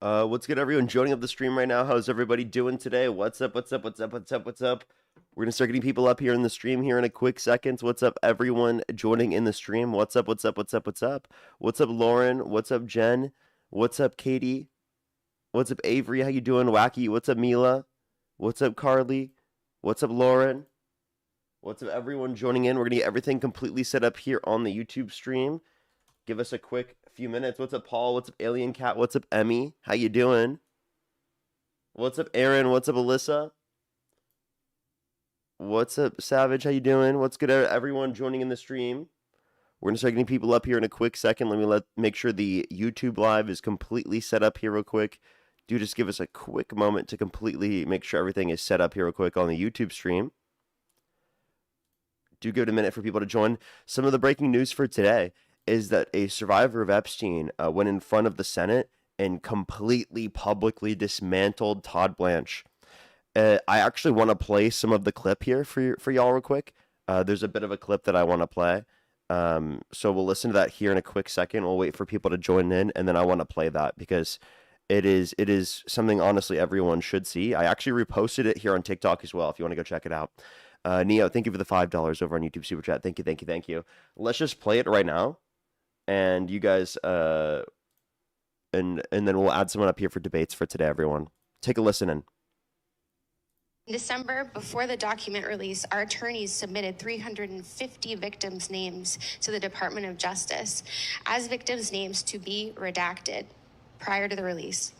What's good, everyone joining up the stream right now? How's everybody doing today? What's up? What's up? What's up? What's up? What's up? We're gonna start getting people up here in the stream here in a quick second. What's up, everyone joining in the stream? What's up? What's up? What's up? What's up? What's up, Lauren? What's up, Jen? What's up, Katie? What's up, Avery? How you doing, Wacky? What's up, Mila? What's up, Carly? What's up, Lauren? What's up, everyone joining in? We're gonna get everything completely set up here on the YouTube stream. Give us a quick few minutes. What's up, Paul? What's up, Alien Cat? What's up, Emmy? How you doing? What's up, Aaron? What's up, Alyssa? What's up, Savage? How you doing? What's good, everyone joining in the stream? We're gonna start getting people up here in a quick second. Let me make sure the YouTube live is completely set up here real quick. Do just give us a quick moment to completely make sure everything is set up here real quick on the YouTube stream. Do give it a minute for people to join. Some of the breaking news for today is that a survivor of Epstein went in front of the Senate and completely publicly dismantled Todd Blanche. I actually want to play some of the clip here for y'all real quick. There's a bit of a clip that I want to play. So we'll listen to that here in a quick second. We'll wait for people to join in, and then I want to play that because it is something honestly everyone should see. I actually reposted it here on TikTok as well if you want to go check it out. Neo, thank you for the $5 over on YouTube Super Chat. Thank you, thank you, thank you. Let's just play it right now, and you guys, and then we'll add someone up here for debates for today, everyone. Take a listen in. In December, before the document release, our attorneys submitted 350 victims' names to the Department of Justice as victims' names to be redacted prior to the release.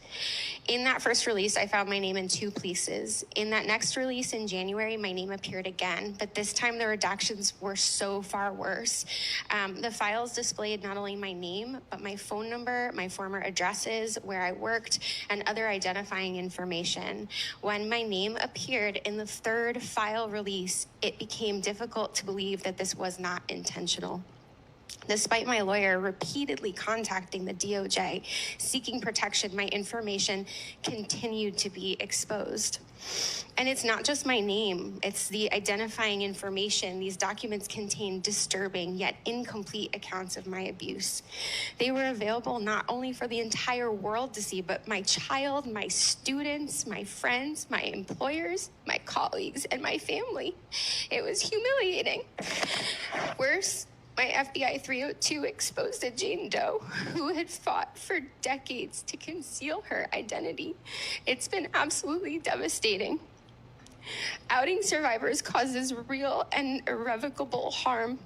In that first release, I found my name in 2 places. In that next release in January, my name appeared again, but this time the redactions were so far worse. The files displayed not only my name, but my phone number, my former addresses, where I worked, and other identifying information. When my name appeared in the 3rd file release, it became difficult to believe that this was not intentional. Despite my lawyer repeatedly contacting the DOJ, seeking protection, my information continued to be exposed. And it's not just my name, it's the identifying information. These documents contain disturbing yet incomplete accounts of my abuse. They were available not only for the entire world to see, but my child, my students, my friends, my employers, my colleagues, and my family. It was humiliating. Worse, my FBI 302 exposed a Jane Doe who had fought for decades to conceal her identity. It's been absolutely devastating. Outing survivors causes real and irrevocable harm.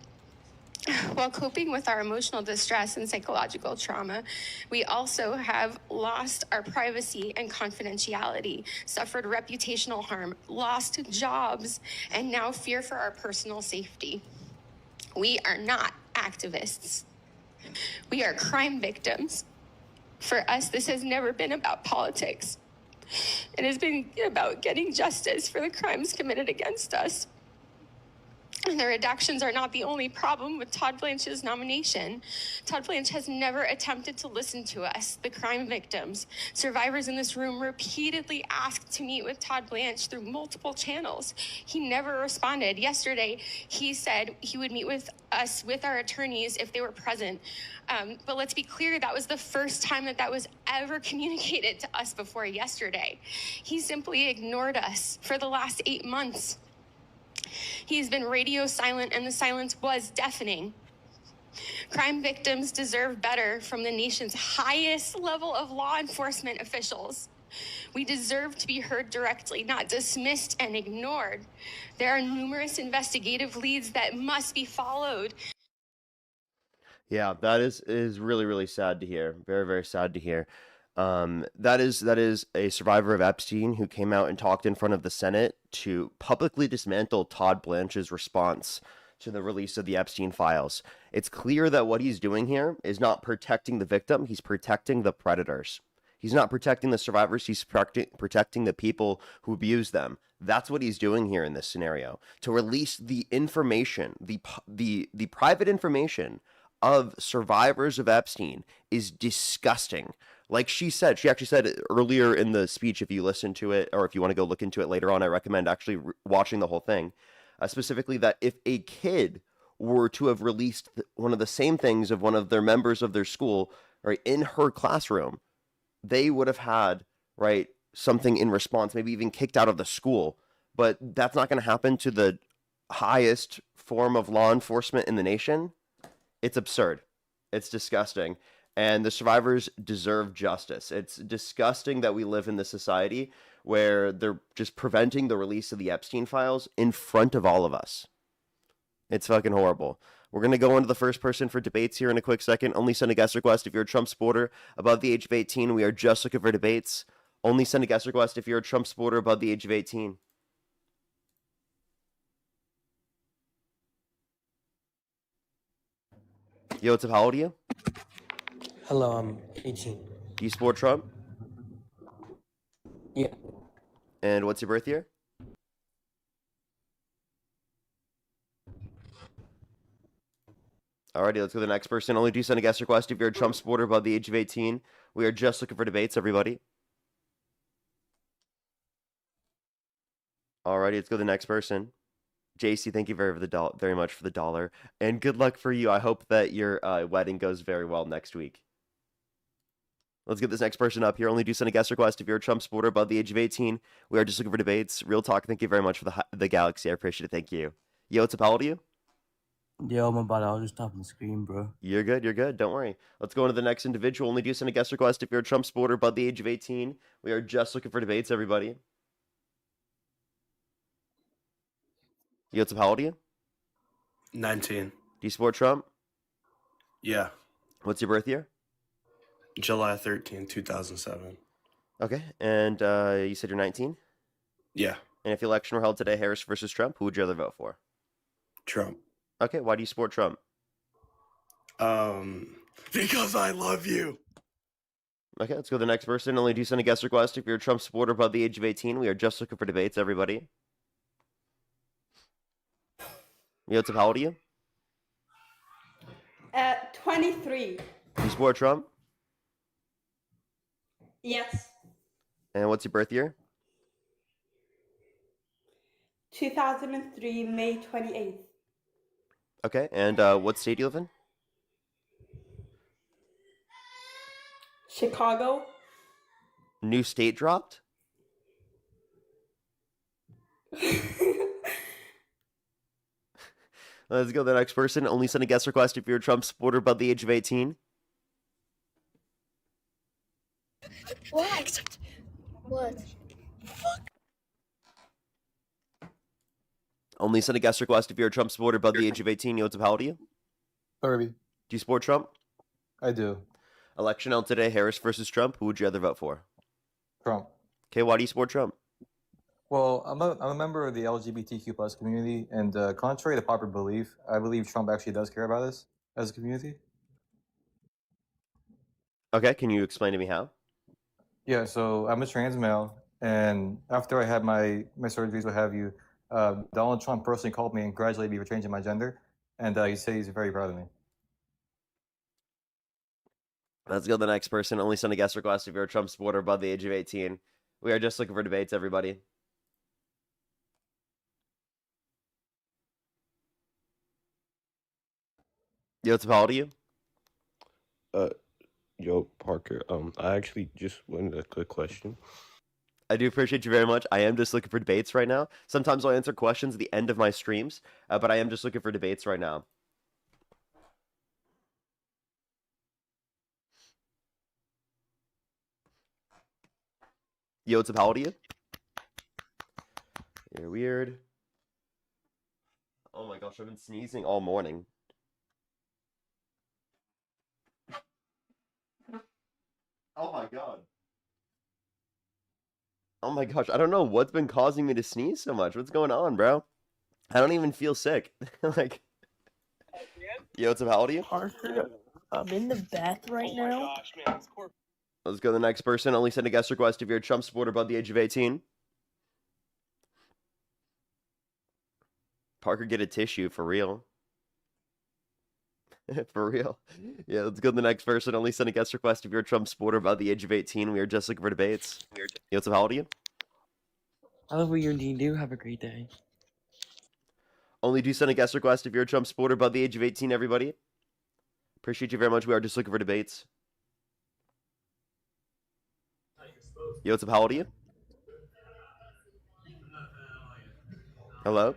While coping with our emotional distress and psychological trauma, we also have lost our privacy and confidentiality, suffered reputational harm, lost jobs, and now fear for our personal safety. We are not activists. We are crime victims. For us, this has never been about politics. It has been about getting justice for the crimes committed against us. And the redactions are not the only problem with Todd Blanche's nomination. Todd Blanche has never attempted to listen to us, the crime victims. Survivors in this room repeatedly asked to meet with Todd Blanche through multiple channels. He never responded. Yesterday, he said he would meet with us, with our attorneys, if they were present. But let's be clear, that was the first time that was ever communicated to us before yesterday. He simply ignored us for the last 8 months. He's been radio silent, and the silence was deafening. Crime victims deserve better from the nation's highest level of law enforcement officials. We deserve to be heard directly, not dismissed and ignored. There are numerous investigative leads that must be followed. Yeah, that is really, really sad to hear. Very, very sad to hear. That is a survivor of Epstein who came out and talked in front of the Senate to publicly dismantle Todd Blanche's response to the release of the Epstein files. It's clear that what he's doing here is not protecting the victim, he's protecting the predators. He's not protecting the survivors, he's protecting the people who abuse them. That's what he's doing here in this scenario. To release the information, the private information of survivors of Epstein is disgusting. Like she actually said earlier in the speech, if you listen to it, or if you want to go look into it later on, I recommend actually watching the whole thing, specifically that if a kid were to have released one of the same things of one of their members of their school, right, in her classroom, they would have had, right, something in response, maybe even kicked out of the school. But that's not going to happen to the highest form of law enforcement in the nation. It's absurd. It's disgusting. And the survivors deserve justice. It's disgusting that we live in this society where they're just preventing the release of the Epstein files in front of all of us. It's fucking horrible. We're going to go into the first person for debates here in a quick second. Only send a guest request if you're a Trump supporter above the age of 18. We are just looking for debates. Only send a guest request if you're a Trump supporter above the age of 18. Yo, what's up? How old are you? Hello, I'm 18. Do you support Trump? Yeah. And what's your birth year? Alrighty, let's go to the next person. Only do send a guest request if you're a Trump supporter above the age of 18. We are just looking for debates, everybody. Alrighty, let's go to the next person. JC, thank you very much for the dollar. And good luck for you. I hope that your wedding goes very well next week. Let's get this next person up here. Only do send a guest request if you're a Trump supporter above the age of 18. We are just looking for debates. Real talk, thank you very much for the galaxy. I appreciate it. Thank you. Yo, what's up? How old are you? Yo, my bad. I was just tapping the screen, bro. You're good. You're good. Don't worry. Let's go on to the next individual. Only do send a guest request if you're a Trump supporter above the age of 18. We are just looking for debates, everybody. Yo, what's up? How old are you? 19. Do you support Trump? Yeah. What's your birth year? July 13, 2007. Okay. And you said you're 19? Yeah. And if the election were held today, Harris versus Trump, who would you rather vote for? Trump. Okay. Why do you support Trump? Because I love you. Okay, let's go to the next person. Only do send a guest request if you're a Trump supporter above the age of 18. We are just looking for debates, everybody. Yo, what's up? How old are you? 23. Do you support Trump? Yes. And what's your birth year? 2003, May 28th. Okay, and what state do you live in? Chicago. New state dropped? Let's go to the next person. Only send a guest request if you're a Trump supporter above the age of 18. What? What? Only send a guest request if you're a Trump supporter above the age of 18. Yo, what's up? How old are you? 30. Do you support Trump? I do. Election held today, Harris versus Trump. Who would you rather vote for? Trump. Okay, why do you support Trump? Well, I'm a member of the LGBTQ plus community, and contrary to popular belief, I believe Trump actually does care about us as a community. Okay, can you explain to me how? Yeah, so I'm a trans male, and after I had my surgeries, what have you, Donald Trump personally called me and congratulated me for changing my gender, and he said he's very proud of me. Let's go to the next person. Only send a guest request if you're a Trump supporter above the age of 18. We are just looking for debates, everybody. Yo, what's up? How old are you? Yo, Parker. I actually just wanted a quick question. I do appreciate you very much. I am just looking for debates right now. Sometimes I'll answer questions at the end of my streams, but I am just looking for debates right now. Yo, what's up? How old are you? You're weird. Oh my gosh, I've been sneezing all morning. Oh my god. Oh my gosh, I don't know what's been causing me to sneeze so much. What's going on, bro? I don't even feel sick. Like, yo, what's up? How old are you? Parker, I'm in the bath right now. Let's go to the next person. Only send a guest request if you're a Trump supporter above the age of 18. Parker, get a tissue for real. For real. Yeah, let's go to the next person. Only send a guest request if you're a Trump supporter above the age of 18. We are just looking for debates. Yo, what's up? How old are you? I love what you do. Have a great day. Only do send a guest request if you're a Trump supporter above the age of 18, everybody. Appreciate you very much. We are just looking for debates. Yo, what's up? How old are you? Hello?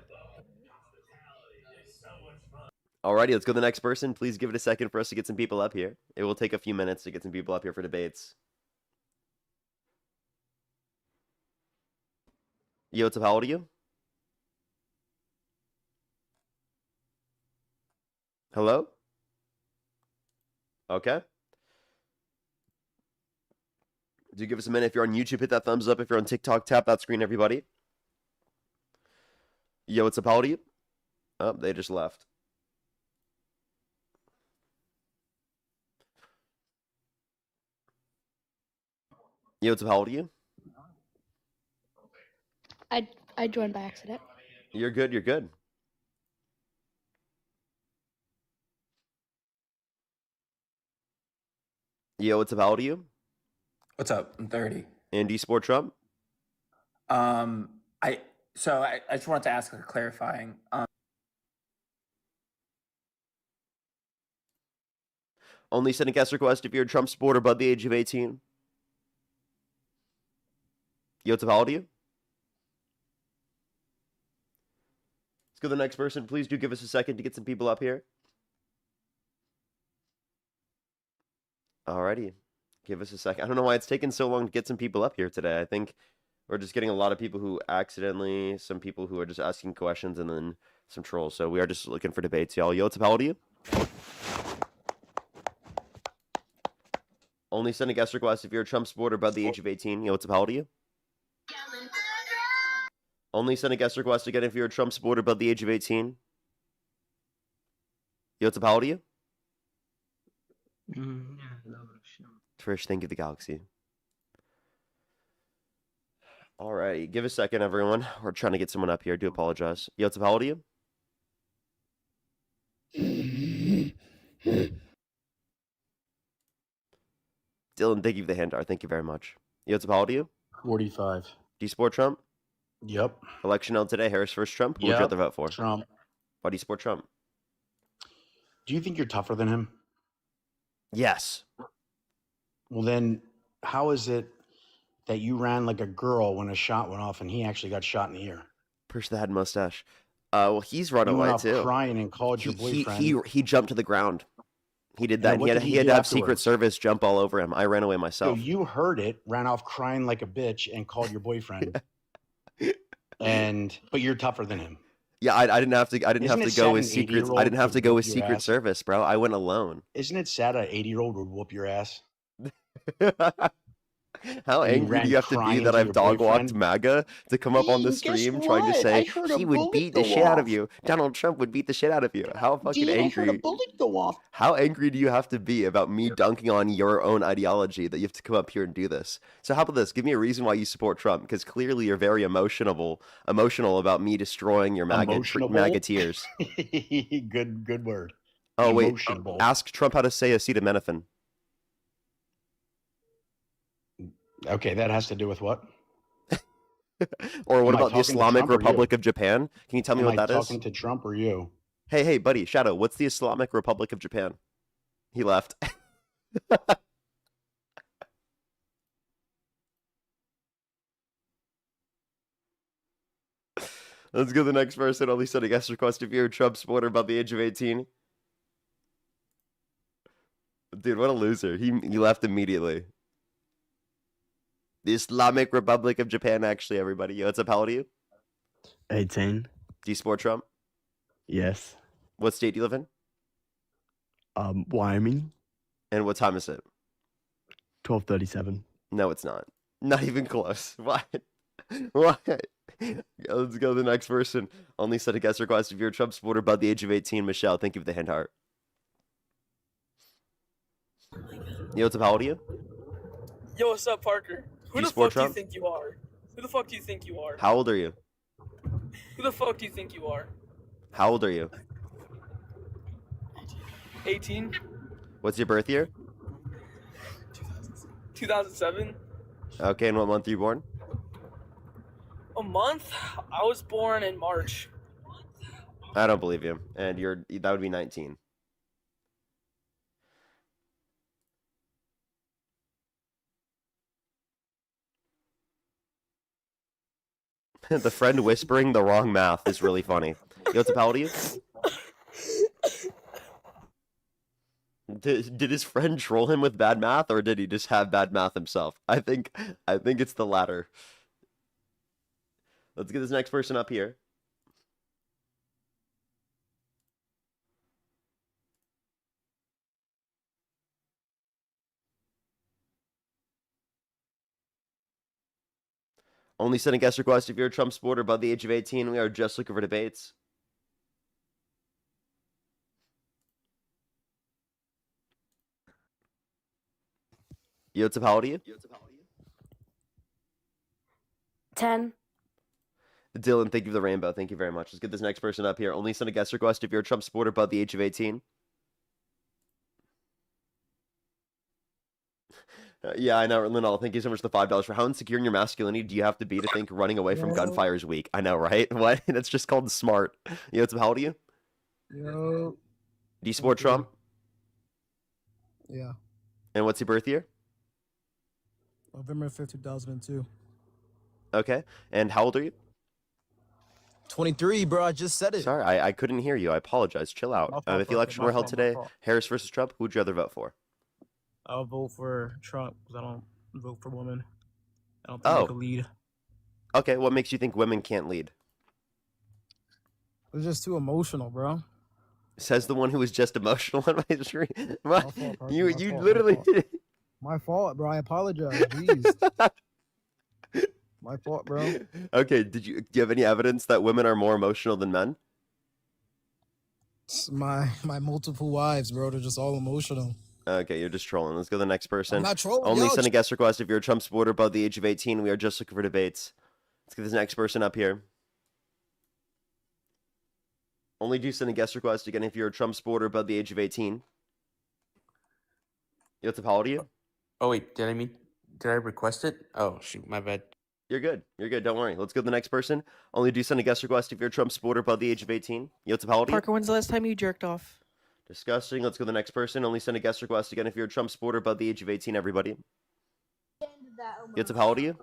Alrighty, let's go to the next person. Please give it a second for us to get some people up here. It will take a few minutes to get some people up here for debates. Yo, what's up? How old are you? Hello? Okay. Do give us a minute. If you're on YouTube, hit that thumbs up. If you're on TikTok, tap that screen, everybody. Yo, what's up? How old are you? Oh, they just left. Yo, what's up? How old are you? I joined by accident. You're good. You're good. Yo, what's up? How old are you? What's up? I'm 30. Andy Sport Trump. I just wanted to ask a clarifying. Only send a guest request if you're a Trump supporter above the age of 18. Yo, what's up? How old are you? Let's go to the next person. Please do give us a second to get some people up here. Alrighty. Give us a second. I don't know why it's taken so long to get some people up here today. I think we're just getting a lot of people who accidentally, some people who are just asking questions, and then some trolls. So we are just looking for debates, y'all. Yo, what's up? How old are you? Only send a guest request if you're a Trump supporter above the age of 18. Yo, what's up? How old are you? Only send a guest request again if you're a Trump supporter above the age of 18. Yo, what's up? How old are you? Trish, thank you, the galaxy. Alright, give a second, everyone. We're trying to get someone up here. I do apologize. Yo, what's up? How old are you? Dylan, thank you for the hand art. Thank you very much. Yo, what's up? How old are you? 45. Do you support Trump? Yep. Election held today. Harris versus Trump. Who would you rather vote for? Trump. Why do you support Trump? Do you think you're tougher than him? Yes. Well, then how is it that you ran like a girl when a shot went off and he actually got shot in the ear? Person that had mustache. Well, he's run You away went off too. crying and called your boyfriend. He jumped to the ground. He did Yeah, that. what did He he had do to have Secret afterwards? Service jump all over him. I ran away So myself. you heard it, ran off crying like a bitch, and called your boyfriend. But you're tougher than him. Yeah, I didn't have to. I didn't Isn't have it to go sad with an secrets. 80-year-old I didn't have to would go whoop with your Secret ass? Service, bro. I went alone. Isn't it sad an 80-year-old would whoop your ass? How And you angry do ran you have to be crying that to I've your dog walked boyfriend? MAGA to come up on the Dean, guess stream trying to what? say I heard a he would bullet beat the go shit out of off. you? Donald Trump would beat the shit out of you. How fucking Dean, I heard a angry? bullet go off. How angry do you have to be about me dunking on your own ideology that you have to come up here and do this? So how about this? Give me a reason why you support Trump, because clearly you're very emotional about me destroying your MAGA Emotionable? tears. Good word. Oh wait, Emotionable. ask Trump how to say acetaminophen. Okay, that has to do with what? Or what Am I about the talking to Islamic Trump or you? Republic of Japan? Can you tell me Am what I that is? talking to Trump or you? Hey, buddy, Shadow, what's the Islamic Republic of Japan? He left. Let's go to the next person. Only send a guest request if you're a Trump supporter above the age of 18. Dude, what a loser. He left immediately. The Islamic Republic of Japan, actually, everybody. Yo, what's up? How old are you? 18. Do you support Trump? Yes. What state do you live in? Wyoming. And what time is it? 12:37. No, it's not. Not even close. What? What? Let's go to the next person. Only send a guest request if you're a Trump supporter above the age of 18. Michelle, thank you for the hand heart. Yo, what's up? How old are you? Yo, what's up, Parker? Who You the support fuck do you Trump? think you are? Who the fuck do you think you are? How old are you? Who the fuck do you think you are? How old are you? 18? What's your birth year? 2007? Okay, and what month are you born? A month? I was born in March. I don't believe you. And that would be 19. The friend whispering the wrong math is really funny. Yo, what's up, how old are you? Did his friend troll him with bad math, or did he just have bad math himself? I think it's the latter. Let's get this next person up here. Only send a guest request if you're a Trump supporter above the age of 18. We are just looking for debates. Yo, what's up, how old are you? 10. Dylan, thank you for the rainbow. Thank you very much. Let's get this next person up here. Only send a guest request if you're a Trump supporter above the age of 18. Yeah, I know, Linal. Thank you so much for the $5 for how insecure in your masculinity do you have to be to think running away from gunfire is weak? I know, right? What? That's just called smart. Yo, what's up, how old are you? Yo. Do you support Trump? Yeah. And what's your birth year? November 5th, 2002. Okay. And how old are you? 23, bro. I just said it. Sorry, I couldn't hear you. I apologize. Chill out. My fault, If the bro. election My were held fault, my today, fault. Harris versus Trump, who would you rather vote for? I'll vote for Trump because I don't vote for women. I don't think they Oh. could lead. Okay, what makes you think women can't lead? It's just too emotional, bro. Says the one who was just emotional on my screen. fault, bro. You My you fault, my literally fault. My fault, bro. I apologize. Jeez. My fault, bro. Okay, do you have any evidence that women are more emotional than men? It's my multiple wives, bro. They're just all emotional. Okay, you're just trolling. Let's go to the next person. I'm not trolling. Only Yo, send a guest request if you're a Trump supporter above the age of 18. We are just looking for debates. Let's get this next person up here. Only do send a guest request again if you're a Trump supporter above the age of 18. Yo, what's up, how old are you? Oh wait, did I request it? Oh shoot, my bad. You're good. You're good. Don't worry. Let's go to the next person. Only do send a guest request if you're a Trump supporter above the age of 18. Yo, what's up, how old are you? Parker, when's the last time you jerked off? Disgusting. Let's go to the next person. Only send a guest request again if you're a Trump supporter above the age of 18, everybody. Yo, what's up, how old are you?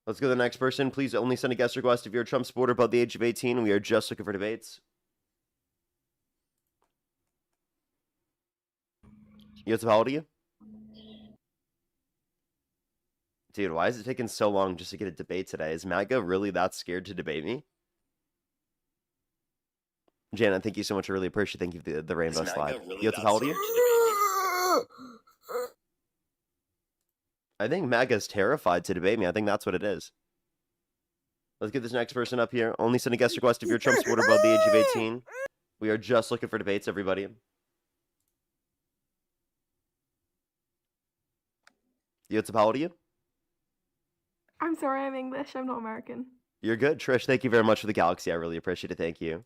Let's go to the next person. Please only send a guest request if you're a Trump supporter above the age of 18. We are just looking for debates. Yo, what's up, how old are you? Dude, why is it taking so long just to get a debate today? Is MAGA really that scared to debate me? Janet, thank you so much. I really appreciate it. Thank you for the rainbow slide. Yo, what's up, how old are you? I think MAGA's terrified to debate me. I think that's what it is. Let's get this next person up here. Only send a guest request if you're a Trump supporter above the age of 18. We are just looking for debates, everybody. Yo, what's up, how old are you? I'm sorry, I'm English. I'm not American. You're good, Trish. Thank you very much for the galaxy. I really appreciate it. Thank you.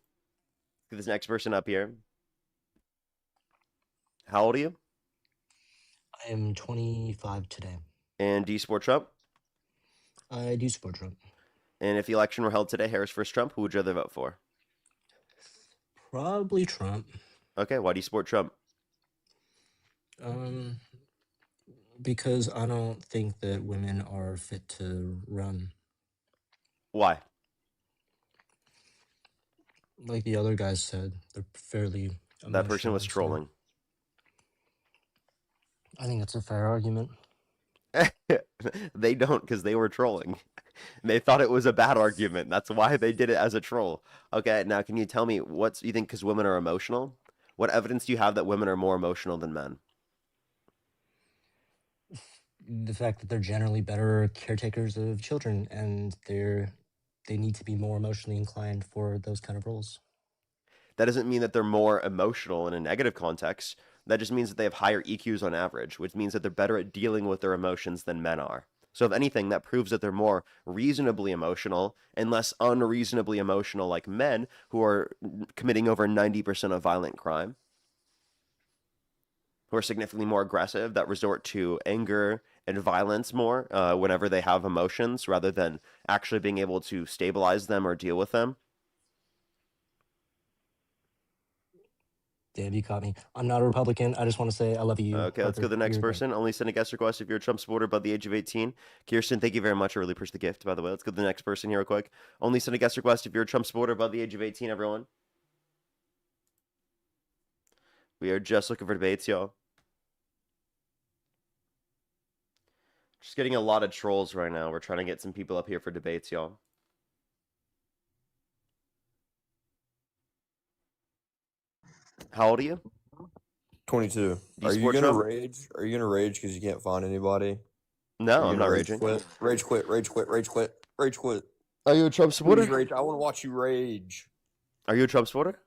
Get this next person up here. How old are you? I am 25 today. And do you support Trump? I do support Trump. And if the election were held today, Harris versus Trump, who would you rather vote for? Probably Trump. Okay, why do you support Trump? Because I don't think that women are fit to run. Why? Like the other guys said, they're fairly That person was emotional, so trolling. I think it's a fair argument. They don't, because they were trolling. They thought it was a bad argument. That's why they did it as a troll. Okay, now can you tell me what you think because women are emotional? What evidence do you have that women are more emotional than men? The fact that they're generally better caretakers of children, and they need to be more emotionally inclined for those kind of roles. That doesn't mean that they're more emotional in a negative context. That just means that they have higher EQs on average, which means that they're better at dealing with their emotions than men are. So if anything, that proves that they're more reasonably emotional and less unreasonably emotional like men who are committing over 90% of violent crime, who are significantly more aggressive, that resort to anger and violence more whenever they have emotions rather than actually being able to stabilize them or deal with them. Damn, you caught me. I'm not a Republican. I just want to say I love you. Okay, let's go to the next You're great. person. Only send a guest request if you're a Trump supporter above the age of 18. Kirsten, thank you very much. I really appreciate the gift, by the way. Let's go to the next person here real quick. Only send a guest request if you're a Trump supporter above the age of 18, everyone. We are just looking for debates, y'all. Just getting a lot of trolls right now. We're trying to get some people up here for debates, y'all. How old are you? 22. Are you gonna rage? Are you gonna rage because you can't find anybody? No, I'm not raging. Quit? Rage quit. Rage quit. Rage quit. Rage quit. Are you a Trump supporter? Please rage. I want to watch you rage. Are you a Trump supporter?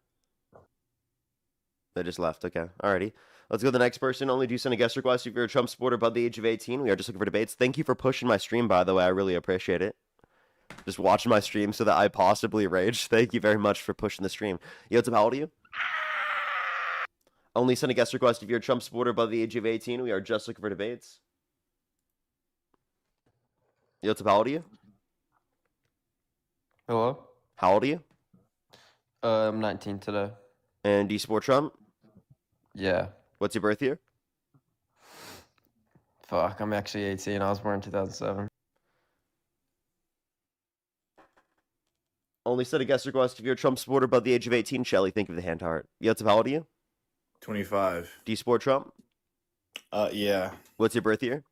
They just left. Okay. Alrighty. Let's go to the next person. Only do send a guest request if you're a Trump supporter above the age of 18. We are just looking for debates. Thank you for pushing my stream, by the way. I really appreciate it. Just watching my stream so that I possibly rage. Thank you very much for pushing the stream. Yo, what's up? How old are you? Only send a guest request if you're a Trump supporter above the age of 18. We are just looking for debates. Yo, what's up? How old are you? Hello? How old are you? I'm 19 today. And do you support Trump? Yeah. What's your birth year? Fuck, I'm actually 18. I was born in 2007. Only send a guest request if you're a Trump supporter above the age of 18. Shelly, think of the hand heart. Yo, what's up? How old are you? 25. Do you support Trump? Yeah. What's your birth year?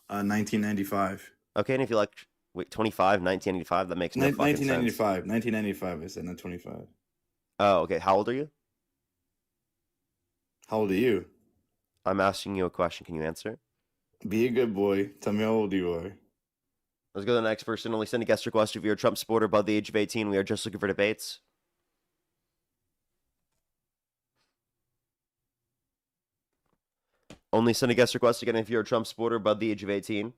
1995. Okay, and if you like, wait, 25, 1985, that makes no fucking sense. 1995. 1995, I said, not 25. Oh, okay. How old are you? How old are you? I'm asking you a question. Can you answer? Be a good boy. Tell me how old you are. Let's go to the next person. Only send a guest request if you're a Trump supporter above the age of 18. We are just looking for debates. Only send a guest request again if you're a Trump supporter above the age of 18.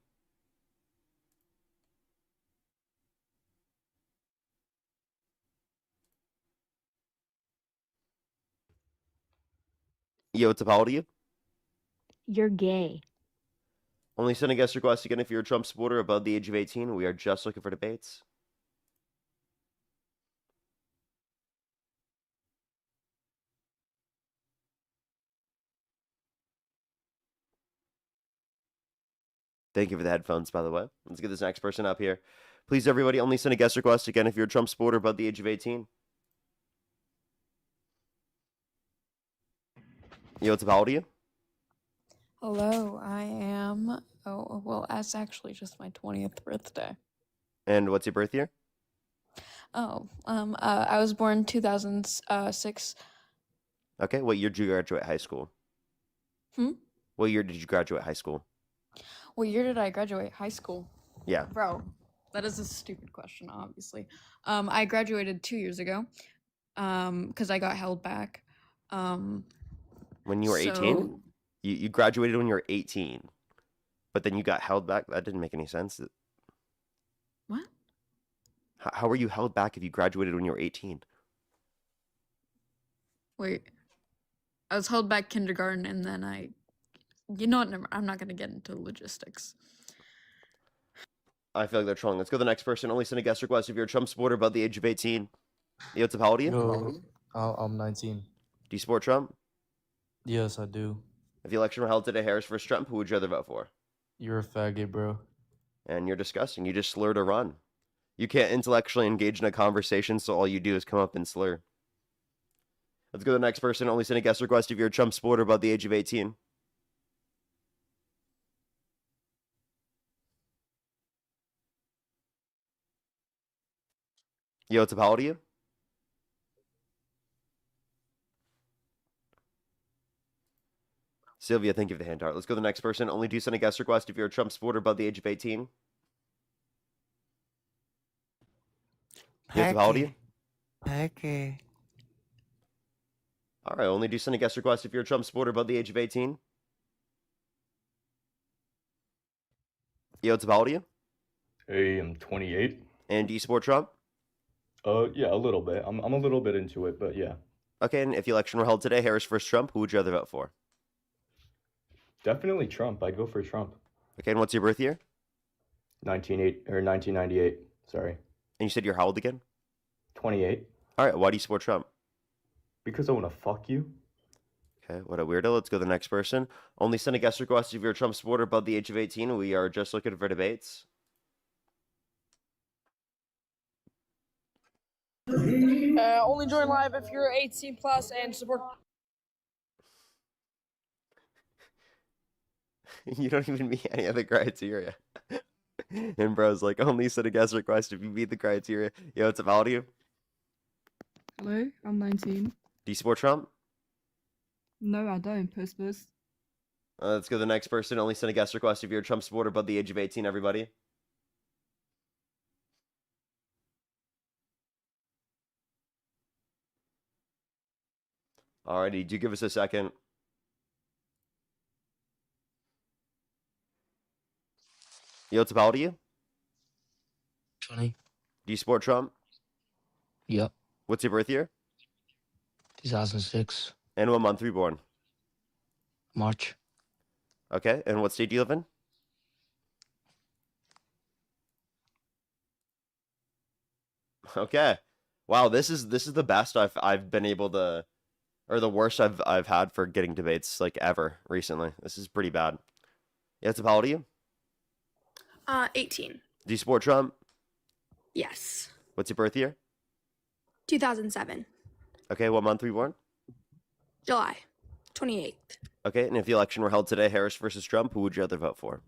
Yo, what's up? How old are you? You're gay. Only send a guest request again if you're a Trump supporter above the age of 18. We are just looking for debates. Thank you for the headphones, by the way. Let's get this next person up here. Please, everybody, only send a guest request again if you're a Trump supporter above the age of 18. Yo, what's up? How old are you? Hello, I am. Oh, well, that's actually just my 20th birthday. And what's your birth year? I was born 2006. Okay, what year did you graduate high school? What year did you graduate high school? What year did I graduate high school? Yeah. Bro, that is a stupid question, obviously. I graduated 2 years ago, because I got held back. When you were 18? You graduated when you were 18, but then you got held back? That didn't make any sense. What? How were you held back if you graduated when you were 18? Wait. I was held back kindergarten, and then you know what, I'm not going to get into logistics. I feel like they're trolling. Let's go to the next person. Only send a guest request if you're a Trump supporter above the age of 18. Yo, what's up? How old are you? No, I'm 19. Do you support Trump? Yes, I do. If the election were held today, Harris versus Trump, who would you rather vote for? You're a faggot, bro. And you're disgusting. You just slurred a run. You can't intellectually engage in a conversation, so all you do is come up and slur. Let's go to the next person. Only send a guest request if you're a Trump supporter above the age of 18. Yo, what's up? How old are you? Sylvia, thank you for the hand heart. Let's go to the next person. Only do send a guest request if you're a Trump supporter above the age of 18. Yo, what's up? How old are you? Packy. All right, only do send a guest request if you're a Trump supporter above the age of 18. Yo, what's up? How old are you? Hey, I'm 28. And do you support Trump? Yeah, a little bit. I'm a little bit into it, but yeah. Okay, and if the election were held today, Harris versus Trump, who would you rather vote for? Definitely Trump. I'd go for Trump. Okay, and what's your birth year? 1998. Sorry. And you said you're how old again? 28. All right, why do you support Trump? Because I want to fuck you? Okay, what a weirdo. Let's go to the next person. Only send a guest request if you're a Trump supporter above the age of 18. We are just looking for debates. Only join live if you're 18 plus and support. You don't even meet any other criteria. And bro's like, only send a guest request if you meet the criteria. Yo, what's up, how old are you? Hello, I'm 19. Do you support Trump? No, I don't. Puss. Let's go to the next person. Only send a guest request if you're a Trump supporter above the age of 18, everybody. Alrighty, do give us a second. Yo, what's up, how old are you? 20. Do you support Trump? Yep. What's your birth year? 2006. And what month were you born? March. Okay, and what state do you live in? Okay. Wow, this is the best I've been able to, or the worst I've had for getting debates like ever recently. This is pretty bad. Yeah, what's up, how old are you? 18. Do you support Trump? Yes. What's your birth year? 2007. Okay, what month were you born? July 28th. Okay, and if the election were held today, Harris versus Trump, who would you rather vote for?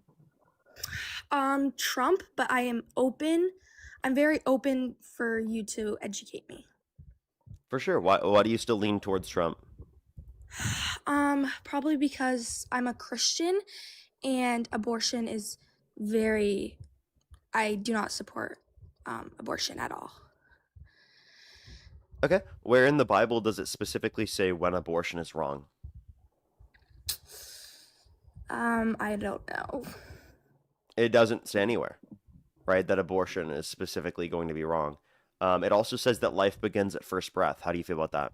Trump, but I am open. I'm very open for you to educate me. For sure. Why do you still lean towards Trump? Probably because I'm a Christian and abortion is I do not support abortion at all. Okay. Where in the Bible does it specifically say when abortion is wrong? I don't know. It doesn't say anywhere, right, that abortion is specifically going to be wrong. It also says that life begins at first breath. How do you feel about that?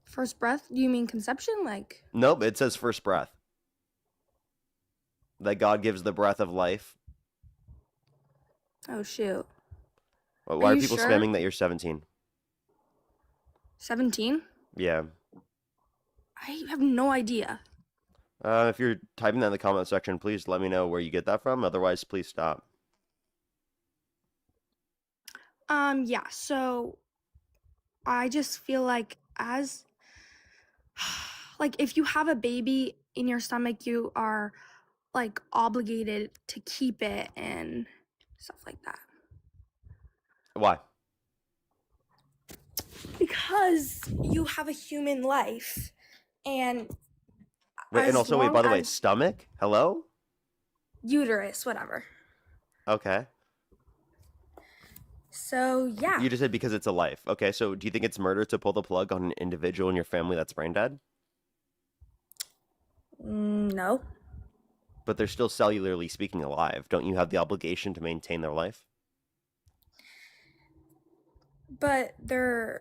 First breath? Do you mean conception? Like? Nope, it says first breath. That God gives the breath of life. Oh, shoot. Why are you people sure? spamming that you're 17? 17? Yeah. I have no idea. If you're typing that in the comment section, please let me know where you get that from. Otherwise, please stop. Yeah, so I just feel like like if you have a baby in your stomach, you are like obligated to keep it and stuff like that. Why? Because you have a human life and Wait, and also, wait, by the way, stomach? Hello? uterus, whatever. Okay. So, yeah. You just said because it's a life. Okay, so do you think it's murder to pull the plug on an individual in your family that's brain dead? No. But they're still cellularly speaking alive. Don't you have the obligation to maintain their life? But they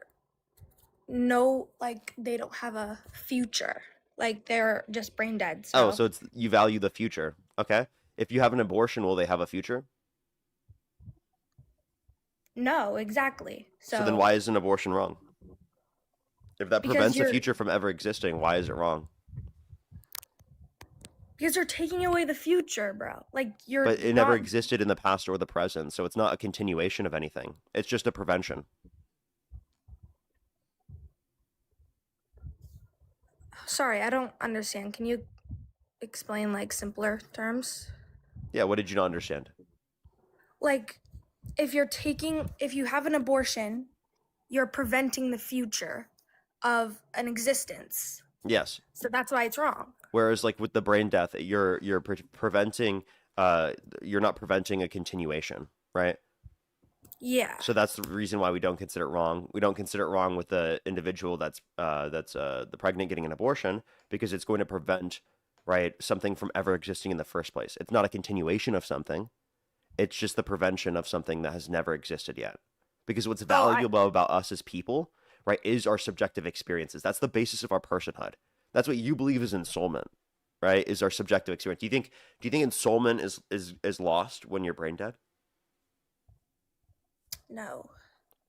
don't have a future. Like they're just brain dead. So. Oh, so you value the future. Okay. If you have an abortion, will they have a future? No, exactly. So then why is an abortion wrong? If that prevents the future from ever existing, why is it wrong? Because you're taking away the future, bro. Like you're But it never existed in the past or the present, so it's not a continuation of anything. It's just a prevention. Sorry, I don't understand. Can you explain like simpler terms? Yeah, what did you not understand? Like if you have an abortion, you're preventing the future of an existence. Yes. So that's why it's wrong. Whereas like with the brain death, you're preventing you're not preventing a continuation, right? Yeah. So that's the reason why we don't consider it wrong. We don't consider it wrong with the individual that's the pregnant getting an abortion because it's going to prevent, right, something from ever existing in the first place. It's not a continuation of something. It's just the prevention of something that has never existed yet. Because what's valuable about us as people, right, is our subjective experiences. That's the basis of our personhood. That's what you believe is ensoulment, right? Is our subjective experience. Do you think ensoulment is lost when you're brain dead? No.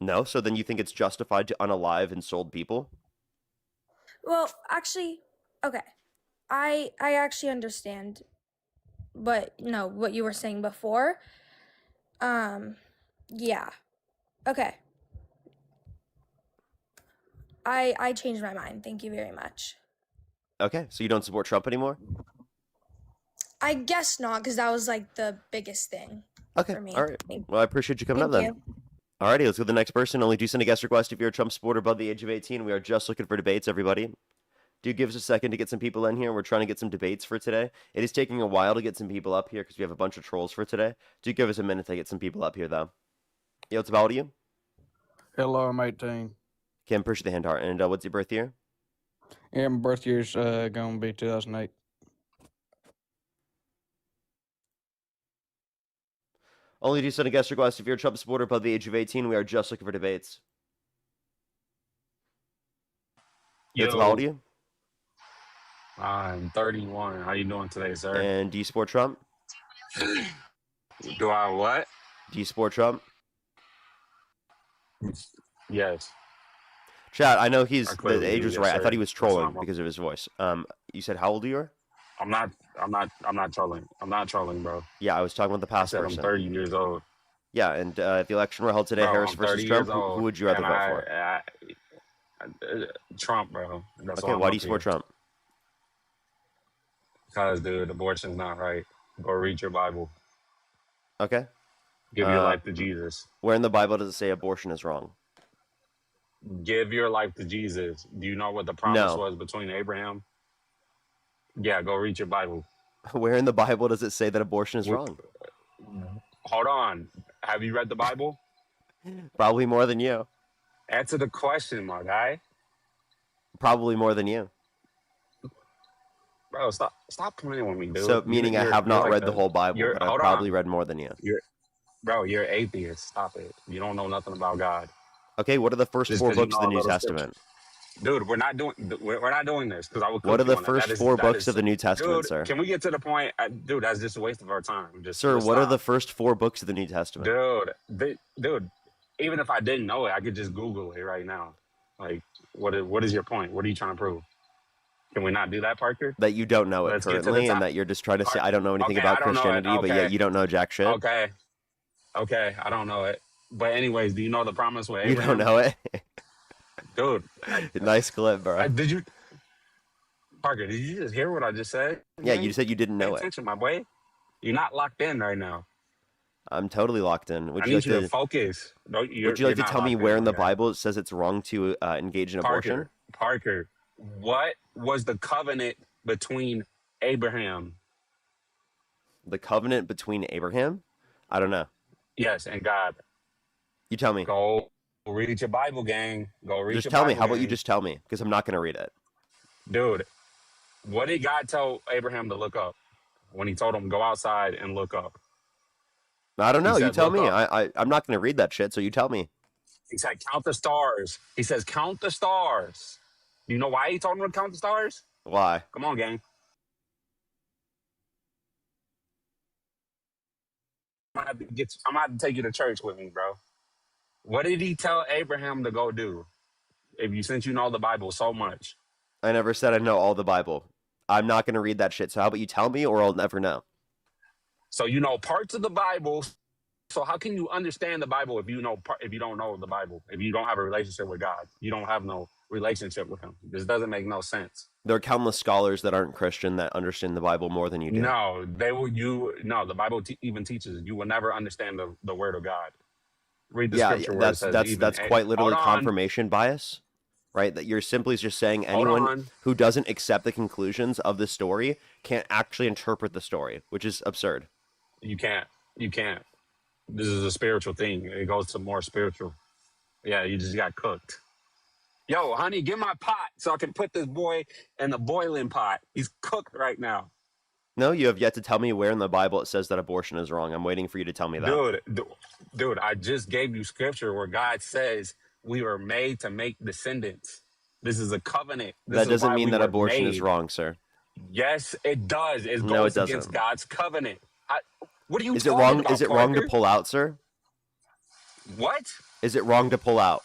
No? So then you think it's justified to unalive and sold people? Well, actually, okay. I actually understand what you were saying before. Yeah. Okay. I changed my mind. Thank you very much. Okay, so you don't support Trump anymore? I guess not, because that was like the biggest thing Okay, for me. all right. Well, I appreciate you coming up Thank then. you. Alrighty, let's go to the next person. Only do send a guest request if you're a Trump supporter above the age of 18. We are just looking for debates, everybody. Do give us a second to get some people in here. We're trying to get some debates for today. It is taking a while to get some people up here because we have a bunch of trolls for today. Do give us a minute to get some people up here, though. Yo, what's about you? Hello, I'm 18. Kim, push the hand heart. And what's your birth year? Yeah, my birth year's gonna be 2008. Only do send a guest request if you're a Trump supporter above the age of 18. We are just looking for debates. Yo, what's about you? I'm 31. How you doing today, sir? And do you support Trump? Do I what? Do you support Trump? Yes. Chat, I know the clearly age do, was yes, right. I sir. thought he was That's not trolling wrong. because of his voice. You said how old are you? I'm not trolling. I'm not trolling, bro. Yeah, I was talking about the past I said person. I'm 30 years old. Yeah, and if the election were held today, Bro, Harris I'm versus 30 Trump, years old, who would you rather and vote for? Trump, bro. That's Okay, I'm why do up you support here. Trump? Because, dude, abortion's not right. Go read your Bible. Okay. Give your life to Jesus. Where in the Bible does it say abortion is wrong? Give your life to Jesus. Do you know what the promise No. was between Abraham? Yeah, go read your Bible. Where in the Bible does it say that abortion is wrong? Hold on. Have you read the Bible? Probably more than you. Answer the question, my guy. Probably more than you. Bro, stop playing with me, dude. So, meaning I have not read the whole Bible, but I've hold probably on. read more than you. You're atheist. Stop it. You don't know nothing about God. Okay, what are the first Just four 'cause you books of know the a New little Testament? Dude, we're not doing this because I will. What are cook you the on that. first That is- four that books is- of the New Testament, dude, sir? Can we get to the point? Dude, that's just a waste of our time. Sir, just what are stop. the first four books of the New Testament? Dude, even if I didn't know it, I could just Google it right now. Like, what is your point? What are you trying to prove? Can we not do that, Parker? That you don't know it Let's get to the currently, and top. that you're just trying to say, I don't know anything Okay, about I don't know it. Christianity, but yet Okay. you don't know jack shit? Okay, I don't know it. But anyways, do you know the promise with You Abraham? don't know it? Dude. Nice clip, bro. Parker, did you just hear what I just said? Yeah, you said you didn't Pay know it. attention, my boy. You're not locked in right now. I'm totally locked in. I Would need you like you to to focus. Would you like to tell me where in the Bible it says it's wrong to engage in abortion? Parker, what was the covenant between Abraham? The covenant between Abraham? I don't know. Yes, and God. You tell me. Go read your Bible, gang. Go read Just your tell Bible, me. How about you gang. just tell me? Because I'm not going to read it. Dude, what did God tell Abraham to look up when he told him go outside and look up? I don't know. He You said, tell "Look me. up." I'm not going to read that shit, so you tell me. He said, count the stars. He says, count the stars. Do you know why he told him to count the stars? Why? Come on, gang. I'm gonna have to take you to church with me, bro. What did he tell Abraham to go do? Since you know the Bible so much. I never said I know all the Bible. I'm not going to read that shit, so how about you tell me, or I'll never know. So you know parts of the Bible. So how can you understand the Bible if you don't know the Bible? If you don't have a relationship with God, you don't have no relationship with Him. This doesn't make no sense. There are countless scholars that aren't Christian that understand the Bible more than you do. No, the Bible even teaches you will never understand the word of God. Read the scripture where it says that's quite literally hold on. confirmation bias, right? That you're simply just saying Hold anyone on. who doesn't accept the conclusions of the story can't actually interpret the story, which is absurd. You can't. This is a spiritual thing. It goes to more spiritual. Yeah, you just got cooked. Yo, honey, get my pot so I can put this boy in the boiling pot. He's cooked right now. No, you have yet to tell me where in the Bible it says that abortion is wrong. I'm waiting for you to tell me that. Dude, I just gave you scripture where God says we were made to make descendants. This is a covenant. That doesn't mean that abortion is wrong, sir. Yes, it does. It No, it goes against doesn't. God's covenant. What are you Is it talking wrong? about, Is it wrong to Parker? pull out, sir? What? Is it wrong to pull out?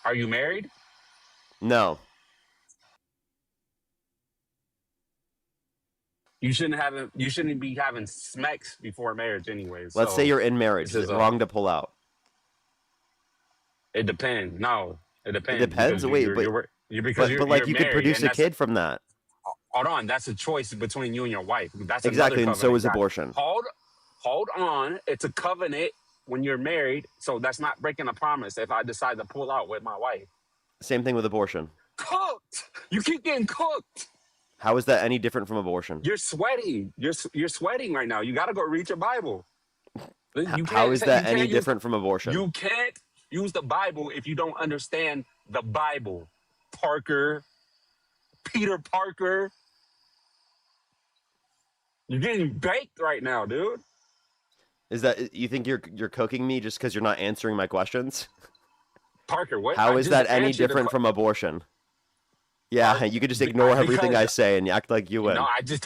Are you married? No. You shouldn't be having smacks before marriage anyways. Let's say So you're in marriage. this Is is it wrong to pull out? it depends. No, it It depends depends. because Wait, you're like you could married produce and a that's kid from that. hold on. That's a choice between you and your wife. That's another Exactly, and so covenant. is abortion. Hold on. It's a covenant when you're married, so that's not breaking a promise. If I decide to pull out with my wife, Same thing with abortion. cooked. You keep getting cooked. How is that any different from abortion? You're sweating. You're sweating right now. You got to go read your Bible. You How can't is say- that you any can't use- different from abortion? You can't use the Bible if you don't understand the Bible. Parker, Peter Parker. You're getting baked right now, dude. Is that you think you're cooking me just because you're not answering my questions? Parker, what? How I is just that any answered the different from abortion? Yeah, you could just ignore everything I say and act like you win. No, I just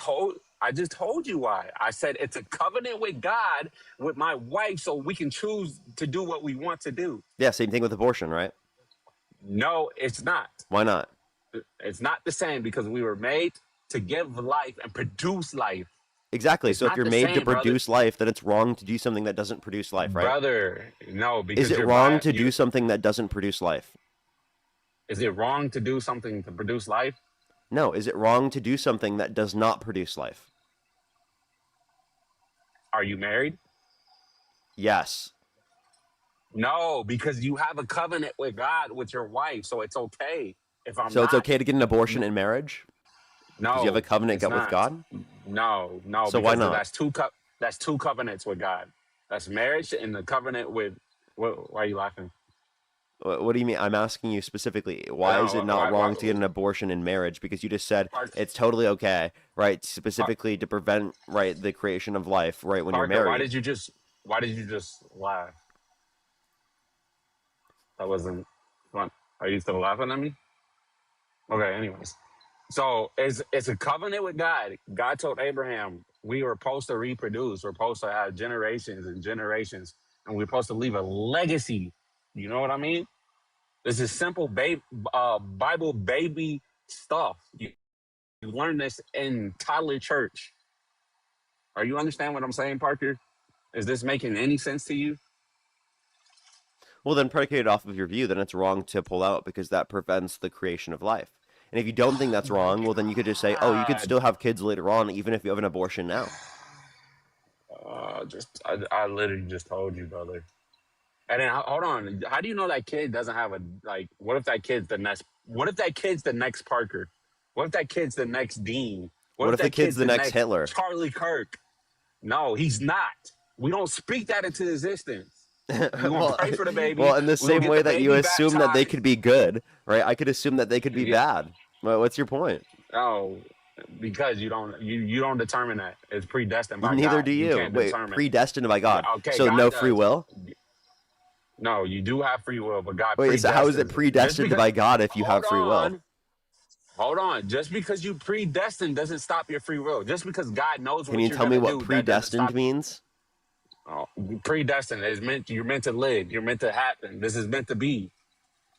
told you why. I said it's a covenant with God, with my wife, so we can choose to do what we want to do. Yeah, same thing with abortion, right? No, it's not. Why not? It's not the same because we were made to give life and produce life. Exactly. It's So if not you're the made to same, brother. produce life, then it's wrong to do something that doesn't produce life, right? Brother, no, because Is it you're wrong to do something that doesn't produce life? Is it wrong to do something to produce life? No. Is it wrong to do something that does not produce life? Are you married? Yes. No, because you have a covenant with God with your wife, so it's okay. If I'm So not, it's okay to get an abortion in marriage? No, Because you have a covenant it's with not. God? No, So why because not? That's two covenants with God. That's marriage and the covenant with. Why are you laughing? What do you mean? I'm asking you specifically. Why is it not wrong to get an abortion in marriage? Because you just said it's totally okay, right? Specifically to prevent, right, the creation of life, right, when you're Parker, married. why did you just laugh? That wasn't fun. Are you still laughing at me? Okay, anyways. So it's a covenant with God. God told Abraham we were supposed to reproduce. We're supposed to have generations and generations, and we're supposed to leave a legacy. You know what I mean? This is simple Bible baby stuff. You learn this in toddler church. Are you understand what I'm saying, Parker? Is this making any sense to you? Well, then predicated off of your view, then it's wrong to pull out because that prevents the creation of life. And if you don't think that's wrong, well, then you could just say, oh, you could still have kids later on, even if you have an abortion now. I literally just told you, brother. And then hold on, how do you know that kid doesn't have what if that kid's the next Parker? What if that kid's the next Dean? What if the that kid's the next Hitler? Charlie Kirk? No, he's not. We don't speak that into existence. We're gonna pray for the baby. Well, in the We're gonna same get way the that you baby assume that they baptized. could be good, right? I could assume that they could be bad. Well, what's your point? Oh, because you don't determine that. It's predestined by God. Neither do you. Can't Wait, determine. predestined by God. Okay, So God no does. free will? No, you do have free will, but God. Wait, so how is it predestines predestined Just by God if you have hold free will? on. Hold on. Just because you predestined doesn't stop your free will. Just because God knows Can what you you're tell me gonna what do, predestined means? Oh, predestined is you're meant to live. You're meant to happen. This is meant to be.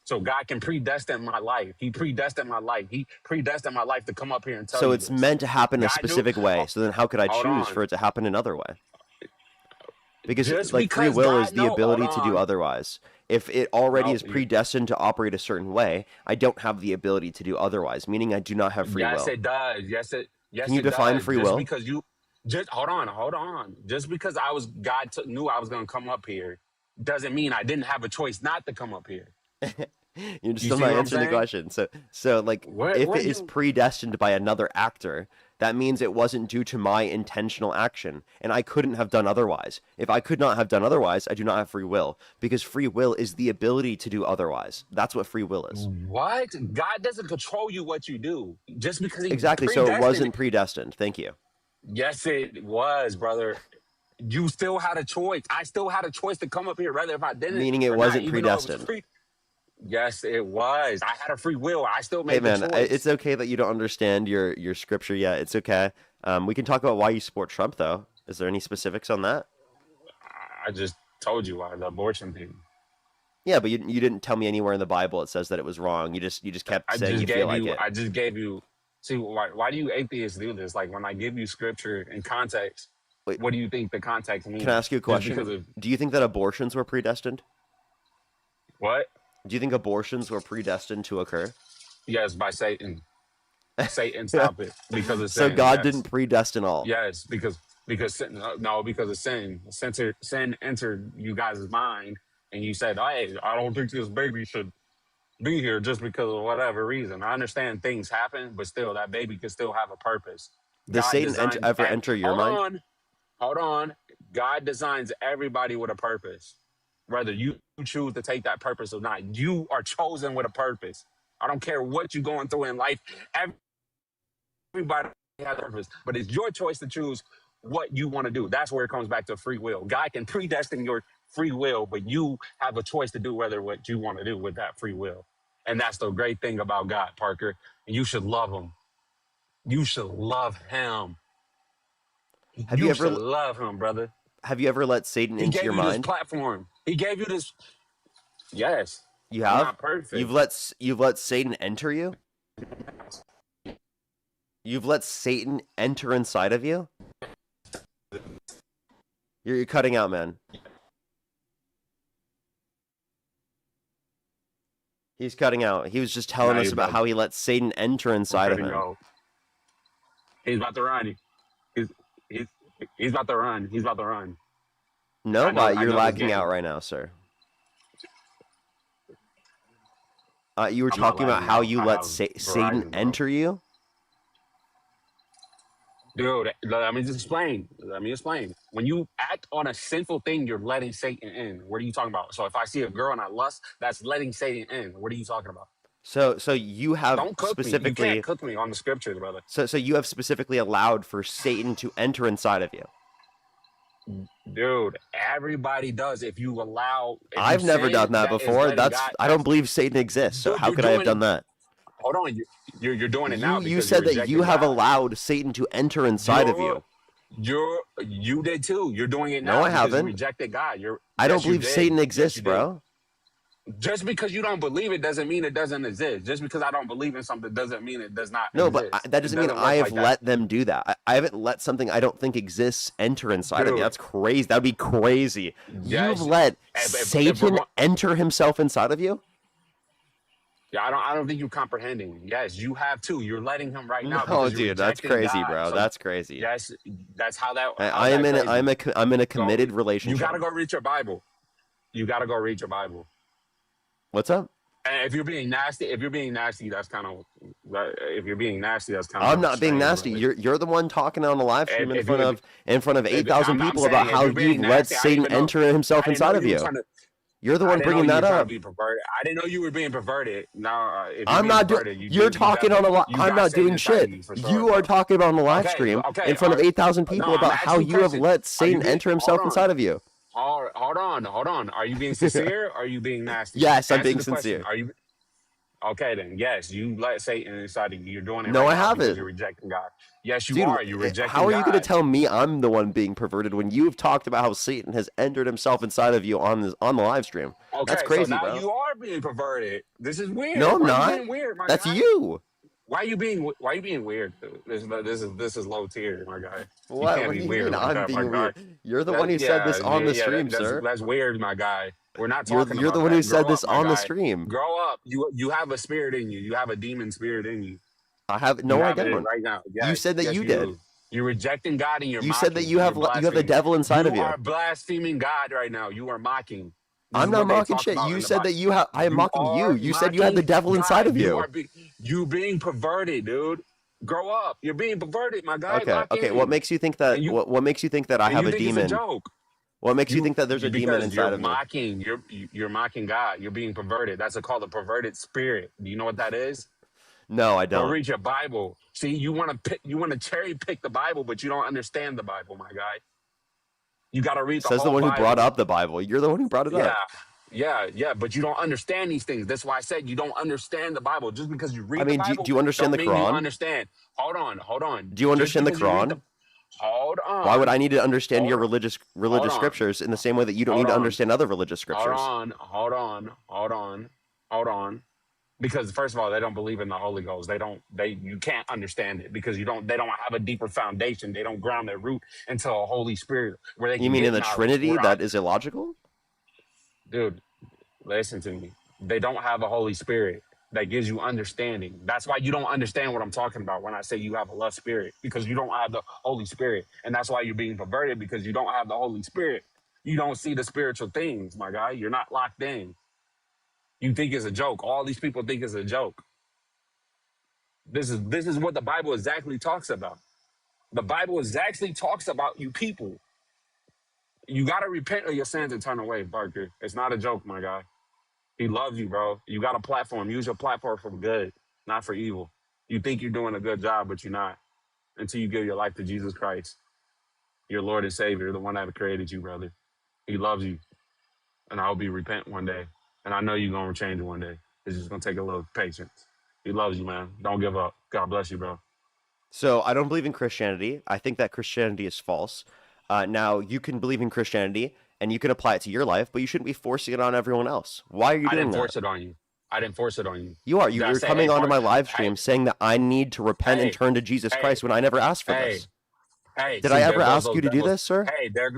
So God can predestine my life. He predestined my life. He predestined my life to come up here and tell So you it's this. meant to happen a God knew- specific way. So then how could I Hold choose on. for it to happen another way? Because Just like free because will God is the know- ability hold to do on. otherwise. If it already No, is predestined to operate a certain way, I don't have the ability to do otherwise, meaning I do not have free Yes, will. it does. Yes, Can you it define does. free Just will? because you just hold on. Just because God knew I was going to come up here, doesn't mean I didn't have a choice not to come up here. You're You still see not what I'm answering the saying? question. So like, if what it is you- predestined by another actor, that means it wasn't due to my intentional action, and I couldn't have done otherwise. If I could not have done otherwise, I do not have free will, because free will is the ability to do otherwise. That's what free will is. What? God doesn't control you what you do. Just because he Exactly. So it predestined wasn't predestined. Thank you. Yes, it was, brother. You still had a choice. I still had a choice to come up here, rather if I didn't. Meaning it or not, wasn't even though it was predestined. Yes, it was. I had a free will. I still made Hey the man, choice. it's okay that you don't understand your scripture yet. It's okay. We can talk about why you support Trump, though. Is there any specifics on that? Told you why, the abortion thing. Yeah, but you didn't tell me anywhere in the Bible it says that it was wrong. You just kept saying you feel like it. I just gave you. See, why do you atheists do this? Like when I give you scripture and context, Wait, what do you think the context means? can I ask you a Just question? because of Do you think that abortions were predestined? what? Do you think abortions were predestined to occur? Yes, by Satan. Satan stop it because of So sin. God Yes. didn't predestine all. Yes, because sin, no, because of sin. Sin entered you guys' mind, and you said, "Hey, I don't think this baby should be here just because of whatever reason." I understand things happen, but still, that baby could still have a purpose. Does God Satan designed. ever enter your mind? Hold on. God designs everybody with a purpose, whether you choose to take that purpose or not. You are chosen with a purpose. I don't care what you're going through in life. Everybody has a purpose, but it's your choice to choose what you want to do. That's where it comes back to free will. God can predestine your free will, but you have a choice to do whether what you want to do with that free will. And that's the great thing about God, Parker. And you should love him. You should love him. Have you ever should love him, brother. Have you ever let Satan He into gave your you this mind? platform. He gave you this. Yes. You I'm have? not perfect. You've let Satan enter you? You've let Satan enter inside of you? You're cutting out, man. He's cutting out. He was just telling Now us you're about back. how he let Satan enter inside of Cutting him. out. He's about to run. He's about to run. He's about to run. No, I know you're this lagging game. out right now, sir. You were I'm not talking about lagging how out. you I let have Satan Verizon, bro. enter you? Dude, let me just explain. Let me explain. When you act on a sinful thing, you're letting Satan in. What are you talking about? So if I see a girl and I lust, that's letting Satan in. What are you talking about? So you have Don't cook me. You specifically can't cook me on the scriptures, brother. so you have specifically allowed for Satan to enter inside of you. Dude, everybody does. If you allow, if I've you never sin, done that that is before. letting God. I don't believe Satan exists. So Dude, how you're could I have doing done that? Hold on, you're doing it now You because said you're that you rejecting have God. allowed Satan to enter inside of you. You did too. You're doing it No, now I because haven't. you rejected God. I don't Yes, you believe did. Satan Yes, exists, you did. bro. Just because you don't believe it doesn't mean it doesn't exist. Just because I don't believe in something doesn't mean it does not No, exist. but that It doesn't mean doesn't I work have like that. let them do that. I haven't let something I don't think exists enter inside of me. Dude. That's crazy. That'd be crazy. Yes. You've let If we're Satan going- enter himself inside of you? Yeah, I don't think you're comprehending. Yes, you have too. You're letting him right now. No, because you're dude, that's rejecting crazy, God. bro. So That's crazy. Yes, that's how that. I am I'm in a committed relationship. You gotta go read your Bible. You gotta go read your Bible. What's up? And if you're being nasty, that's kind of. If you're being nasty, that's kind of. I'm not being nasty. You're the one talking on the live stream in If front you- of 8,000 I'm people saying, about if how you're being you've let nasty, I Satan didn't know- enter himself I didn't know inside of you were you. trying to- You're the I one didn't know bringing you were that trying to up. be perverted. I didn't know you were being perverted. Now, if you're I'm being not doing. perverted, You're talking on a live. you I'm got not Satan doing inside shit. you, for sure, You bro. are talking about on the live Okay, stream okay, in front of all right. 8,000 people No, I'm about how asking you have questions. let Are Satan you enter being- himself hold on. inside of you. Hold on. Are you being sincere or are you being nasty? Yes, I'm Answer being the question. sincere. Are you? Okay, then. Yes, you let Satan inside of you. You're doing it No, right I now because haven't. you're rejecting God. Yes, you Dude, are. You're rejecting how are you going to God. tell me I'm the one being perverted when you've talked about how Satan has entered himself inside of you on the live stream? Okay, That's crazy, so now bro. you are being perverted. This is weird. No, I'm Why not. you being weird, my That's guy? you. Why you being weird? Dude? This is low tier, my guy. You What can't do be you weird mean like I'm that, my being guy. weird? You're the one who said this on the stream, sir. That's weird, my guy. We're not You're talking the about one that. who said Grow this up, my on the guy. stream. Grow up. You have a spirit in you. You have a demon spirit in you. I have You no, I have it don't. right now. You Yes, said that yes, you you did. do. You're rejecting God and you're You mocking. said that you You're have the blaspheming. devil inside of you. You are blaspheming God right now. You are mocking. This I'm is not what they mocking talk shit. about You in the said that Bible. I am mocking you. are You said you had the mocking devil inside God. of you. You being perverted, dude. Grow up. You're being perverted, my guy. Okay. Lock Okay. in. What makes you think that? And you- What makes you think that I And have you a think demon? it's a joke. What makes you think that there's a demon Because inside of me? you're mocking God. You're being perverted. That's called a perverted spirit. Do you know what that is? No, I Go don't. read your Bible. See, you want to cherry pick the Bible, but you don't understand the Bible, my guy. You got to read the Says the whole one who Bible. brought up the Bible. You're the one who brought it up. Yeah, but you don't understand these things. That's why I said you don't understand the Bible. Just because you read I mean, the Bible, do you understand don't the mean you Quran? understand. Hold on. Do you understand the Just because you read Quran? Hold on. Why would I need to understand your Hold on. religious Hold on. scriptures in the same way that you don't Hold need to on. understand other religious scriptures? Hold on. Because first of all, they don't believe in the Holy Ghost. You can't understand it because they don't have a deeper foundation. They don't ground their root into a Holy Spirit where they can You mean get in the knowledge. Trinity that is illogical? Dude, listen to me. They don't have a Holy Spirit that gives you understanding. That's why you don't understand what I'm talking about when I say you have a lust spirit, because you don't have the Holy Spirit. And that's why you're being perverted, because you don't have the Holy Spirit. You don't see the spiritual things, my guy. You're not locked in. You think it's a joke. All these people think it's a joke. This is what the Bible exactly talks about. The Bible exactly talks about you people. You got to repent of your sins and turn away, Parker. It's not a joke, my guy. He loves you, bro. You got a platform. Use your platform for good, not for evil. You think you're doing a good job, but you're not until you give your life to Jesus Christ, your Lord and Savior, the one that created you, brother. He loves you. And I hope you repent one day. And I know you're going to change one day. It's just going to take a little patience. He loves you, man. Don't give up. God bless you, bro. So I don't believe in Christianity. I think that Christianity is false. Now, you can believe in Christianity and you can apply it to your life, but you shouldn't be forcing it on everyone else. Why are you I doing didn't that? force it on you. I didn't force it on you. You are. Did I You're say, coming hey, onto my Parker, live stream saying that I need to repent and turn to Jesus Christ when I never asked for this. Hey, Did see, I there ever goes ask those you to do devils. this, sir? Hey, there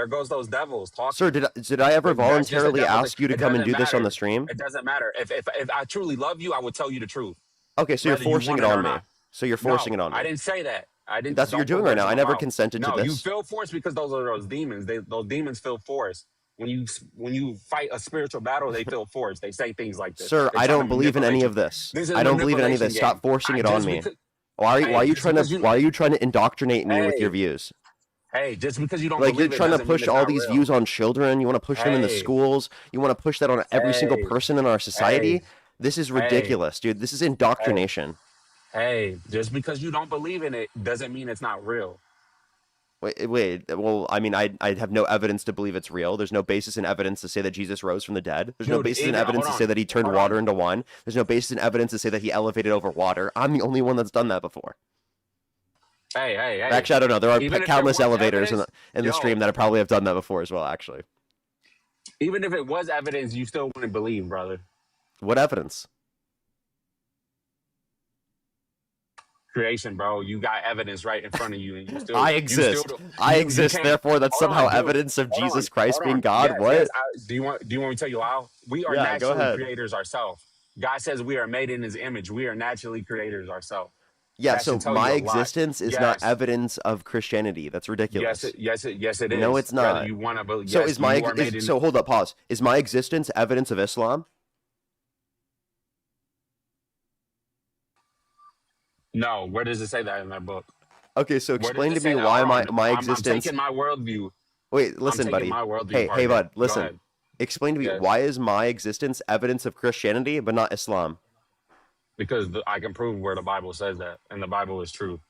goes those devils talking. Sir, did I ever That's just a voluntarily devil. ask you to It come and doesn't do this on matter. the stream? It doesn't matter. If I truly love you, I would tell you the truth. Okay, so you're Whether you forcing want it it on or me. not. So you're forcing it on me. I didn't say that. I didn't. That's what you're Don't put doing right words now. in I my never mouth. consented to No, you this. feel forced because those are those demons. Those demons feel forced. When you fight a spiritual battle, they feel forced. They say things like this. Sir, They I try to don't believe in any manipulate you. of this. This is I don't believe in any of manipulation this. Stop game. forcing it on Just me. because, Why are you just trying because to indoctrinate me with your hey, views? hey, just because you don't Like, you're believe it trying to doesn't mean push it's all not these real. views on children. You want to push them in the Hey, schools. You want to push that on every single hey, person in our society. hey, This is hey, ridiculous, dude. This is hey, indoctrination. hey. Just because you don't believe in it doesn't mean it's not real. Wait. Well, I mean, I have no evidence to believe it's real. There's no basis in evidence to say that Jesus rose from the dead. There's no Dude, basis in even evidence to say that he turned hold water on. into wine. There's no basis in evidence to say that he elevated over water. I'm the only one that's done that before. Hey. Actually, I don't know. There are Even if there countless was elevators evidence, in the stream that probably have done that before as well, actually. even if it was evidence, you still wouldn't believe, brother. What evidence? Creation, bro. You got evidence right in front of you, and you still. I You exist. still. I You exist. can't. Therefore, that's Hold somehow on, dude. evidence of Hold Jesus on. Christ Hold being on. God. Yes, What? yes. Do you want me to tell you how? We are Yeah, go naturally ahead. creators ourselves. God says we are made in His image. We are naturally creators ourselves. Yeah, That so should tell you my a lot. existence is not Yes. evidence of Christianity. That's ridiculous. Yes, it is. No, it's Whether not. you want to believe. So Yes, is my you are made in. so hold up, pause. Is my existence evidence of Islam? No, where does it say that in that book? Okay, so Where does explain it to say me that? why Hold on. my I'm existence. taking my worldview. Wait, I'm listen, taking buddy. my worldview. Hey, Parker. bud, Go listen. ahead. Explain to me Yes. why is my existence evidence of Christianity but not Islam? Because I can prove where the Bible says that, and the Bible is true.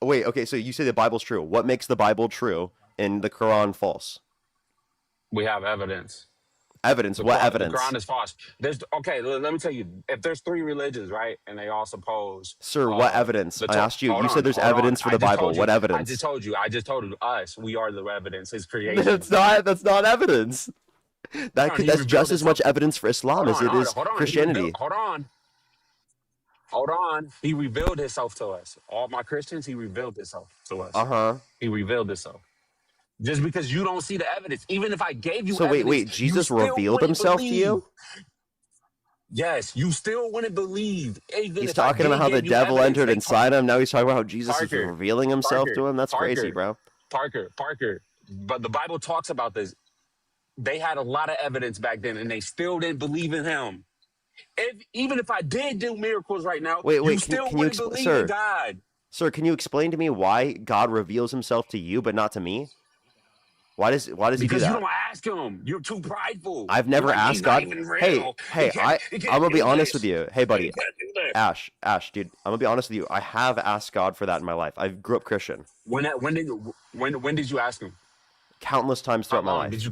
Wait, okay, so you say the Bible's true. What makes the Bible true and the Quran false? We have evidence. Evidence? What The evidence? Quran is false. Let me tell you. If there's three religions, right, and they all suppose. Sir, what evidence? I asked you. Hold You on, said there's hold on. evidence for I the just Bible. told you. What I evidence? just told you. I just told us. We are the evidence. His creation. That's not evidence. That's just as much evidence for Islam as it is Christianity. Hold on. He revealed himself to us. All my Christians, he revealed himself to us. Uh-huh. He revealed himself. Just because you don't see the evidence, even if I gave you So evidence, wait, you Jesus still revealed wouldn't himself to believe. you? Yes, you still wouldn't believe. Even He's if I talking about did how the give you devil evidence, entered they inside him. Now he's talking about how Jesus is Parker, revealing himself to him. That's crazy, bro. Parker. But the Bible talks about this. They had a lot of evidence back then, and they still didn't believe in him. Even if I did do miracles right now, Wait, you still can you wouldn't believe in God. Sir, can you explain to me why God reveals himself to you but not to me? Why does he do Because you that? don't ask him. You're too prideful. I've never You're like, asked he's not God. even real. Hey, I'm gonna be honest with you. Hey, buddy, He can't do this. Ash, dude, I'm gonna be honest with you. I have asked God for that in my life. I grew up Christian. When did you ask him? Countless times throughout my life. Did you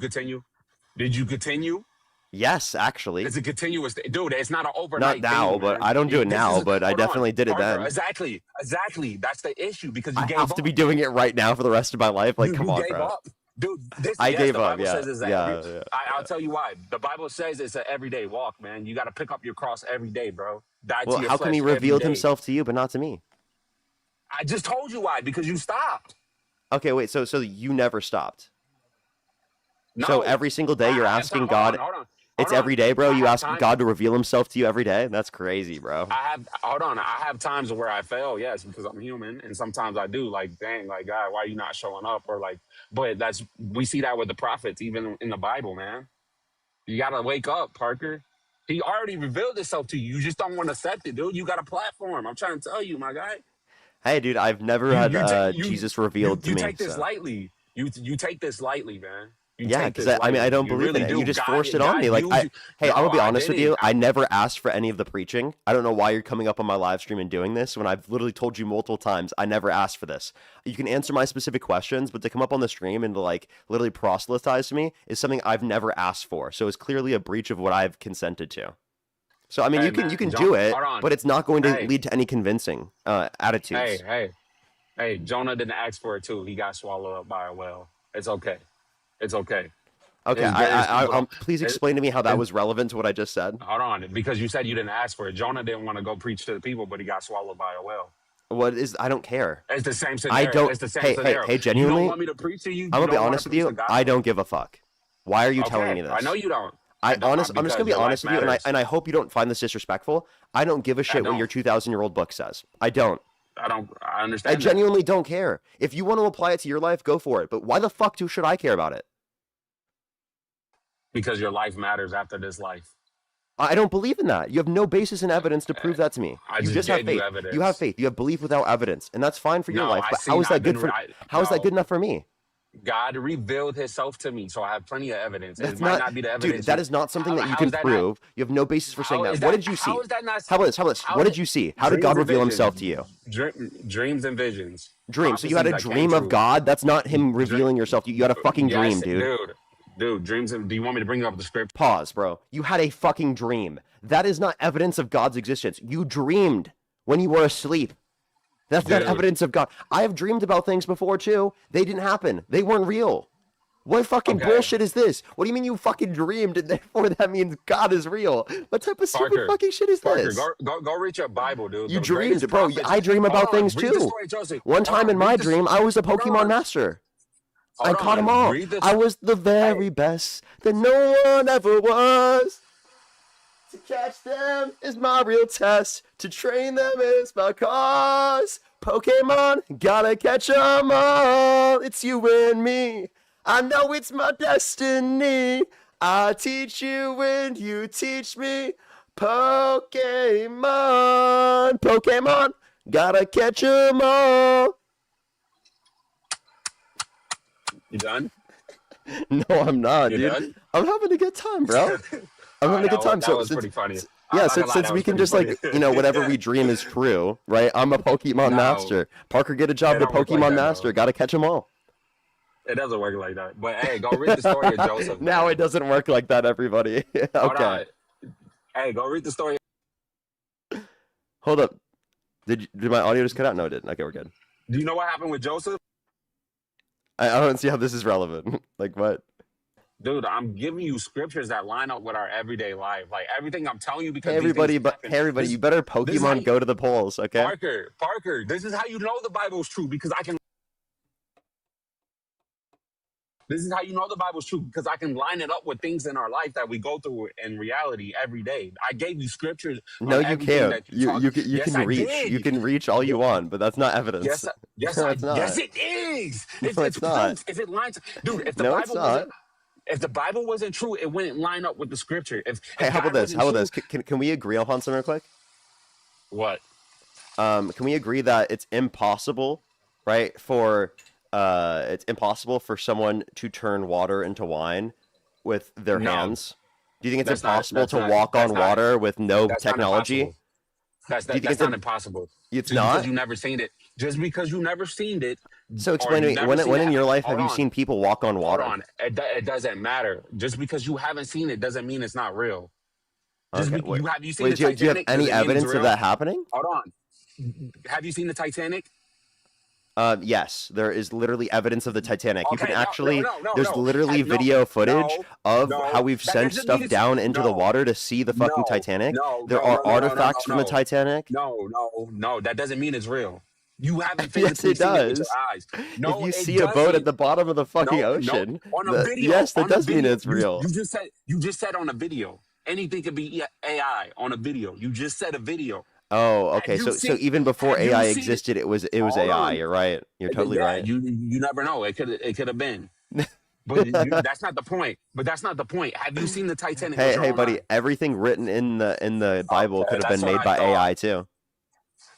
continue? Yes, actually. It's a continuous thing. Dude, it's not an overnight Not now, thing, but man. I don't do it This now, is but I hold on, definitely did it Parker, then. Exactly. That's the issue because you I gave have up. to be doing it right now for the rest of my life. Like, You come on, gave bro. up. Dude, I yes, gave the up. Bible Yeah, says it's yeah. I'll tell you why. The Bible says it's an everyday walk, man. You got to pick up your cross every day, bro. Die Well, to your how come flesh he every revealed day. himself to you, but not to me? I just told you why, because you stopped. Okay, wait. So you never stopped. No. So every single day you're asking God. Hold on. It's every day, bro. You ask time. God to reveal himself to you every day. That's crazy, bro. I have times where I fail, yes, because I'm human, and sometimes I do. Like, dang, like God, why are you not showing up? Or like, but we see that with the prophets, even in the Bible, man. You gotta wake up, Parker. He already revealed himself to you. You just don't want to accept it, dude. You got a platform. I'm trying to tell you, my guy. Hey, dude, I've never had Jesus revealed to me. You take this lightly. You take this lightly, man. Yeah, because I mean, I don't believe in it. You just forced it on me. Like, hey, I will be honest with you. I never asked for any of the preaching. I don't know why you're coming up on my live stream and doing this when I've literally told you multiple times I never asked for this. You can answer my specific questions, but to come up on the stream and to like literally proselytize to me is something I've never asked for. So it's clearly a breach of what I've consented to. So I mean, you can do it, but it's not going to lead to any convincing attitudes. Hey, Jonah didn't ask for it too. He got swallowed up by a whale. It's okay. It's okay. Okay, please explain to me how that was relevant to what I just said. Hold on, because you said you didn't ask for it. Jonah didn't want to go preach to the people, but he got swallowed by a whale. What is? I don't care. It's the same scenario. It's the same scenario. Hey, genuinely. You don't want me to preach to you? I'm gonna be honest with you. I don't give a fuck. Why are you telling me this? I know you don't. I'm just gonna be honest with you, and I hope you don't find this disrespectful. I don't give a shit what your 2,000-year-old book says. I don't. I understand. I genuinely don't care. If you want to apply it to your life, go for it. But why the fuck should I care about it? Because your life matters after this life. I don't believe in that. You have no basis in evidence to prove that to me. You just have faith. You have faith. You have belief without evidence, and that's fine for your life. But how is that good for? How is that good enough for me? God revealed Himself to me, so I have plenty of evidence. That's it might not be the evidence. Dude, that is not something that you can prove. You have no basis for saying that. What did you see? How is that not? How about this? What did you see? How did God reveal Himself to you? Dreams and visions. Dreams. So you had a dream of God? That's not Him revealing yourself to you. You had a fucking dream, dude. Dude, dreams. Do you want me to bring up the script? Pause, bro. You had a fucking dream. That is not evidence of God's existence. You dreamed when you were asleep. That's not evidence of God. I have dreamed about things before too. They didn't happen. They weren't real. What fucking bullshit is this? What do you mean you fucking dreamed and therefore that means God is real? What type of stupid fucking shit is this? Go read your Bible, dude. You dreamed, bro. I dream about things too. One time in my dream, I was a Pokemon master. I caught them all. I was the very best that no one ever was. To catch them is my real test. To train them is my cause. Pokemon, gotta catch 'em all. It's you and me. I know it's my destiny. I teach you when you teach me. Pokemon, gotta catch 'em all. You done? No, I'm not, dude. Done? I'm having a good time, bro. I'm having a good time. That was pretty funny. Yeah, since we can just like, whatever we dream is true, right? I'm a Pokemon master. Parker, get a job to Pokemon master. Gotta catch them all. It doesn't work like that. But hey, go read the story of Joseph. Now it doesn't work like that, everybody. Okay. Hey, go read the story. Hold up. Did my audio just cut out? No, it didn't. Okay, we're good. Do you know what happened with Joseph? I don't see how this is relevant. Like what? Dude, I'm giving you scriptures that line up with our everyday life. Like everything I'm telling you because hey everybody, you better Pokemon go to the polls, okay? Parker, this is how you know the Bible's true because I can. This is how you know the Bible's true because I can line it up with things in our life that we go through in reality every day. I gave you scriptures. No, you can't. You can reach. You can reach all you want, but that's not evidence. Yes, it is. It's not. If it lines, dude. If the no, Bible it's not. If the Bible wasn't true, it wouldn't line up with the scripture. Hey, how about this? Can we agree upon something real quick? What? Can we agree that it's impossible, right? It's impossible for someone to turn water into wine with their hands. Do you think it's impossible to walk on water with no technology? That's not impossible. It's not? Because you never seen it. Just because you never seen it So Or explain to you me, never seen when in it. your life have Hold you on. seen people walk on Hold water? on. It doesn't matter. Just because you haven't seen it doesn't mean it's not real. Just Okay, you have you seen wait, the do you have Titanic? Does any it mean it's evidence of real? that happening? Hold on. Have you seen the Titanic? Yes, there is literally evidence of the Titanic. You can Okay, actually, there's no. literally No, video footage no, of how no. we've That sent doesn't mean stuff it's down into the no, water to see the fucking no, Titanic. no, There no, are no, no, no, no, artifacts from the Titanic. no. That doesn't mean it's real. You haven't Yes, physically it seen it with your does. eyes. If No, you it see a boat at doesn't. the bottom of the fucking No. ocean, On a video, yes, that on a does mean video. it's real. You just said on a video. Anything could be AI on a video. You just said a video. Oh, Have okay. you So seen? even before Have you AI seen it? existed, it was Hold AI. on. You're right. You're totally Yeah, right. you never know. It could have been. But that's not the point. But that's not the point. Have you seen the Titanic with your Hey, own buddy. eyes? Everything written in the Bible Okay, could have been that's what made I by thought. AI too.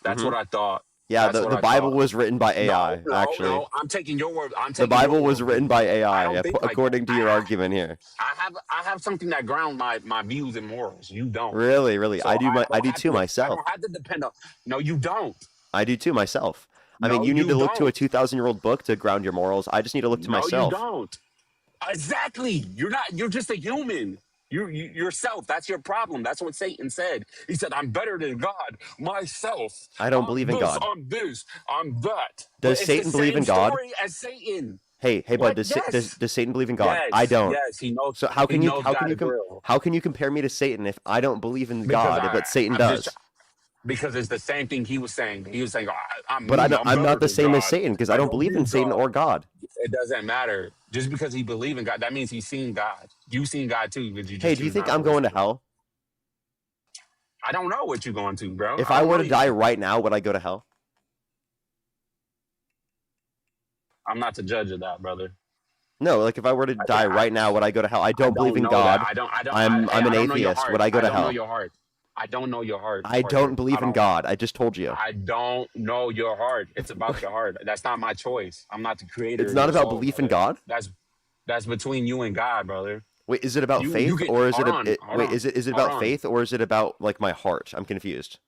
That's what I thought. Yeah, That's what the I Bible thought. was written by No, AI. Actually, no. I'm taking your word. I'm the taking your Bible was word. written by I AI, don't think like according to that. your argument here. I have something that ground my views and morals. You don't. Really, really, So I do. I don't do have too to. I myself. don't have to depend on. No, you don't. I do too myself. I mean, No, you need you to look to a don't. 2,000-year-old book to ground your morals. I just need to look to No, you myself. don't. Exactly. You're not. You're just a human. Yourself. That's your problem. That's what Satan said. He said, "I'm better than God myself. I don't believe in God. I'm this. I'm that." But Does it's Satan the believe in same God? story as Satan. Hey, bud. What? Does Yes. Satan believe in God? I don't. Yes. He knows. So how He can you knows God is real. how can you compare me to Satan if I don't believe in Because God, but Satan I'm just does? because it's the same thing he was saying. He was saying, oh, I'm But me. I'm better not the than same as God. Satan because I don't don't believe in need Satan God." or God. It doesn't matter. Just because he believes in God, that means he's seen God. You've seen God too, but you Hey, just do you choose think not to I'm going to listen. hell? I don't know what you're going to, bro. If I I don't were know to you. die right now, would I go to hell? I'm not the judge of that, brother. No, like if I were to die right now, would I go to hell? I don't believe in know God. that. I'm Hey, an I don't know your atheist. heart. Would I go I to don't know hell? your heart. I don't know your heart. I Parker. don't believe in God. I just told you. I don't know your heart. It's about your heart. That's not my choice. I'm not the creator It's of not your about soul, belief in brother. God. That's between you and God, brother. Wait, is it about You faith can or is hold on, hold wait, on, is it hold about on. faith or is it about like my heart? I'm confused.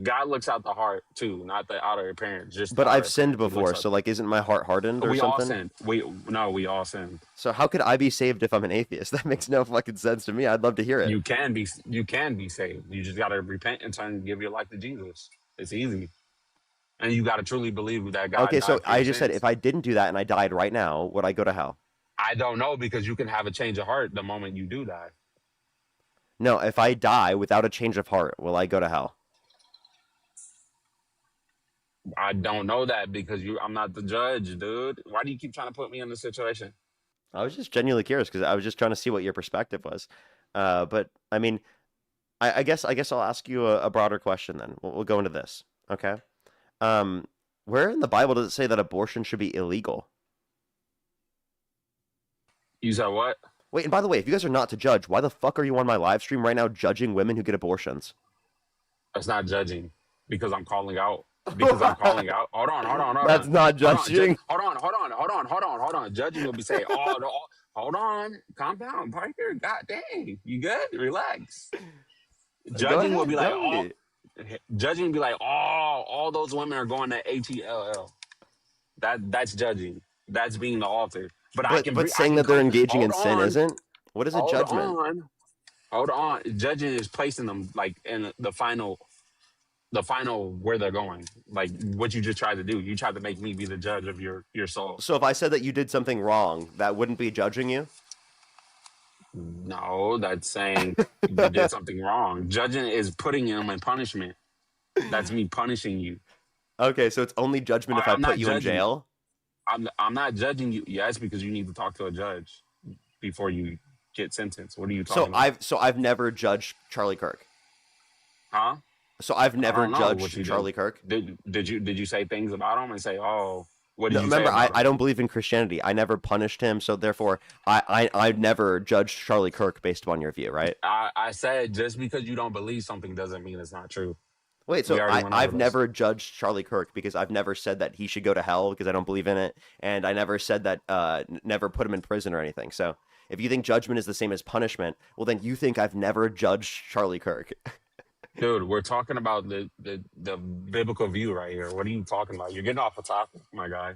God looks out the heart too, not the outer appearance. Just But the I've outer sinned appearance. He before, looks so like isn't my heart hardened out. or We all something? sin. We all sin. So how could I be saved if I'm an atheist? That makes no fucking sense to me. I'd love to hear it. You can be saved. You just gotta repent and turn and give your life to Jesus. It's easy. And you gotta truly believe that God Okay, so died for your I just said sins. if I didn't do that and I died right now, would I go to hell? I don't know because you can have a change of heart the moment you do die. No, if I die without a change of heart, will I go to hell? I don't know that because I'm not the judge, dude. Why do you keep trying to put me in this situation? I was just genuinely curious because I was just trying to see what your perspective was. But I mean, I guess I'll ask you a broader question then. We'll go into this, okay? Where in the Bible does it say that abortion should be illegal? You said what? Wait, and by the way, if you guys are not to judge, why the fuck are you on my live stream right now judging women who get abortions? That's not judging because I'm calling out. Because I'm calling out. Hold on. That's not judging. Hold on. Judging will be saying, hold on, calm down, Parker. God dang, you good? Relax. Judging will be like, all those women are going to HELL. That's judging. That's being the author. But saying that they're engaging in sin isn't? What is a judgment? Hold on. Judging is placing them like in the final where they're going. Like what you just tried to do. You tried to make me be the judge of your soul. So if I said that you did something wrong, that wouldn't be judging you? No, that's saying you did something wrong. Judging is putting them in punishment. That's me punishing you. Okay, so it's only judgment if I put you in jail? I'm not judging you. Yes, because you need to talk to a judge before you get sentenced. What are you talking about? I've never judged Charlie Kirk. Huh? So I've never judged Charlie Kirk. Did you say things about him and say, oh, what did No, you remember, say about him? I don't believe in Christianity. I never punished him, so therefore I've never judged Charlie Kirk based upon your view, right? I said just because you don't believe something doesn't mean it's not true. Wait, so I've never judged Charlie Kirk because I've never said that he should go to hell because I don't believe in it, and I never said that never put him in prison or anything. So if you think judgment is the same as punishment, well then you think I've never judged Charlie Kirk. Dude, we're talking about the biblical view right here. What are you talking about? You're getting off the topic, my guy.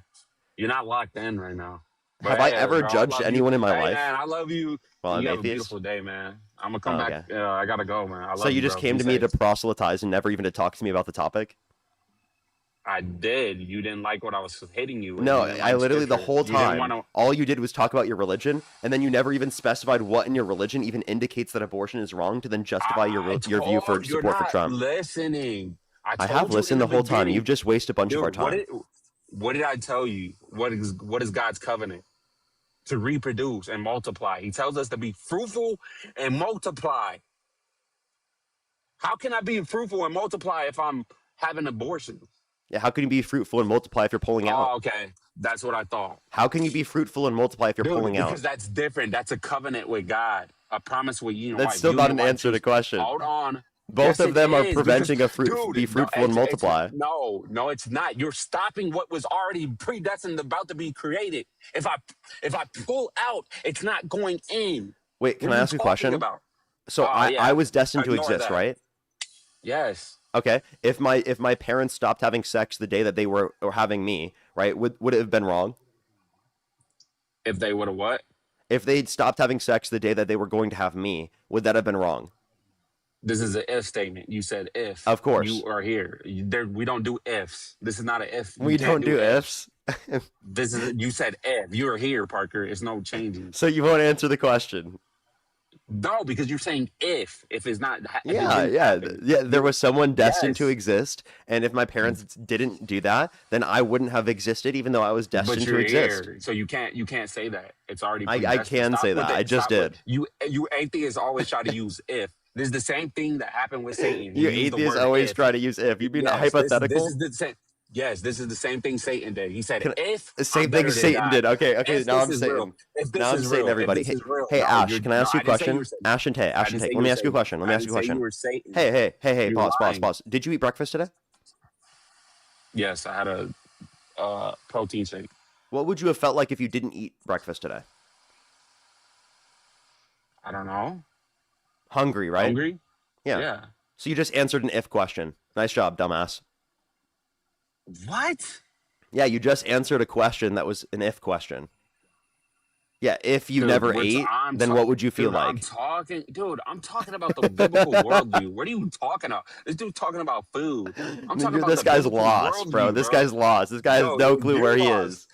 You're not locked in right now. But Have I hey, ever girl, I judged love you. anyone in my Hey, life man, I love you. while I'm You have a atheist? beautiful day, man. I'm gonna Oh, come back. okay. I gotta go, man. I So love you you, just bro. came Be to me to safe. proselytize and never even to talk to me about the topic? I did. You didn't like what I was hitting you with. No, You didn't I like literally the scripture. whole You didn't time, want to. all you did was talk about your religion, and then you never even specified what in your religion even indicates that abortion is wrong to then justify your view for You're support for not Trump. listening. I I have told you in listened the the whole time. beginning, You've just wasted a bunch of our dude. time. What did I tell you? What is God's covenant? To reproduce and multiply. He tells us to be fruitful and multiply. How can I be fruitful and multiply if I'm having abortion? Yeah, how can you be fruitful and multiply if you're pulling out? Oh, okay. That's what I thought. How can you be fruitful and multiply if you're Dude, pulling because out? that's different. That's a covenant with God. A promise with you and That's wife. still You not and an your wife answer to the choose. question. Hold on. Both Yes, of it them are is, preventing because, be dude, fruitful and multiply. no, it's not. You're stopping what was already predestined about to be created. If I pull out, it's not going in. Wait, can What I are you ask you a talking question? about? So Oh, yeah. I was destined to Ignore exist, that. right? Yes. Okay. If my parents stopped having sex the day that they were having me, right? Would it have been wrong? If they would have what? If they'd stopped having sex the day that they were going to have me, would that have been wrong? This is an if statement. You said if. Of course. You are here. We don't do ifs. This is not an if. You We can't don't do ifs. This is you said if. You are here, Parker. It's no changing. So you won't answer the question. No, because you're saying if it's not. If it Yeah, didn't yeah, happen. yeah. There was someone destined to Yes. exist, and if my parents didn't do that, then I wouldn't have existed, even though I was But destined to you're exist. here, so you can't say that. It's already. I predestined. can Stop say with that. it. I just Stop with- did. You atheists always try to use if. This is the same thing that happened with Satan. You He used the atheists word always if. try to use if. You mean a Yes, hypothetical? This is the same. Yes, this is the same thing Satan did. He said, "If Same I'm thing better than Satan God. did. Okay, If now this I'm is Satan. real. If this Now I'm is Satan, real. If everybody. this Hey, is real. hey No, Ash, you're- can I ask no, you a I didn't say you question? were Satan. Ash and Tay, I Ash and didn't Tay. say Let you me were ask you a Satan. question. Let me I ask you a didn't say you question. were Satan. Hey, You're pause, lying. pause. Did you eat breakfast today? Yes, I had a protein shake. What would you have felt like if you didn't eat breakfast today? I don't know. Hungry, right? Hungry? Yeah. Yeah. So you just answered an if question. Nice job, dumbass. What? Yeah, you just answered a question that was an if question. Yeah, if you Dude, never ate, then what would you feel like? I'm talking about the biblical worldview. What are you talking about? This dude's talking about food. I'm talking about This the guy's biblical lost, bro. worldview, This bro. guy's lost. This guy has no clue you're where he lost. is.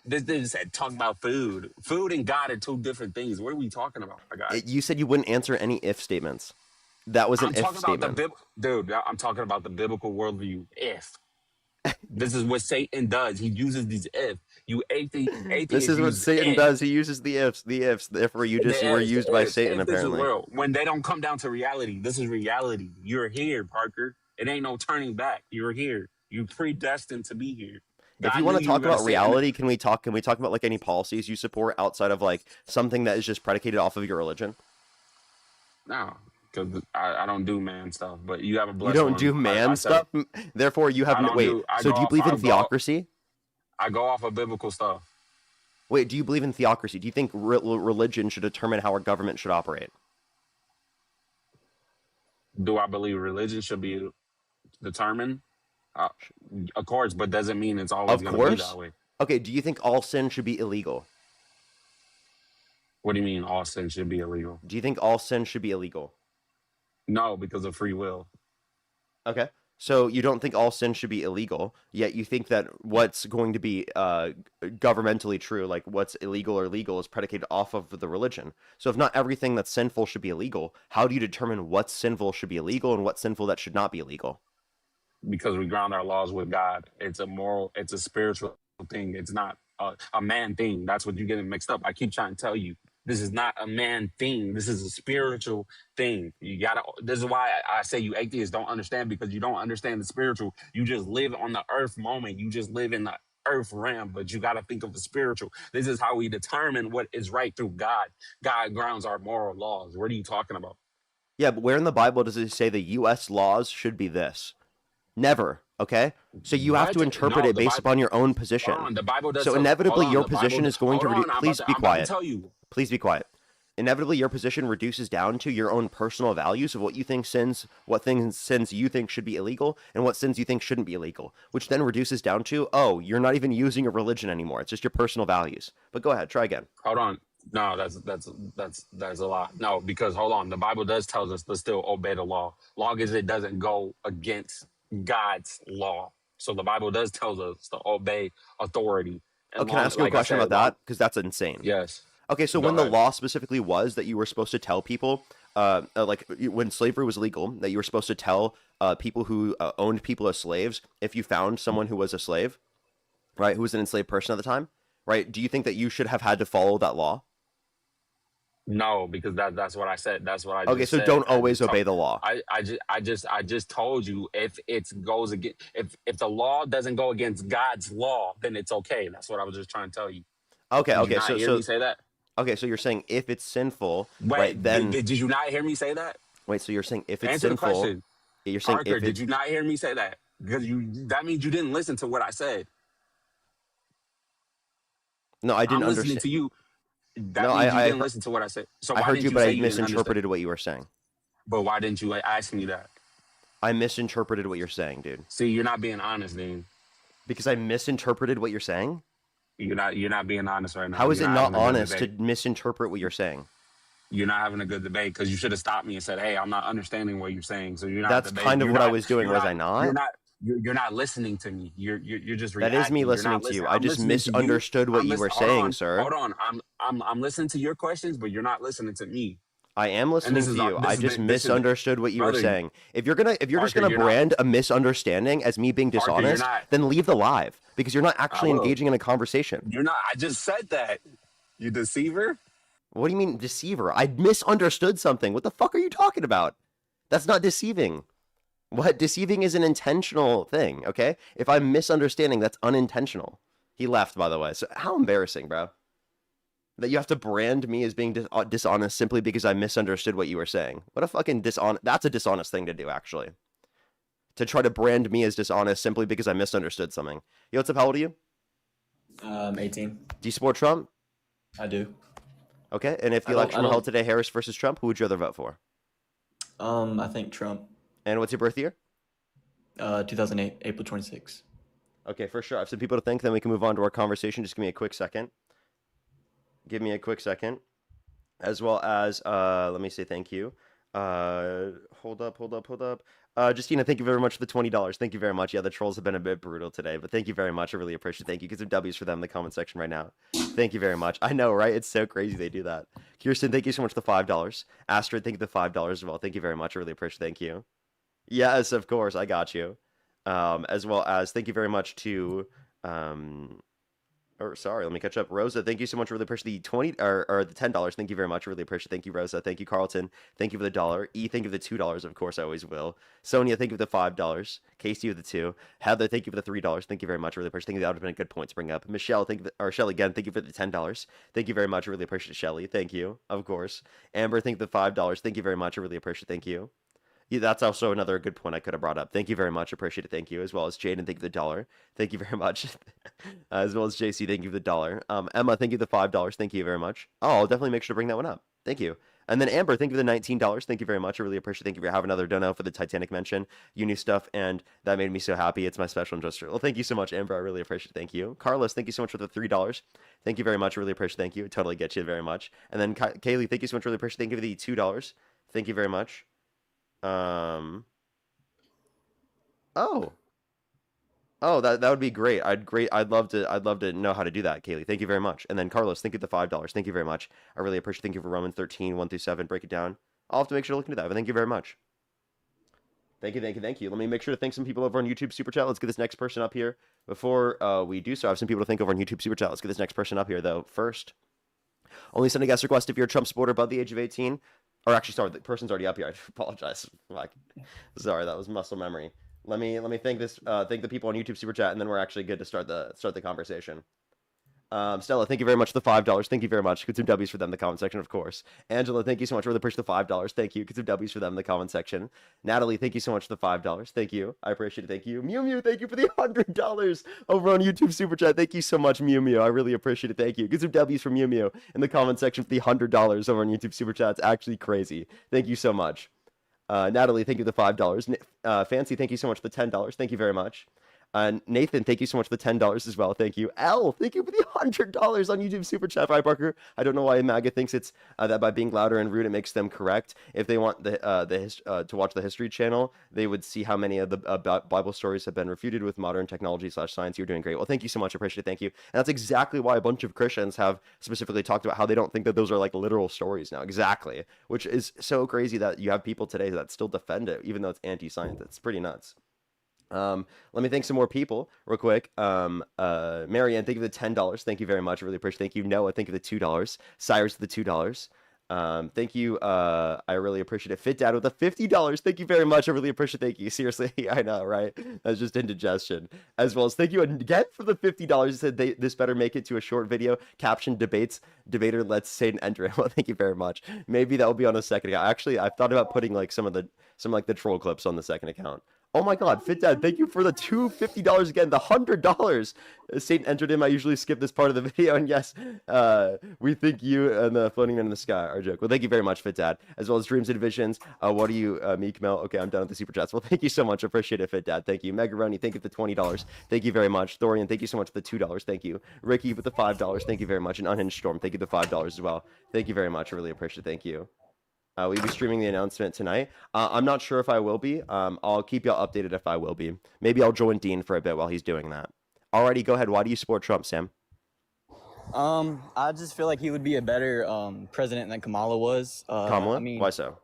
This dude said talking about food. Food and God are two different things. What are we talking about, my guy? You said you wouldn't answer any if statements. That was an I'm if talking about statement. dude. I'm talking about the biblical worldview. If this is what Satan does, he uses these if. You atheist. This is what use Satan if. does. He uses the ifs. Therefore, you just were used by Satan, If this is apparently. real. When they don't come down to reality, this is reality. You're here, Parker. It ain't no turning back. You're here. You're predestined to be here. If God you want knew to you talk were gonna about sit in reality, can we talk about like any policies you support outside of like something that is just predicated off of your religion? No, because I don't do man stuff. But you have a You blessed don't one. do man I said- stuff. Therefore, you have I don't wait. do- I So go do you off- believe I in go- theocracy? I go off of biblical stuff. Wait, do you believe in theocracy? Do you think religion should determine how our government should operate? Do I believe religion should be determined? Of course, but doesn't mean it's always Of going to be course. that way. Okay, do you think all sin should be illegal? What do you mean all sin should be illegal? Do you think all sin should be illegal? No, because of free will. Okay. So you don't think all sin should be illegal, yet you think that what's going to be governmentally true, like what's illegal or legal, is predicated off of the religion. So if not everything that's sinful should be illegal, how do you determine what's sinful should be illegal and what's sinful that should not be illegal? Because we ground our laws with God. It's a moral, it's a spiritual thing. It's not a man thing. That's what you're getting mixed up. I keep trying to tell you. This is not a man thing. This is a spiritual thing. You gotta. This is why I say you atheists don't understand, because you don't understand the spiritual. You just live on the earth moment. You just live in the earth realm, but you gotta think of the spiritual. This is how we determine what is right through God. God grounds our moral laws. What are you talking about? Yeah, but where in the Bible does it say the U.S. laws should be this? Never. Okay, so you have to What? interpret No, it the based Bible- upon your own position. Hold on, the Bible does So tell- inevitably, hold on, your the Bible- position is going to hold reduce. on, Please I'm be about to quiet. tell you. Please be quiet. inevitably your position reduces down to your own personal values of what you think sins, what things sins you think should be illegal, and what sins you think shouldn't be illegal, which then reduces down to, oh, you're not even using a religion anymore. It's just your personal values. But go ahead, try again. Hold on. No, that's a lot. No, because hold on. The Bible does tell us to still obey the law, long as it doesn't go against God's law. So the Bible does tell us to obey authority. Oh, And can I long, ask you a like I question said, about that? Because that's insane. yes. Okay, so Go when the ahead. law specifically was that you were supposed to tell people, when slavery was legal, that you were supposed to tell people who owned people as slaves, if you found someone who was a slave, right, who was an enslaved person at the time, right, do you think that you should have had to follow that law? No, because that's what I said. That's what I Okay, just so said. don't I always just obey told, the law. I just told you if it goes against if the law doesn't go against God's law, then it's okay. That's what I was just trying to tell you. Okay, Did you okay, not hear me say that? okay, so you're saying if it's sinful, right, Wait, then did you not hear me say that? wait, so you're saying if it's Answer the sinful, question. you're saying Parker, if did it's you not hear me say that? Because that means you didn't listen to what I said. no, I didn't I'm listening understand. to you. That No, means you I didn't listen to what I said. So I why heard didn't you, you but say I you didn't understand? misinterpreted what you were saying. But why didn't you ask me that? I misinterpreted what you're saying, dude. See, you're not being honest, dude. Because I misinterpreted what you're saying? You're not being honest right now. How is You're it not not having a good honest to debate. misinterpret what you're saying? You're not having a good debate because you should have stopped me and said, "Hey, I'm not understanding what you're saying." So you're not That's debating. kind of You're what I not. was doing, You're was not. I You're not? not. You're not listening to me. You're just That is me reacting. You're listening not to you. listening. I I'm just listening to you. misunderstood what I'm you were listening. Hold saying, on. sir. Hold on. I'm listening to your questions, but you're not listening to me. I am And listening to you. I just this is misunderstood what you were brother. saying. If you're just Parker, gonna you're not. brand a misunderstanding as me being Parker, you're dishonest, not. then leave the live because you're not I actually will. engaging in a conversation. You're not. I just said that. You deceiver. What do you mean deceiver? I misunderstood something. What the fuck are you talking about? That's not deceiving. What? Deceiving is an intentional thing, okay? If I'm misunderstanding, that's unintentional. He left, by the way. So how embarrassing, bro. That you have to brand me as being dishonest simply because I misunderstood what you were saying. What a fucking that's a dishonest thing to do, actually. To try to brand me as dishonest simply because I misunderstood something. Yo, what's up? How old are you? 18. Do you support Trump? I do. Okay, and if the election were held today, Harris versus Trump, who would you rather vote for? I think Trump. And what's your birth year? 2008, April 26. Okay, for sure. I have some people to thank, then we can move on to our conversation. Just give me a quick second. Give me a quick second. As well as, let me say thank you. Hold up. Justina, thank you very much for the $20. Thank you very much. Yeah, the trolls have been a bit brutal today, but thank you very much. I really appreciate it. Thank you. Get some W's for them in the comment section right now. Thank you very much. I know, right? It's so crazy they do that. Kirsten, thank you so much for the $5. Astrid, thank you for the $5 as well. Thank you very much. I really appreciate it. Thank you. Yes, of course. I got you. As well as thank you very much to let me catch up. Rosa, thank you so much. Really appreciate the 20 or the $10. Thank you very much. Really appreciate it. Thank you, Rosa. Thank you, Carlton. Thank you for the $1. E, thank you for the $2. Of course, I always will. Sonia, thank you for the $5. Casey with the 2. Heather, thank you for the $3. Thank you very much. Really appreciate it. Thank you. That would have been a good point to bring up. Michelle, thank you or Shelly again. Thank you for the $10. Thank you very much. Really appreciate it, Shelly. Thank you. Of course. Amber, thank you for the $5. Thank you very much. I really appreciate it. Thank you. Yeah, that's also another good point I could have brought up. Thank you very much. Appreciate it. Thank you. As well as Jaden, thank you for the $1. Thank you very much. As well as JC, thank you for the $1. Emma, thank you for the $5. Thank you very much. Oh, I'll definitely make sure to bring that one up. Thank you. And then Amber, thank you for the $19. Thank you very much. I really appreciate it. Thank you for having another dono for the Titanic mention. You knew stuff, and that made me so happy. It's my special interest. Well, thank you so much, Amber. I really appreciate it. Thank you. Carlos, thank you so much for the $3. Thank you very much. I really appreciate it. Thank you. Totally get you very much. And then Kaylee, thank you so much. Really appreciate it. Thank you for the $2. Thank you very much. Oh, that would be great. I'd love to know how to do that, Kaylee. Thank you very much. And then Carlos, thank you for the $5. Thank you very much. I really appreciate it. Thank you for Romans 13, 1-7. Break it down. I'll have to make sure to look into that, but thank you very much. Thank you. Let me make sure to thank some people over on YouTube Super Chat. Let's get this next person up here. Before we do so, I have some people to thank over on YouTube Super Chat. Let's get this next person up here, though. First, only send a guest request if you're a Trump supporter above the age of 18. Or actually, sorry, the person's already up here. I apologize. Sorry, that was muscle memory. Let me thank the people on YouTube Super Chat, and then we're actually good to start the conversation. Stella, thank you very much for the $5. Thank you very much. Get some W's for them in the comment section, of course. Angela, thank you so much. Really appreciate the $5. Thank you. Get some W's for them in the comment section. Natalie, thank you so much for the $5. Thank you. I appreciate it. Thank you. Mew Mew, thank you for the $100 over on YouTube Super Chat. Thank you so much, Mew Mew. I really appreciate it. Thank you. Get some W's from Mew Mew in the comment section for the $100 over on YouTube Super Chat. It's actually crazy. Thank you so much. Natalie, thank you for the $5. Fancy, thank you so much for the $10. Thank you very much. Nathan, thank you so much for the $10 as well. Thank you. L, thank you for the $100 on YouTube Super Chat. Hi, Parker. I don't know why MAGA thinks it's that by being louder and rude, it makes them correct. If they want to watch the History Channel, they would see how many of the Bible stories have been refuted with modern technology / science. You're doing great. Well, thank you so much. I appreciate it. Thank you. And that's exactly why a bunch of Christians have specifically talked about how they don't think that those are like literal stories now. Exactly. Which is so crazy that you have people today that still defend it, even though it's anti-science. It's pretty nuts. Let me thank some more people real quick. Marianne, thank you for the $10. Thank you very much. I really appreciate it. Thank you. Noah, thank you for the $2. Cyrus, the $2. Thank you. I really appreciate it. Fit Dad with the $50. Thank you very much. I really appreciate it. Thank you. Seriously, I know, right? That's just indigestion. As well as thank you again for the $50. You said this better make it to a short video. Caption debater lets Satan enter it. Well, thank you very much. Maybe that will be on a second account. Actually, I've thought about putting like some like the troll clips on the second account. Oh my God, Fit Dad, thank you for the $250 again, the $100. Satan entered him. I usually skip this part of the video, and yes, we think you and the floating man in the sky are a joke. Well, thank you very much, Fit Dad, as well as Dreams and Visions. What are you, Meek Mel? Okay, I'm done with the super chats. Well, thank you so much. I appreciate it, Fit Dad. Thank you. Megaroni, thank you for the $20. Thank you very much. Thorian, thank you so much for the $2. Thank you. Ricky with the $5. Thank you very much. And Unhinged Storm, thank you for the $5 as well. Thank you very much. I really appreciate it. Thank you. We'll be streaming the announcement tonight. I'm not sure if I will be. I'll keep y'all updated if I will be. Maybe I'll join Dean for a bit while he's doing that. Alrighty, go ahead. Why do you support Trump, Sam? I just feel like he would be a better president than Kamala was. Kamala? I mean, Why so?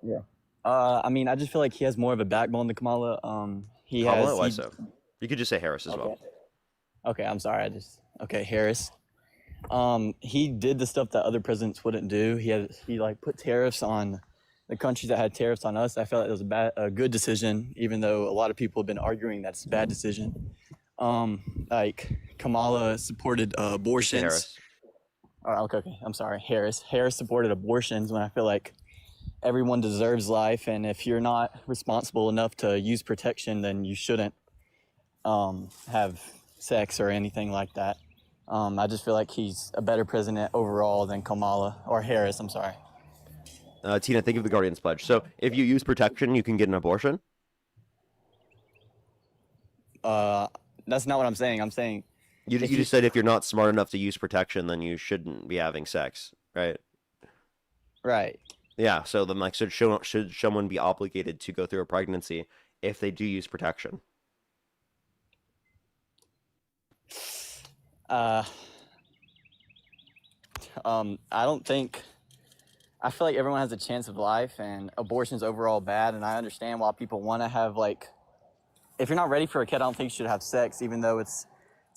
yeah. I mean, I just feel like he has more of a backbone than Kamala. Kamala? Why so? You could just say Harris as well. Okay, I'm sorry. Harris. He did the stuff that other presidents wouldn't do. He like put tariffs on the countries that had tariffs on us. I felt like it was a good decision, even though a lot of people have been arguing that's a bad decision. Like Kamala supported abortions. Harris. Okay. I'm sorry, Harris. Harris supported abortions when I feel like everyone deserves life, and if you're not responsible enough to use protection, then you shouldn't have sex or anything like that. I just feel like he's a better president overall than Kamala or Harris. I'm sorry. Tina, think of the Guardian's Pledge. So if you use protection, you can get an abortion? That's not what I'm saying. I'm saying you just said if you're not smart enough to use protection, then you shouldn't be having sex, right? Right. Yeah. So then, like, should someone be obligated to go through a pregnancy if they do use protection? I don't think. I feel like everyone has a chance of life, and abortion's overall bad. And I understand why people want to have like. If you're not ready for a kid, I don't think you should have sex, even though it's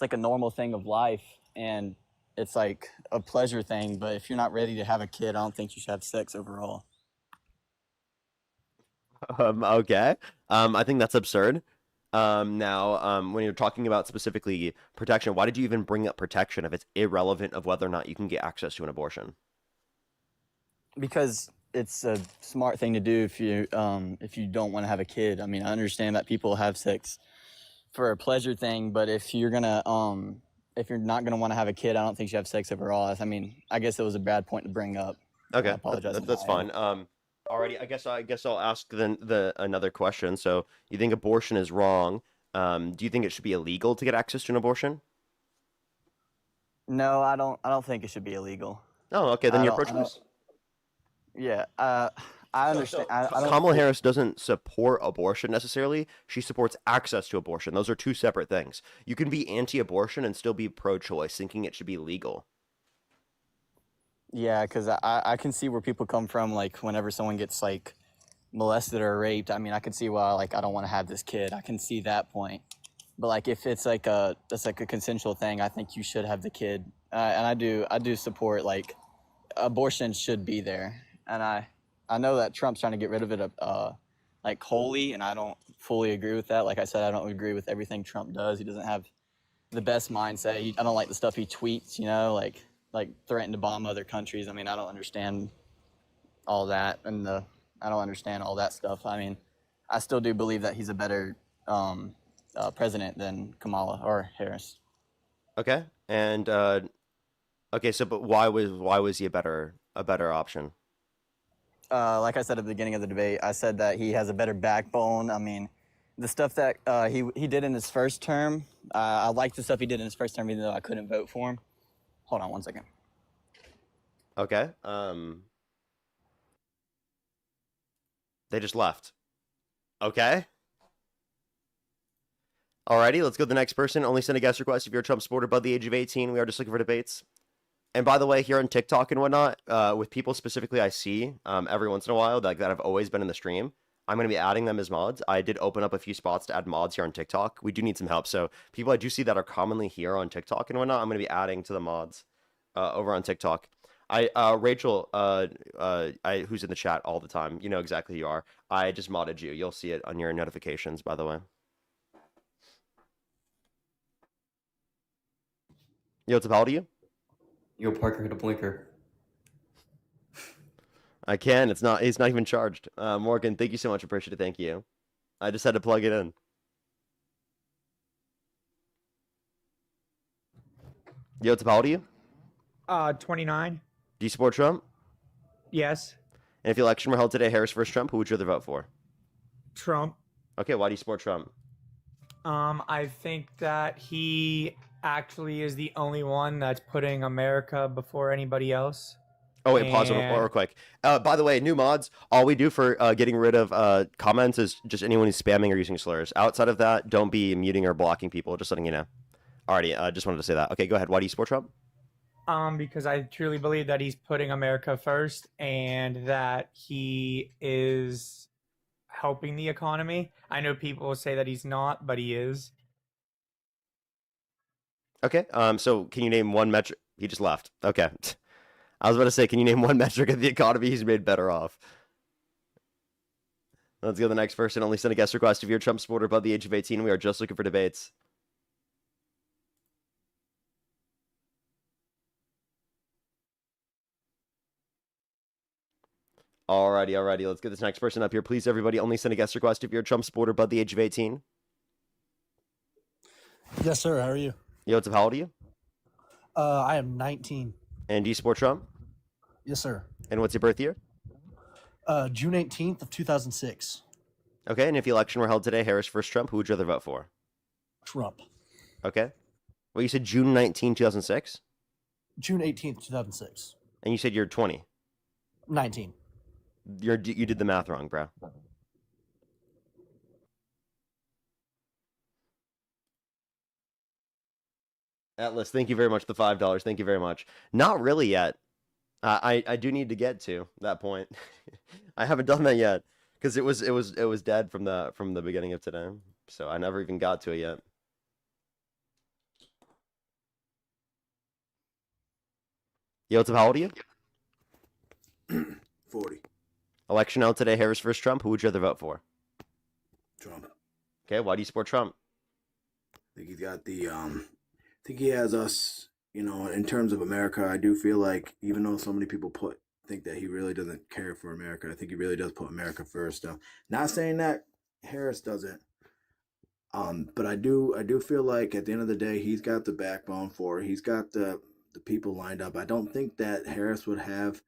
like a normal thing of life and it's like a pleasure thing. But if you're not ready to have a kid, I don't think you should have sex overall. Okay. I think that's absurd. Now, when you're talking about specifically protection, why did you even bring up protection if it's irrelevant of whether or not you can get access to an abortion? Because it's a smart thing to do if you don't want to have a kid. I mean, I understand that people have sex for a pleasure thing, but if you're not gonna want to have a kid, I don't think you should have sex overall. I mean, I guess it was a bad point to bring up. Okay, I apologize. that's fine. Alrighty, I guess I'll ask then another question. So, you think abortion is wrong? Do you think it should be illegal to get access to an abortion? No, I don't think it should be illegal. Oh, okay. Then you're pro-choice. Yeah, I understand. I don't Kamala Harris doesn't support abortion necessarily. She supports access to abortion. Those are two separate things. You can be anti-abortion and still be pro-choice, thinking it should be legal. Yeah, because I can see where people come from, like, whenever someone gets, like, molested or raped. I mean, I can see why, like, I don't want to have this kid. I can see that point. But, like, if it's, like, that's like a consensual thing, I think you should have the kid. And I do support, like, abortion should be there. And I know that Trump's trying to get rid of it, like, wholly, and I don't fully agree with that. Like I said, I don't agree with everything Trump does. He doesn't have the best mindset. I don't like the stuff he tweets, you know, like threaten to bomb other countries. I mean, I don't understand all that, and I don't understand all that stuff. I mean, I still do believe that he's a better president than Kamala or Harris. Okay. And okay, so but why was he a better option? Like I said at the beginning of the debate, I said that he has a better backbone. I mean, the stuff that he did in his first term, I liked the stuff he did in his first term, even though I couldn't vote for him. Hold on one second. Okay. They just left. Okay. Alrighty, let's go to the next person. Only send a guest request if you're a Trump supporter above the age of 18. We are just looking for debates. And by the way, here on TikTok and whatnot, with people specifically I see every once in a while, like that have always been in the stream, I'm going to be adding them as mods. I did open up a few spots to add mods here on TikTok. We do need some help. So people I do see that are commonly here on TikTok and whatnot, I'm going to be adding to the mods over on TikTok. Rachel, who's in the chat all the time, you know exactly who you are. I just modded you. You'll see it on your notifications, by the way. Yo, what's up? How old are you? Yo, Parker, hit a blinker. I can. It's not even charged. Morgan, thank you so much. Appreciate it. Thank you. I just had to plug it in. Yo, what's up? How old are you? 29. Do you support Trump? Yes. And if the election were held today, Harris versus Trump, who would you rather vote for? Trump. Okay, why do you support Trump? I think that he actually is the only one that's putting America before anybody else. Oh, wait, pause real quick. By the way, new mods, all we do for getting rid of comments is just anyone who's spamming or using slurs. Outside of that, don't be muting or blocking people, just letting you know. Alrighty, just wanted to say that. Okay, go ahead. Why do you support Trump? Because I truly believe that he's putting America first and that he is helping the economy. I know people will say that he's not, but he is. Okay, so can you name one metric? He just left. Okay. I was about to say, can you name one metric of the economy he's made better off? Let's go to the next person. Only send a guest request if you're a Trump supporter above the age of 18. We are just looking for debates. Alrighty. Let's get this next person up here. Please, everybody, only send a guest request if you're a Trump supporter above the age of 18. Yes, sir. How are you? Yo, what's up? How old are you? I am 19. And do you support Trump? Yes, sir. And what's your birth year? June 18th of 2006. Okay, and if the election were held today, Harris versus Trump, who would you rather vote for? Trump. Okay. Well, you said June 19, 2006? June 18th, 2006. And you said you're 20? 19. You did the math wrong, bro. Atlas, thank you very much. The $5. Thank you very much. Not really yet. I do need to get to that point. I haven't done that yet because it was dead from the beginning of today. So I never even got to it yet. Yo, what's up? How old are you? 40. Election out today, Harris versus Trump. Who would you rather vote for? Trump. Okay, why do you support Trump? I think he's got the I think he has us, you know, in terms of America. I do feel like even though so many people think that he really doesn't care for America, I think he really does put America first. Not saying that Harris doesn't, but I do feel like at the end of the day, he's got the backbone for it. He's got the people lined up. I don't think that Harris would have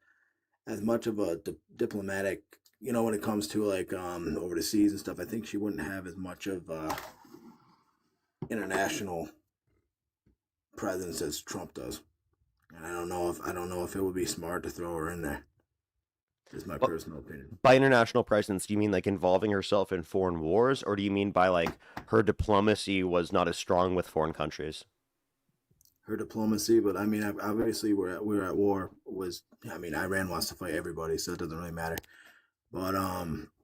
as much of a diplomatic, you know, when it comes to like over the seas and stuff. I think she wouldn't have as much of international presence as Trump does, and I don't know if it would be smart to throw her in there. Is my personal opinion. By international presence, do you mean like involving herself in foreign wars, or do you mean by like her diplomacy was not as strong with foreign countries? Her diplomacy, but I mean, obviously we're at war. Iran wants to fight everybody, so it doesn't really matter. But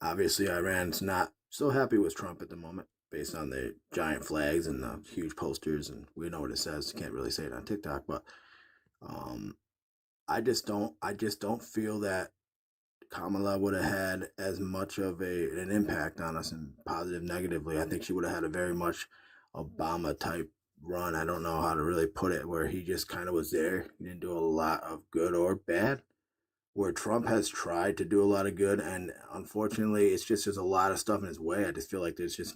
obviously Iran's not so happy with Trump at the moment, based on the giant flags and the huge posters, and we know what it says. Can't really say it on TikTok, but I just don't feel that Kamala would have had as much of an impact on us, in positive, negatively. I think she would have had a very much Obama type run. I don't know how to really put it, where he just kind of was there. He didn't do a lot of good or bad. Where Trump has tried to do a lot of good, and unfortunately, it's just there's a lot of stuff in his way. I just feel like there's just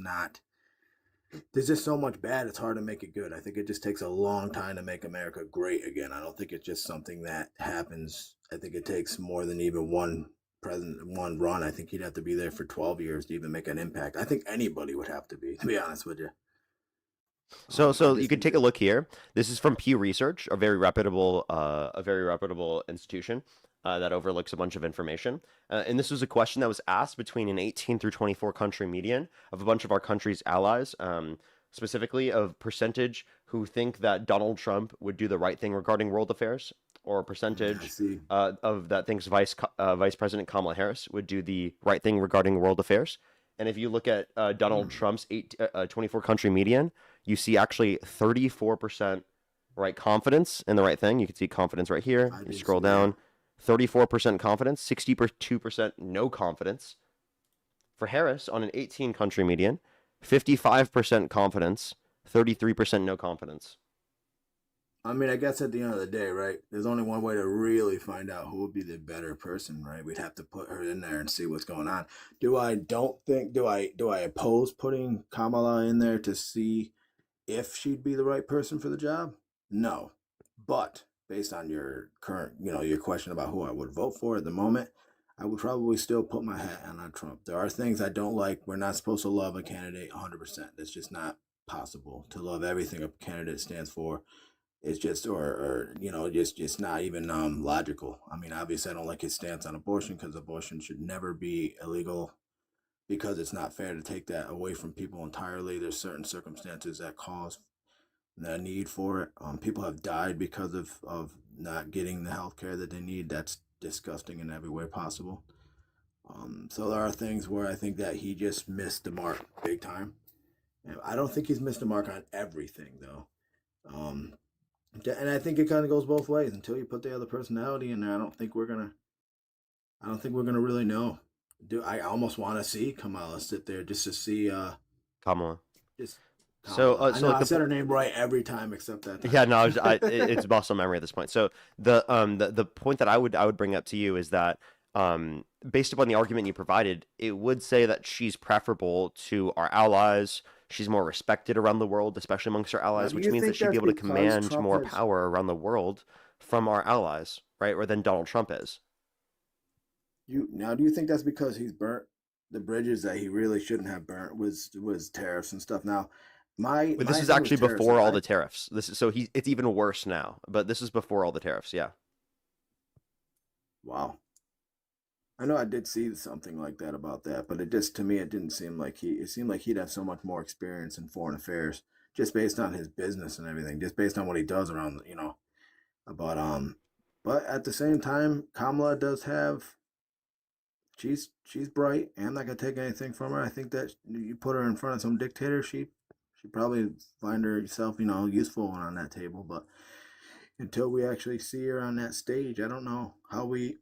so much bad. It's hard to make it good. I think it just takes a long time to make America great again. I don't think it's just something that happens. I think it takes more than even one president, one run. I think he'd have to be there for 12 years to even make an impact. I think anybody would have to be honest with you. So you could take a look here. This is from Pew Research, a very reputable institution that overlooks a bunch of information. And this was a question that was asked between an 18 through 24 country median of a bunch of our country's allies, specifically of percentage who think that Donald Trump would do the right thing regarding world affairs, or a percentage of that thinks Vice President Kamala Harris would do the right thing regarding world affairs. And if you look at Donald Trump's 24 country median, you see actually 34% right confidence in the right thing. You can see confidence right here. You scroll down, 34% confidence, 62% no confidence. For Harris, on an 18 country median, 55% confidence, 33% no confidence. I mean, I guess at the end of the day, right, there's only one way to really find out who would be the better person, right? We'd have to put her in there and see what's going on. Do I oppose putting Kamala in there to see if she'd be the right person for the job? No. But based on your current, your question about who I would vote for at the moment, I would probably still put my hat on Trump. There are things I don't like. We're not supposed to love a candidate 100%. That's just not possible to love everything a candidate stands for. It's just, just not even logical. I mean, obviously, I don't like his stance on abortion, because abortion should never be illegal, because it's not fair to take that away from people entirely. There's certain circumstances that cause the need for it. People have died because of not getting the health care that they need. That's disgusting in every way possible. So there are things where I think that he just missed the mark big time. And I don't think he's missed the mark on everything, though. And I think it kind of goes both ways. Until you put the other personality in there, I don't think we're gonna really know. I almost want to see Kamala sit there just to see Kamala. Just Kamala. So I said her name right every time except that time. Yeah, no, it's muscle memory at this point. So the point that I would bring up to you is that based upon the argument you provided, it would say that she's preferable to our allies. She's more respected around the world, especially amongst our allies, which means that she'd be able to command more power around the world from our allies, right? Or than Donald Trump is. Do you think that's because he's burnt the bridges that he really shouldn't have burnt was tariffs and stuff? Now, this is actually before all the tariffs. It's even worse now, but this is before all the tariffs. Yeah. Wow. I know I did see something like that about that, but to me, it didn't seem like it seemed like he'd have so much more experience in foreign affairs, just based on his business and everything, just based on what he does around, but at the same time, Kamala does have, she's bright, and I'm not gonna take anything from her. I think that you put her in front of some dictator, she probably find herself, useful on that table, but until we actually see her on that stage, I don't know how we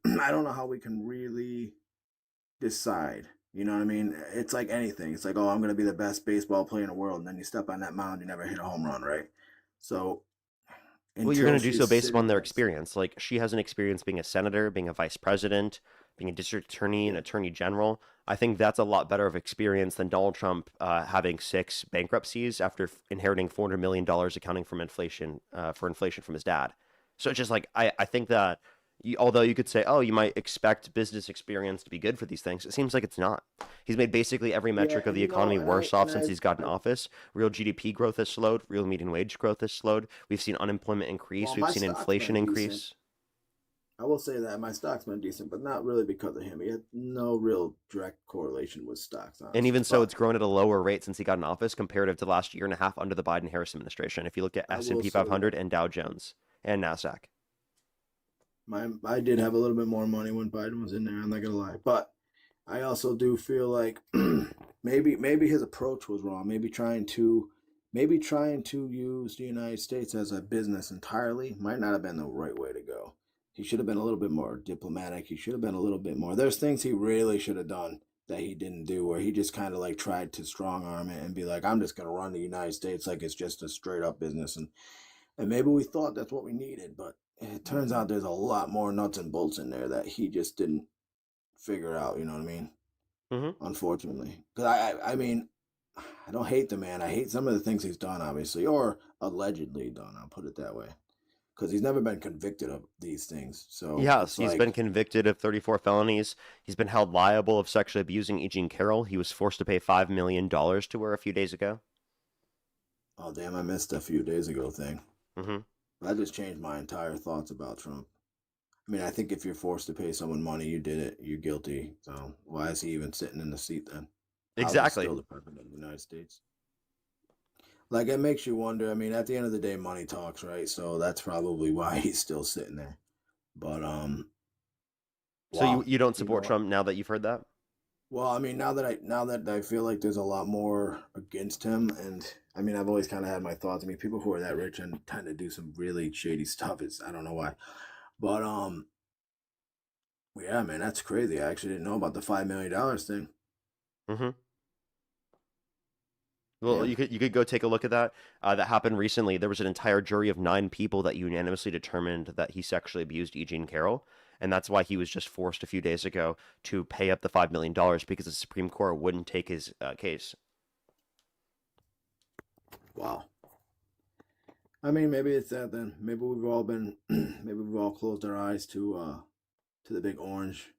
can really decide. You know what I mean? It's like anything. It's like, oh, I'm going to be the best baseball player in the world. And then you step on that mound, you never hit a home run, right? So, well, you're going to do so based upon their experience. Like, she has an experience being a senator, being a vice president, being a district attorney, an attorney general. I think that's a lot better of experience than Donald Trump having 6 bankruptcies after inheriting $400 million accounting for inflation from his dad. So it's just like, I think that although you could say, oh, you might expect business experience to be good for these things, it seems like it's not. He's made basically every metric of the economy worse off since he's got in office. Real GDP growth has slowed. Real median wage growth has slowed. We've seen unemployment increase. We've seen inflation increase. I will say that my stock's been decent, but not really because of him. He had no real direct correlation with stocks. Honestly. And even so, it's grown at a lower rate since he got in office comparative to the last year and a half under the Biden-Harris administration. If you look at S&P 500 and Dow Jones and NASDAQ. I did have a little bit more money when Biden was in there, I'm not going to lie. But I also do feel like maybe his approach was wrong. Maybe trying to use the United States as a business entirely might not have been the right way to go. He should have been a little bit more diplomatic. He should have been a little bit more. There's things he really should have done that he didn't do, where he just kind of like tried to strong arm it and be like, I'm just gonna run the United States like it's just a straight up business, and maybe we thought that's what we needed, but it turns out there's a lot more nuts and bolts in there that he just didn't figure out. You know what I mean? Mm-hmm. Unfortunately, because I mean, I don't hate the man. I hate some of the things he's done, obviously, or allegedly done. I'll put it that way, because he's never been convicted of these things. So Yes, it's he's been like, convicted of 34 felonies. He's been held liable of sexually abusing E. Jean Carroll. He was forced to pay $5 million to her a few days ago. oh damn, I missed a few days ago thing. Mm-hmm. That just changed my entire thoughts about Trump. I mean, I think if you're forced to pay someone money, you did it. You're guilty. So why is he even sitting in the seat then? How's he Exactly. still the president of the United States? Like, it makes you wonder. I mean, at the end of the day, money talks, right? So that's probably why he's still sitting there. But So wow, you don't you support know, Trump now that you've heard that? well, I mean, now that I feel like there's a lot more against him, and I mean, I've always kind of had my thoughts. I mean, people who are that rich and tend to do some really shady stuff. It's I don't know why, but yeah, man, that's crazy. I actually didn't know about the $5 million thing. Mm-hmm. Well, Damn. you could go take a look at that. That happened recently. There was an entire jury of 9 people that unanimously determined that he sexually abused E. Jean Carroll, and that's why he was just forced a few days ago to pay up the $5 million because the Supreme Court wouldn't take his case. Wow. I mean, maybe it's that then. Maybe we've all been, maybe we've all closed our eyes to the big orange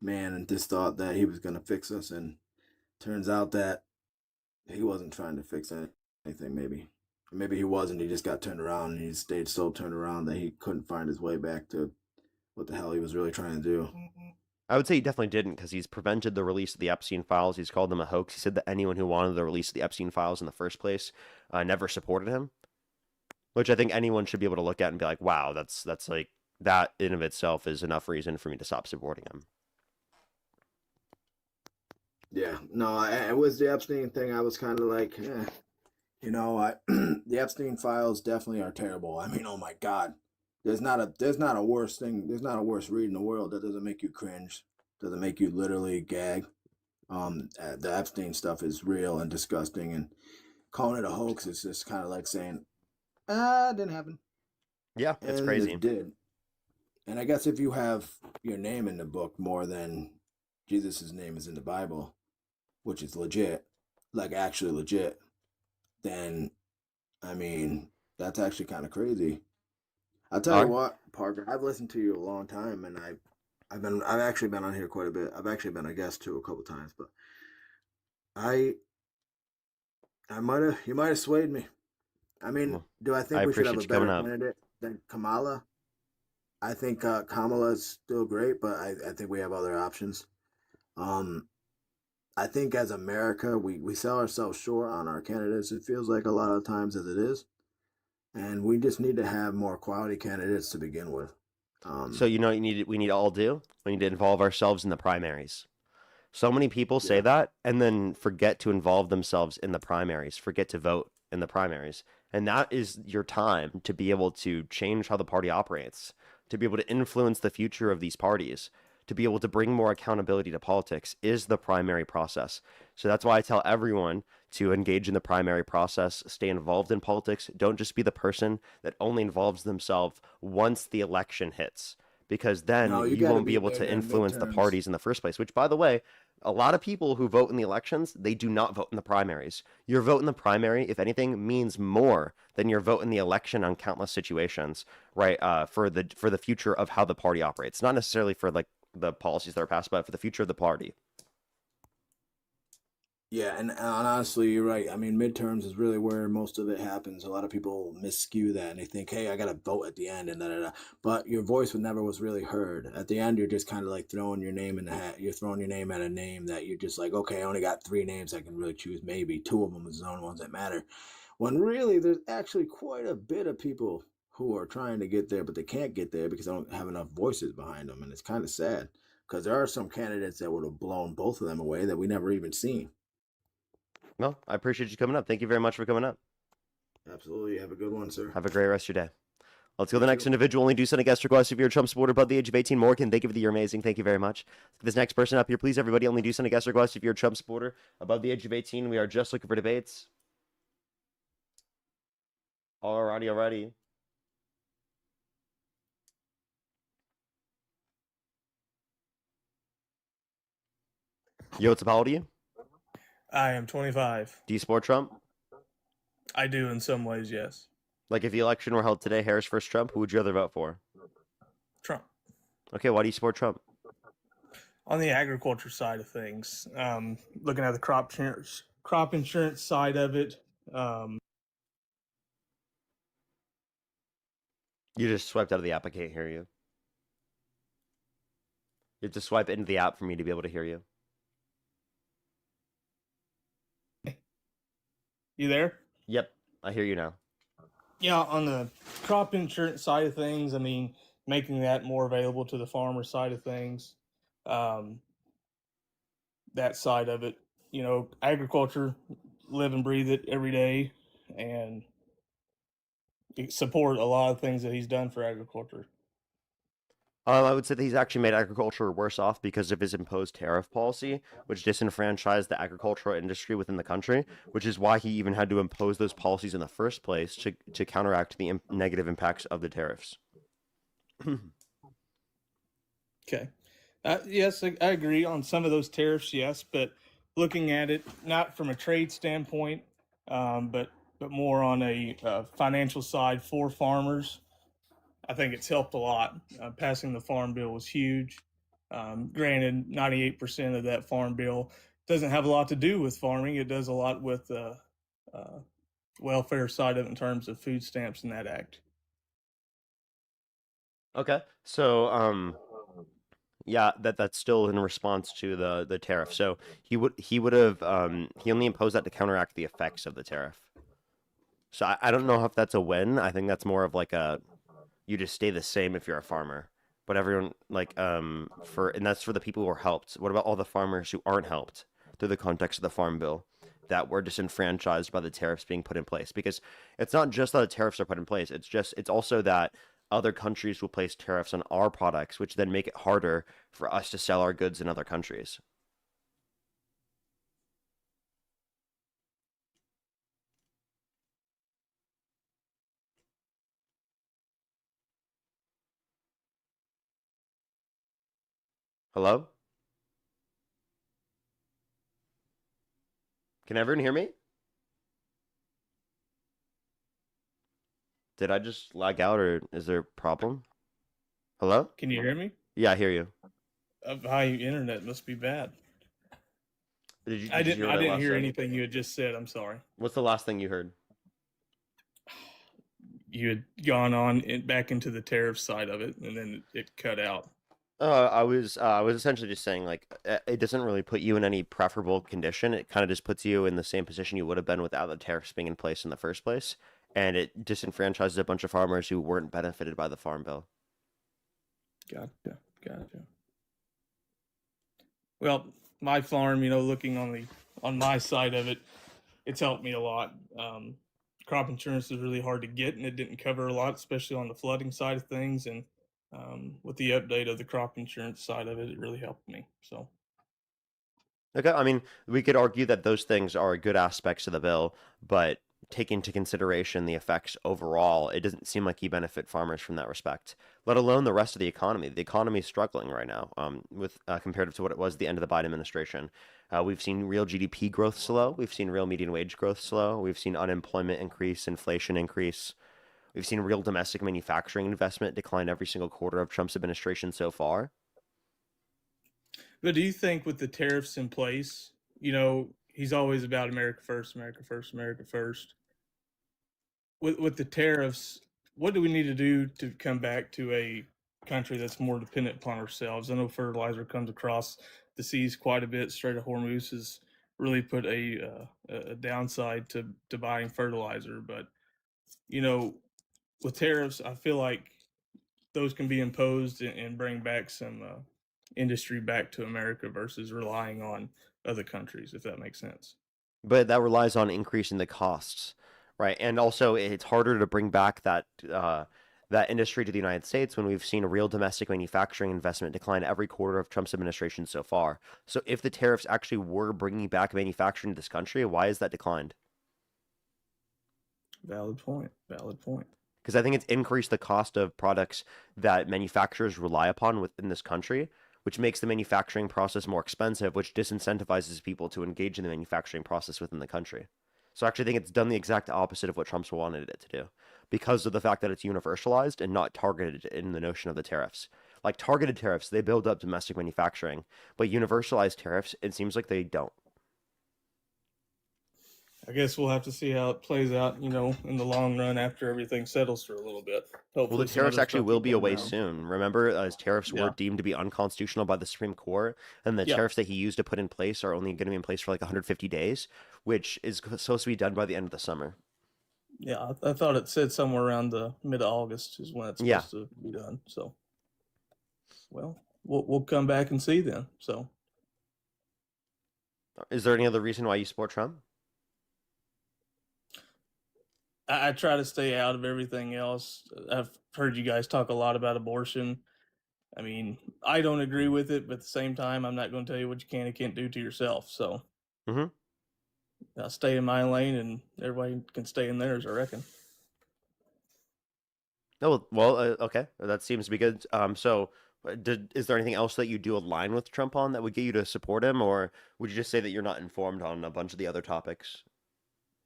man and just thought that he was gonna fix us, and turns out that he wasn't trying to fix anything. Maybe, or maybe he wasn't. He just got turned around, and he stayed so turned around that he couldn't find his way back to what the hell he was really trying to do. I would say he definitely didn't because he's prevented the release of the Epstein files. He's called them a hoax. He said that anyone who wanted the release of the Epstein files in the first place never supported him, which I think anyone should be able to look at and be like, wow, that's like that in of itself is enough reason for me to stop supporting him. Yeah, no, it was the Epstein thing. I was kind of like, you know, the Epstein files definitely are terrible. I mean, oh my God, there's not a worse thing. There's not a worse read in the world that doesn't make you cringe, doesn't make you literally gag. The Epstein stuff is real and disgusting, and calling it a hoax is just kind of like saying, it didn't happen. Yeah, it's And crazy. it did. And I guess if you have your name in the book more than Jesus's name is in the Bible, which is legit, like actually legit, then I mean that's actually kind of crazy. I'll tell All you right. what, Parker, I've listened to you a long time, and I've actually been on here quite a bit. I've actually been a guest too a couple times, but I you might have swayed me. I mean, Well, do I I think we should have appreciate a you coming better up. candidate than Kamala? I think Kamala's still great, but I think we have other options. Um, I think as America, we sell ourselves short on our candidates. It feels like a lot of times as it is, and we just need to have more quality candidates to begin with. So you know what we need to all do? We need to involve ourselves in the primaries. So many people say Yeah. that and then forget to involve themselves in the primaries, forget to vote in the primaries. And that is your time to be able to change how the party operates, to be able to influence the future of these parties, to be able to bring more accountability to politics is the primary process. So that's why I tell everyone to engage in the primary process, stay involved in politics. Don't just be the person that only involves themselves once the election hits, because then No, you you got to won't be be able there to during influence the midterms. parties in the first place, which, by the way, a lot of people who vote in the elections, they do not vote in the primaries. Your vote in the primary, if anything, means more than your vote in the election on countless situations, right? For the future of how the party operates, not necessarily for like the policies that are passed, but for the future of the party. Yeah, and honestly, you're right. I mean, midterms is really where most of it happens. A lot of people misskew that and they think, hey, I got to vote at the end and da da da. But your voice never was really heard. At the end, you're just kind of like throwing your name in the hat. You're throwing your name at a name that you're just like, okay, I only got 3 names I can really choose. Maybe 2 of them is the only ones that matter. When really, there's actually quite a bit of people who are trying to get there, but they can't get there because they don't have enough voices behind them. And it's kind of sad because there are some candidates that would have blown both of them away that we never even seen. Well, I appreciate you coming up. Thank you very much for coming up. Absolutely. Have a good one, sir. Have a great rest of your day. Let's go to the next individual. Only do send a guest request if you're a Trump supporter above the age of 18. Morgan, thank you for the you're amazing. Thank you very much. This next person up here, please, everybody, only do send a guest request if you're a Trump supporter above the age of 18. We are just looking for debates. Alrighty. Yo, what's up? How old are you? I am 25. Do you support Trump? I do in some ways, yes. Like, if the election were held today, Harris versus Trump, who would you rather vote for? Trump. Okay, why do you support Trump? On the agriculture side of things, looking at the crop insurance side of it, You just swiped out of the app. I can't hear you. You have to swipe into the app for me to be able to hear you. you there? Yep, I hear you now. Yeah, on the crop insurance side of things, I mean, making that more available to the farmer side of things, that side of it, agriculture, live and breathe it every day, and support a lot of things that he's done for agriculture. I would say that he's actually made agriculture worse off because of his imposed tariff policy, which disenfranchised the agricultural industry within the country, which is why he even had to impose those policies in the first place to counteract the negative impacts of the tariffs. Okay. Yes, I agree on some of those tariffs, yes, but looking at it not from a trade standpoint, but more on a financial side for farmers, I think it's helped a lot. Passing the farm bill was huge. Granted, 98% of that farm bill doesn't have a lot to do with farming. It does a lot with the welfare side of it in terms of food stamps in that act. Okay, so yeah, that's still in response to the tariff. So he would have he only imposed that to counteract the effects of the tariff. So I don't know if that's a win. I think that's more of like you just stay the same if you're a farmer. But everyone and that's for the people who are helped. What about all the farmers who aren't helped through the context of the farm bill that were disenfranchised by the tariffs being put in place? Because it's not just that the tariffs are put in place. It's also that other countries will place tariffs on our products, which then make it harder for us to sell our goods in other countries. Hello? Can everyone hear me? Did I just lag out, or is there a problem? Hello? Can you hear me? Yeah, I hear you. My internet must be bad. I did you hear what I didn't last hear said? anything you had just said. I'm sorry. What's the last thing you heard? You had gone on back into the tariff side of it, and then it cut out. I was essentially just saying, like, it doesn't really put you in any preferable condition. It kind of just puts you in the same position you would have been without the tariffs being in place in the first place, and it disenfranchises a bunch of farmers who weren't benefited by the farm bill. Gotcha. Well, my farm, looking on my side of it, it's helped me a lot. Crop insurance is really hard to get, and it didn't cover a lot, especially on the flooding side of things. And with the update of the crop insurance side of it, it really helped me. So. Okay, I mean, we could argue that those things are good aspects of the bill, but take into consideration the effects overall, it doesn't seem like you benefit farmers from that respect, let alone the rest of the economy. The economy is struggling right now, with comparative to what it was at the end of the Biden administration. We've seen real GDP growth slow. We've seen real median wage growth slow. We've seen unemployment increase, inflation increase. We've seen real domestic manufacturing investment decline every single quarter of Trump's administration so far. But do you think with the tariffs in place, he's always about America first, America first, America first. With the tariffs, what do we need to do to come back to a country that's more dependent upon ourselves? I know fertilizer comes across the seas quite a bit. Strait of Hormuz has really put a downside to buying fertilizer. But, with tariffs, I feel like those can be imposed and bring back some industry back to America versus relying on other countries, if that makes sense. But that relies on increasing the costs, right? And also, it's harder to bring back that industry to the United States when we've seen a real domestic manufacturing investment decline every quarter of Trump's administration so far. So if the tariffs actually were bringing back manufacturing to this country, why has that declined? Valid point. Valid point. Because I think it's increased the cost of products that manufacturers rely upon within this country, which makes the manufacturing process more expensive, which disincentivizes people to engage in the manufacturing process within the country. So I actually think it's done the exact opposite of what Trump's wanted it to do, because of the fact that it's universalized and not targeted in the notion of the tariffs. Like targeted tariffs, they build up domestic manufacturing, but universalized tariffs, it seems like they don't. I guess we'll have to see how it plays out, in the long run after everything settles for a little bit. Well, Hopefully the some tariffs other actually stuff will be come away down. soon. Remember, as tariffs were Yeah. deemed to be unconstitutional by the Supreme Court, and the Yeah. tariffs that he used to put in place are only going to be in place for like 150 days, which is supposed to be done by the end of the summer. Yeah, I thought it said somewhere around the mid of August is when it's Yeah. supposed to be done. So, well, we'll come back and see then. So, Is there any other reason why you support Trump? I try to stay out of everything else. I've heard you guys talk a lot about abortion. I mean, I don't agree with it, but at the same time, I'm not going to tell you what you can and can't do to yourself. So, I'll stay in my lane, and everybody can stay in theirs, I reckon. Oh, well, okay. That seems to be good. So is there anything else that you do align with Trump on that would get you to support him, or would you just say that you're not informed on a bunch of the other topics?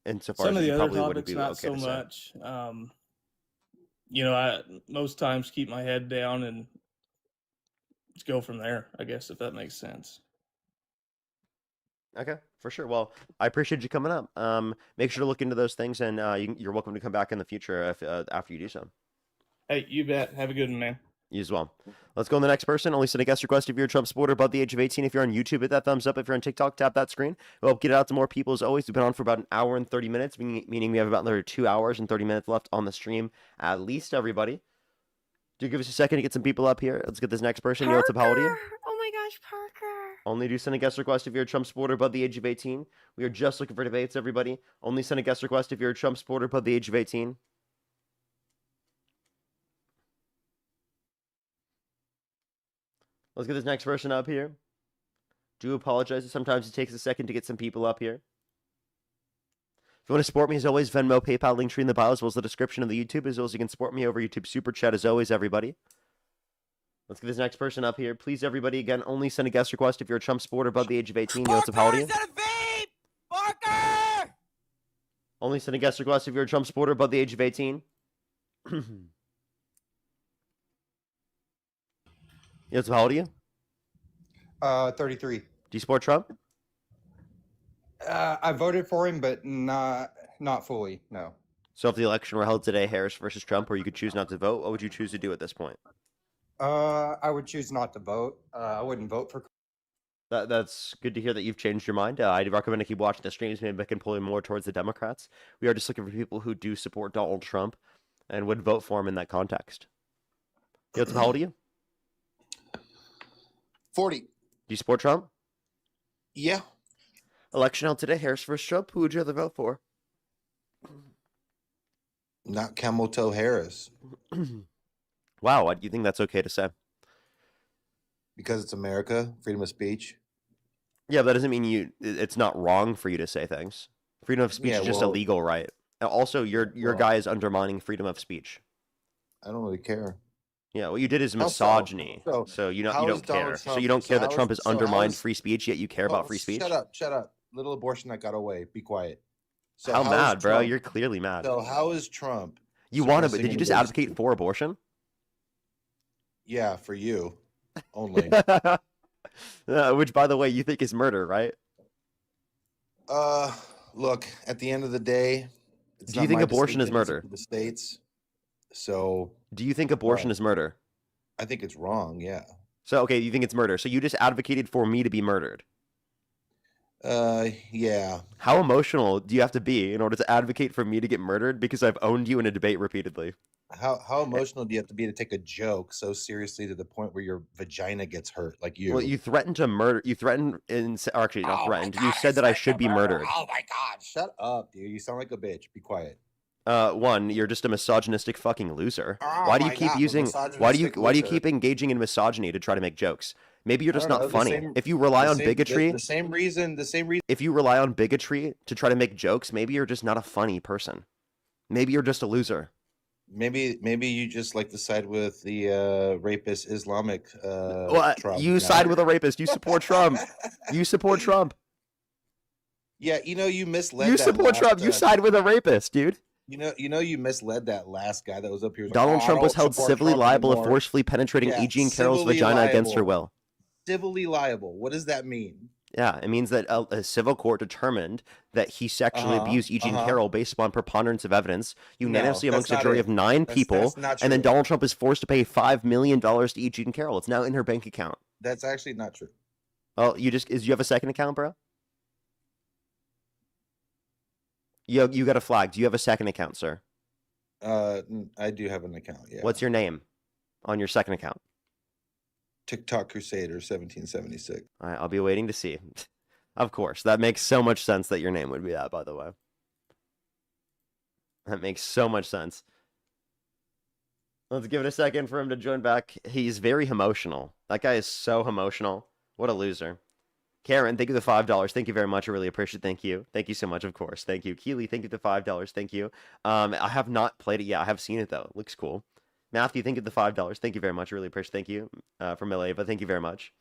Insofar Some as of you the other probably wouldn't topics, be not okay so to say. much. I most times keep my head down and just go from there, I guess, if that makes sense. Okay, for sure. Well, I appreciate you coming up. Make sure to look into those things, and you're welcome to come back in the future if after you do so. Hey, you bet. Have a good one, man. You as well. Let's go on the next person. Only send a guest request if you're a Trump supporter above the age of 18. If you're on YouTube, hit that thumbs up. If you're on TikTok, tap that screen. We'll get it out to more people as always. We've been on for about an hour and 30 minutes, meaning we have about another 2 hours and 30 minutes left on the stream, at least, everybody. Do give us a second to get some people up here. Let's get this next person. What's up? How old are you? Oh my gosh, Parker. Only do send a guest request if you're a Trump supporter above the age of 18. We are just looking for debates, everybody. Only send a guest request if you're a Trump supporter above the age of 18. Let's get this next person up here. Do apologize. Sometimes it takes a second to get some people up here. If you want to support me, as always, Venmo, PayPal, link tree in the bio, as well as the description of the YouTube, as well as you can support me over YouTube Super Chat, as always, everybody. Let's get this next person up here. Please, everybody, again, only send a guest request if you're a Trump supporter above the age of 18. What's up, how old are you? Parker! Only send a guest request if you're a Trump supporter above the age of 18. What's up, how old are you? 33. Do you support Trump? I voted for him, but not fully. No. So if the election were held today, Harris versus Trump, or you could choose not to vote, what would you choose to do at this point? I would choose not to vote. I wouldn't vote for. That's good to hear that you've changed your mind. I'd recommend to keep watching the streams. Maybe I can pull you more towards the Democrats. We are just looking for people who do support Donald Trump and would vote for him in that context. What's up, how old are you? 40. Do you support Trump? Yeah. Election held today, Harris versus Trump. Who would you rather vote for? Not Camel Toe Harris. Wow, why do you think that's okay to say? Because it's America, freedom of speech. Yeah, but that doesn't mean it's not wrong for you to say things. Freedom of speech Yeah, is just a well- legal right. Also, your Well- guy is undermining freedom of speech. I don't really care. Yeah, what you did is How so? misogyny. So, So you how don't is Donald care. So Trump- you don't so care that how Trump is- has so how undermined is- free speech, yet you care about free speech. Shut up. Little abortion that got away. Be quiet. So How is mad, bro? Trump- You're clearly mad. So how is Trump? You want to, but suppressing did you just abortion? advocate for abortion? Yeah, for you only. Which, by the way, you think is murder, right? Look. At the end of the day, it's Do you not think my abortion is decision, it's murder? up to the states. So. Do you think abortion is murder? I think it's wrong. Yeah. So, okay, you think it's murder. So you just advocated for me to be murdered. Yeah. How emotional do you have to be in order to advocate for me to get murdered because I've owned you in a debate repeededly? How emotional do you have to be to take a joke so seriously to the point where your vagina gets hurt, like you? Well, you threatened to murder. You threatened, or actually not Oh my threatened. God, You said that I should be murdered. Oh my God! Shut up, dude. You sound like a bitch. Be quiet. One, you're just a misogynistic fucking loser. Oh Why do you my keep God, using? Why do you loser. keep engaging in misogyny to try to make jokes? Maybe you're I just don't not know, funny. If you rely on bigotry, the same reason. if you rely on bigotry to try to make jokes, maybe you're just not a funny person. Maybe you're just a loser. Maybe you just like to side with the rapist Islamic. Trump, You side with a rapist. You support Trump. You support Trump. Yeah, you misled. You that support last, Trump. You side with a rapist, dude. You misled that last guy that was up here. He was Donald like, Trump I was don't held support civilly Trump liable of anymore." forcefully penetrating Yeah, E. Jean Carroll's civilly vagina against her liable. will. Civilly liable. What does that mean? Yeah, it means that a civil court determined that he sexually abused E. Jean Carroll based upon preponderance of evidence, unanimously No, amongst a that's jury not of it. 9 people, That's not and then true. Donald Trump is forced to pay $5 million to E. Jean Carroll. It's now in her bank account. That's actually not true. Oh, you have a second account, bro? You got a flag. Do you have a second account, sir? I do have an account. Yeah. What's your name on your second account? TikTok Crusader 1776. All right, I'll be waiting to see. Of course, that makes so much sense that your name would be that, by the way. That makes so much sense. Let's give it a second for him to join back. He's very emotional. That guy is so emotional. What a loser. Karen, thank you for the $5. Thank you very much. I really appreciate it. Thank you. Thank you so much, of course. Thank you. Keely, thank you for the $5. Thank you. I have not played it yet. I have seen it, though. It looks cool. Matthew, thank you for the $5. Thank you very much. I really appreciate it. Thank you. From Mileva, thank you very much.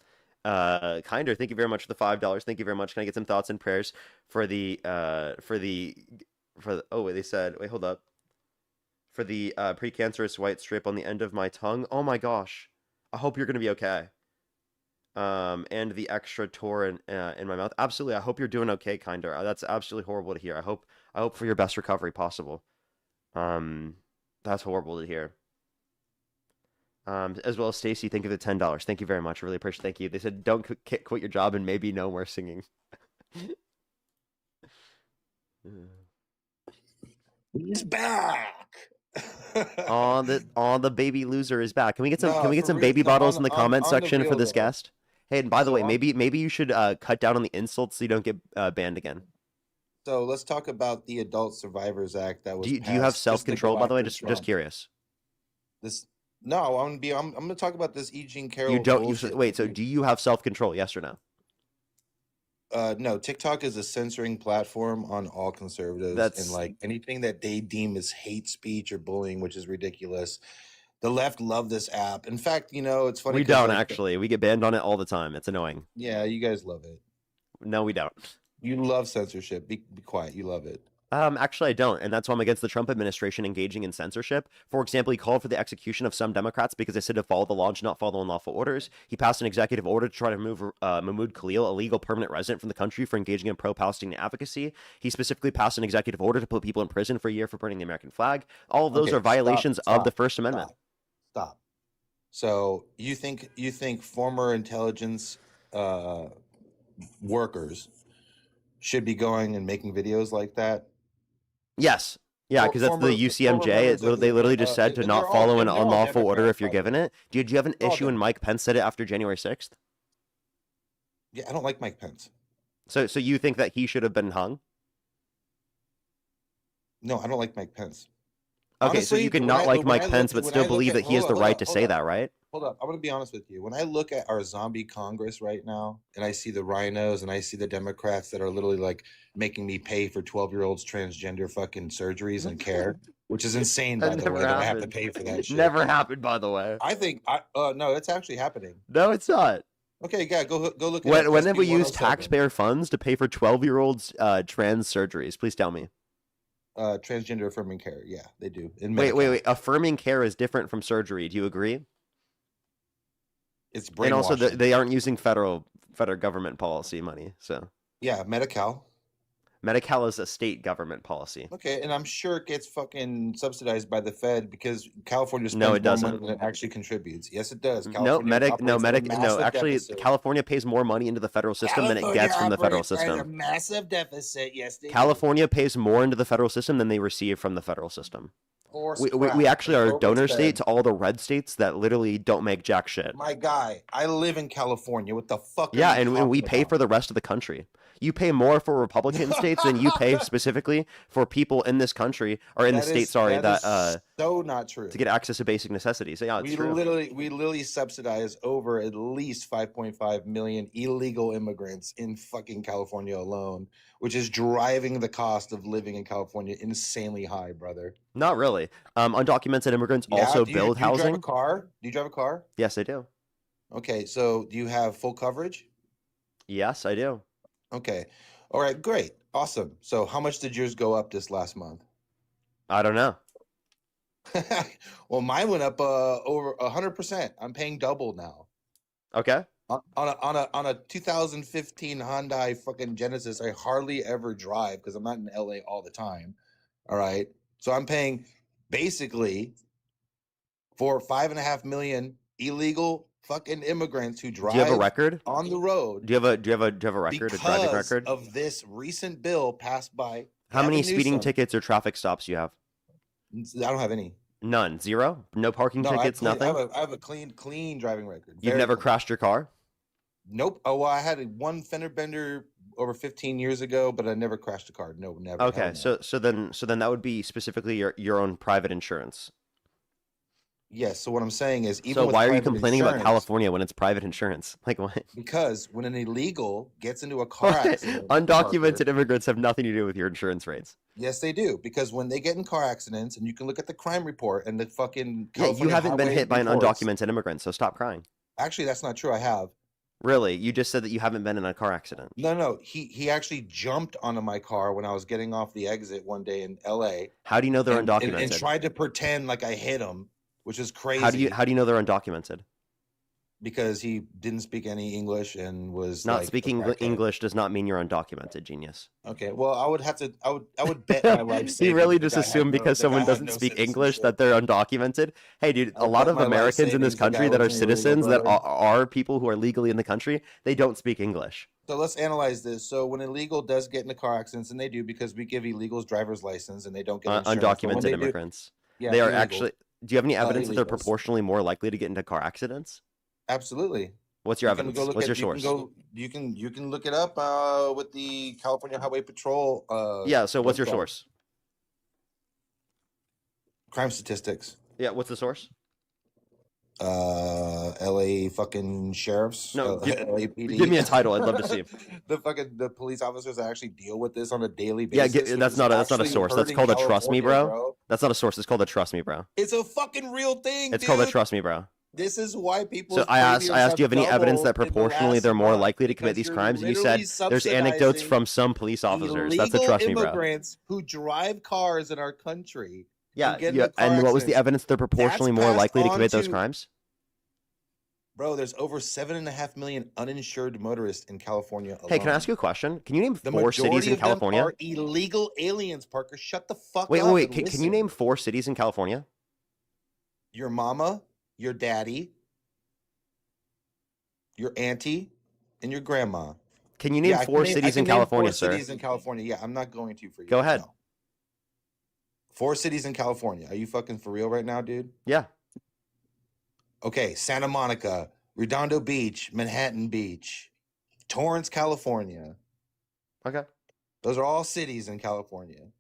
Kinder, thank you very much for the $5. Thank you very much. Can I get some thoughts and prayers for the oh wait, they said, wait, hold up. For the precancerous white strip on the end of my tongue. Oh my gosh. I hope you're gonna be okay. And the extra tor in my mouth. Absolutely. I hope you're doing okay, Kinder. That's absolutely horrible to hear. I hope for your best recovery possible. That's horrible to hear. As well as Stacy, thank you for the $10. Thank you very much. I really appreciate it. Thank you. They said, don't quit your job and maybe no more singing. He's back. On the baby loser is back. Can we get some? No, can we get for some real, baby no, bottles in the comment on the section for real, this though. guest? Hey, and by the So way, on- maybe you should cut down on the insults so you don't get banned again. So let's talk about the Adult Survivors Act that was. Do you have passed just to self control? go By the way, after just Trump. curious. No, I'm gonna talk about this E. Jean Carroll. You don't. bullshit. Wait. So do you have self control? Yes or no? No, TikTok is a censoring platform on all conservatives and like anything that they deem as hate speech or bullying, which is ridiculous. The left love this app. In fact, it's funny. We 'cause, don't like, actually. We get banned on it all the time. It's annoying. Yeah, you guys love it. No, we don't. You love censorship. Be quiet. You love it. Actually, I don't, and that's why I'm against the Trump administration engaging in censorship. For example, he called for the execution of some Democrats because they said to follow the law and to not follow unlawful orders. He passed an executive order to try to remove Mahmoud Khalil, a legal permanent resident from the country, for engaging in pro-Palestinian advocacy. He specifically passed an executive order to put people in prison for a year for burning the American flag. All of those Okay, are violations of the First Amendment. Stop. So you think former intelligence workers should be going and making videos like that? Yes. Yeah, because that's the UCMJ. They literally just said to not follow an unlawful order if you're given it. Did you have an issue when Mike Pence said it after January 6th? Yeah, I don't like Mike Pence. So you think that he should have been hung? No, I don't like Mike Pence. Okay, so you can not like Mike Pence, but still believe that he has the right to say that, right? Hold up. I'm going to be honest with you. When I look at our zombie Congress right now, and I see the rhinos and I see the Democrats that are literally like making me pay for 12-year-olds transgender fucking surgeries and care, which is insane, by That the way, never that I have to happened. pay for that shit. Never happened, by the way. I think, no, it's actually happening. No, it's not. Okay, yeah, go look at it. When have we SB used 107. taxpayer funds to pay for 12-year-olds trans surgeries? Please tell me. Transgender affirming care. Yeah, they do. In Wait. Affirming care is different from surgery. Do you agree? It's And also, brainwashing. they aren't using federal government policy money. So Yeah, Medi-Cal. Medi-Cal is a state government policy. Okay, and I'm sure it gets fucking subsidized by the Fed because California spends No, it more doesn't. money than it actually contributes. Yes, it does. No, California operates at a massive actually, deficit. California pays more money into the federal system than it gets from the federal operates at a system. massive deficit. Yes, they do. California pays more into the federal system than they receive from the federal system. Horse We crap. actually are a donor Overspend. state to all the red states that literally don't make jack shit. My guy, I live in California. What the fuck? Yeah, are you and we talking pay about? for the rest of the country. You pay more for Republican states than you pay specifically for people in this country or in the state. Sorry, that that is so not true. to get access to basic necessities. So yeah, it's We true. literally subsidize over at least 5.5 million illegal immigrants in fucking California alone, which is driving the cost of living in California insanely high, brother. Not really. Undocumented immigrants Yeah, also do build you drive housing. a car? Do you drive a car? Yes, I do. Okay, so do you have full coverage? Yes, I do. Okay. All right, great. Awesome. So how much did yours go up this last month? I don't know. Well, mine went up over 100%. I'm paying double now. Okay. On a 2015 Hyundai fucking Genesis, I hardly ever drive because I'm not in LA all the time. All right. So I'm paying basically for 5.5 million illegal fucking immigrants who drive Do you have a record on the road. Do you have a record, a driving because record? of this recent bill passed by How many Gavin speeding Newsom. tickets or traffic stops do you have? I don't have any. None. Zero? No parking No, tickets, nothing? I have a clean driving record. You've Very never clean. crashed your car? Nope. Oh, well, I had one fender bender over 15 years ago, but I never crashed a car. No, never. Okay, Hell no. so then that would be specifically your own private insurance. Yes. So what I'm saying is, even So with why are you private complaining about insurance, California when it's private insurance? Like what? Because when an illegal gets into a car accident, Undocumented Parker, immigrants have nothing to do with your insurance rates. yes, they do. Because when they get in car accidents, and you can look at the crime report and the fucking Yeah, you California haven't been highway hit by an reports. undocumented immigrant, so stop crying. Actually, that's not true. I have. Really? You just said that you haven't been in a car accident. No. He actually jumped onto my car when I was getting off the exit one day in L.A. How do you know they're and undocumented? tried to pretend like I hit him, which is crazy. How do you know they're undocumented? Because he didn't speak any English and was Not like, speaking a crackhead. English does not mean you're undocumented, genius. Okay, well, I would bet my life. You savings really the just guy had assume no- because the someone guy had doesn't no speak English citizenship. that they're undocumented? Hey, dude, I a lot bet of my life Americans in this savings the guy country that are wasn't illegal, citizens that brother. are people who are legally in the country, they don't speak English. So let's analyze this. So when illegal does get into car accidents, and they do because we give illegals driver's license and they don't get insurance. but when Undocumented they do- immigrants. yeah, They are illegal. actually. Do you have any evidence that they're illegals. proportionally more likely to get into car accidents? Absolutely. What's your You can evidence? go look What's at- your you source? You can look it up with the California Highway Patrol. Yeah. So what's your website. source? Crime statistics. Yeah. What's the source? LA fucking sheriffs. No, LAPD. give me a title. I'd love to see. the police officers that actually deal with this on a daily Yeah, basis. which that's is not a actually source. That's hurting called a trust me, California, bro. That's not a source. It's called a trust me, bro. It's a fucking real thing. It's called a dude. trust me, bro. This is why people. So I asked, do you have any evidence that proportionally they're more likely to commit these crimes? And you said there's anecdotes from some police officers. That's a trust me, bro. Immigrants who drive cars in our country. Yeah, who get yeah. into car And what was the accidents. evidence they're proportionally more passed likely to on commit those to- crimes? Bro, there's over 7.5 million uninsured motorists in California alone. Hey, can I ask you a question? Can you name The 4 cities majority in of them California? are illegal aliens, Parker. Shut the fuck Wait, up. wait. and Can you listen. name 4 cities in California? Your mama, your daddy, your auntie, and your grandma. Can you name I can 4 name- I cities can in name California, 4 sir? cities in California. Yeah, I'm not going to for you. Go ahead. No. 4 cities in California. Are you fucking for real right now, dude? Yeah. Okay, Santa Monica, Redondo Beach, Manhattan Beach, Torrance, California. Okay. Those are all cities in California.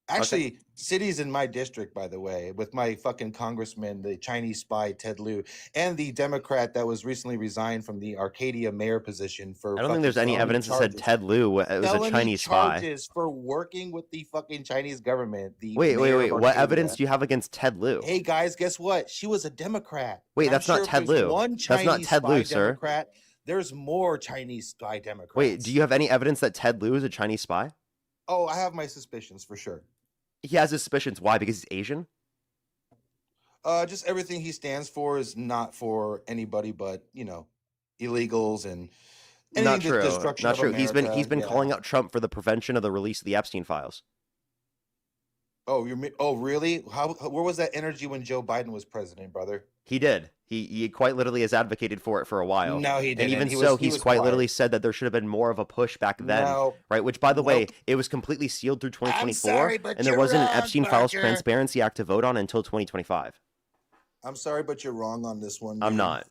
Actually, cities in my district, by the way, with my fucking congressman, the Chinese spy Ted Lieu, and the Democrat that was recently resigned from the Arcadia mayor position for. I don't think there's any evidence that said Ted Lieu was a felony Chinese spy. charges for working with the fucking Chinese government. The Wait. mayor of What Arcadia. evidence do you have against Ted Lieu? Hey guys, guess what? She was a Democrat. Wait, And that's I'm not sure if Ted there's Lieu. One That's not Chinese Ted Lieu, spy sir. Democrat. There's more Chinese spy Democrats. Wait, do you have any evidence that Ted Lieu is a Chinese spy? Oh, I have my suspicions for sure. He has his suspicions. Why? Because he's Asian? Just everything he stands for is not for anybody but illegals and Not anything true. to destruction Not of true. He's been America, yeah. calling out Trump for the prevention of the release of the Epstein files. Oh, oh, really? Where was that energy when Joe Biden was president, brother? He did. He quite literally has advocated for it for a while. No, he And didn't. even He so, was he's quite quiet. literally said that there should have been more of a push back then, No. right? Which, by the way, Nope. it was completely sealed through 2024, sorry, but and there you're wasn't an wrong, Epstein Files Parker. Transparency Act to vote on until 2025. I'm sorry, but you're wrong on this one. I'm dude. not.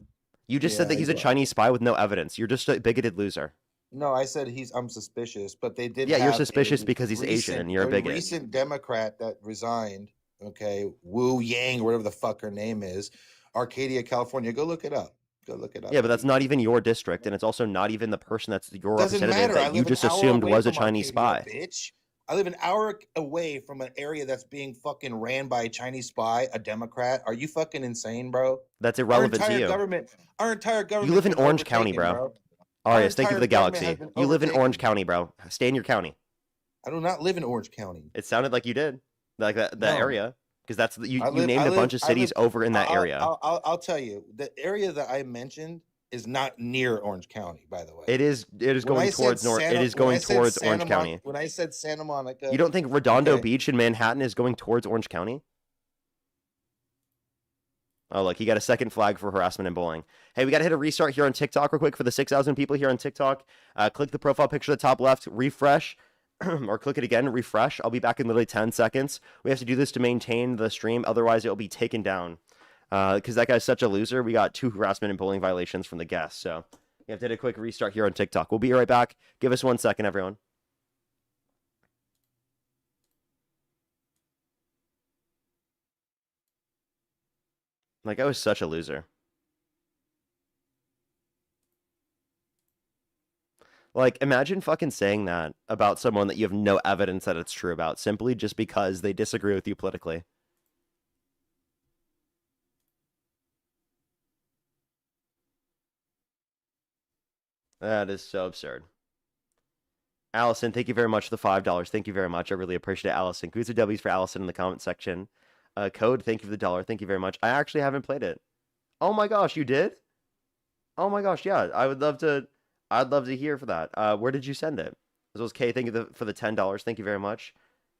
You just said Yeah, that he's a you are. Chinese spy with no evidence. You're just a bigoted loser. No, I said I'm suspicious, but they did. Yeah, you're have suspicious a because he's Asian and you're a bigot. recent Democrat that resigned. Okay, Wu Yang, or whatever the fuck her name is, Arcadia, California. Go look it up. Go look it up. Yeah, but that's not even your district, and it's also not even the person that's your Doesn't representative matter. I that you live an just hour assumed away was a from Chinese spy. Arcadia, bitch. I live an hour away from an area that's being fucking ran by a Chinese spy, a Democrat. Are you fucking insane, bro? That's irrelevant our to entire you. Government, our entire government. You live in been Orange County, overtaken, bro. Our Arias, thank you for the entire government has galaxy. been You live in Orange overtaken. County, bro. Stay in your county. I do not live in Orange County. It sounded like you did, like that No. area, because that's you I live- named I a live- bunch of I cities live- over in that area. I'll tell you, the area that I mentioned is not near Orange County, by the way. It is When going I said towards north. It Santa- is when I going said towards Santa Orange County. When I said Santa Monica, You don't think Redondo okay. Beach in Manhattan is going towards Orange County? Oh, look, he got a second flag for harassment and bullying. Hey, we got to hit a restart here on TikTok real quick for the 6,000 people here on TikTok. Click the profile picture at the top left, refresh, or click it again, refresh. I'll be back in literally 10 seconds. We have to do this to maintain the stream, otherwise it'll be taken down. Because that guy's such a loser. We got 2 harassment and bullying violations from the guests, so we have to hit a quick restart here on TikTok. We'll be right back. Give us 1 second, everyone. Like, I was such a loser. Like, imagine fucking saying that about someone that you have no evidence that it's true about, simply just because they disagree with you politically. That is so absurd. Allison, thank you very much for the $5. Thank you very much. I really appreciate it, Allison. Kuza W's for Allison in the comment section. Code, thank you for the $1. Thank you very much. I actually haven't played it. Oh my gosh, you did? Oh my gosh, yeah. I'd love to hear for that. Where did you send it? As well as Kay, thank you for the $10. Thank you very much.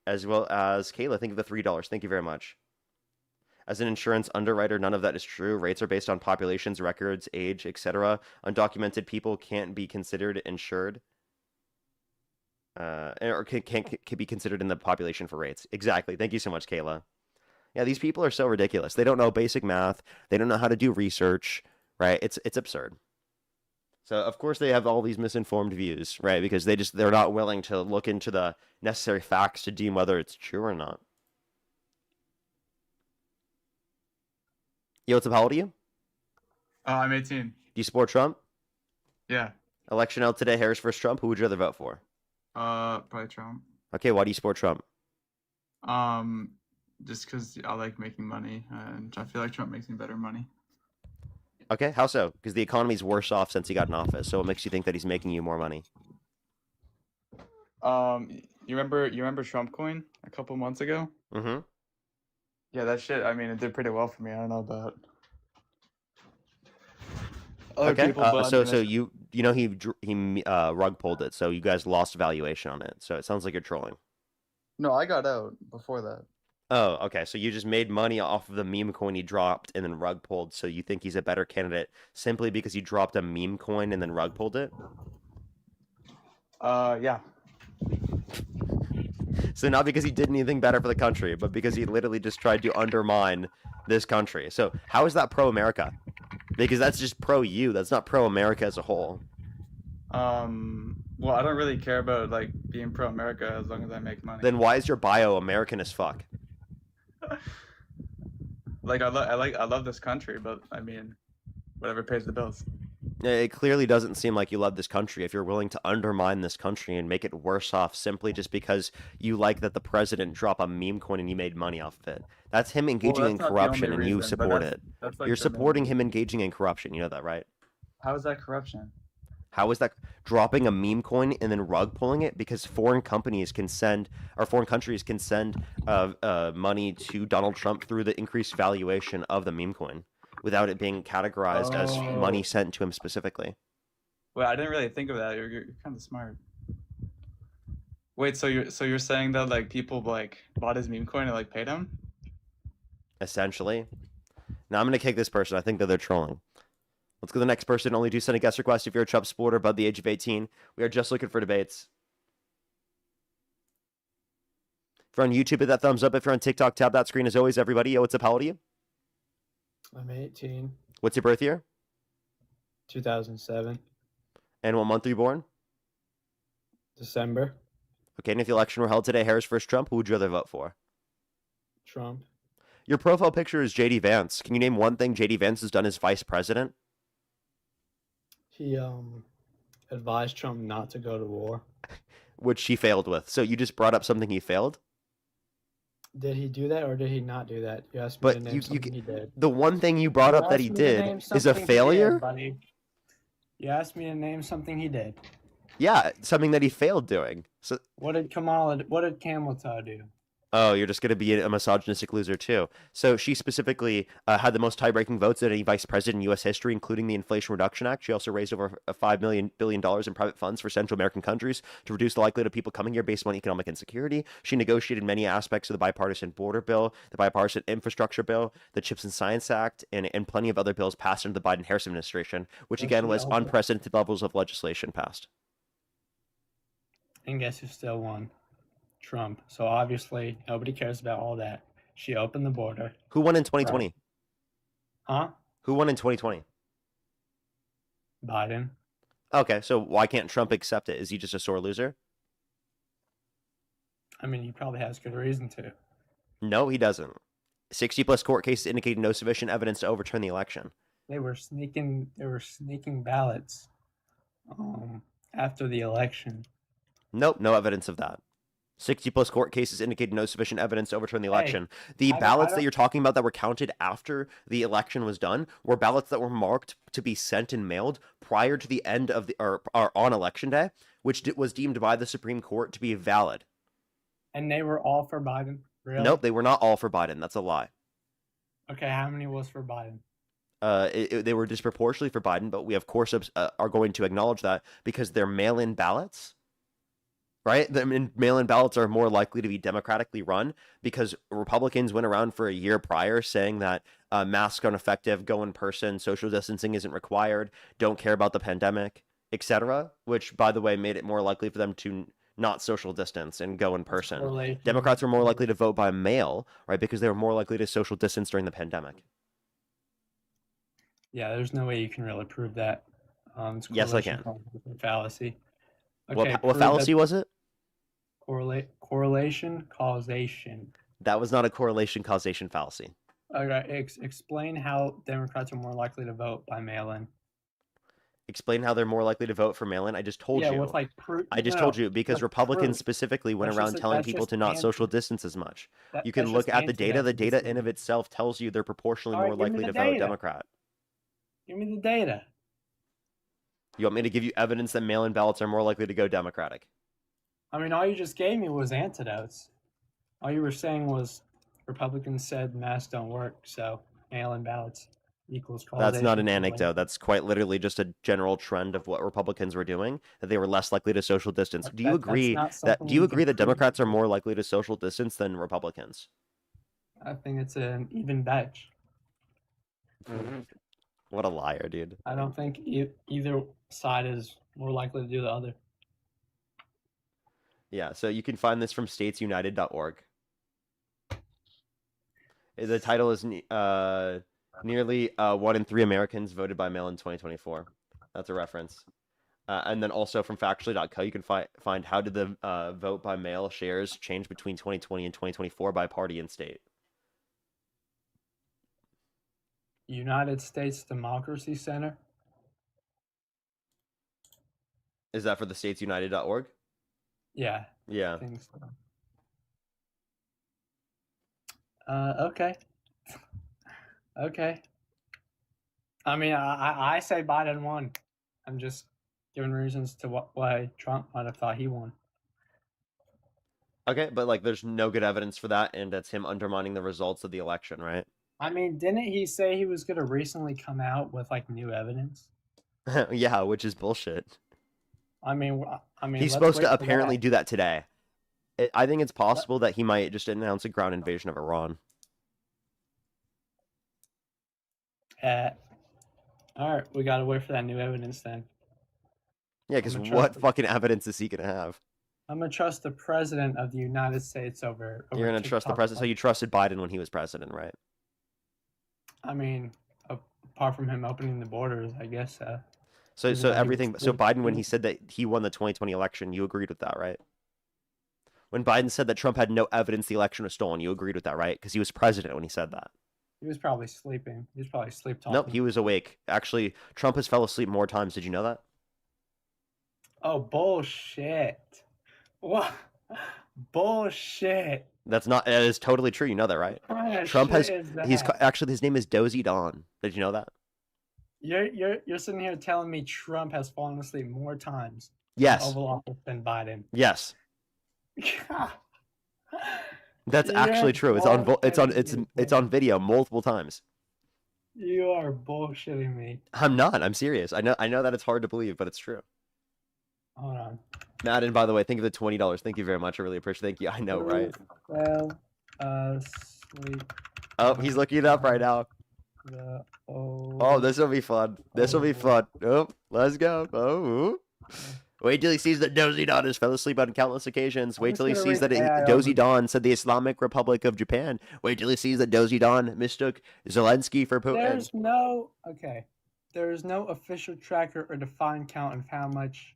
As well as Kayla, thank you for the $3. Thank you very much. As an insurance underwriter, none of that is true. Rates are based on populations, records, age, etc. Undocumented people can't be considered insured. Or can be considered in the population for rates. Exactly. Thank you so much, Kayla. Yeah, these people are so ridiculous. They don't know basic math. They don't know how to do research, right? It's absurd. So of course they have all these misinformed views, right? Because they're not willing to look into the necessary facts to deem whether it's true or not. Yo, what's up? How old are you? I'm 18. Do you support Trump? Yeah. Election out today, Harris versus Trump. Who would you rather vote for? Probably Trump. Okay, why do you support Trump? Just because I like making money, and I feel like Trump makes me better money. Okay, how so? Because the economy's worse off since he got in office. So what makes you think that he's making you more money? You remember Trump coin a couple months ago? Mm-hmm. Yeah, that shit. I mean, it did pretty well for me. I don't know about Okay. people, but I mean, So you know he rug pulled it, so you guys lost valuation on it. So it sounds like you're trolling. no, I got out before that. Oh, okay. So you just made money off of the meme coin he dropped and then rug pulled. So you think he's a better candidate simply because you dropped a meme coin and then rug pulled it? Yeah. So not because he did anything better for the country, but because he literally just tried to undermine this country. So how is that pro-America? Because that's just pro-you. That's not pro-America as a whole. Well, I don't really care about like being pro-America as long as I make money. Then why is your bio American as fuck? Like I love this country, but I mean, whatever pays the bills. It clearly doesn't seem like you love this country if you're willing to undermine this country and make it worse off simply just because you like that the president dropped a meme coin and you made money off of it. That's him engaging in that's not the corruption only and you reason, but support that's- it. that's, like, You're the main supporting him engaging in corruption. You know that, right? How is that corruption? How is that dropping a meme coin and then rug pulling it? Because foreign companies can send, or foreign countries can send money to Donald Trump through the increased valuation of the meme coin without it being categorized as money sent to him specifically. Well, I didn't really think of that. You're kind of smart. Wait, so you're saying that like people like bought his meme coin and like paid him? Essentially. Now I'm going to kick this person. I think that they're trolling. Let's go to the next person. Only do send a guest request if you're a Trump supporter above the age of 18. We are just looking for debates. If you're on YouTube, hit that thumbs up. If you're on TikTok, tap that screen as always, everybody. Yo, what's up? How old are you? I'm 18. What's your birth year? 2007. And what month are you born? December. Okay, and if the election were held today, Harris versus Trump, who would you rather vote for? Trump. Your profile picture is J.D. Vance. Can you name one thing J.D. Vance has done as vice president? He advised Trump not to go to war. Which he failed with. So you just brought up something he failed? Did he do that or did he not do that? You asked me But to name something he did. the one thing you brought up that he did is a failure? Buddy. You asked me to name something he did. Yeah, something that he failed doing. So What did Camel Toe do? oh, you're just going to be a misogynistic loser too. So she specifically had the most tie-breaking votes of any vice president in U.S. history, including the Inflation Reduction Act. She also raised over $5 billion in private funds for Central American countries to reduce the likelihood of people coming here based on economic insecurity. She negotiated many aspects of the bipartisan border bill, the bipartisan infrastructure bill, the CHIPS and Science Act, and plenty of other bills passed under the Biden-Harris administration, which again was unprecedented levels of legislation passed. And guess who still won? Trump. So obviously nobody cares about all that. She opened the border. Who won in 2020? Huh? Who won in 2020? Biden. Okay, so why can't Trump accept it? Is he just a sore loser? I mean, he probably has good reason to. No, he doesn't. 60 plus court cases indicating no sufficient evidence to overturn the election. They were sneaking ballots after the election. Nope, no evidence of that. 60 plus court cases indicated no sufficient evidence to overturn the election. The I ballots don't- that you're talking about that were counted after the election was done were ballots that were marked to be sent and mailed prior to the end of the or on election day, which was deemed by the Supreme Court to be valid. And they were all for Biden? Really? Nope, they were not all for Biden. That's a lie. Okay, how many was for Biden? They were disproportionately for Biden, but we of course are going to acknowledge that because they're mail-in ballots. Right? Mail-in ballots are more likely to be democratically run because Republicans went around for a year prior saying that masks aren't effective, go in person, social distancing isn't required, don't care about the pandemic, etc., which, by the way, made it more likely for them to not social distance and go in person. Democrats were more likely to vote by mail, right, because they were more likely to social distance during the pandemic. Yeah, there's no way you can really prove that. Yes, I can. Fallacy. What prove fallacy that- was it? Correlation, causation. That was not a correlation causation fallacy. Okay, explain how Democrats are more likely to vote by mail-in. Explain how they're more likely to vote for mail-in. I just told you. With like proof. I just told you because Republicans specifically went That's around just- telling that's people just to not anti- social distance as much. You can that's look just at the data. The data anti-vaccine. in of itself tells you they're proportionally All right, more give me likely the to vote data. Democrat. Give me the data. You want me to give you evidence that mail-in ballots are more likely to go Democratic? I mean, all you just gave me was antidotes. All you were saying was Republicans said masks don't work, so mail-in ballots equals causation. That's not an anecdote. That's quite literally just a general trend of what Republicans were doing, that they were less likely to social distance. Do you That's agree not that something you can prove. Democrats are more likely to social distance than Republicans? I think it's an even bet. What a liar, dude. I don't think either side is more likely to do the other. Yeah, so you can find this from statesunited.org. The title is nearly 1 in 3 Americans voted by mail in 2024. That's a reference. And then also from factually.co, you can find how did the vote by mail shares change between 2020 and 2024 by party and state. United States Democracy Center. Is that for the statesunited.org? Yeah. Yeah. I think so. Okay. Okay. I mean, I say Biden won. I'm just giving reasons to why Trump might have thought he won. Okay, but like there's no good evidence for that, and that's him undermining the results of the election, right? I mean, didn't he say he was going to recently come out with like new evidence? Yeah, which is bullshit. I mean, He's let's supposed wait to for apparently that. do that today. I think it's possible that he might just announce a ground invasion of Iran. All right, we gotta wait for that new evidence then. Yeah, because what fucking evidence is he gonna have? I'm gonna trust the president of the United States over. You're gonna trust the TikTok. president, so you trusted Biden when he was president, right? I mean, apart from him opening the borders, I guess. So even though he was everything. So Biden, when he sleeping. said that he won the 2020 election, you agreed with that, right? When Biden said that Trump had no evidence the election was stolen, you agreed with that, right? Because he was president when he said that. He was probably sleeping. He was probably sleep talking. Nope, he was awake. Actually, Trump has fell asleep more times. Did you know that? Oh bullshit! What? Bullshit! That is totally true. You know that, right? What kind of Trump shit has. is He's that? actually his name is Dozy Don. Did you know that? You're sitting here telling me Trump has fallen asleep more times Yes. in Oval Office than Biden. Yes. That's actually true. It's on video multiple times. You are bullshitting me. I'm not. I'm serious. I know that it's hard to believe, but it's true. Hold on. Madden, by the way, think of the $20. Thank you very much. I really appreciate. Thank you. I know, right? Well, sleep. Oh, he's looking it up right now. Oh, this will be fun. This will be fun. Oh, let's go. Oh. Wait till he sees that Dozy Don has fell asleep on countless occasions. Wait till he sees that Dozy Don said the Islamic Republic of Japan. Wait till he sees that Dozy Don mistook Zelensky for Putin. There is no official tracker or defined count of how much.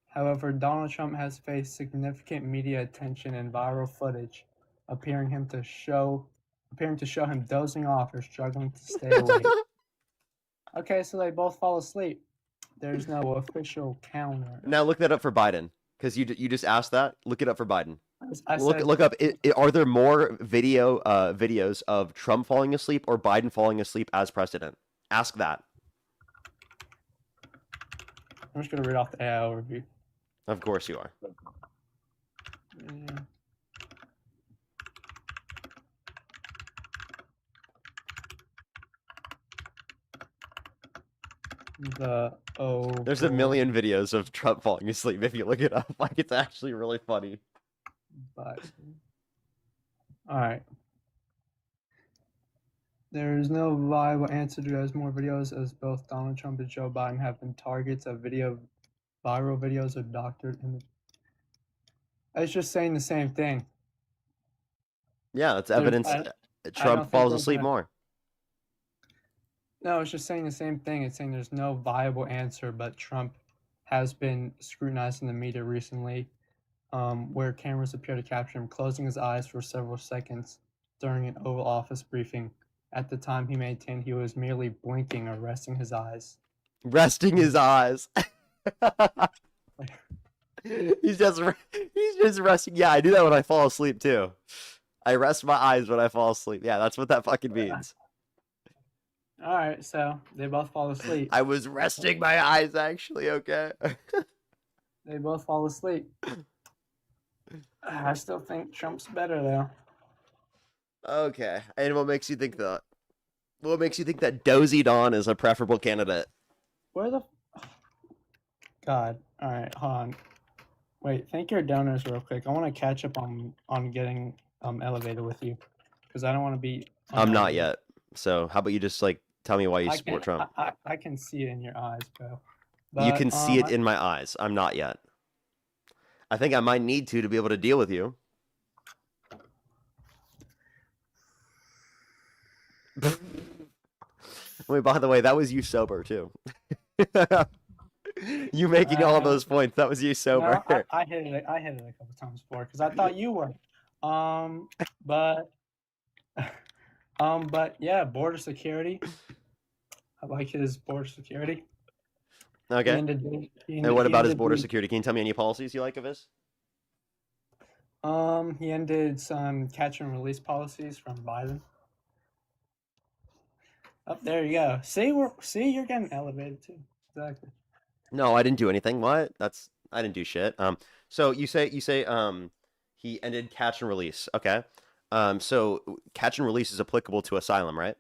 However, Donald Trump has faced significant media attention and viral footage, appearing to show him dozing off or struggling to stay awake. Okay, so they both fall asleep. There's no official counter. Now look that up for Biden, because you just asked that. Look it up for Biden. Said, look up. Are there more videos of Trump falling asleep or Biden falling asleep as president? Ask that. I'm just gonna read off the AI overview. Of course you are. Yeah. There's a million videos of Trump falling asleep if you look it up. Like, it's actually really funny. But all right. There is no viable answer to as more videos as both Donald Trump and Joe Biden have been targets of viral videos of doctored images. It's just saying the same thing. Yeah, that's evidence Trump falls asleep more. No, it's just saying the same thing. It's saying there's no viable answer, but Trump has been scrutinized in the media recently, where cameras appear to capture him closing his eyes for several seconds during an Oval Office briefing. At the time, he maintained he was merely blinking or resting his eyes. Resting his eyes. He's just resting. Yeah, I do that when I fall asleep too. I rest my eyes when I fall asleep. Yeah, that's what that fucking means. All right, so they both fall asleep. I was resting my eyes, actually. Okay. They both fall asleep. I still think Trump's better though. Okay, and what makes you think that? What makes you think that Dozy Don is a preferable candidate? Where the? God. All right, hold on. Wait, thank your donors real quick. I want to catch up on getting elevated with you, because I don't want to be. I'm not yet. So how about you just like tell me why you support Trump? I can see it in your eyes, bro. You can see it in my eyes. I'm not yet. I think I might need to be able to deal with you. Wait, by the way, that was you sober too. You making all of those points, that was you sober. No, I hit it a couple times before because I thought you were. But yeah, border security. I like his border security. Okay. And what about his border security? Can you tell me any policies you like of his? He ended some catch and release policies from Biden. Oh, there you go. See, you're getting elevated too. Exactly. No, I didn't do anything. What? I didn't do shit. So you say he ended catch and release. Okay. So catch and release is applicable to asylum, right?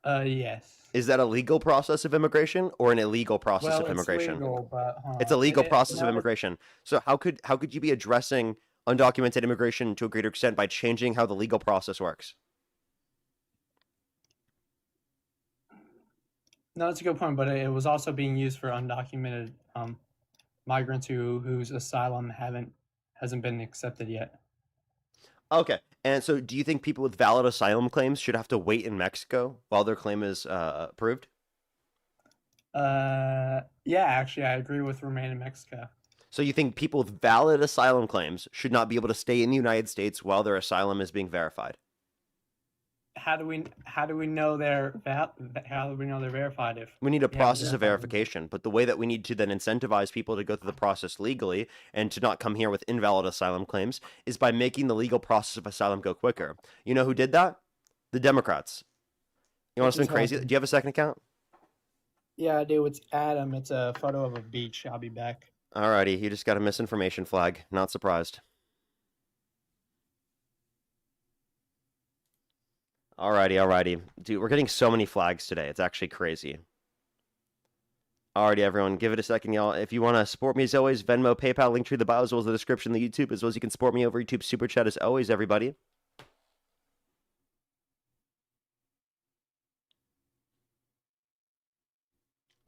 Yes. Is that a legal process of immigration or an illegal process Well, of it's immigration? legal, but It's a legal process of no, immigration. So how could you be addressing undocumented immigration to a greater extent by changing how the legal process works? no, that's a good point. But it was also being used for undocumented migrants whose asylum hasn't been accepted yet. Okay. And so do you think people with valid asylum claims should have to wait in Mexico while their claim is approved? Yeah, actually, I agree with remain in Mexico. So you think people with valid asylum claims should not be able to stay in the United States while their asylum is being verified? How do we know they're verified if We need a they haven't process of verified them? verification, but the way that we need to then incentivize people to go through the process legally and to not come here with invalid asylum claims is by making the legal process of asylum go quicker. You know who did that? The Democrats. You want Which is something crazy? happening. Do you have a second account? Yeah, I do. It's Adam. It's a photo of a beach. I'll be back. Alrighty, you just got a misinformation flag. Not surprised. Alrighty. Dude, we're getting so many flags today. It's actually crazy. Alrighty, everyone, give it a second, y'all. If you want to support me as always, Venmo, PayPal, link to the bio, as well as the description of the YouTube, as well as you can support me over YouTube Super Chat as always, everybody.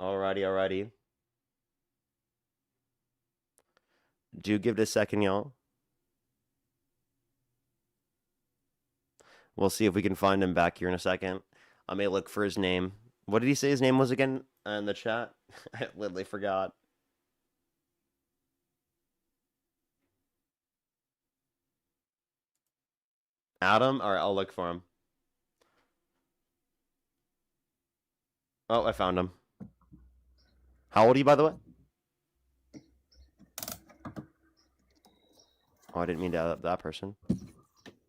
Alrighty. Do give it a second, y'all. We'll see if we can find him back here in a second. I may look for his name. What did he say his name was again in the chat? I literally forgot. Adam? Alright, I'll look for him. Oh, I found him. How old are you, by the way? Oh, I didn't mean to add up that person.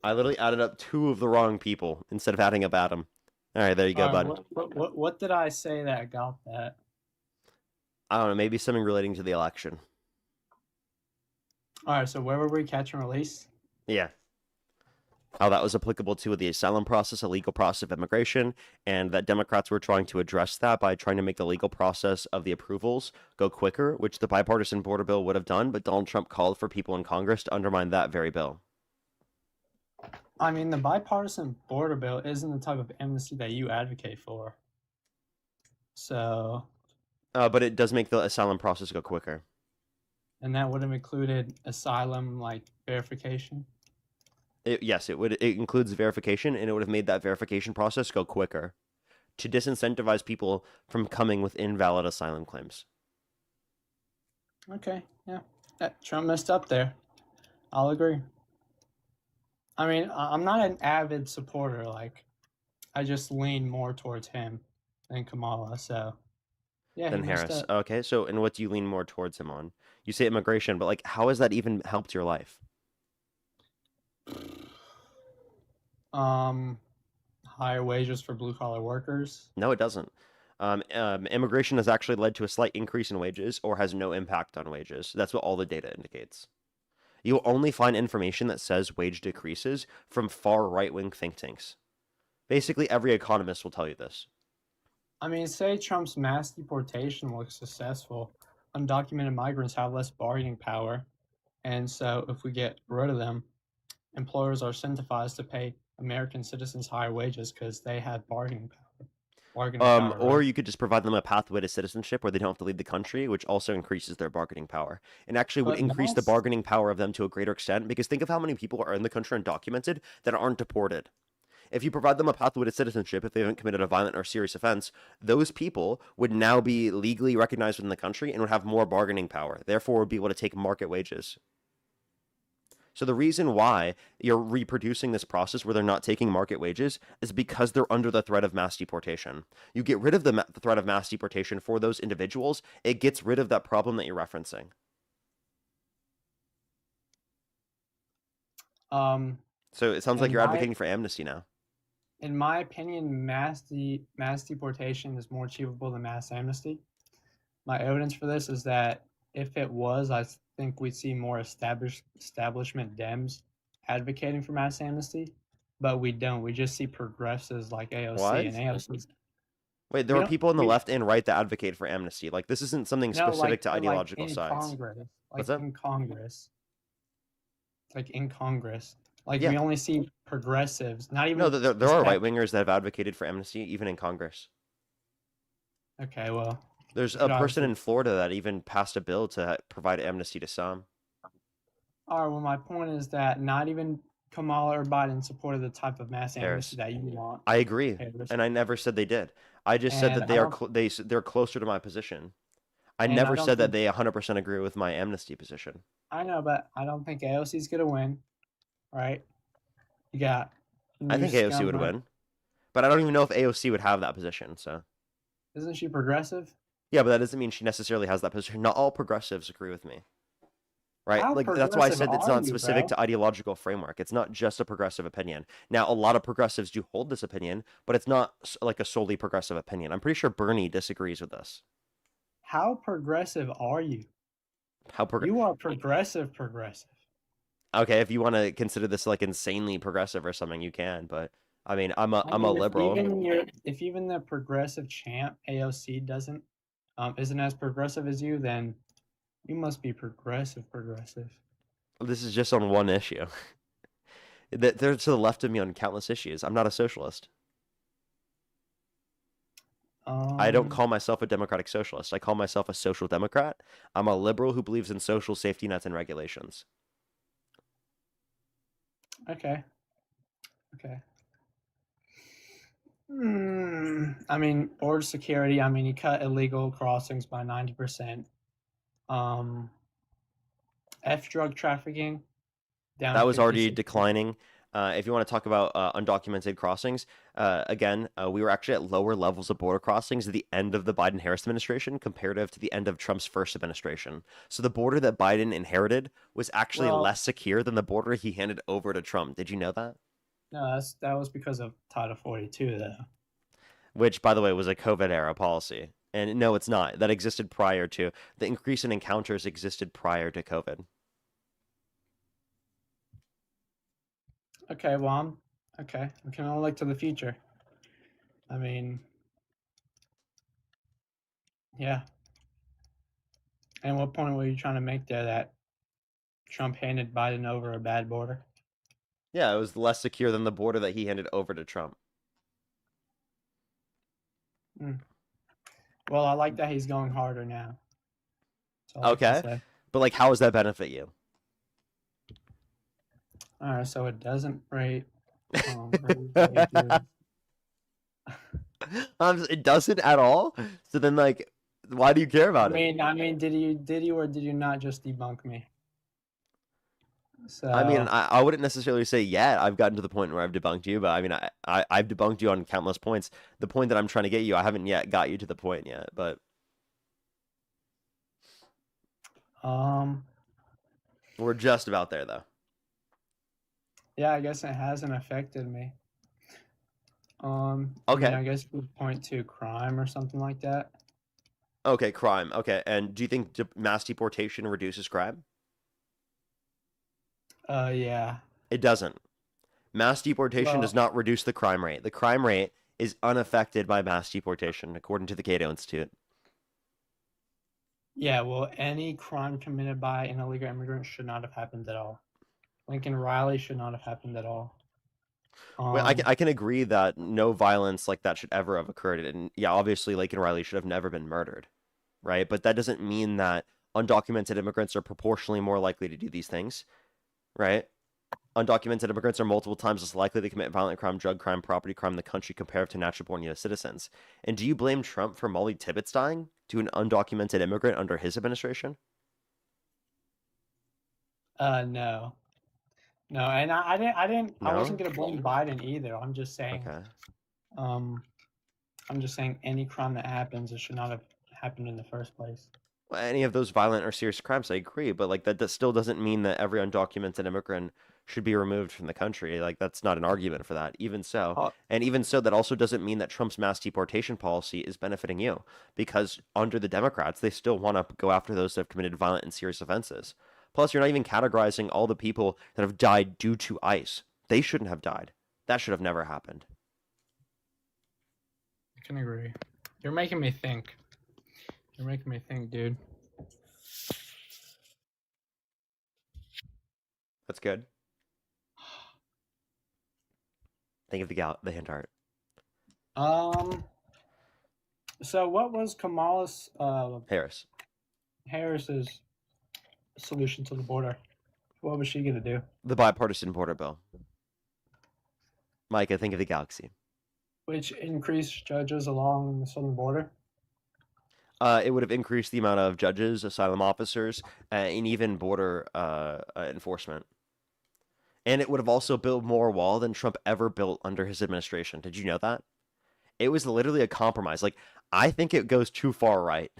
I literally added up 2 of the wrong people instead of adding up Adam. Alright, there you go, bud. What did I say that got that? I don't know, maybe something relating to the election. All right, so where were we? Catch and release? Yeah. How that was applicable to the asylum process, a legal process of immigration, and that Democrats were trying to address that by trying to make the legal process of the approvals go quicker, which the bipartisan border bill would have done, but Donald Trump called for people in Congress to undermine that very bill. I mean, the bipartisan border bill isn't the type of amnesty that you advocate for. So, But it does make the asylum process go quicker. and that would have included asylum like verification. Yes, it would. It includes verification, and it would have made that verification process go quicker to disincentivize people from coming with invalid asylum claims. Okay, yeah. Trump messed up there. I'll agree. I mean, I'm not an avid supporter. Like, I just lean more towards him than Kamala. So, yeah, Than he messed Harris. up. Okay, so and what do you lean more towards him on? You say immigration, but like, how has that even helped your life? Higher wages for blue collar workers. No, it doesn't. Immigration has actually led to a slight increase in wages or has no impact on wages. That's what all the data indicates. You'll only find information that says wage decreases from far right-wing think tanks. Basically, every economist will tell you this. I mean, say Trump's mass deportation was successful, undocumented migrants have less bargaining power, and so if we get rid of them, employers are incentivized to pay American citizens higher wages because they have bargaining power. Or Right? you could just provide them a pathway to citizenship where they don't have to leave the country, which also increases their bargaining power. And actually would But increase the mass bargaining power of them to a greater extent, because think of how many people are in the country undocumented that aren't deported. If you provide them a pathway to citizenship, if they haven't committed a violent or serious offense, those people would now be legally recognized within the country and would have more bargaining power, therefore would be able to take market wages. So the reason why you're reproducing this process where they're not taking market wages is because they're under the threat of mass deportation. You get rid of the threat of mass deportation for those individuals, it gets rid of that problem that you're referencing. So it sounds like in you're my advocating for amnesty now. in my opinion, mass deportation is more achievable than mass amnesty. My evidence for this is that if it was, I think we'd see more establishment Dems advocating for mass amnesty, but we don't. We just see progressives like AOC, What? and AOC. Wait, there We are don't. people on the We left and right that advocate for amnesty. Like, this isn't something no specific to like ideological in sides. Congress, What's like that? in Congress, like in Congress. Like Yeah. we only see progressives, not No, even there are specific. right wingers that have advocated for amnesty, even in Congress. Okay, well, There's you a could person obviously. in Florida that even passed a bill to provide amnesty to some. All right. Well, my point is that not even Kamala or Biden supported the type of mass amnesty Harris. that you want. I agree, Harris. and I never said they did. I just said And that I they are don't. they're closer to my position. I And I never don't said that think. they 100% agree with my amnesty position. I know, but I don't think AOC is gonna win. Right? You got I new think AOC would scum. win, but I don't even know if AOC would have that position. So Isn't she progressive? yeah, but that doesn't mean she necessarily has that position. Not all progressives agree with me, right? How Like that's why I progressive said it's are not you, specific bro? to ideological framework. It's not just a progressive opinion. Now, a lot of progressives do hold this opinion, but it's not like a solely progressive opinion. I'm pretty sure Bernie disagrees with this. How progressive are you? How You are progressive. Okay, if you want to consider this like insanely progressive or something, you can. But I mean, I'm I a mean, liberal. if even the progressive champ AOC isn't as progressive as you, then you must be progressive. This is just on one issue. They're to the left of me on countless issues. I'm not a socialist. I don't call myself a democratic socialist. I call myself a social democrat. I'm a liberal who believes in social safety nets and regulations. Okay. I mean, border security. I mean, he cut illegal crossings by 90%. Drug trafficking down That was already 56%. declining. If you want to talk about undocumented crossings, again, we were actually at lower levels of border crossings at the end of the Biden-Harris administration comparative to the end of Trump's first administration. So the border that Biden inherited was actually less secure than the border he handed over to Trump. Did you know that? No, that was because of Title 42, though. Which, by the way, was a COVID-era policy. And no, it's not. That existed prior to. The increase in encounters existed prior to COVID. Okay, well, okay. We can all look to the future. I mean, yeah. And what point were you trying to make there that Trump handed Biden over a bad border? Yeah, it was less secure than the border that he handed over to Trump. Well, I like that he's going harder now. Okay. But, like, how does that benefit you? All right, so it doesn't rate. It doesn't at all. So then, like, why do you care about it? I mean, did you or did you not just debunk me? So I mean, I wouldn't necessarily say yet. I've gotten to the point where I've debunked you, but I mean, I've debunked you on countless points. The point that I'm trying to get you, I haven't yet got you to the point yet, but we're just about there, though. Yeah, I guess it hasn't affected me. Okay. I guess we point to crime or something like that. Okay, crime. Okay, and do you think mass deportation reduces crime? Yeah. It doesn't. Mass deportation does not reduce the crime rate. The crime rate is unaffected by mass deportation, according to the Cato Institute. Yeah, well, any crime committed by an illegal immigrant should not have happened at all. Lincoln Riley should not have happened at all. Well, I can agree that no violence like that should ever have occurred. And yeah, obviously, Lincoln Riley should have never been murdered, right? But that doesn't mean that undocumented immigrants are proportionally more likely to do these things, right? Undocumented immigrants are multiple times less likely to commit violent crime, drug crime, property crime in the country compared to natural-born U.S. citizens. And do you blame Trump for Molly Tibbetts dying to an undocumented immigrant under his administration? No. No, and I wasn't No? gonna blame Biden either. I'm just saying. Okay. I'm just saying any crime that happens, it should not have happened in the first place. Well, any of those violent or serious crimes, I agree, but like that still doesn't mean that every undocumented immigrant should be removed from the country. Like that's not an argument for that. Even so, and even so, that also doesn't mean that Trump's mass deportation policy is benefiting you, because under the Democrats, they still want to go after those that have committed violent and serious offenses. Plus, you're not even categorizing all the people that have died due to ICE. They shouldn't have died. That should have never happened. I can agree. You're making me think. You're making me think, dude. That's good. Think of the hint art. So what was Kamala's Harris's solution to the border? What was she gonna do? The bipartisan border bill. Micah, think of the galaxy. Which increased judges along the southern border? It would have increased the amount of judges, asylum officers, and even border enforcement. And it would have also built more wall than Trump ever built under his administration. Did you know that? It was literally a compromise. Like, I think it goes too far right.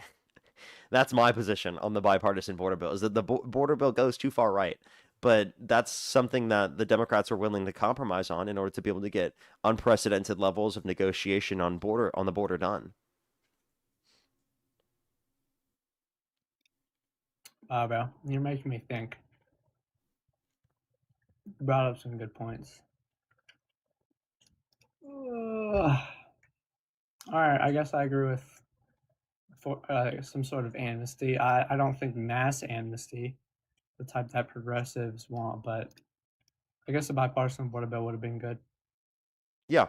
That's my position on the bipartisan border bill, is that the border bill goes too far right. But that's something that the Democrats were willing to compromise on in order to be able to get unprecedented levels of negotiation on the border done. Wow, bro, you're making me think. You brought up some good points. All right, I guess I agree with some sort of amnesty. I don't think mass amnesty, the type that progressives want, but I guess a bipartisan border bill would have been good. Yeah.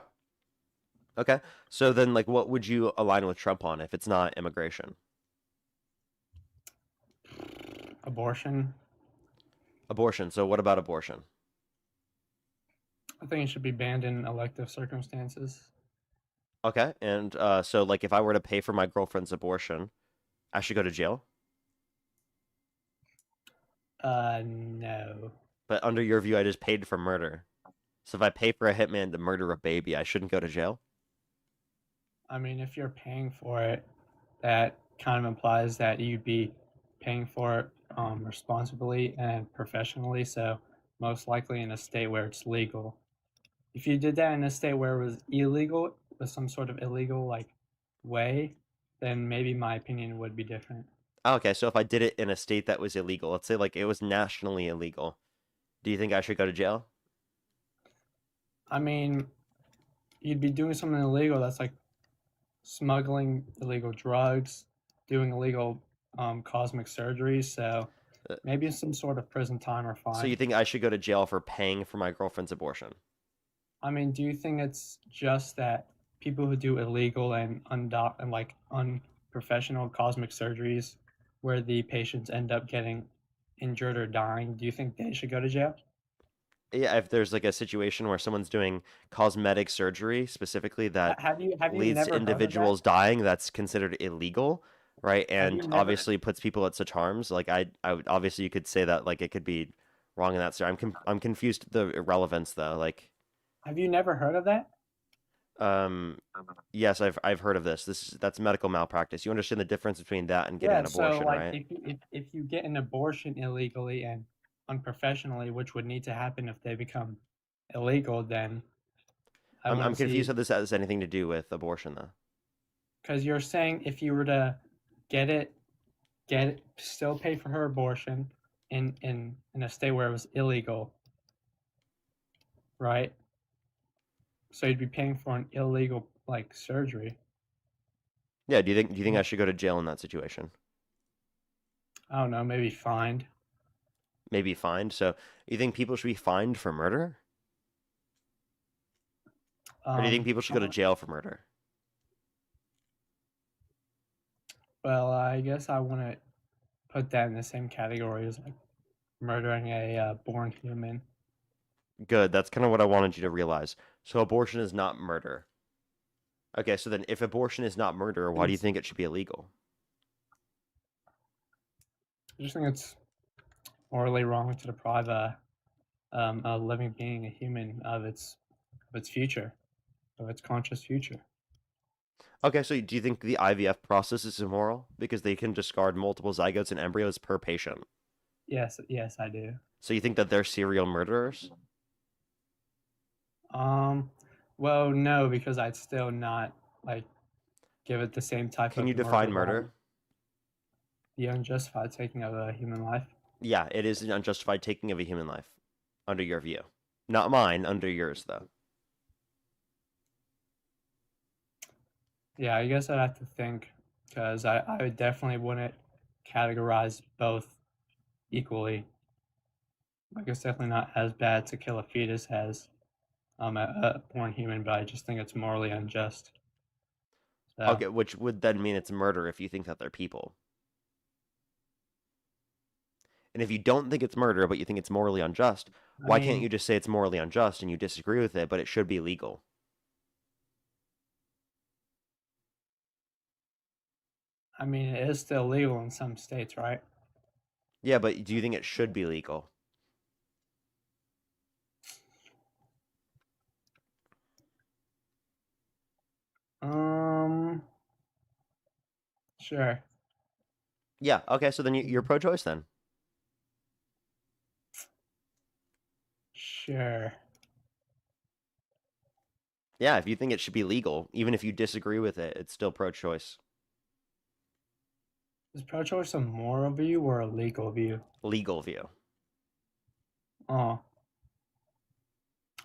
Okay. So then, like, what would you align with Trump on if it's not immigration? Abortion. Abortion. So what about abortion? I think it should be banned in elective circumstances. Okay. And so, like, if I were to pay for my girlfriend's abortion, I should go to jail? No. But under your view, I just paid for murder. So if I pay for a hitman to murder a baby, I shouldn't go to jail? I mean, if you're paying for it, that kind of implies that you'd be paying for it responsibly and professionally. So most likely in a state where it's legal. If you did that in a state where it was illegal, with some sort of illegal like way, then maybe my opinion would be different. Oh, okay, so if I did it in a state that was illegal, let's say like it was nationally illegal, do you think I should go to jail? I mean, you'd be doing something illegal that's like smuggling illegal drugs, doing illegal cosmic surgery. So maybe some sort of prison time or fine. So you think I should go to jail for paying for my girlfriend's abortion? I mean, do you think it's just that people who do illegal and unprofessional cosmic surgeries where the patients end up getting injured or dying, do you think they should go to jail? Yeah, if there's like a situation where someone's doing cosmetic surgery specifically that Have you leads never to heard of that? individuals dying, that's considered illegal, right? Have you And never- obviously puts people at such harms. Like I would obviously you could say that like it could be wrong in that. So I'm confused the irrelevance though. Like, Have you never heard of that? yes, I've heard of this. That's medical malpractice. You understand the difference between that and getting an abortion, so like right? if you get an abortion illegally and unprofessionally, which would need to happen if they become illegal, then I'm confused how this has anything to do with abortion though. Because you're saying if you were to get it, still pay for her abortion in a state where it was illegal, right? So you'd be paying for an illegal like surgery. Yeah, do you think I should go to jail in that situation? I don't know, maybe fined. Maybe fined. So you think people should be fined for murder? Or do you think people should go to jail for murder? Well, I guess I want to put that in the same category as like murdering a born human. Good. That's kind of what I wanted you to realize. So abortion is not murder. Okay, so then if abortion is not murder, why do you think it should be illegal? I just think it's morally wrong to deprive a living being, a human, of its future, of its conscious future. Okay, so do you think the IVF process is immoral because they can discard multiple zygotes and embryos per patient? Yes, I do. So you think that they're serial murderers? Well, no, because I'd still not like give it the same type. Can of you define moral murder? value. The unjustified taking of a human life. Yeah, it is an unjustified taking of a human life, under your view. Not mine, under yours, though. Yeah, I guess I'd have to think because I would definitely wouldn't categorize both equally. Like it's definitely not as bad to kill a fetus as a born human, but I just think it's morally unjust. So, Okay, which would then mean it's murder if you think that they're people. And if you don't think it's murder, but you think it's morally unjust, why can't you just say it's morally unjust and you disagree with it, but it should be legal? I mean, it is still legal in some states, right? Yeah, but do you think it should be legal? Sure. Yeah, okay, so then you're pro-choice then. Sure. Yeah, if you think it should be legal, even if you disagree with it, it's still pro-choice. Is pro-choice a moral view or a legal view? Legal view. Oh. All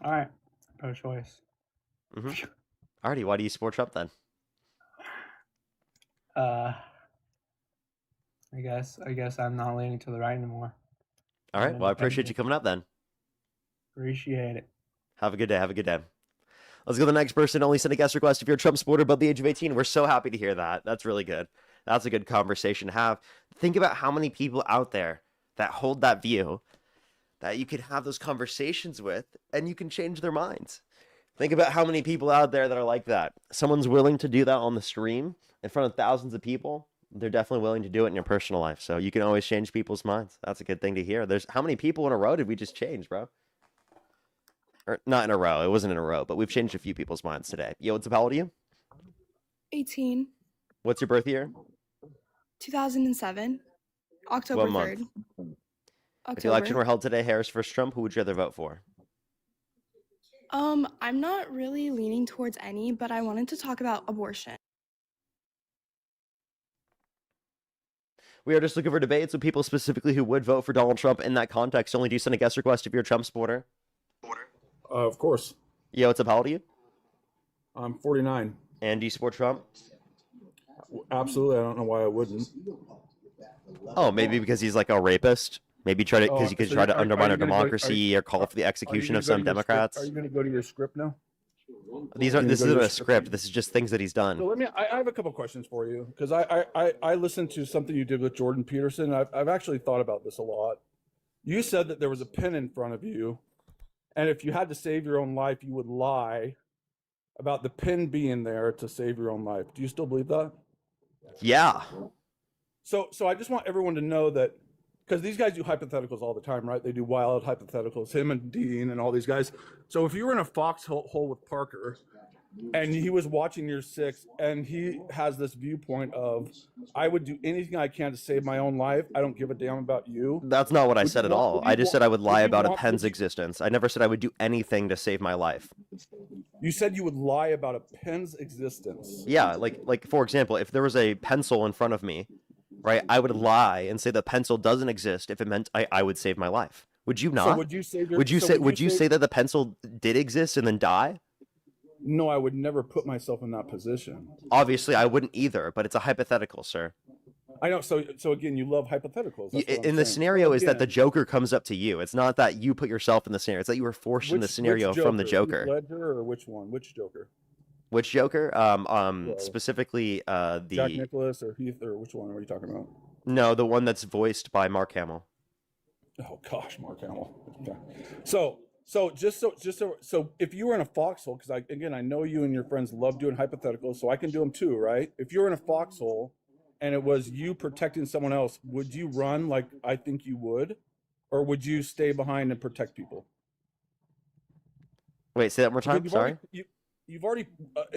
right. Pro-choice. Alrighty, why do you support Trump then? I guess I'm not leaning to the right anymore. All right, well, I appreciate you coming up then. Appreciate it. Have a good day. Have a good day. Let's go to the next person. Only send a guest request if you're a Trump supporter above the age of 18. We're so happy to hear that. That's really good. That's a good conversation to have. Think about how many people out there that hold that view that you could have those conversations with and you can change their minds. Think about how many people out there that are like that. Someone's willing to do that on the stream in front of thousands of people. They're definitely willing to do it in your personal life. So you can always change people's minds. That's a good thing to hear. There's how many people in a row did we just change, bro? Or not in a row. It wasn't in a row, but we've changed a few people's minds today. Yo, what's up? How old are you? 18. What's your birth year? 2007. October What month? 3rd. If the election October. were held today, Harris versus Trump, who would you rather vote for? I'm not really leaning towards any, but I wanted to talk about abortion. We are just looking for debates with people specifically who would vote for Donald Trump in that context. Only do send a guest request if you're a Trump supporter. Of course. Yo, what's up? How old are you? I'm 49. And do you support Trump? Absolutely. I don't know why I wouldn't. Oh, maybe because he's like a rapist. Maybe try to because you could try to undermine our democracy or call for the execution of some Democrats. Are you going to go to your script now? This isn't a script. This is just things that he's done. So I have a couple questions for you because I listened to something you did with Jordan Peterson. I've actually thought about this a lot. You said that there was a pen in front of you, and if you had to save your own life, you would lie about the pen being there to save your own life. Do you still believe that? Yeah. So I just want everyone to know that because these guys do hypotheticals all the time, right? They do wild hypotheticals, him and Dean and all these guys. So if you were in a foxhole with Parker and he was watching your six and he has this viewpoint of, I would do anything I can to save my own life. I don't give a damn about you. That's not what I said at all. I just said I would lie about a pen's existence. I never said I would do anything to save my life. You said you would lie about a pen's existence. Yeah, like for example, if there was a pencil in front of me, right, I would lie and say the pencil doesn't exist if it meant I would save my life. Would you not? So would you save your, would you say that the pencil did exist and then die? No, I would never put myself in that position. Obviously, I wouldn't either, but it's a hypothetical, sir. I know. So again, you love hypotheticals. That's what I'm In the saying. scenario is that Again, the Joker comes up to you. It's not that you put yourself in the scenario. It's that you were forced in the scenario from the Joker. Heath Ledger or which one? Which Joker? Which Joker? Specifically the Jack Nicklaus or Heath or which one are you talking about? No, the one that's voiced by Mark Hamill. Oh gosh, Mark Hamill. Okay. So if you were in a foxhole, because I know you and your friends love doing hypotheticals, so I can do them too, right? If you were in a foxhole and it was you protecting someone else, would you run like I think you would, or would you stay behind and protect people? Wait, say that one more time. Sorry. You've already.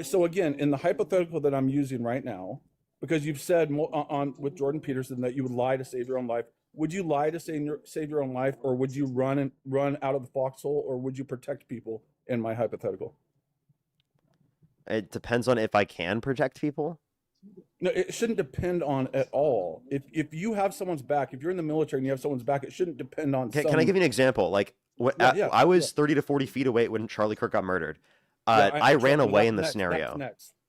So again, in the hypothetical that I'm using right now, because you've said with Jordan Peterson that you would lie to save your own life. Would you lie to save your own life, or would you run out of the foxhole, or would you protect people in my hypothetical? It depends on if I can protect people. No, it shouldn't depend on at all. If you have someone's back, if you're in the military and you have someone's back, it shouldn't depend on. Can I give you an example? Like I was 30 to 40 feet away when Charlie Kirk got murdered. I ran away in the scenario.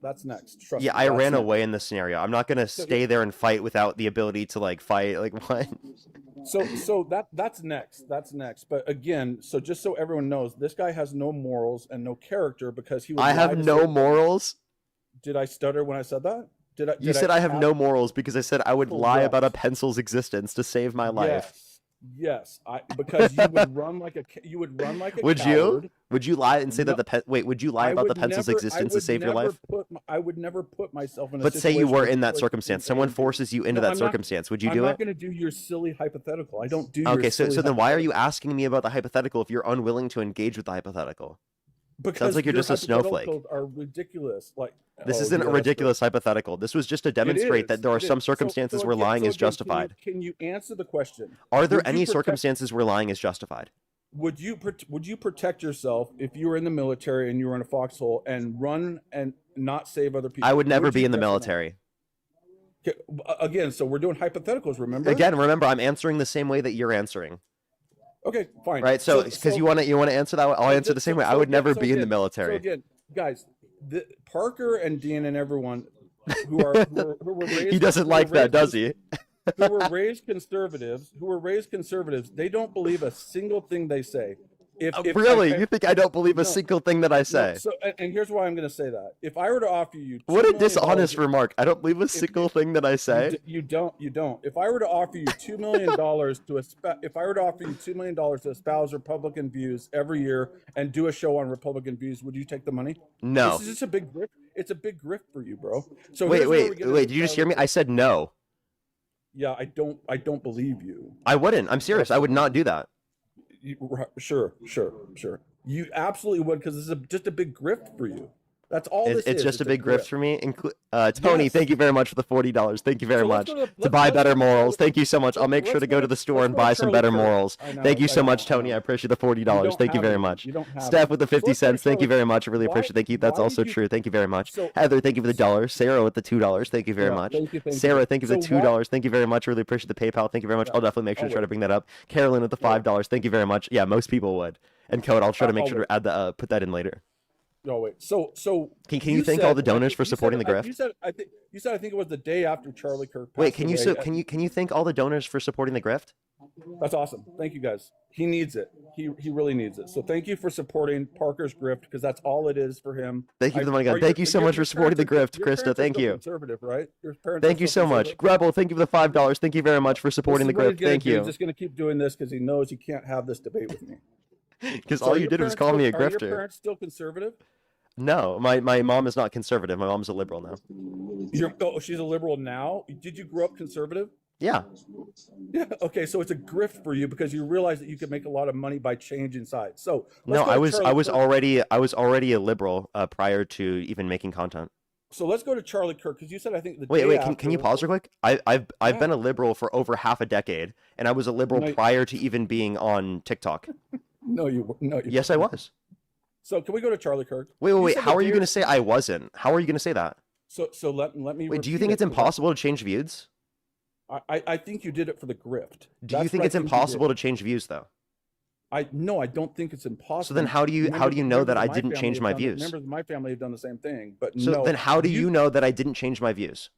That's next. Trust Yeah, me, I that's ran next. away in this scenario. I'm not gonna So stay there and fight without the ability to like fight. Like what? so that's next. That's next. But again, so just so everyone knows, this guy has no morals and no character because he would I lie have to no save- morals. Did I stutter when I said that? You said I have no morals because I said I would lie about a Correct. pencil's existence to save my life. Yes, because you would run like a Would coward. you? Would you lie and say No, that would you lie I about the would pencil's never- I existence to would save your never life? I would never put myself in a But say you situation were where in that people circumstance. would Someone aid forces you into No, that I'm not- circumstance. Would you I'm do not it? going to do your silly hypothetical. I don't do your Okay, so silly then why are you hypothetical. asking me about the hypothetical if you're unwilling to engage with the hypothetical? Because Sounds like you're your just a snowflake. hypotheticals are ridiculous. Like This oh, isn't yeah, a that's ridiculous hypothetical. This was just to demonstrate that there are some circumstances where lying is justified. Can you answer the question? Are there Would you any protect- circumstances where lying is justified? Would you protect yourself if you were in the military and you were in a foxhole and run and not save other people? I would never be you in the yes or no? military. Okay, again, so we're doing hypotheticals, remember? Again, remember, I'm answering the same way that you're answering. Okay, fine. Right? So because you want to answer that, I'll answer the same way. I would never be in the So military. again, guys, Parker and Dean and everyone who were raised, He doesn't like that, does he? who were raised conservatives, they don't believe a single thing they say. Really? You think I don't believe a single thing that I say? So, and here's why I'm going to say that. If I were to offer you What $2 a million dishonest remark. I don't believe a single thing that I say. You don't. If I were to offer you $2 million to espouse Republican views every year and do a show on Republican views, would you take the money? No. This is just a big grift. It's a big grift for you, bro. So Wait, here's where we get into did you just hear me? I said no. Yeah, I don't believe you. I wouldn't. I'm serious. I would not do that. Sure. You absolutely would, because this is just a big grift for you. That's all this is. It's just a big grift for me. Tony, Yes. thank you very much for the $40. Thank you very So let's much. go to- To buy let's better go to- morals. Thank you so much. I'll make sure let's to go go to- to the store let's and go to buy some Charlie better Kirk. morals. I know, Thank you I so know, much, I know. Tony. I appreciate the $40. don't Thank you have very it. much. You don't have Steph it. with the So 50 let's go to cents. Thank you Charlie- very much. I really Why- appreciate it. Thank you. That's why also did you- true. Thank you very much. So- Heather, thank you for the $1. Sarah with the $2. Thank you very Yeah, much. thank you. Sarah, thank you for the So why- $2. Thank you very much. Really appreciate the PayPal. Thank you very much. I'll definitely make sure to try to bring that up. Carolyn with the $5. Thank you very much. Yeah, most people would. And Code, I'll try to make I'll sure wait. to add the put that in later. Oh wait. So Can you thank all the donors for you said- supporting the grift? You said I think it was the day after Charlie Kirk. Wait, passed away. can you thank all the donors for supporting the grift? That's awesome. Thank you guys. He needs it. He really needs it. So thank you for supporting Parker's grift, because that's all it is for him. Thank you for the money, Are guys. Thank you so your much for supporting the parents grift, are- your Krista. parents are Thank still you. Conservative, right? Your parents Thank are you still so much. conservative? Grebel, thank you for the $5. Thank you very much for supporting the This is what he's grift. gonna Thank do. you. He's just going to keep doing this because he knows he can't have this debate with me. Because So all are you your did was parents call me a still- Are your grifter. parents still conservative? No, my mom is not conservative. My mom's a liberal now. She's a liberal now. Did you grow up conservative? Yeah. Yeah. Okay. So it's a grift for you because you realize that you can make a lot of money by changing sides. So No, let's go I to was Charlie Kirk. already a liberal prior to even making content. So let's go to Charlie Kirk, because you said I think the Wait, day wait, after, can you pause real quick? I've Yeah. been a liberal for over half a decade, and I was a liberal No, you- prior to even being on TikTok. No, you. Yes, I was. So can we go to Charlie Kirk? Wait, You wait. said How the are you day- going to say I wasn't? How are you going to say that? So let me. Wait, do you repeat think it, it's 'cause impossible to change views? I think you did it for the grift. Do you That's think what I it's you impossible did. to change views though? No, I don't think it's impossible. So then how do you know that I Members of didn't my change family my have done- views? Members of my family have done the same thing, but So no. then how do you know that I didn't change my views?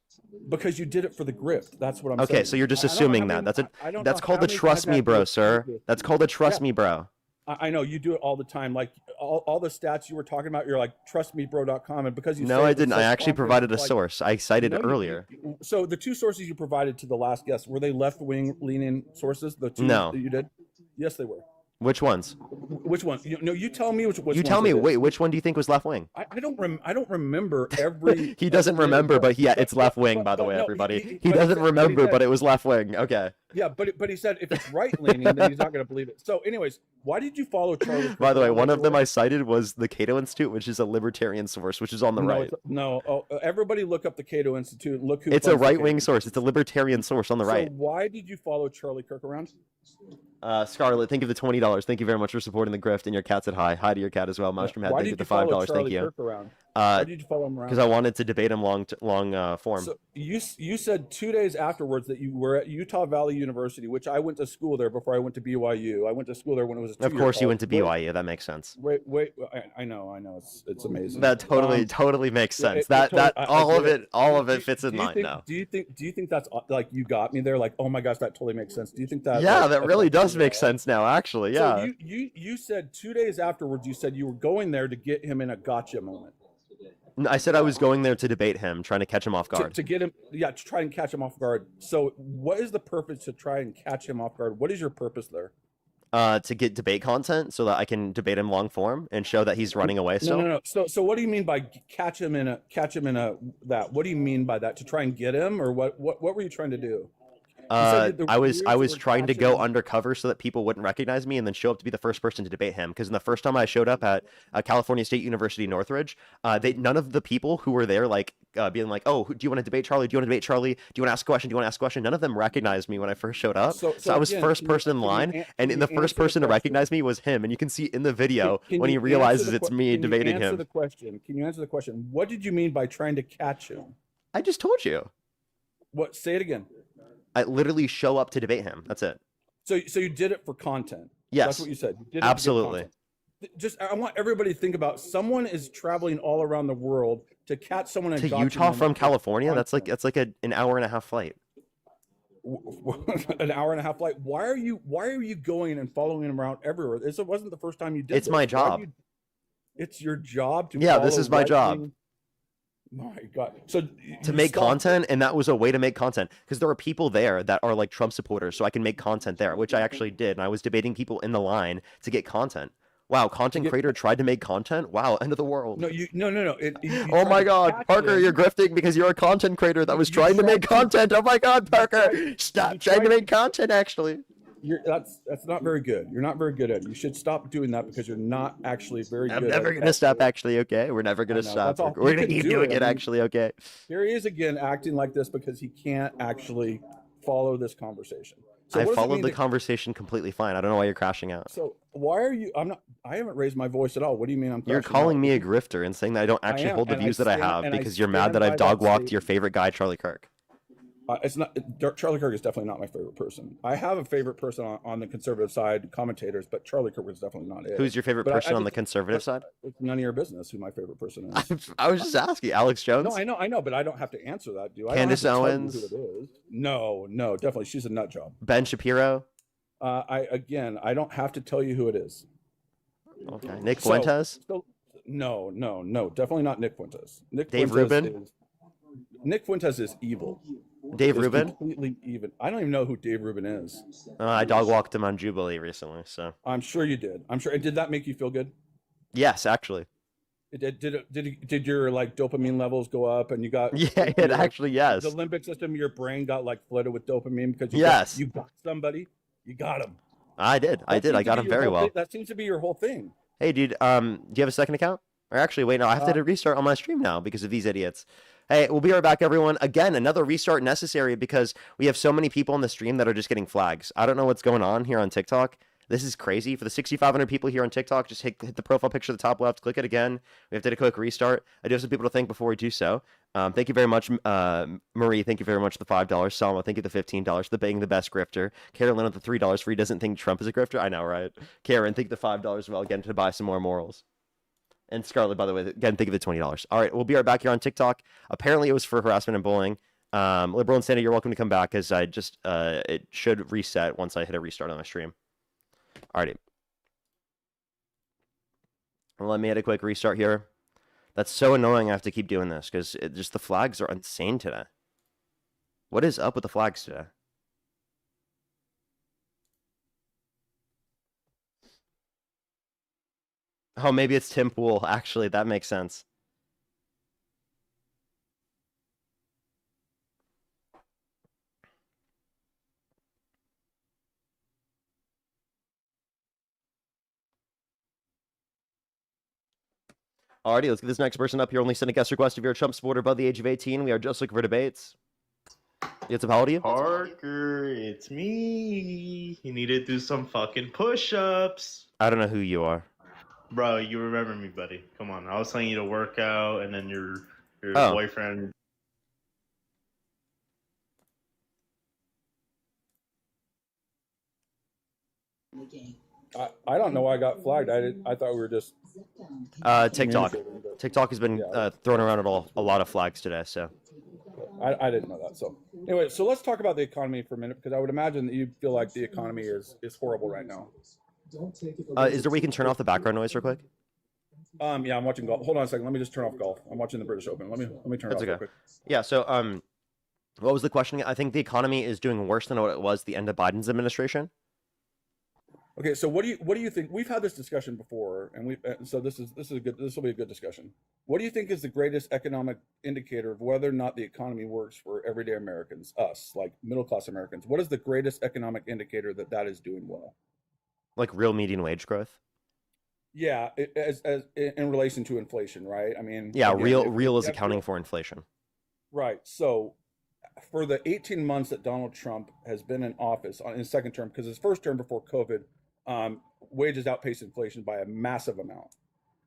Because you did it for the grift. That's what I'm saying. Okay, so you're just I don't know assuming how that. many- I don't That's know called how the many trust times me I've bro, done sir. this. That's called the trust Yeah. me bro. I know you do it all the time. Like all the stats you were talking about, you're like trustmebro.com, and because you No, say it I with didn't. such I actually confidence, provided a like- source. I cited No, it you- earlier. So the two sources you provided to the last guest, were they left wing leaning sources? The two No. that you did? Yes, they were. Which ones? Which one? No, you tell me which. You ones tell me. it is. Wait, which one do you think was left wing? I don't remember every. He doesn't remember, but yeah, it's left wing. By the but way, no, everybody. he He doesn't said- but he remember, said- but it was left wing. Okay. Yeah, but he said if it's right leaning, then he's not going to believe it. So, anyways, why did you follow Charlie? Kirk By the way, around one like of them you were- I cited was the Cato Institute, which is a libertarian source, which is on the no, right. it's- no. Oh, everybody look up the Cato Institute. And look who. It's a funds the right Cato wing Institute. source. It's a libertarian source on the right. So why did you follow Charlie Kirk around? Scarlett, thank you for the $20. Thank you very much for supporting the grift. And your cat said hi. Hi to your cat as well. Maelstrom Head, Why thank you did for you the follow $5. Charlie Thank you. Kirk around? Why did you follow him around? Because I wanted to debate him long form. So you said 2 days afterwards that you were at Utah Valley University, which I went to school there before I went to BYU. I went to school there when it was a 2-year Of course, you went to college. BYU. That makes sense. Wait, I know, it's amazing. That totally makes sense. All of it fits in line now. Do you think that's like you got me there? Like, oh my gosh, that totally makes sense. Do you think that? Yeah, like, that really does make sense now. Actually, yeah. So you said 2 days afterwards, you said you were going there to get him in a gotcha moment. I said I was going there to debate him, trying to catch him off guard. To get him, to try and catch him off guard. So what is the purpose to try and catch him off guard? What is your purpose there? To get debate content so that I can debate him long form and show that he's running away still. No. So what do you mean by catch him in a that? What do you mean by that? To try and get him, or what were you trying to do? I was trying to go undercover so that people wouldn't recognize me and then show up to be the first person to debate him. Because in the first time I showed up at California State University Northridge, none of the people who were there being like, oh, do you want to debate Charlie? Do you want to debate Charlie? Do you want to ask a question? Do you want to ask a question? None of them recognized me when I first showed up. So I was first person in line, and the first person to recognize me was him. And you can see in the video when he realizes it's me debating him. Can you answer the question? What did you mean by trying to catch him? I just told you. What? Say it again. I literally show up to debate him. That's it. So you did it for content. Yes. That's what you said. You did it absolutely. Just I want everybody to think about someone is traveling all around the world to catch someone in Utah from California. That's like an hour and a half flight. An hour and a half flight. Why are you going and following him around everywhere? This wasn't the first time you did. It's my job. It's your job to. Yeah, this is my job. My God. So to make content, and that was a way to make content because there are people there that are like Trump supporters, so I can make content there, which I actually did, and I was debating people in the line to get content. Wow, content creator tried to make content. Wow, end of the world. No. Oh my God, Parker, you're grifting because you're a content creator that was trying to make content. Oh my God, Parker, stop trying to make content. Actually, that's not very good. You're not very good at it. You should stop doing that because you're not actually very good. I'm never gonna stop. Actually, okay, we're never gonna stop. We're gonna keep doing it. Actually, okay. Here he is again, acting like this because he can't actually follow this conversation. So I followed the conversation completely fine. I don't know why you're crashing out. So why are you? I haven't raised my voice at all. What do you mean I'm crashing You're calling out? me a grifter and saying that I don't actually hold the views that I have because you're mad that I've dog walked your favorite guy, Charlie Kirk. It's not. Charlie Kirk is definitely not my favorite person. I have a favorite person on the conservative side, commentators, but Charlie Kirk was definitely not it. Who's your favorite person on the conservative side? It's none of your business who my favorite person is. I was just asking. Alex Jones? No, I know, but I don't have to answer that, do I? Candace Owens? Who it is. No, definitely. She's a nut job. Ben Shapiro? I don't have to tell you who it is. Okay. Nick Fuentes? No, definitely not Nick Fuentes. Dave Rubin? Nick Fuentes is evil. Dave Rubin? Completely even. I don't even know who Dave Rubin is. I dog walked him on Jubilee recently, so. I'm sure you did. I'm sure. And did that make you feel good? Yes, actually. Did your like dopamine levels go up and you got? Yeah, it actually yes. The limbic system, your brain got like flooded with dopamine because you got somebody. You got him. I did. I got him very well. That seems to be your whole thing. Hey, dude. Do you have a second account? Or actually, wait, no. I have to restart on my stream now because of these idiots. Hey, we'll be right back, everyone. Again, another restart necessary because we have so many people on the stream that are just getting flags. I don't know what's going on here on TikTok. This is crazy. For the 6,500 people here on TikTok, just hit the profile picture at the top left, click it again. We have to do a quick restart. I do have some people to thank before we do so. Thank you very much, Marie. Thank you very much for the $5. Salma, thank you for the $15 for being the best grifter. Carolyn with the $3 for he doesn't think Trump is a grifter. I know, right? Karen, thank you for the $5 well again to buy some more morals. And Scarlett, by the way, again, think of the $20. All right, we'll be right back here on TikTok. Apparently, it was for harassment and bullying. Liberal and Sandy, you're welcome to come back as I just it should reset once I hit a restart on my stream. Alrighty. Let me hit a quick restart here. That's so annoying. I have to keep doing this because just the flags are insane today. What is up with the flags today? Oh, maybe it's Tim Pool. Actually, that makes sense. Alrighty, let's get this next person up here. Only send a guest request if you're a Trump supporter above the age of 18. We are just looking for debates. How old are you? Parker, it's me. You need to do some fucking push-ups. I don't know who you are. Bro, you remember me, buddy. Come on. I was telling you to work out, and then your Oh. boyfriend. I don't know why I got flagged. I thought we were just TikTok. communicating, but TikTok has been yeah. throwing around a lot of flags today. So I didn't know that. So anyway, so let's talk about the economy for a minute, because I would imagine that you feel like the economy is horrible right now. is there a way you can turn off the background noise real quick? Yeah, I'm watching golf. Hold on a second. Let me just turn off golf. I'm watching the British Open. Let me turn it That's off real okay. quick. Yeah. So what was the question? I think the economy is doing worse than what it was the end of Biden's administration. Okay, so what do you think? We've had this discussion before, and so this will be a good discussion. What do you think is the greatest economic indicator of whether or not the economy works for everyday Americans, us, like middle class Americans? What is the greatest economic indicator that is doing well? Like real median wage growth. Yeah, as in relation to inflation, right? I mean, Yeah, again, real is accounting for inflation. Right. So for the 18 months that Donald Trump has been in office in his second term, because his first term before COVID, wages outpaced inflation by a massive amount.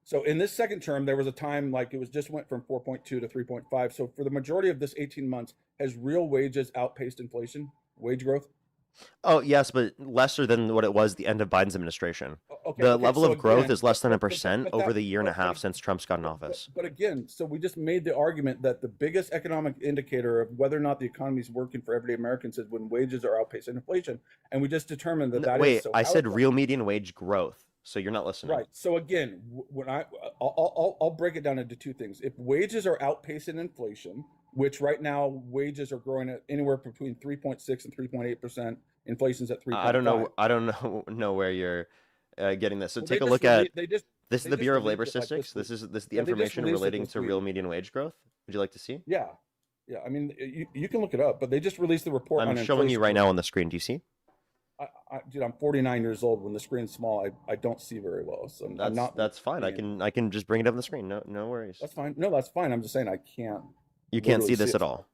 So in this second term, there was a time like it was just went from 4.2 to 3.5. So for the majority of this 18 months, has real wages outpaced inflation, wage growth? Oh, yes, but lesser than what it was the end of Biden's administration. Okay, The okay, level so of growth again, is less than but 1% over that- the year and a half since Trump's got in office. But again, so we just made the argument that the biggest economic indicator of whether or not the economy is working for everyday Americans is when wages are outpacing inflation, and we just determined that that is. Wait, So I how said is that- real median wage growth, so you're not listening. Right. So again, when I'll break it down into two things. If wages are outpacing inflation, which right now wages are growing at anywhere between 3.6 and 3.8%, inflation's at 3.5. I don't know where you're getting this. So Well, take a they look just at rele- they just- this is they the just Bureau of released Labor it, like, Statistics. this This is the Yeah, they just information released it relating this to week. real median wage growth. Would you like to see? Yeah. Yeah. I mean, you can look it up, but they just released the report on I'm inflation. showing you right now on the screen. Do you see? Dude, I'm 49 years old. When the screen's small, I don't see very well. So I'm not. That's fine. I can just bring it up on the screen. No worries. That's fine. No, that's fine. I'm just saying I can't. You can't see literally this it. at all.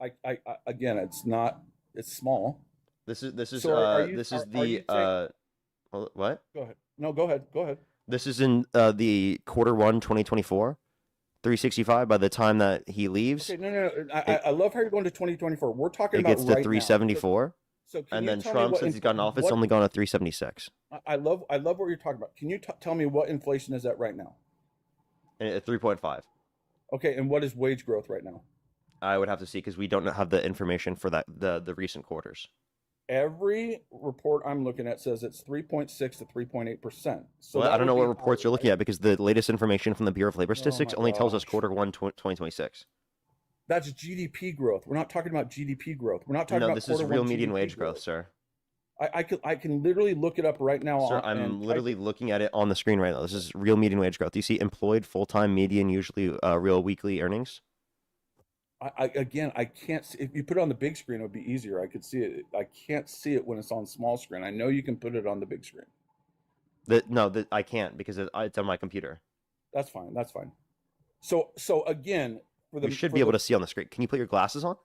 I again, it's not. It's small. This is So are you this is are you saying- what? Go ahead. No, go ahead. Go ahead. This is in the Q1 2024, 365 by the time that he leaves. Okay, no. I love how you're going to 2024. We're talking It about gets to right now. 374. So can And you then tell me Trump, what since he's got in office, what- only gone to 376. I love what you're talking about. Can you tell me what inflation is at right now? At 3.5. Okay, and what is wage growth right now? I would have to see because we don't have the information for that the recent quarters. Every report I'm looking at says it's 3.6 to 3.8%. So Well, that I don't know would what be reports you're looking at because the latest information from the Bureau of Labor Statistics my only tells us gosh. Q1 2026. That's GDP growth. We're not talking about GDP growth. We're not talking No, about this is Q1 real median GDP wage growth, sir. I can literally look it up right now. Sir, I'm literally looking at it on the screen right now. This is real median wage growth. Do you see employed full-time median, usually real weekly earnings? I can't see. If you put it on the big screen, it would be easier. I could see it. I can't see it when it's on small screen. I know you can put it on the big screen. I can't because it's on my computer. That's fine. That's fine. So again, You should be able to see on the screen. Can you put your glasses on?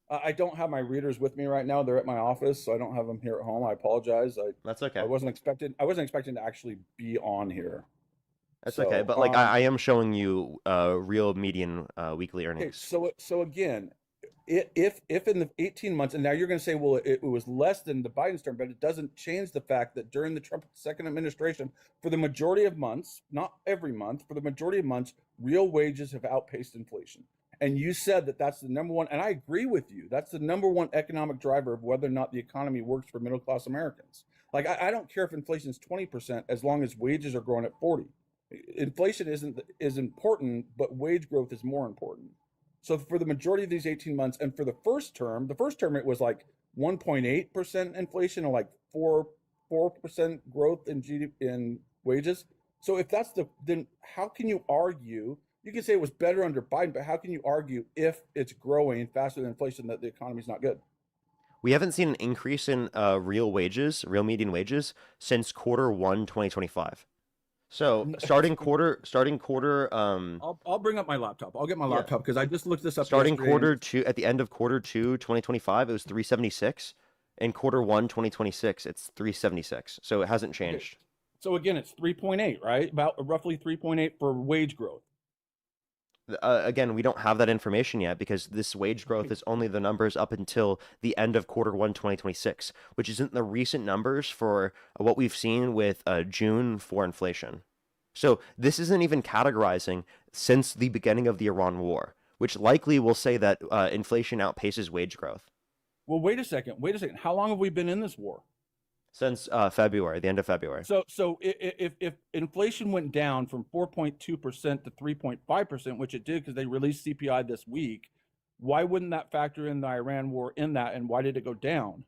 I don't have my readers with me right now. They're at my office, so I don't have them here at home. I apologize. That's okay. I wasn't expecting to actually be on here. That's So, okay, but like I am showing you real median weekly Okay, earnings. so again, if in the 18 months, and now you're going to say, well, it was less than the Biden's term, but it doesn't change the fact that during the Trump second administration, for the majority of months, not every month, for the majority of months, real wages have outpaced inflation. And you said that that's the number one, and I agree with you. That's the number one economic driver of whether or not the economy works for middle class Americans. Like I don't care if inflation is 20% as long as wages are growing at 40. Inflation is important, but wage growth is more important. So for the majority of these 18 months, and for the first term it was like 1.8% inflation or like 4% growth in GDP in wages. So if that's then how can you argue? You can say it was better under Biden, but how can you argue if it's growing faster than inflation that the economy's not good? We haven't seen an increase in real median wages since Q1 2025. So starting quarter. I'll bring up my laptop. I'll get my laptop because I just looked this up. Starting yesterday. Q2 at the end of Q2 2025, it was 376. In Q1 2026, it's 376. So it hasn't changed. So again, it's 3.8, right? About roughly 3.8 for wage growth. Again, we don't have that information yet because this wage growth is only the numbers up until the end of Q1 2026, which isn't the recent numbers for what we've seen with June for inflation. So this isn't even categorizing since the beginning of the Iran war, which likely will say that inflation outpaces wage growth. Well, wait a second. How long have we been in this war? Since February, the end of February. So if inflation went down from 4.2% to 3.5%, which it did because they released CPI this week, why wouldn't that factor in the Iran war in that, and why did it go down?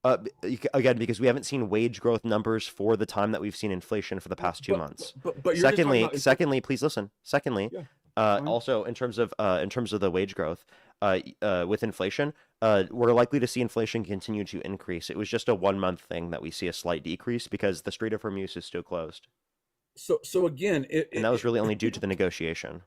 Again, because we haven't seen wage growth numbers for the time that we've seen inflation for the past 2 months. But you're just talking about secondly, please listen. Secondly, fine. also in terms of the wage growth, with inflation, we're likely to see inflation continue to increase. It was just a 1 month thing that we see a slight decrease because the Strait of Hormuz is still closed. So again, and that was really only due to the negotiation.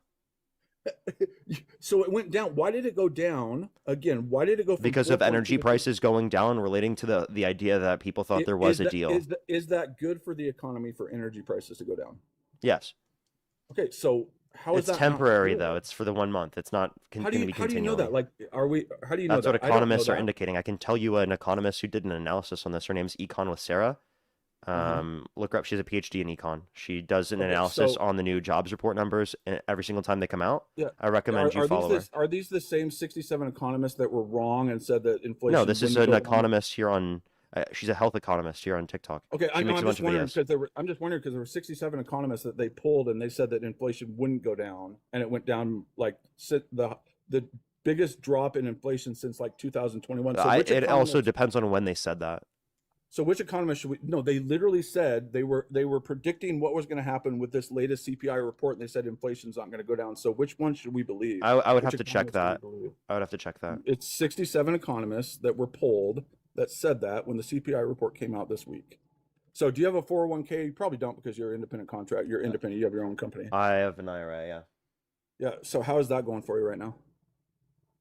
So it went down. Why did it go down? Again, why did it go? From because of energy prices going down, relating to the idea that people thought there was a deal. Is that good for the economy for energy prices to go down? Yes. Okay, so how is that? It's temporary though. It's for the 1 month. It's not going to be continually. How do you know that? Like, are we? How do you know That's that? what economists are indicating. I can tell you an economist who did an analysis on this. Her name's Econ with Sarah. Look her up. She has a PhD in econ. She does an analysis on the new jobs report numbers every single time they come out. Yeah, I recommend you follow her. Are these the same 67 economists that were wrong and said that inflation? No, this is an economist here on. She's a health economist here on TikTok. Okay, I'm just wondering because there were 67 economists that they pulled and they said that inflation wouldn't go down, and it went down like the biggest drop in inflation since like 2021. So it also depends on when they said that. So which economist should we? No, they literally said they were predicting what was going to happen with this latest CPI report, and they said inflation's not going to go down. So which one should we believe? I would have to check that. I would have to check that. It's 67 economists that were polled that said that when the CPI report came out this week. So do you have a 401k? You probably don't because you're an independent contract. You're independent. You have your own company. I have an IRA. Yeah. Yeah. So how is that going for you right now?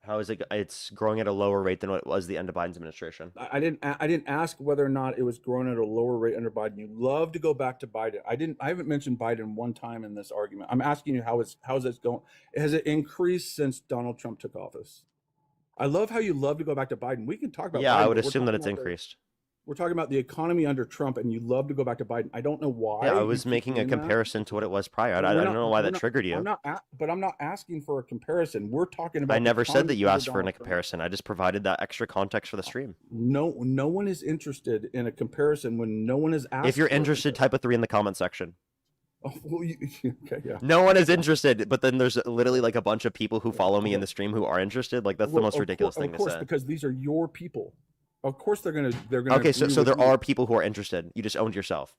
How is it? It's growing at a lower rate than what it was the end of Biden's administration. I didn't ask whether or not it was growing at a lower rate under Biden. You love to go back to Biden. I haven't mentioned Biden one time in this argument. I'm asking you how's it going? Has it increased since Donald Trump took office? I love how you love to go back to Biden. We can talk about. Yeah, Biden, I would assume that it's increased. We're talking about the economy under Trump, and you love to go back to Biden. I don't know why. Yeah, I was making a comparison to what it was prior. I don't know why that triggered you. I'm not asking for a comparison. We're talking about. I never said that you asked for a comparison. I just provided that extra context for the stream. No one is interested in a comparison when no one is asked. If you're interested, type a 3 in the comment section. Oh, well, okay, yeah. No one is interested, but then there's literally like a bunch of people who follow me in the stream who are interested. Like that's the most ridiculous thing to say. Of course, because these are your people. Of course they're gonna. Okay, so there are people who are interested. You just owned yourself.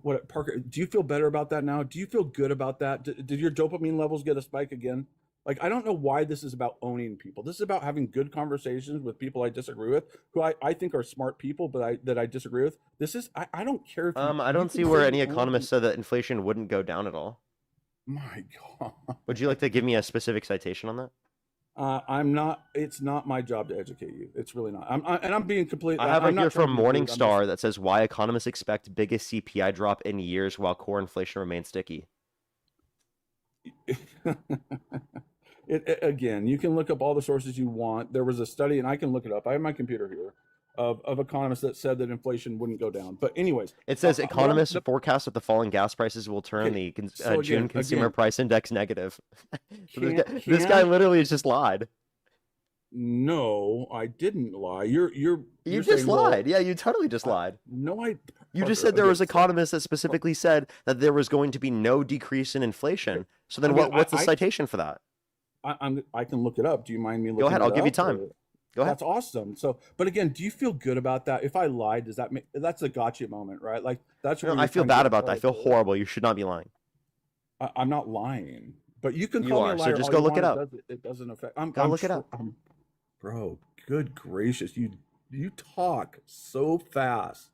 What, Parker? Do you feel better about that now? Do you feel good about that? Did your dopamine levels get a spike again? Like, I don't know why this is about owning people. This is about having good conversations with people I disagree with, who I think are smart people, but that I disagree with. This is I don't care. If I don't see where any economist said that inflation wouldn't go down at all. My God. Would you like to give me a specific citation on that? I'm not. It's not my job to educate you. It's really not. I'm being completely. I have right here from Morningstar that says why economists expect biggest CPI drop in years while core inflation remains sticky. Again, you can look up all the sources you want. There was a study, and I can look it up. I have my computer here of economists that said that inflation wouldn't go down. But anyways, it says economists forecast that the falling gas prices will turn the June consumer price index negative. This guy literally just lied. No, I didn't lie. You just lied. Yeah, you totally just lied. You just said there was economists that specifically said that there was going to be no decrease in inflation. So then what's the citation for that? I can look it up. Do you mind me looking? Go ahead. I'll give you time. Go ahead. That's awesome. So, but again, do you feel good about that? If I lied, does that make that's a gotcha moment, right? Like that's. No, I feel bad about that. I feel horrible. You should not be lying. I'm not lying, but you can call me a liar. So just go look it up. It doesn't affect. Go look it up, bro. Good gracious, you talk so fast,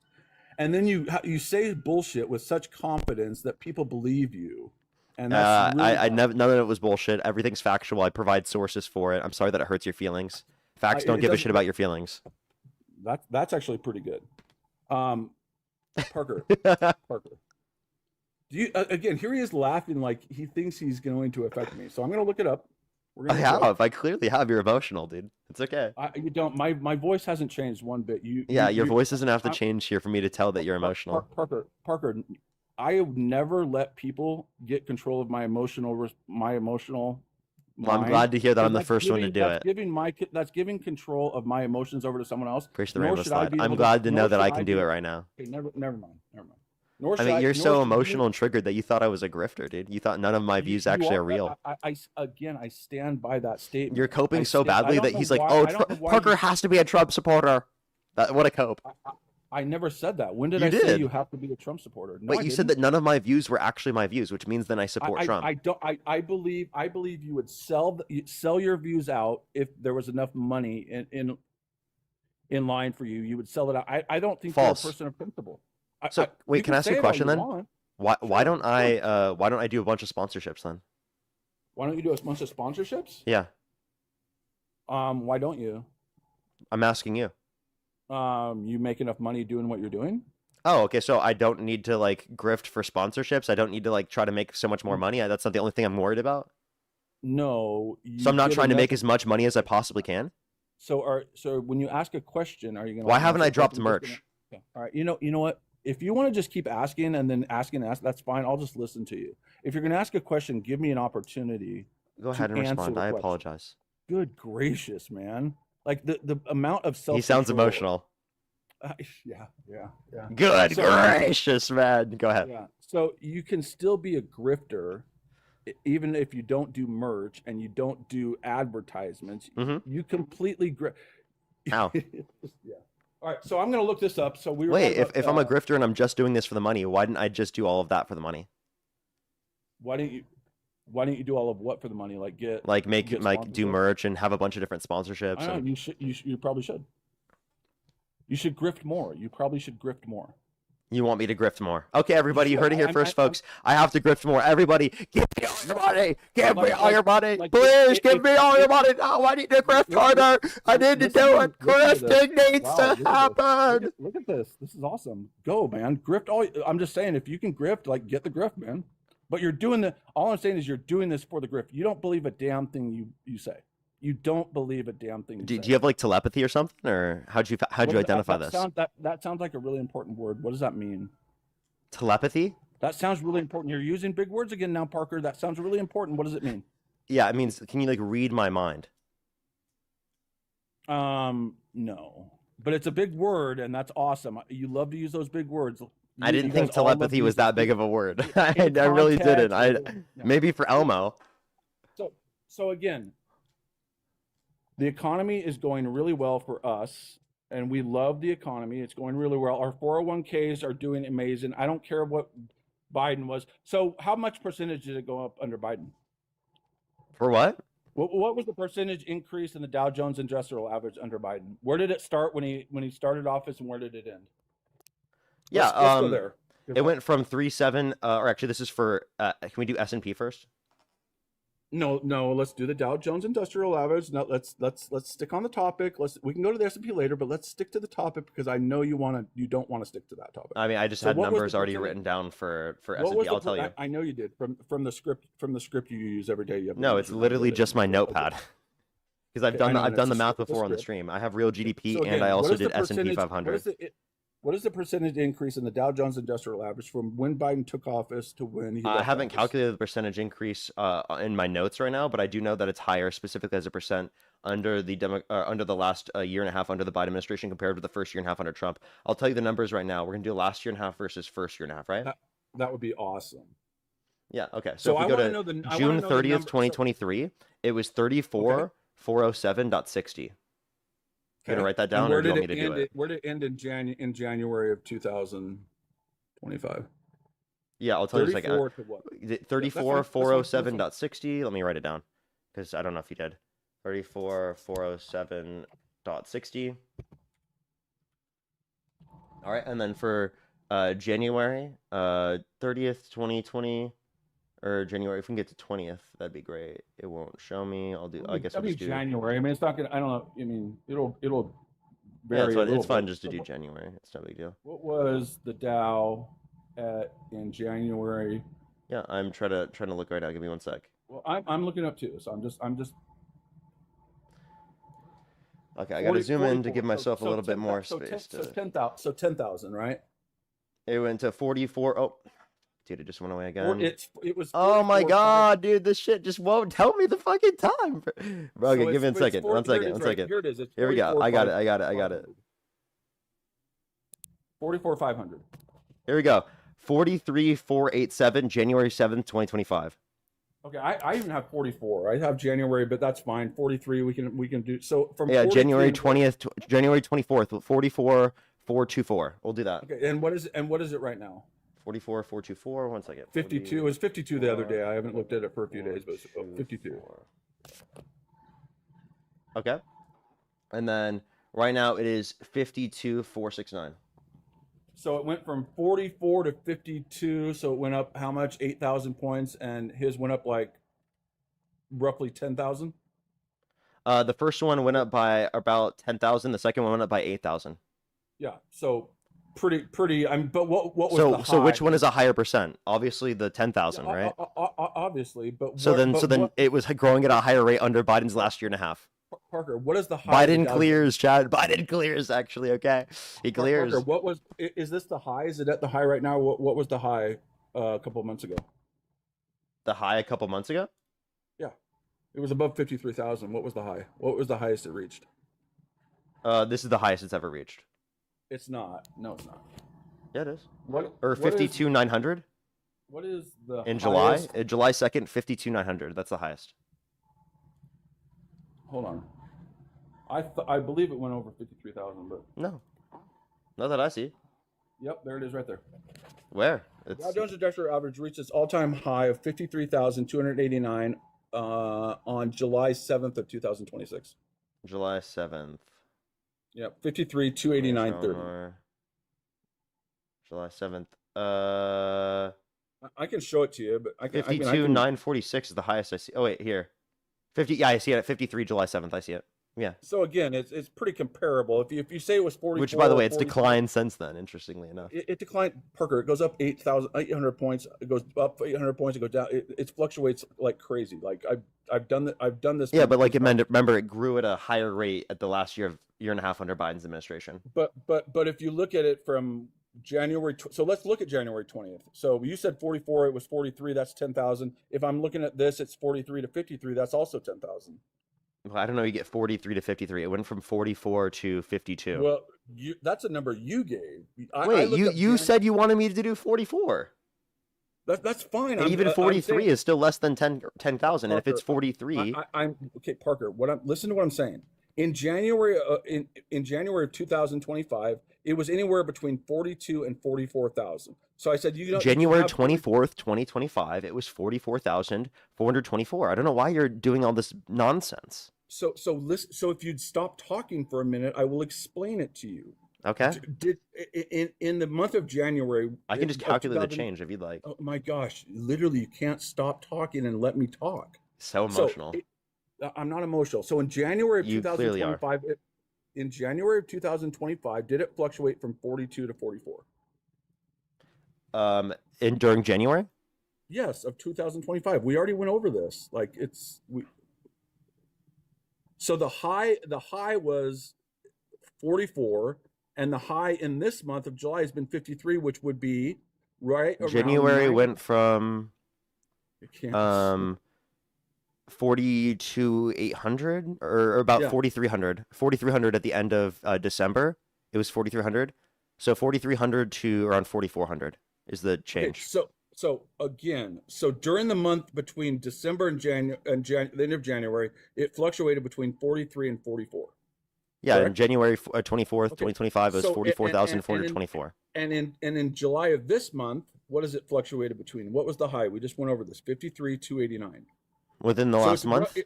and then you say bullshit with such confidence that people believe you. And that's I never, none of it was bullshit. Everything's factual. I provide sources for it. I'm sorry that it hurts your feelings. Facts don't give a shit about your feelings. That's actually pretty good. Parker. Parker. Do you again? Here he is laughing like he thinks he's going to affect me. So I'm going to look it up. We're I gonna look it up. have. I clearly have. You're emotional, dude. It's okay. You don't. My voice hasn't changed one bit. Yeah, your voice doesn't have to I- change here for me to tell that you're emotional. Parker, I have never let people get control of my emotional. Well, I'm mind. glad to hear that And I'm the that's first one to giving- do that's it. Giving that's giving control of my emotions over to someone else. Appreciate the Nor rainbow should I slide. be I'm able glad to know nor that should I can do be- it right now. Okay, never mind. Nor I should mean, you're nor so should emotional and triggered that you thought I was a grifter, dude. You thought none of my views actually are real. Again, I stand by that statement. You're coping I so stand- I badly don't that know he's like, why- "Oh, I don't know why Parker you- has to be a Trump supporter." What a cope. I never said that. When did You I say did. you have to be a Trump supporter? No, But I you said didn't. that none of my views were actually my views, which means then I support Trump. I believe you would sell your views out if there was enough money in line for you. You would sell it out. I don't think False. you're a person of principle. So wait, you can I ask say you a it all question you then? want. Why don't I do a bunch of sponsorships then? Why don't you do a bunch of sponsorships? Yeah, Why don't you? I'm asking you. You make enough money doing what you're doing? Oh, okay. So I don't need to like grift for sponsorships. I don't need to like try to make so much more money. That's not the only thing I'm worried about. No. So I'm not get trying to enough- make as much money as I possibly can. So when you ask a question, are you going to? Why haven't I dropped merch? Okay. All right. You know what? If you want to just keep asking and then ask, that's fine. I'll just listen to you. If you're going to ask a question, give me an opportunity. Go ahead and answer respond. the I question. apologize. Good gracious, man! Like the amount of self. He sounds emotional. Yeah. Good So- gracious, man. Go ahead. Yeah. So you can still be a grifter, even if you don't do merch and you don't do advertisements. You completely How? Yeah. All right. So I'm going to look this up. So we were Wait, talking if about, I'm a grifter and I'm just doing this for the money, why didn't I just do all of that for the money? why don't you do all of what for the money? Like get Like get do sponsorships? merch and have a bunch of different sponsorships. I know and- you probably should. You should grift more. You probably should grift more. You want me to grift more? Okay, everybody, you heard it here I'm- first, I'm- folks. I have to grift more. Everybody, give me all your money. Give me all your money. like, Please give if- me all your money. No, I need to grift harder. I need to do it. listen to this. Grifting needs Wow, to look at this. happen. Look at this. This is awesome. Go, man. Grift all. I'm just saying, if you can grift, like get the grift, man. But you're doing all I'm saying is you're doing this for the grift. You don't believe a damn thing you say. You don't believe a damn thing. Do you have like telepathy or something, or how'd you identify this? That sounds like a really important word. What does that mean? Telepathy? That sounds really important. You're using big words again now, Parker. That sounds really important. What does it mean? Yeah, it means can you like read my mind? No. But it's a big word, and that's awesome. You love to use those big words. I didn't you think guys all love telepathy to was use that those big of a word. I really didn't. context, Maybe for Elmo. So again, the economy is going really well for us, and we love the economy. It's going really well. Our 401ks are doing amazing. I don't care what Biden was. So how much percentage did it go up under Biden? For what? What was the percentage increase in the Dow Jones Industrial Average under Biden? Where did it start when he started office, and where did it end? Yeah, Let's go there. It went from 3.7, or actually, this is for. Can we do S&P first? No. Let's do the Dow Jones Industrial Average. No, let's stick on the topic. We can go to the S&P later, but let's stick to the topic because I know you don't want to stick to that topic. I mean, I just had numbers already written down for S&P. I'll tell you. I know you did from the script you use every day. No, it's literally just my notepad. Because I've done the math it's a before on the script. stream. I have real GDP, So again, and I what also is the did S&P percentage- 500. What is the percentage increase in the Dow Jones Industrial Average from when Biden took office to when he? I left haven't office? calculated the percentage increase in my notes right now, but I do know that it's higher, specifically as a percent under the last year and a half under the Biden administration compared with the first year and a half under Trump. I'll tell you the numbers right now. We're gonna do last year and a half versus first year and a half, right? That would be awesome. Yeah. Okay. So So if I we go wanna to know the- I June wanna know the 30th, number- 2023, it was 34,407.60. You gonna write that down, And or do you want me to do it? Where did it end in January of 2025? Yeah, I'll tell you in a second. 34 to what? 34,407.60. Let me write it down because I don't know if you did. 34,407.60. All right, and then for January 30th, 2020, or January, if we can get to 20th, that'd be great. It won't show me. I guess I'll That'd be just do January. I mean, it's not gonna. I don't know. I mean, it'll Yeah, vary a little it's fine bit. just to do January. It's no big deal. What was the Dow in January? Yeah, I'm trying to look right now. Give me one sec. Well, I'm looking up too, so I'm just Okay, I got to zoom in to give myself a little bit 10 more so space. 10,000, right? It went to 44. Oh, dude, it just went away again. It was. Oh my 44.5. god, dude, this shit just won't tell me the fucking time. Bro, okay, So give me a it's second. four- One here it second. is One right- second. here it is. It's Here we go. I got it. 44,500. 44,500. Here we go. 43,487, January 7th, 2025. Okay, I even have 44. I have January, but that's fine. 43, we can do. So from Yeah, 43 January to- 20th, January 24th, 44,424. We'll do that. Okay, and what is it right now? 44,424. One second. 52. It was 52 the other day. I haven't looked at it for a few days, but it's 52. Okay. And then right now it is 52,469. So it went from 44 to 52. So it went up how much? 8,000 points, and his went up like roughly 10,000. The first one went up by about 10,000. The second one went up by 8,000. Yeah. So pretty. I mean, but what was So the high? so which one is a higher percent? Obviously the 10,000, right? Obviously, but So what- then what- it was growing at a higher rate under Biden's last year and a half. Parker, what is the high? Biden clears, Chad. Biden clears, actually. Okay, he clears. Parker, what was? Is this the high? Is it at the high right now? What was the high a couple of months ago? The high a couple months ago? Yeah, it was above 53,000. What was the high? What was the highest it reached? This is the highest it's ever reached. It's not. No, it's not. Yeah, it is. What? Or what is- 52,900 What is the in July? highest- July 2nd, 52,900. That's the highest. Hold on. I believe it went over 53,000, but No, not that I see. yep, there it is right there. Where? Dow Jones Industrial Average reached its all-time high of 53,289 on July 7th of 2026. July 7th. Yep, 53,289.30. July 7th. I can show it to you, but I can. 52,946 is the highest I see. Oh wait, here. 50. Yeah, I see it at 53 July 7th. I see it. Yeah. So again, it's pretty comparable. If you say it was 44, Which, by the way, it's 43 declined since then. Interestingly enough. It declined. Parker, it goes up 800 points. It goes up 800 points. It goes down. It fluctuates like crazy. Like I've done that. I've done this. Yeah, but like remember, it grew at a higher rate at the last year and a half under Biden's administration. But if you look at it from January, so let's look at January 20th. So you said 44, it was 43. That's 10,000. If I'm looking at this, it's 43 to 53. That's also 10,000. Well, I don't know. You get 43 to 53. It went from 44 to 52. Well, that's a number you gave. Wait, you said you wanted me to do 44. That's fine. And even 43 is still less than 10,000. And if it's 43, I'm okay, Parker. Listen to what I'm saying. In January, in January of 2025, it was anywhere between 42 and 44,000. So I said, January 24th, 2025, it was 44,424. I don't know why you're doing all this nonsense. So listen. So if you'd stop talking for a minute, I will explain it to you. Okay. In the month of January, I can just calculate the change if you'd like. Oh my gosh! Literally, you can't stop talking and let me talk. So emotional. I'm not emotional. So in January of You clearly are. 2025, in January of 2025, did it fluctuate from 42 to 44? During January? Yes, of 2025. We already went over this. So the high was 44, and the high in this month of July has been 53, which would be right around January went from 4,800 or about 4,300. 4,300 at the end of December. It was 4,300. So 4,300 to around 4,400 is the change. Okay, so again, during the month between December and the end of January, it fluctuated between 43 and 44. Yeah, correct? in January 24th, 2025, it was 44,424. And in July of this month, what has it fluctuated between? What was the high? We just went over this, 53,289. Within the last month?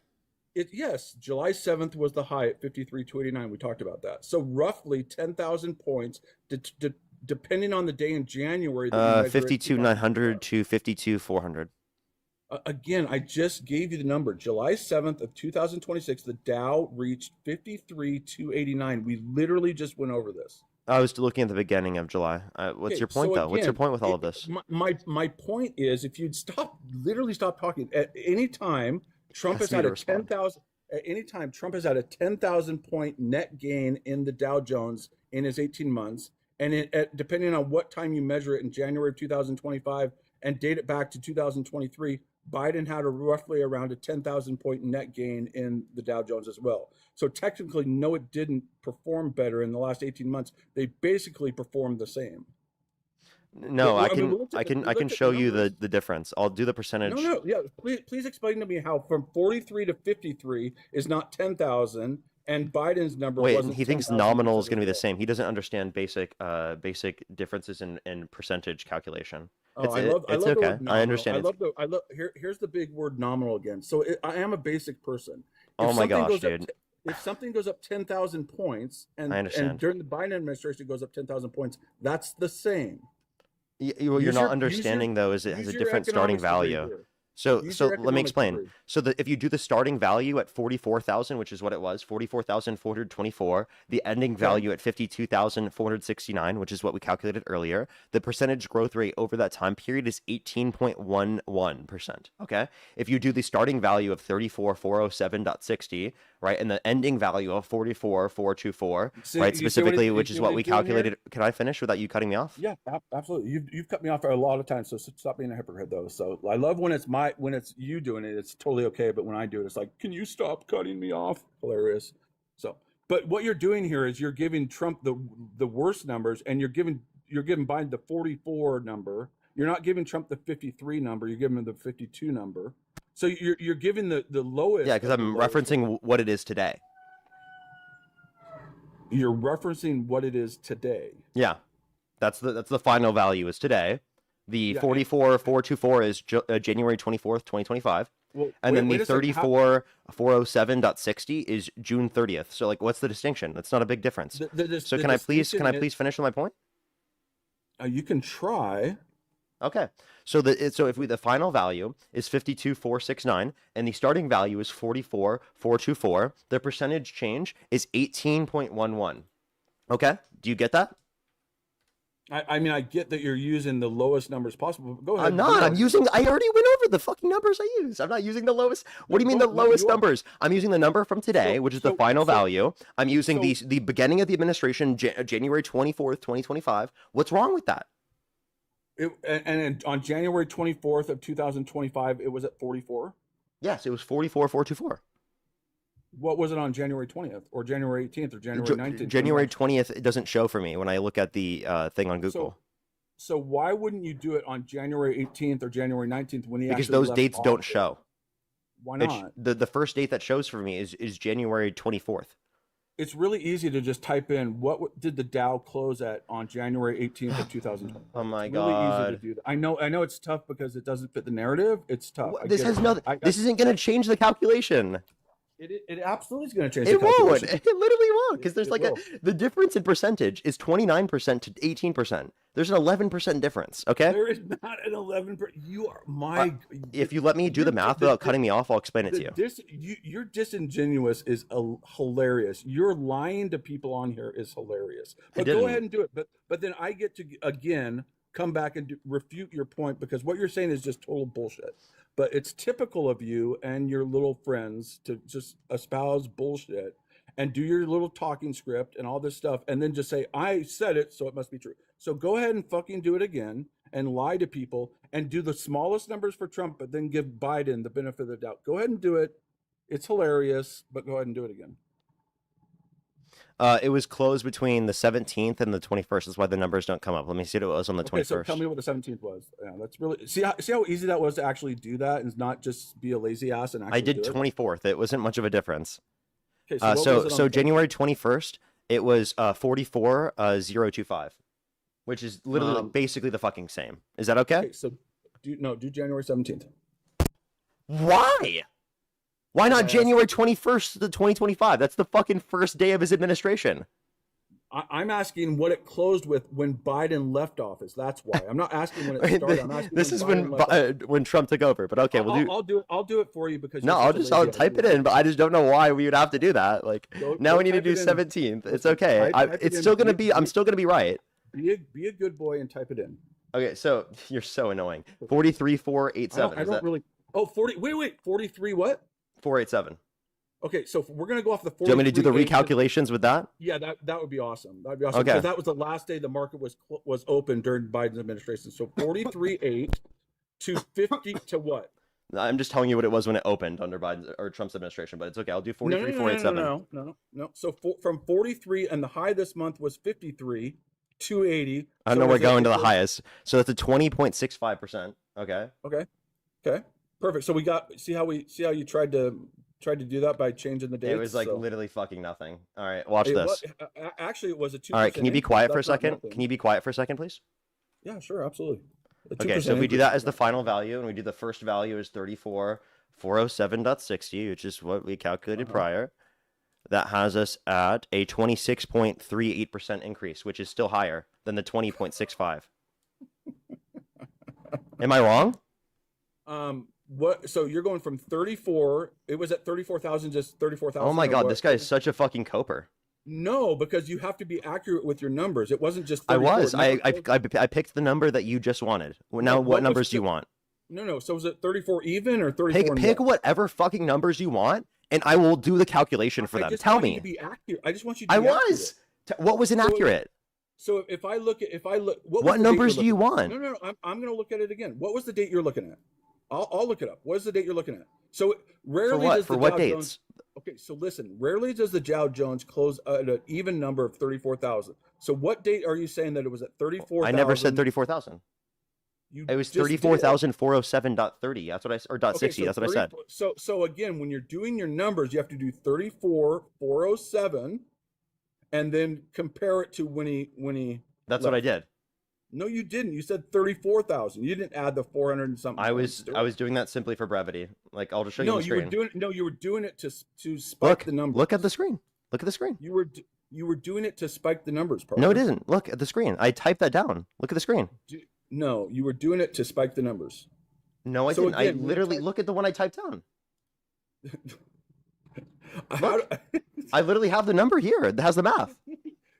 Yes, July 7th was the high at 53,289. We talked about that. So roughly 10,000 points, depending on the day in January. 52,900 to 52,400. Again, I just gave you the number. July 7th of 2026, the Dow reached 53,289. We literally just went over this. I was looking at the beginning of July. What's Okay, your point, so though? What's your again, point with all of this? my point is, if you'd literally stop talking at any time, Trump has Ask me had to a respond. 10,000. At any time, Trump has had a 10,000 point net gain in the Dow Jones in his 18 months, and depending on what time you measure it, in January of 2025 and date it back to 2023, Biden had roughly around a 10,000 point net gain in the Dow Jones as well. So technically, no, it didn't perform better in the last 18 months. They basically performed the same. No, Well, I I mean, can we I can looked at show the you numbers. the difference. I'll do the percentage. No, yeah. Please explain to me how from 43 to 53 is not 10,000, and Biden's number Wait, wasn't he thinks 10,000 nominal is as going to be the well. same. He doesn't understand basic differences in percentage calculation. Oh, I love It's the okay. word nominal. I understand. Here's the big word nominal again. So I am a basic person. Oh my gosh, Goes dude. Up if something goes up 10,000 points, I and understand. during the Biden administration it goes up 10,000 points, that's the same. You're not understanding though, is it has a different starting value. So let me explain. So if you do the starting value at 44,000, which is what it was, 44,424, the ending value at 52,469, which is what we calculated earlier, the percentage growth rate over that time period is 18.11%. Okay. If you do the starting value of 34,407.60, right, and the ending value of 44,424, right, specifically, which is what we calculated. Can I finish without you cutting me off? Yeah, absolutely. You've cut me off a lot of times, so stop being a hypocrite though. So I love when it's you doing it, it's totally okay. But when I do it, it's like, can you stop cutting me off? Hilarious. So, but what you're doing here is you're giving Trump the worst numbers, and you're giving Biden the 44 number. You're not giving Trump the 53 number. You're giving him the 52 number. So you're giving the lowest. Yeah, because I'm referencing what it is today. You're referencing what it is today. Yeah, that's the final value is today. The 44,424 is January 24th, 2025. Well, and then the 34,407.60 is June 30th. So like, what's the distinction? That's not a big difference. So can I please finish my point? You can try. Okay. So the final value is 52,469 and the starting value is 44,424, the percentage change is 18.11. Okay? Do you get that? I mean, I get that you're using the lowest numbers possible. But go ahead. I'm not. I already went over the fucking numbers I used. I'm not using the lowest. What do you mean the lowest numbers? I'm using the number from today, which is the final value. I'm using the beginning of the administration, January 24th, 2025. What's wrong with that? On January 24th of 2025, it was at 44? Yes, it was 44,424. What was it on January 20th or January 18th or January 19th? January 20th, it doesn't show for me when I look at the thing on Google. So why wouldn't you do it on January 18th or January 19th when he because actually those left dates don't office? show. Why not? The first date that shows for me is January 24th. It's really easy to just type in what did the Dow close at on January 18th of 2020. Oh my It's really God. easy to do that. I know it's tough because it doesn't fit the narrative. It's tough. This has nothing. This isn't going to change the calculation. It absolutely is going to change. It the won't. calculation. It literally won't because there's It the difference in percentage is 29% to 18%. There's an 11% difference. Okay. There is not an 11%. You are my. If you let me do the math without cutting me off, I'll explain it to you. You're disingenuous is hilarious. You're lying to people on here is hilarious. But go ahead and do it. But then I get to again come back and refute your point because what you're saying is just total bullshit. But it's typical of you and your little friends to just espouse bullshit and do your little talking script and all this stuff and then just say, I said it, so it must be true. So go ahead and fucking do it again and lie to people and do the smallest numbers for Trump, but then give Biden the benefit of the doubt. Go ahead and do it. It's hilarious, but go ahead and do it again. It was closed between the 17th and the 21st. That's why the numbers don't come up. Let me see what it was on the 21st. Okay, so tell me what the 17th was. Yeah, that's really see how easy that was to actually do that and not just be a lazy ass and actually I did do it? 24th. It wasn't much of a difference. Okay, so what was it on January 21st, it was 44,025, which is literally basically the fucking same. Is that okay? Okay, so do January 17th. Why? Why not January 21st to 2025? That's the fucking first day of his administration. I'm asking what it closed with when Biden left office. That's why. I'm not asking when it started. I'm asking This is when Biden left office. when Trump took over. But okay, I'll do it. I'll do it for you because no, I'll type it in. But I just don't know why we would have to do that. Like now we need to do 17th. It's okay. It's still gonna be. I'm still gonna be right. Be a good boy and type it in. Okay, so you're so annoying. 43,487. I don't really. Oh, 40. Wait. 43. What? 487. Okay, so we're gonna go off the. Do you want me to do the recalculations with that? Yeah, that would be awesome. That'd be awesome Okay. because that was the last day the market was open during Biden's administration. So 43.8 to 50 to what? I'm just telling you what it was when it opened under Biden's or Trump's administration, but it's okay. I'll do 43,487. No. So from 43 and the high this month was 53, 280. I don't know where going to the highest. So that's a 20.65%. Okay. Okay. Perfect. So we got see how you tried to do that by changing the dates. It was like literally fucking nothing. All right, watch this. Actually, it was a 2%. All right, can you be quiet for a second? Can you be quiet for a second, please? Yeah, sure, absolutely. Okay, so if we do that as the final value, and we do the first value is 34,407.60, which is what we calculated prior, that has us at a 26.38% increase, which is still higher than the 20.65. Am I wrong? What? So you're going from 34. It was at 34,000, just 34,000. Oh my god, this guy is such a fucking coper. No, because you have to be accurate with your numbers. It wasn't just. 34. I was. I picked the number that you just wanted. Now, what numbers do you want? No. So was it 34 even or 34? Pick whatever fucking numbers you want, and I will do the calculation for them. Tell me. You to be accurate. I just want you to. Be was. What was inaccurate? So if I look, what numbers do you want? No. I'm going to look at it again. What was the date you're looking at? I'll look it up. What is the date you're looking at? So rarely for what dates? Jones, okay, so listen. Rarely does the Dow Jones close at an even number of 34,000. So what date are you saying that it was at 34,000? I never said 34,000. It was 34,407.30. That's what I or .60. So that's what I said. So again, when you're doing your numbers, you have to do 34,407, and then compare it to when he. That's what I did. No, you didn't. You said 34,000. You didn't add the 400 and something. I was doing that simply for brevity. Like I'll just show you on the screen. You were doing it to spike the numbers. Look at the screen. Look at the screen. You were doing it to spike the numbers, partner. No, it isn't. Look at the screen. I typed that down. Look at the screen. No, you were doing it to spike the numbers. No, I didn't. Again, I literally look at the one I typed down. Look, I literally have the number here. It has the math.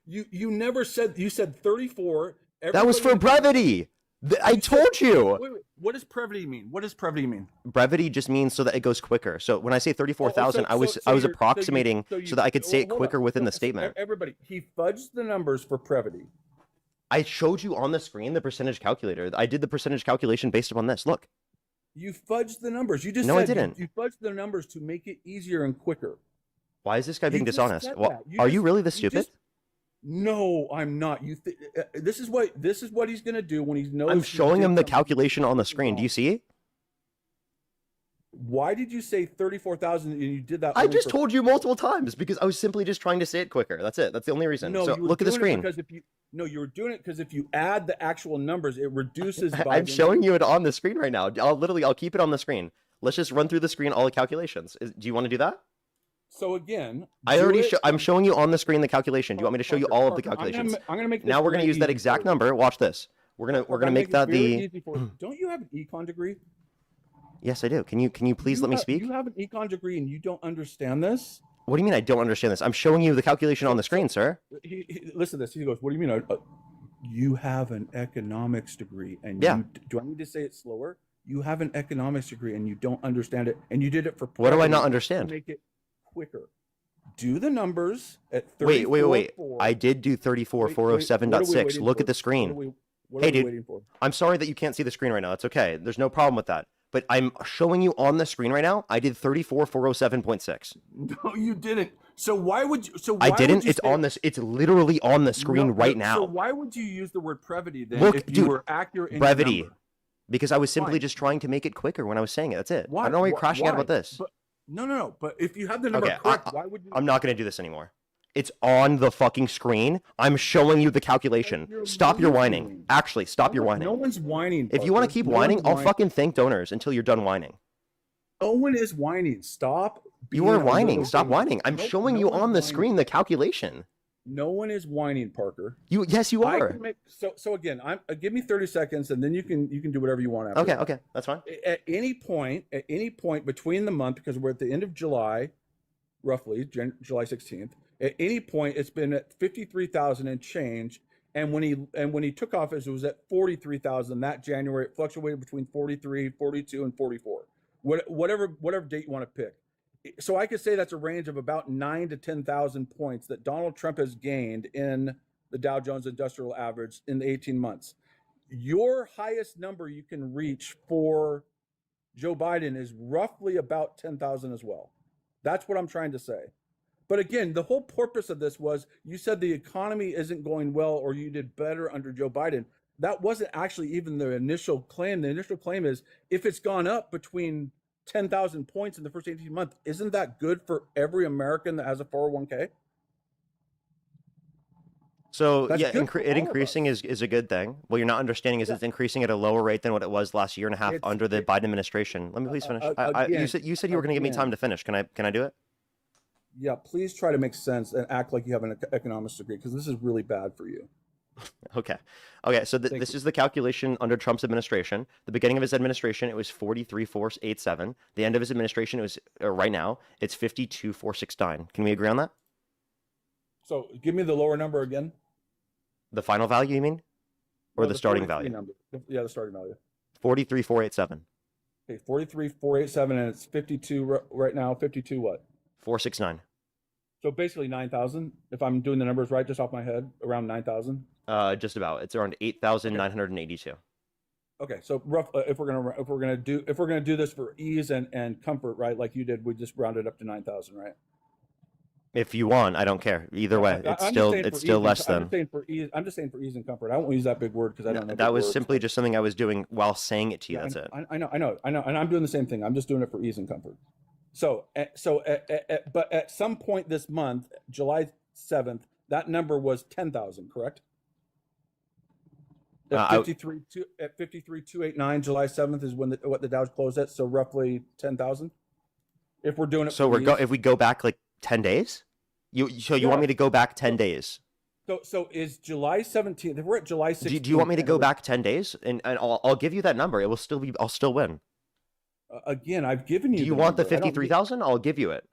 You never said. You said 34. That was for brevity. I told you. Wait. What does brevity mean? What does brevity mean? Brevity just means so that it goes quicker. So when I say 34,000, I was approximating so that I could say it quicker within the statement. Everybody, he fudged the numbers for brevity. I showed you on the screen the percentage calculator. I did the percentage calculation based upon this. Look. You fudged the numbers. You just no, said I didn't. You fudged the numbers to make it easier and quicker. Why is this guy being dishonest? Are you really this stupid? No, I'm not. This is what he's gonna do when he knows. I'm showing him the calculation on the screen. Do you see it? Why did you say 34,000 and you did that? I just told you multiple times because I was simply just trying to say it quicker. That's it. That's the only reason. No, so look at the screen. You were doing it because if you add the actual numbers, it reduces. I'm showing you it on the screen right now. I'll keep it on the screen. Let's just run through the screen all the calculations. Do you want to do that? So again, I'm showing you on the screen the calculation. Do you want me to show you all of the calculations? I'm gonna make. Now we're gonna use that exact number. Watch this. We're gonna make that the. Don't you have an econ degree? Yes, I do. Can you please let me speak? You have an econ degree and you don't understand this? What do you mean I don't understand this? I'm showing you the calculation on the screen, sir. Listen to this. He goes, "What do you mean? You have an economics degree, and do I need to say it slower? You have an economics degree and you don't understand it, and you did it for. What do I not understand? To make it quicker. Do the numbers at 34. Wait. I did do 34,407.6. Look at the screen. Hey, dude. I'm sorry that you can't see the screen right now. It's okay. There's no problem with that. But I'm showing you on the screen right now. I did 34,407.6. No, you didn't. So why would you? I didn't. It's on this. It's literally on the screen right now. So why would you use the word brevity then? Look, if you dude, were accurate in brevity. your number? Because I was simply just trying to make it quicker when I was saying it. That's it. Why? I don't know why you're crashing out about this. But, no. But if you have the number correct, why would you? I'm not going to do this anymore. It's on the fucking screen. I'm showing you the calculation. Stop your whining. Actually, stop your whining. No one's whining. If you want to keep whining, I'll fucking thank donors until you're done whining. No one is whining. Stop. You are whining. Stop whining. I'm showing you on the screen the calculation. No one is whining, Parker. Yes, you I are. can make, so again, give me 30 seconds, and then you can do whatever you want after. Okay, that. okay, that's fine. At any point between the month, because we're at the end of July, roughly July 16th. At any point, it's been at 53,000 and change. And when he took office, it was at 43,000. That January, it fluctuated between 43, 42, and 44. Whatever date you want to pick. So I could say that's a range of about 9 to 10,000 points that Donald Trump has gained in the Dow Jones Industrial Average in the 18 months. Your highest number you can reach for Joe Biden is roughly about 10,000 as well. That's what I'm trying to say. But again, the whole purpose of this was you said the economy isn't going well or you did better under Joe Biden. That wasn't actually even the initial claim. The initial claim is if it's gone up between 10,000 points in the first 18 months, isn't that good for every American that has a 401k? So That's yeah, good for it all of increasing is a good thing. What you're not understanding is it's increasing at a lower rate than what it was last year and a half under the Biden administration. Let me please finish. You said you were going to give me time to finish. Can I do it? Yeah, please try to make sense and act like you have an economics degree because this is really bad for you. Okay. So this is the calculation under Trump's administration. The beginning of his administration, it was 43,487. The end of his administration, it was right now, it's 52,469. Can we agree on that? So give me the lower number again. The final value, you mean? Or No, the starting 43 value? number. Yeah, the starting value. 43,487. Okay, 43,487, and it's 52 right now. 52 what? 469. So basically 9,000. If I'm doing the numbers right, just off my head, around 9,000. Just about. It's around 8,982. Okay, so rough. If we're gonna do this for ease and comfort, right? Like you did, we just rounded up to 9,000, right? If you want, I don't care. Either way, it's still less than. I'm just saying for ease and comfort. I won't use that big word because I don't know. That was simply just something I was doing while saying it to you. Yeah, That's it. I know, and I'm doing the same thing. I'm just doing it for ease and comfort. But at some point this month, July 7th, that number was 10,000, correct? At 53,289, July 7th is when what the Dow's closed at. So roughly 10,000. If we're doing it. So if we go back like 10 days, you want me to go back 10 days? So is July 17th? If we're at July 16th, do you want me to go back 10 days? And I'll give you that number. It will still be. I'll still win. Again, I've given you. Do you want the 53,000? I'll give you it.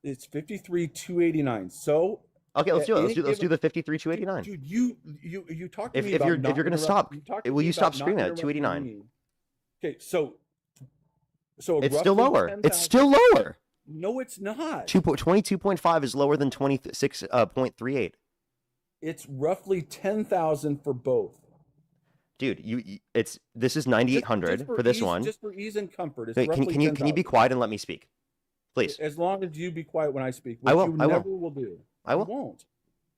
It's 53,289. So okay, let's do it. Let's do the 53,289. Dude, you talk to me if about you're going to stop, will you stop screaming at 289? Okay, so it's still lower. It's still lower. No, it's not. 22.5 is lower than 26.38. It's roughly 10,000 for both. Dude, this is 9,800 for this one. Just for ease and comfort. It's Wait, can you be quiet and let me speak, please? As long as you be quiet when I speak, I will. I will do. I will. You won't.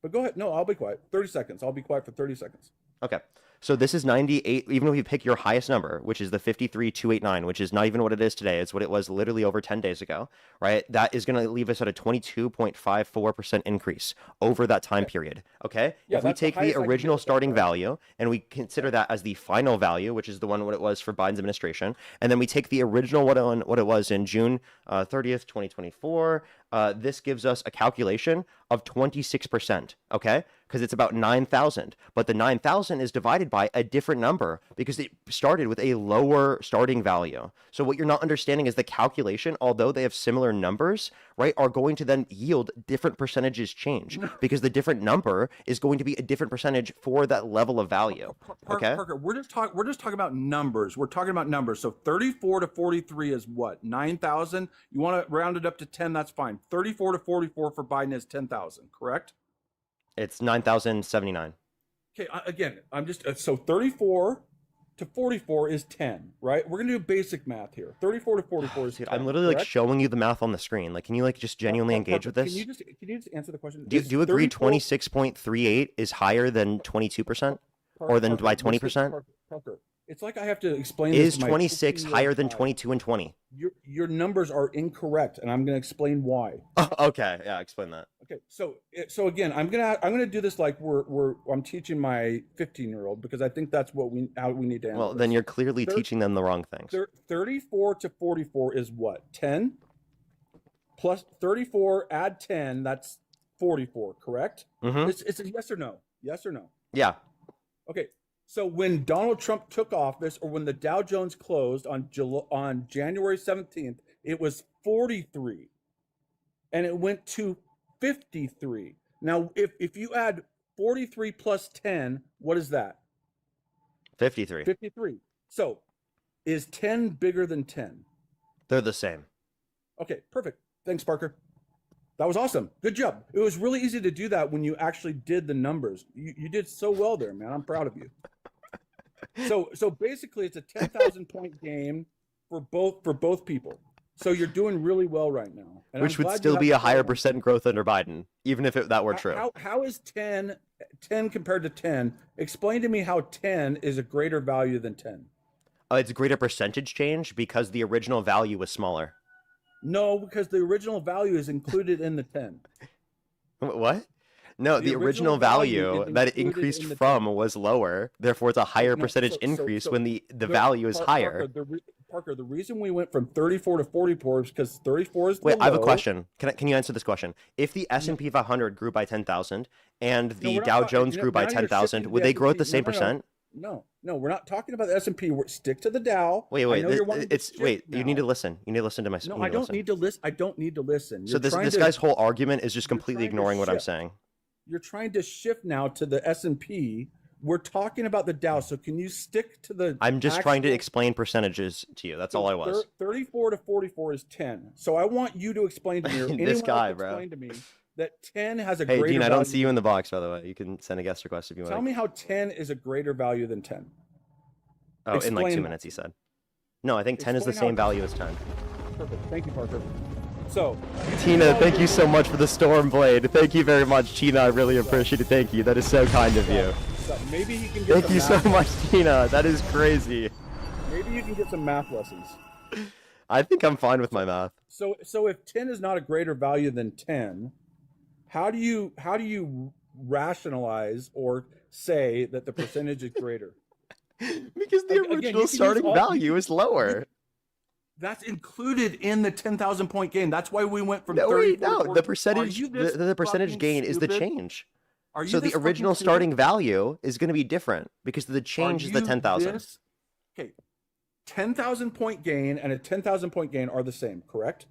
But go ahead. No, I'll be quiet. 30 seconds. I'll be quiet for 30 seconds. Okay. So this is 98. Even if you pick your highest number, which is the 53,289, which is not even what it is today, it's what it was literally over 10 days ago, right? That is going to leave us at a 22.54% increase over that time period. Okay. Yeah, if we take the original starting value and we consider that as the final value, which is the one what it was for Biden's administration, and then we take the original what it was in June 30th, 2024, this gives us a calculation of 26%. Okay. Because it's about 9,000, but the 9,000 is divided by a different number because it started with a lower starting value. So what you're not understanding is the calculation, although they have similar numbers, right, are going to then yield different percentages change because the different number is going to be a different percentage for that level of value. Okay. Parker, we're just talking about numbers. We're talking about numbers. So 34 to 43 is what? 9,000. You want to round it up to 10? That's fine. 34 to 44 for Biden is 10,000. Correct? It's 9,079. Okay, again, I'm just so 34 to 44 is 10, right? We're gonna do basic math here. 34 to 44 is 10. I'm literally like showing you the math on the screen. Like, can you like just genuinely engage with this? Can you just answer the question? Do you agree 26.38 is higher than 22%, or than by 20%? Parker, it's like I have to explain. Is 26 higher than 22 and 20? Your numbers are incorrect, and I'm going to explain why. Okay, yeah, explain that. Okay, so again, I'm gonna do this like I'm teaching my 15-year-old because I think that's how we need to handle. Well, then you're clearly teaching them the wrong things. 34 to 44 is what? 10 plus 34 add 10. That's 44, correct? Mhm. It's a yes or no. Yes or no. Yeah. Okay. So when Donald Trump took office, or when the Dow Jones closed on January 17th, it was 43, and it went to 53. Now, if you add 43 plus 10, what is that? 53. 53. So, is 10 bigger than 10? They're the same. Okay, perfect. Thanks, Parker. That was awesome. Good job. It was really easy to do that when you actually did the numbers. You did so well there, man. I'm proud of you. So basically, it's a 10,000 point game for both people. So you're doing really well right now. And Which I'm would glad you still have be the a higher power. percent growth under Biden, even if that were true. How is 10 compared to 10? Explain to me how 10 is a greater value than 10. It's a greater percentage change because the original value was smaller. No, because the original value is included in the 10. What? No, the original original value value is that it included increased in the from was lower. Therefore, it's a higher No, percentage increase when the value is higher. Parker, the reason we went from 34 to 44 is because 34 is Wait, the I have a low. question. Can you answer this question? If the S&P 500 grew by 10,000 and the we're not Dow talking- Jones you know, grew by now you're 10,000, shifting would the they grow at the S&P. same No, no, no. percent? No, we're not talking about the S&P. Stick to the Dow. Wait, I know you're wanting to it's shift wait. You need now. to listen. You need to listen to my. No, you I to don't listen. need to listen. I don't need to listen. So You're this trying to- guy's whole argument is just completely trying to ignoring what I'm shift. saying. You're trying to shift now to the S&P. We're talking about the Dow. So can you stick to the? I'm just trying to actual- explain percentages to you. That's all I was. 34 to 44 is 10. So I want you to explain to me, or This anyone guy, else bro. explain to me that 10 has a Hey, greater Dean, I don't value see you than in the box, by the way. You can send a guest request if you Tell want. me how 10 is a greater value than 10. Oh, in like 2 explain- minutes, he said. No, I think 10 is the Explain same how- value as 10. Perfect. Thank you, Parker. So, Tina, thank you so much for the storm blade. Thank you very much, Tina. I really appreciate it. Thank you. That is so kind of you. So maybe he can get Thank some you so math- much, Tina. That is crazy. Maybe you can get some math lessons. I think I'm fine with my math. So if 10 is not a greater value than 10, how do you rationalize or say that the percentage is greater? Because the Again, you original can use starting all- value is lower. That's included in the 10,000 point gain. That's why we went from No, 34 wait, to no. 40. The Are percentage, you this the percentage fucking gain is the stupid? change. Are you So the this fucking original stupid? starting value is going to be different because the change is the you 10,000. this- Okay, 10,000 point gain and a 10,000 point gain are the same, correct?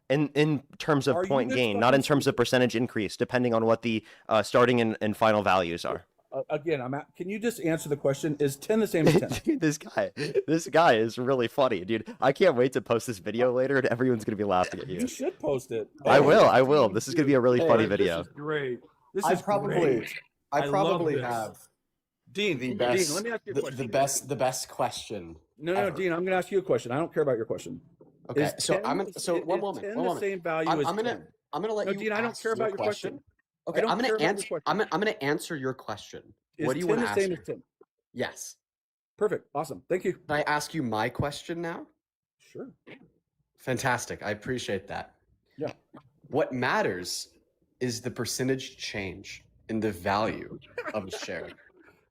In terms of Are you point this gain, not fucking in terms of percentage increase, depending on what the starting and final values are. Again, can you just answer the question? Is 10 the same as 10? Dude, this guy is really funny, dude. I can't wait to post this video later, and everyone's gonna be laughing at You you. should post it. I will. This is gonna be a really funny This video. is great. This I is probably, great. I love probably this. have Dean, the Dean, best, let me ask you a question. the best question. No, ever. Dean, I'm going to ask you a question. I don't care about your question. Okay, Is so 10 I'm the- so is one moment. 10 One the moment. same value I'm as gonna 10? let No, you. Dean, I don't ask care about your question. Okay, I don't I'm gonna care about your answer. question. I'm gonna answer your question. Is What do you 10 want to the ask same me? as 10? Yes. Perfect. Awesome. Thank you. Can I ask you my question now? Sure. Fantastic. I appreciate that. Yeah. What matters is the percentage change in the value of a share.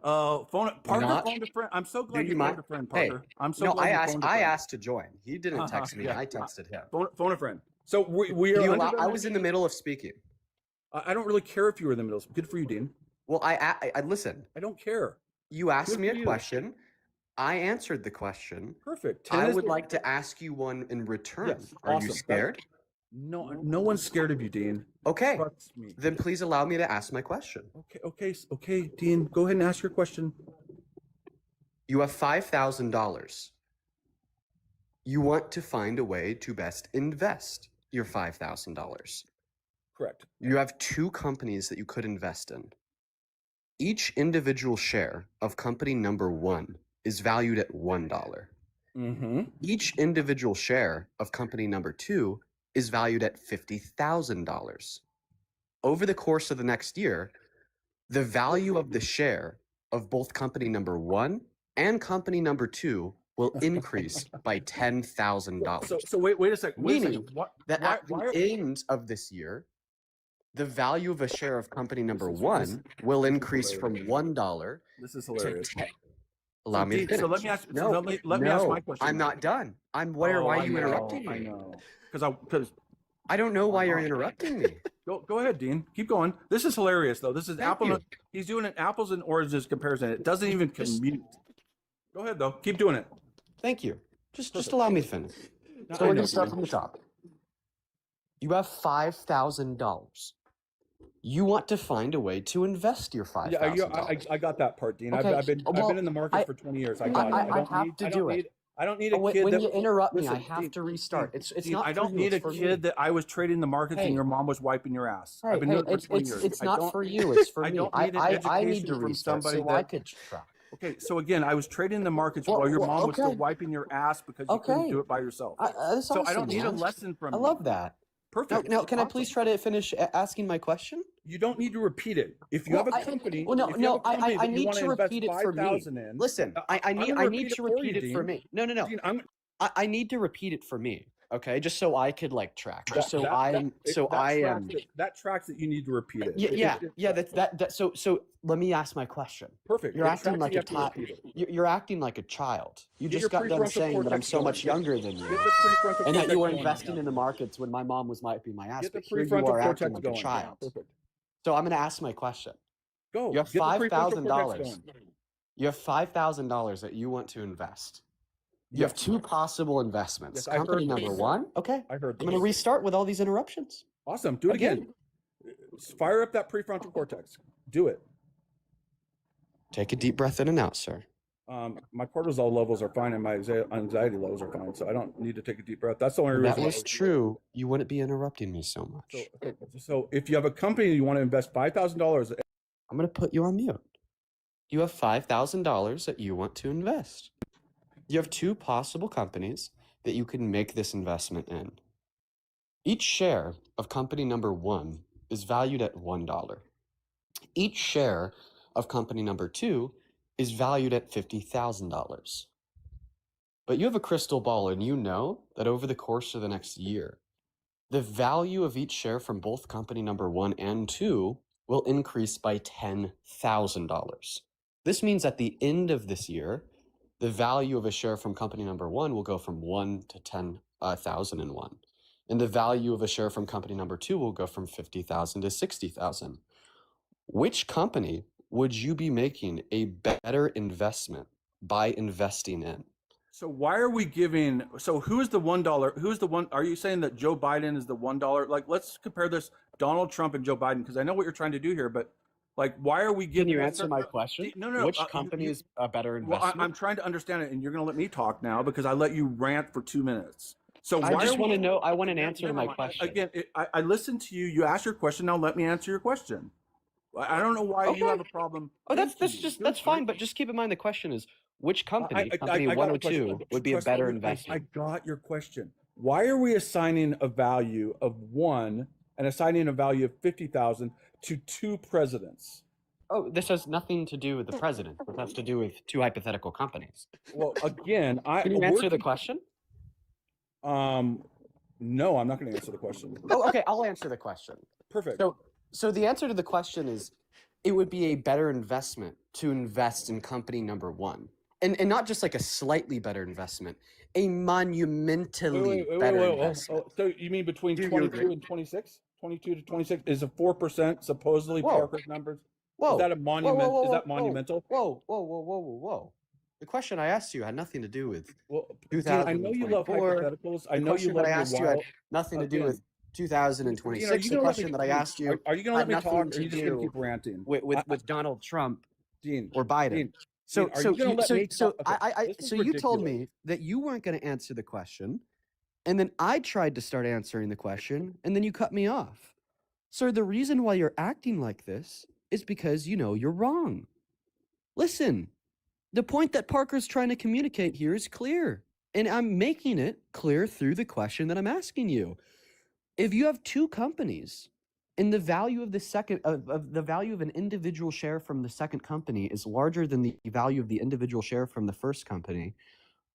Parker Not- phoned a friend. I'm so Do glad you you phoned mind? a friend, Hey, Parker. I'm so no, glad you I phoned a I friend. asked to join. He didn't text me. Yeah. I texted him. Phone a friend. So we are. You under allow- the I was in the middle of speaking. I don't really care if you were in the middle. Good for you, Dean. Well, I listen. I don't care. You asked Good me for a you. question. I answered the question. Perfect. 10 I is would the- like to ask you one in return. Yes, Are awesome. you scared? No one's scared of you, Dean. Okay. Trust me. Then please allow me to ask my question. Okay, Dean. Go ahead and ask your question. You have $5,000. You want to find a way to best invest your $5,000. Correct. You have two companies that you could invest in. Each individual share of company number one is valued at $1. Mm-hmm. Each individual share of company number two is valued at $50,000. Over the course of the next year, the value of the share of both company number one and company number two will increase by $10,000. So wait a second. Wait a Meaning second. What, that why- at the why are- end of this year, the value of a share of company number one will increase from $1 This is to hilarious. 10. Allow me to Dean, finish. so let me ask. No, let me ask my no, question. I'm not done. Why Oh, are I you know, interrupting me? I know. Because I don't know why you're interrupting me. Go ahead, Dean. Keep going. This is hilarious, though. This is Thank you. He's doing an apples and oranges comparison. It doesn't even commute. Go ahead, though. Keep doing it. Thank you. Just allow me to finish. No, So I we're know, gonna start Dean. from the top. You have $5,000. You want to find a way to invest your $5,000. Yeah, I got that part, Dean. Okay, I've been in the market for 20 years. I got it. I don't need a kid. When that, you interrupt me, I listen, have Dean, to restart. Dean, It's Dean, not. I for don't you, need it's a for me. kid that I was trading the markets and your mom was wiping your ass. I've been doing it for 20 years. It's I not don't- for you. It's for I me. don't need an I need education to from restart somebody so I that- could track. Okay, so again, I was trading the markets Well, while your well, mom was still okay. wiping your ass because you couldn't do it by yourself. That's So I awesome, don't need a man. lesson from I you. love that. Perfect. Now, can I please try to finish asking my question? You don't need to repeat it. If you have a company, Well, no, if you have a company I that you need wanna to invest repeat it for me. 5,000 in, Listen, I I'm need gonna I repeat need it to for repeat you, it for Dean. me. No. Dean, I need to repeat it for me. Okay, just so I could like track. Just so that I tracks am. that tracks that you need to repeat it. Yeah. That's so. Let me ask my question. Perfect. You're It acting tracks like you a have to child. repeat it. You're acting like a child. You Get just your got done prefrontal saying that I'm cortex so going. much younger than you, Get the prefrontal and that you were cortex going. investing in the markets when my mom was wiping my ass. Get the But here you prefrontal are acting cortex like going. a child. Perfect. So I'm going to ask my question. Go. You have Get the prefrontal $5,000. cortex going. You have $5,000 that you want to invest. You have two possible investments. Yes, I Company heard number this. one. Okay. I heard I'm going to restart with all these interruptions. Awesome. Do it again. Fire up that prefrontal cortex. Do it. Take a deep breath in and out, sir. My cortisol levels are fine and my anxiety levels are fine, so I don't need to take a deep breath. That's the only If reason. that was true, you wouldn't be interrupting me so much. So if you have a company and you want to invest $5,000, I'm going to put you on mute. You have $5,000 that you want to invest. You have two possible companies that you can make this investment in. Each share of company number one is valued at $1. Each share of company number two is valued at $50,000. But you have a crystal ball and you know that over the course of the next year, the value of each share from both company number one and two will increase by $10,000. This means at the end of this year, the value of a share from company number one will go from 1 to 10,001. And the value of a share from company number two will go from 50,000 to 60,000. Which company would you be making a better investment by investing in? so why are we giving? So who's the $1? Who's the one? Are you saying that Joe Biden is the $1? Like, let's compare this Donald Trump and Joe Biden because I know what you're trying to do here, but like, why are we giving? Can you answer my question? No. Which company is a better investment? Well, I'm trying to understand it, and you're going to let me talk now because I let you rant for 2 minutes. So I just want to know. I want an answer to my mind. question. Again, I listened to you. You asked your question. Now let me answer your question. I don't know why you have a problem. Oh, that's fine. But just keep in mind the question is which company, I company got the 102, question. would be a Trust better me, investment. I got your question. Why are we assigning a value of 1 and assigning a value of 50,000 to 2 presidents? Oh, this has nothing to do with the president. It has to do with two hypothetical companies. Well, again, Can you answer the question? No, I'm not going to answer the question. Oh, okay. I'll answer the question. Perfect. So the answer to the question is, it would be a better investment to invest in company number one, and not just like a slightly better investment, a monumentally better investment. So you mean between Do you 22 agree? and 26? 22 to 26 is a 4% supposedly Whoa. Parker's numbers? Whoa. Is that a monument? Whoa, is that whoa, monumental? Whoa. The question I asked you had nothing to do with Well, Dean, I know you love 2024. hypotheticals. I The know you question love that I your asked you had wild. nothing to do Again, with 2026. you The gonna let me- question that I asked you Are you going to let had me nothing talk, or are to you just going to do keep ranting? with Donald Trump Dean, or Biden. Dean, So, Dean, are so, you gonna you, let so, me so, talk? Okay, this is so you told ridiculous. me that you weren't going to answer the question, and then I tried to start answering the question, and then you cut me off. Sir, the reason why you're acting like this is because you know you're wrong. Listen, the point that Parker's trying to communicate here is clear, and I'm making it clear through the question that I'm asking you. If you have two companies, and the value of the second of the value of an individual share from the second company is larger than the value of the individual share from the first company,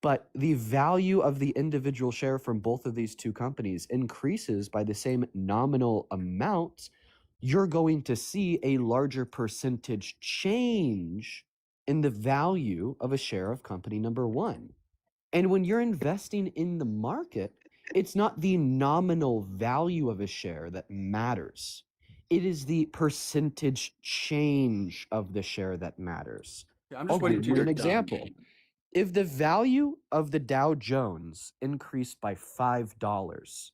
but the value of the individual share from both of these two companies increases by the same nominal amount, you're going to see a larger percentage change in the value of a share of company number one. And when you're investing in the market, It's not the nominal value of a share that matters. It is the percentage change of the share that matters. I'm I'll just waiting give till you you're an done. example. If the value of the Dow Jones increased by $5,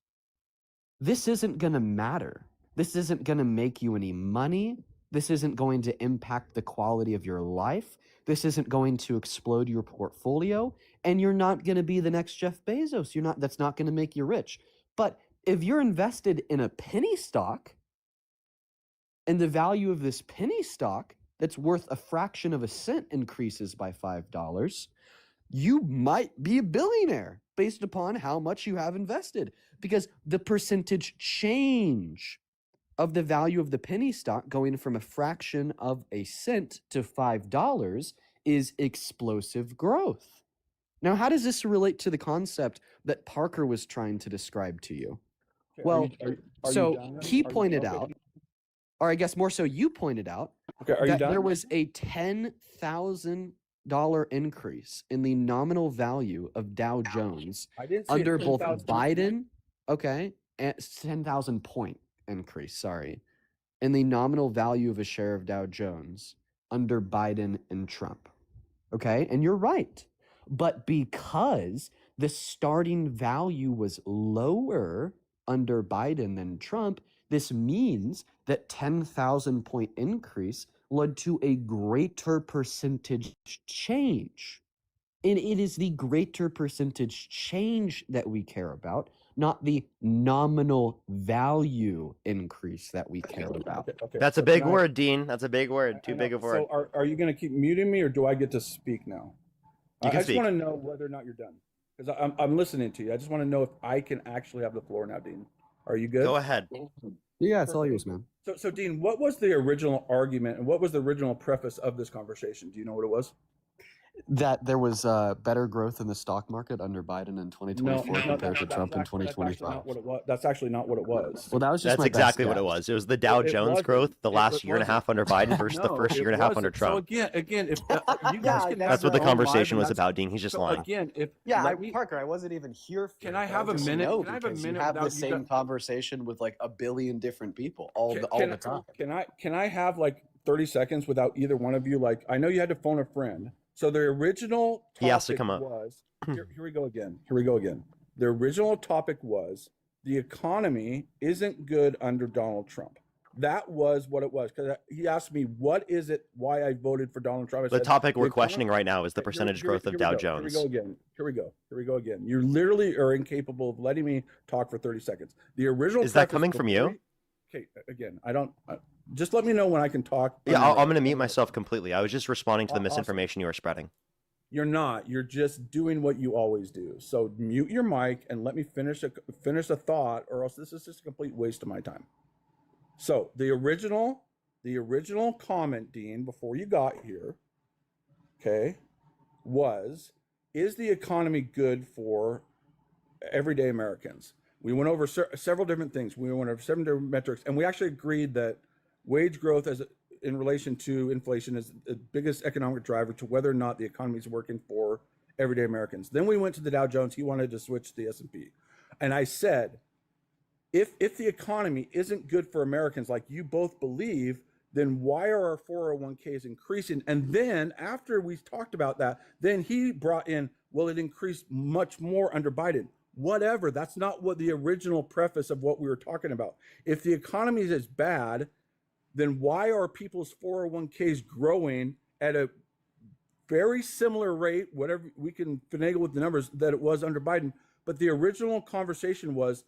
this isn't going to matter. This isn't going to make you any money. This isn't going to impact the quality of your life. This isn't going to explode your portfolio, and you're not going to be the next Jeff Bezos. That's not going to make you rich. But if you're invested in a penny stock, and the value of this penny stock that's worth a fraction of a cent increases by $5, you might be a billionaire based upon how much you have invested, because the percentage change of the value of the penny stock going from a fraction of a cent to $5 is explosive growth. Now, how does this relate to the concept that Parker was trying to describe to you? Okay, Well, are you so done? he Are you- pointed okay. out, or I guess more so you pointed out, Okay, are you that done? there was a $10,000 increase in the nominal value of Dow Jones I didn't see a under both 10,000. Biden, okay, and 10,000 point increase, sorry, in the nominal value of a share of Dow Jones under Biden and Trump. Okay, and you're right. But because the starting value was lower under Biden than Trump, this means that 10,000 point increase led to a greater percentage change. And it is the greater percentage change that we care about, not the nominal value increase that we care about. Okay, That's a so big can I- word, Dean. That's a big word. Too I know. big of a word. So are you going to keep muting me, or do I get to speak now? You can I just speak. want to know whether or not you're done, because I'm listening to you. I just want to know if I can actually have the floor now, Dean. Are you good? Go ahead. Yeah, it's all yours, man. So Dean, what was the original argument and what was the original preface of this conversation? Do you know what it was? That there was better growth in the stock market under Biden in 2024 compared to Trump in 2025. That's actually not what it was. Well, that was just That's my best exactly what guess. it was. It was the Dow It Jones wasn't. growth the It last year and a wasn't. half under Biden versus the No, first it year and a half under wasn't. Trump. So again, if you guys can That's what the conversation was about, Dean. He's just lying. Again, if Parker, I wasn't even here. For Can I it. have a just minute? know Can I have a because minute You have without the you same guys- conversation with like a billion different people all the time. Can I have like 30 seconds without either one of you? Like, I know you had to phone a friend. So the original topic He has to come up. was here we go again. Here we go again. The original topic was the economy isn't good under Donald Trump. That was what it was. Because he asked me, what is it, why I voted for Donald Trump? I The said, topic we're economy- questioning right now is the percentage growth of Dow Jones. Here we go again. Here we go again. You literally are incapable of letting me talk for 30 seconds. The original Is that preface coming from you? Okay, again, I don't. Just let me know when I can talk. Yeah, I'm going to mute myself completely. I was just responding to the misinformation you were spreading. You're not. You're just doing what you always do. So mute your mic and let me finish a thought, or else this is just a complete waste of my time. So the original comment, Dean, before you got here, okay, was, is the economy good for everyday Americans? We went over several different things. We went over 7 different metrics, and we actually agreed that wage growth in relation to inflation is the biggest economic driver to whether or not the economy is working for everyday Americans. Then we went to the Dow Jones. He wanted to switch to the S&P. And I said, if the economy isn't good for Americans like you both believe, then why are our 401ks increasing? And then after we talked about that, then he brought in, well, it increased much more under Biden. Whatever, that's not what the original preface of what we were talking about. If the economy is bad, then why are people's 401ks growing at a very similar rate, whatever, we can finagle with the numbers, that it was under Biden? But the original conversation was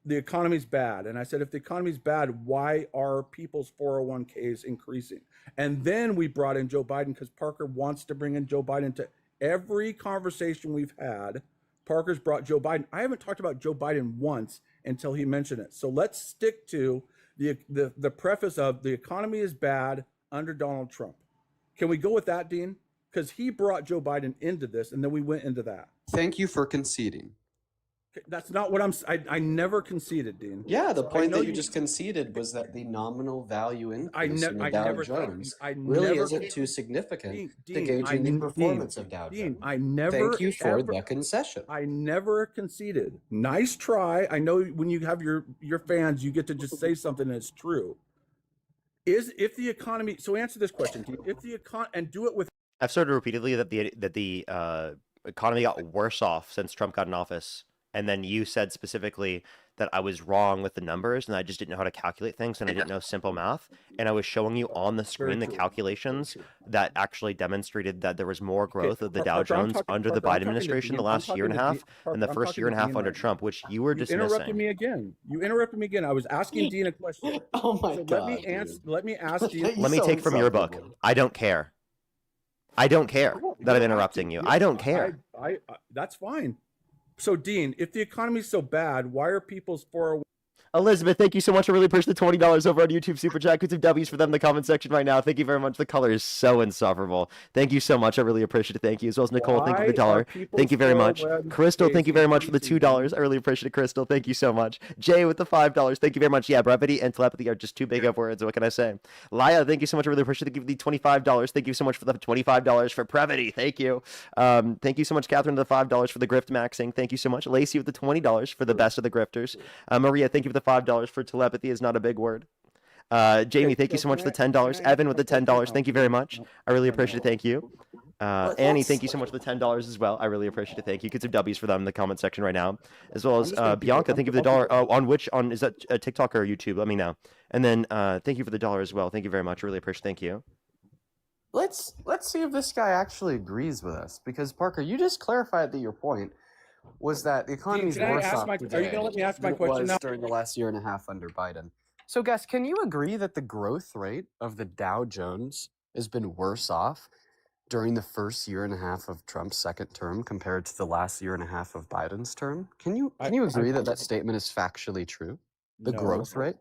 the economy's bad. And I said, if the economy's bad, why are people's 401ks increasing? And then we brought in Joe Biden because Parker wants to bring in Joe Biden to every conversation we've had. Parker's brought Joe Biden. I haven't talked about Joe Biden once until he mentioned it. So let's stick to the preface of the economy is bad under Donald Trump. Can we go with that, Dean? Because he brought Joe Biden into this, and then we went into that. Thank you for conceding. That's not what I never conceded, Dean. Yeah, the So I point know that you just conceded was that the nominal value I increase in the I Dow never Jones I really never isn't too significant to Dean, gauging the performance of Dow Dean, Jones. I never Thank you for ever, the concession. I never conceded. Nice try. I know when you have your fans, you get to just say something that's true. If the economy, so answer this question, Dean. If the and do it with. I've started repeatedly that the economy got worse off since Trump got in office, and then you said specifically that I was wrong with the numbers, and I just didn't know how to calculate things, and I didn't know simple math, and I was showing you on the screen the calculations that actually demonstrated that there was more growth of the Dow Jones under the Biden administration the last year and a half, and the first year and a half under Trump, which you were dismissing. You interrupted me again. I was asking Dean a question. Oh my so God! Let me ask Dean. Let me take from your book. I don't care. I don't care that I'm interrupting you. I don't care. I that's fine. So, Dean, if the economy is so bad, why are people's 401? Elizabeth, thank you so much. I really appreciate the $20 over on YouTube Super Chat. Put some W's for them in the comment section right now. Thank you very much. The color is so insufferable. Thank you so much. I really appreciate it. Thank you. As well as Nicole, thank you for the dollar. Thank you very much. Crystal, thank you very much for the $2. I really appreciate it, Crystal. Thank you so much. Jay with the $5. Thank you very much. Yeah, brevity and telepathy are just too big of words. What can I say? Laya, thank you so much. I really appreciate it. Give the $25. Thank you so much for the $25 for brevity. Thank you. Thank you so much, Catherine, the $5 for the grift maxing. Thank you so much. Lacey with the $20 for the best of the grifters. Maria, thank you for the $5 for telepathy is not a big word. Jamie, thank you so much for the $10. Evan with the $10. Thank you very much. I really appreciate it. Thank you. Annie, thank you so much for the $10 as well. I really appreciate it. Thank you. Get some W's for them in the comment section right now. As well as Bianca, thank you for the dollar. On is that TikTok or YouTube? Let me know. And then thank you for the dollar as well. Thank you very much. I really appreciate it. Thank you. Let's see if this guy actually agrees with us, because Parker, you just clarified that your point was that the economy's worse off today Are you gonna let me ask my than it question was now? during the last year and a half under Biden. So, guys, can you agree that the growth rate of the Dow Jones has been worse off during the first year and a half of Trump's second term compared to the last year and a half of Biden's term? Can you agree that that statement is factually true? The No. growth rate?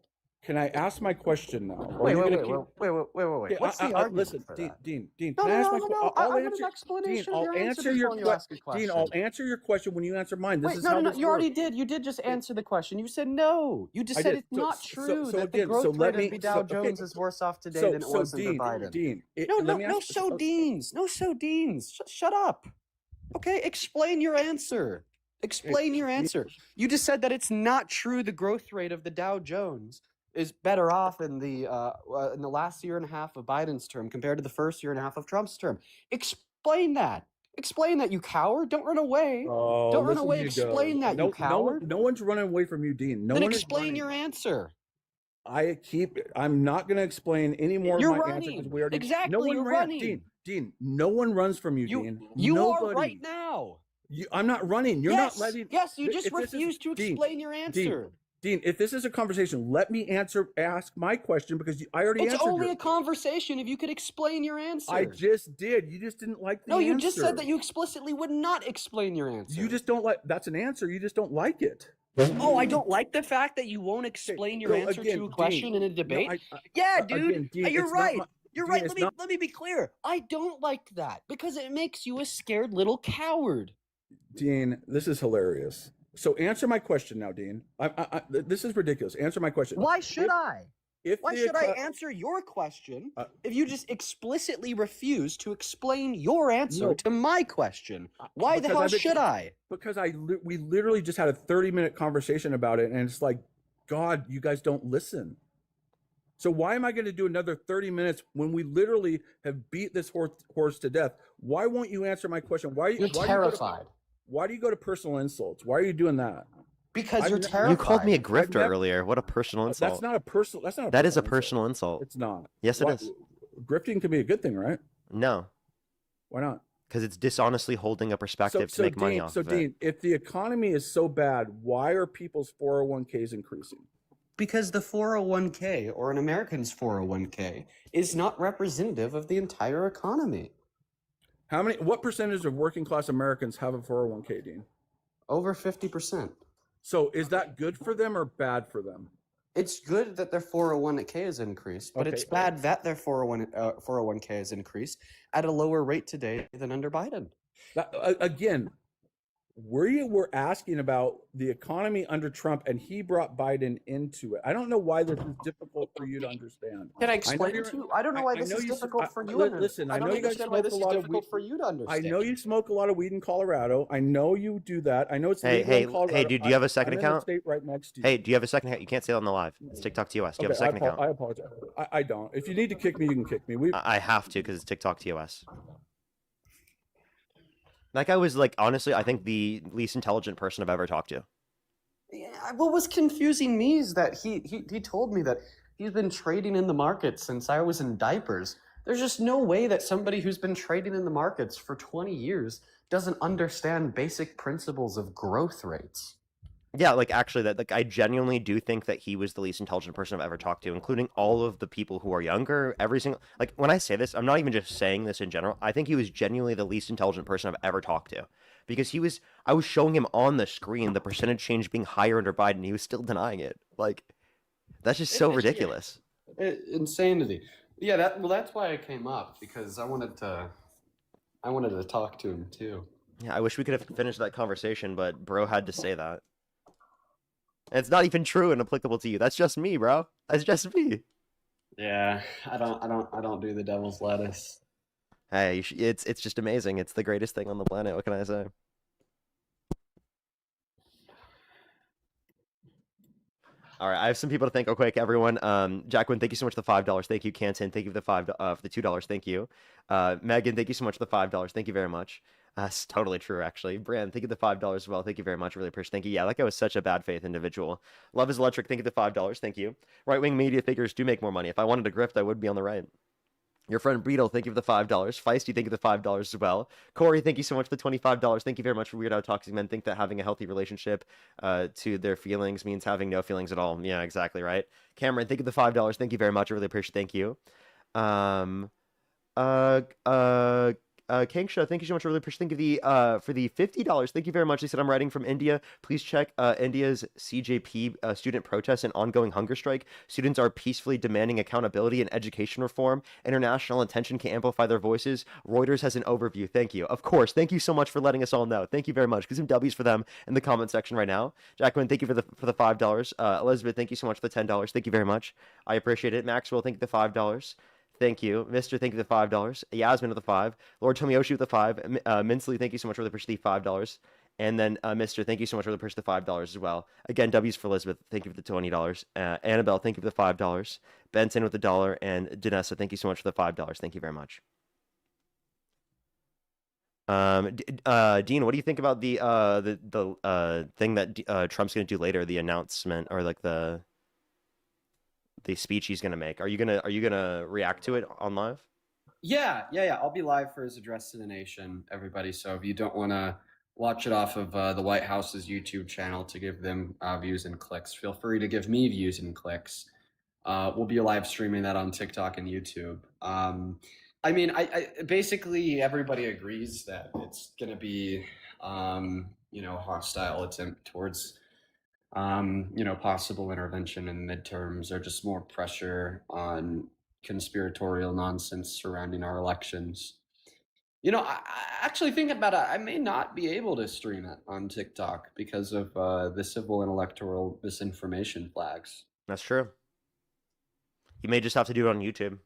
Can I ask my question now? Wait. Okay, What's the argument listen, for Dean, that? Dean, No, can I ask my no, question? no. I want an Dean, explanation of I'll your answer answer your before you ask a Dean, question. I'll answer your question when you answer mine. This Wait, is no, how no, no. this You already works. did. You did just answer the question. You said no. You just I said did. it's So- not so- true so that the again, growth so let rate me- of the Dow so- okay. Jones is worse off today So- than it so was under Dean, Biden. Dean, no, let me no ask- so Deans. No so Deans. Shut up. Okay, explain your answer. Explain your answer. You just said that it's not true the growth rate of the Dow Jones is better off in the last year and a half of Biden's term compared to the first year and a half of Trump's term. Explain that. Explain that, you coward. Don't run away. Oh, Don't run listen away. to you go. Explain that, you coward. No one's running away from you, Dean. No Then one is explain running. your answer. I'm not going to explain any more You're of my answer running. because we already. Exactly, No one you're ran. running. Dean, no one runs from you, Dean. You Nobody. are right now. I'm not running. You're Yes, not letting. yes, you just If this is- refused to Dean, explain your answer. Dean, if this is a conversation, let me ask my question because I already It's answered only yours. a conversation if you could explain your answer. I just did. You just didn't like the No, answer. you just said that you explicitly would not explain your answer. You just don't like. That's an answer. You just don't like it. Oh, I don't like the fact that you won't explain your so answer again, to a question Dean, in a debate. no, Yeah, again, dude, Dean, you're it's not right. my- You're Dean, right. it's Let me be clear. I don't like that because it makes you a scared little coward. Dean, this is hilarious. So answer my question now, Dean. This is ridiculous. Answer my question. Why should I? Why the should I eco- answer your question if you just explicitly refuse to explain your answer No. to my question? Why the Because hell I've been- should I? Because we literally just had a 30-minute conversation about it, and it's like, God, you guys don't listen. So why am I going to do another 30 minutes when we literally have beat this horse to death? Why won't you answer my question? You're terrified. Why do you go to personal insults? Why are you doing that? Because I've you're ne- terrified. You called me a I've grifter never- earlier. What a personal insult. That's not a personal. That's not. That is a personal personal insult. It's not. Yes, it Why- is. Grifting can be a good thing, right? No, Why not? because it's dishonestly holding a perspective to make money Dean, off so of it. Dean, if the economy is so bad, why are people's 401ks increasing? Because the 401k or an American's 401k is not representative of the entire economy. What percentage of working class Americans have a 401k, Dean? Over 50%. So is that good for them or bad for them? It's good that their 401k is increased, but it's Okay. bad that their 401k is increased at a lower rate today than under Biden. Again, We were asking about the economy under Trump, and he brought Biden into it. I don't know why this is difficult for you to understand. Can I know explain you're. it to you? I don't know why this know is you. difficult for you. Listen, I I don't know you guys understand why smoke this a is lot of weed. difficult for you to I understand. know you smoke a lot of weed in Colorado. I know you do that. I know it's Hey, legal hey, in Colorado. hey, dude, do you have a second I'm in the account? state right next to you. Hey, do you have a second account? You can't say it on the live. It's TikTok TOS. Do you have a second account? I apologize. I don't. If you need to kick me, you can kick me. I have to because it's TikTok TOS. That guy was like, honestly, I think the least intelligent person I've ever talked to. Yeah, what was confusing me is that he told me that he's been trading in the market since I was in diapers. There's just no way that somebody who's been trading in the markets for 20 years doesn't understand basic principles of growth rates. Yeah, like actually, that like I genuinely do think that he was the least intelligent person I've ever talked to, including all of the people who are younger. Every single like when I say this, I'm not even just saying this in general. I think he was genuinely the least intelligent person I've ever talked to, because I was showing him on the screen the percentage change being higher under Biden. He was still denying it. Like that's just so ridiculous. Insanity. Yeah, that's why I came up, because I wanted to talk to him too. Yeah, I wish we could have finished that conversation, but bro had to say that. And it's not even true and applicable to you. That's just me, bro. That's just me. Yeah, I don't do the devil's lettuce. Hey, it's just amazing. It's the greatest thing on the planet. What can I say? All right, I have some people to thank. Oh, quick, everyone. Jacqueline, thank you so much for the $5. Thank you, Canton. Thank you for the $2. Thank you, Megan. Thank you so much for the $5. Thank you very much. It's totally true, actually. Brand, thank you for the $5 as well. Thank you very much. Really appreciate. Thank you. Yeah, that guy was such a bad faith individual. Love is electric. Thank you for the $5. Thank you. Right wing media figures do make more money. If I wanted to grift, I would be on the right. Your friend Beetle, thank you for the $5. Feisty, thank you for the $5 as well. Corey, thank you so much for the $25. Thank you very much for Weird How Toxic Men think that having a healthy relationship to their feelings means having no feelings at all. Yeah, exactly right. Cameron, thank you for the $5. Thank you very much. I really appreciate it. Thank you. Kangsha, thank you so much. I really appreciate. Thank you for the $50. Thank you very much. They said I'm writing from India. Please check India's CJP student protests and ongoing hunger strike. Students are peacefully demanding accountability and education reform. International attention can amplify their voices. Reuters has an overview. Thank you. Of course. Thank you so much for letting us all know. Thank you very much. Get some W's for them in the comment section right now. Jacqueline, thank you for the $5. Elizabeth, thank you so much for the $10. Thank you very much. I appreciate it. Maxwell, thank you for the $5. Thank you. Mr. Thank you for the $5. Yasmin with the 5. Lord Tomiyoshi with the 5. Minsley, thank you so much for the push the $5. And then Mr. Thank you so much for the push the $5 as well. Again, W's for Elizabeth. Thank you for the $20. Annabelle, thank you for the $5. Benton with the $1. And Danessa, thank you so much for the $5. Thank you very much. Dean, what do you think about the thing that Trump's going to do later, the announcement or like the speech he's going to make? Are you gonna react to it on live? Yeah. I'll be live for his address to the nation, everybody. So if you don't want to watch it off of the White House's YouTube channel to give them views and clicks, feel free to give me views and clicks. We'll be live streaming that on TikTok and YouTube. I mean, I basically everybody agrees that it's going to be, hostile attempt towards possible intervention in midterms, or just more pressure on conspiratorial nonsense surrounding our elections. I actually think about it. I may not be able to stream it on TikTok because of the civil and electoral misinformation flags. That's true. You may just have to do it on YouTube.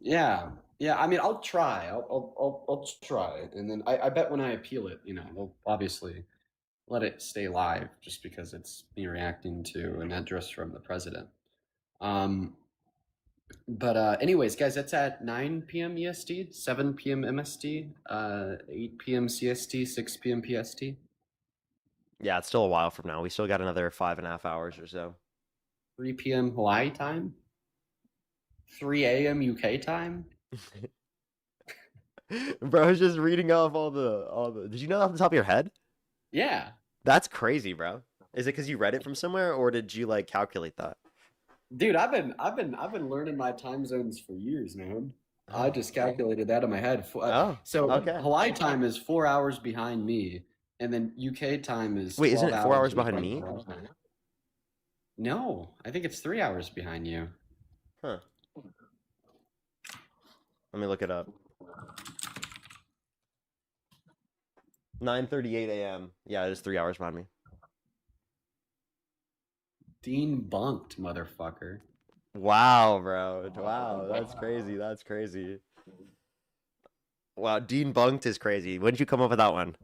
Yeah. I mean, I'll try. I'll try, and then I bet when I appeal it, we'll obviously let it stay live, just because it's me reacting to an address from the president. But anyways, guys, that's at 9 p.m. EST, 7 p.m. MST, 8 p.m. CST, 6 p.m. PST. Yeah, it's still a while from now. We still got another 5.5 hours or so. 3 p.m. Hawaii time, 3 a.m. UK time. Bro, I was just reading off all the. Did you know that off the top of your head? Yeah. That's crazy, bro. Is it because you read it from somewhere, or did you like calculate that? Dude, I've been learning my time zones for years, man. I just calculated that in my head. So okay. Hawaii time is 4 hours behind me, and then UK time is. Wait, isn't it 4 hours behind me? No, I think it's 3 hours behind you. Huh. Let me look it up. 9:38 a.m. Yeah, it is 3 hours behind me. Dean bunked, motherfucker. Wow, bro. Wow, that's crazy. That's crazy. Wow, Dean bunked is crazy. When did you come up with that one?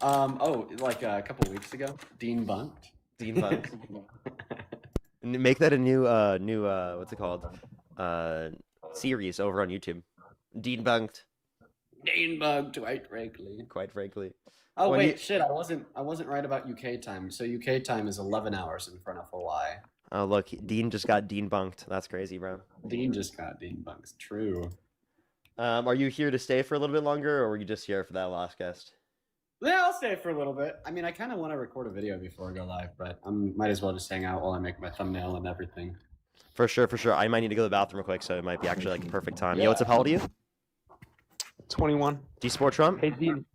Like a couple weeks ago. Dean bunked. Dean bunked. Make that a new what's it called? Series over on YouTube. Dean bunked. Dean bunked, quite frankly. Quite frankly. Oh When wait, you- shit! I wasn't right about UK time. So UK time is 11 hours in front of Hawaii. Oh look, Dean just got Dean bunked. That's crazy, bro. Dean just got Dean bunked. True. Are you here to stay for a little bit longer, or were you just here for that last guest? Yeah, I'll stay for a little bit. I mean, I kind of want to record a video before I go live, but I might as well just hang out while I make my thumbnail and everything. For sure, for sure. I might need to go to the bathroom real quick, so it might be actually like the perfect time. Yeah. Yo, what's up? How old are you? 21. Do you support Trump? Hey, Dean.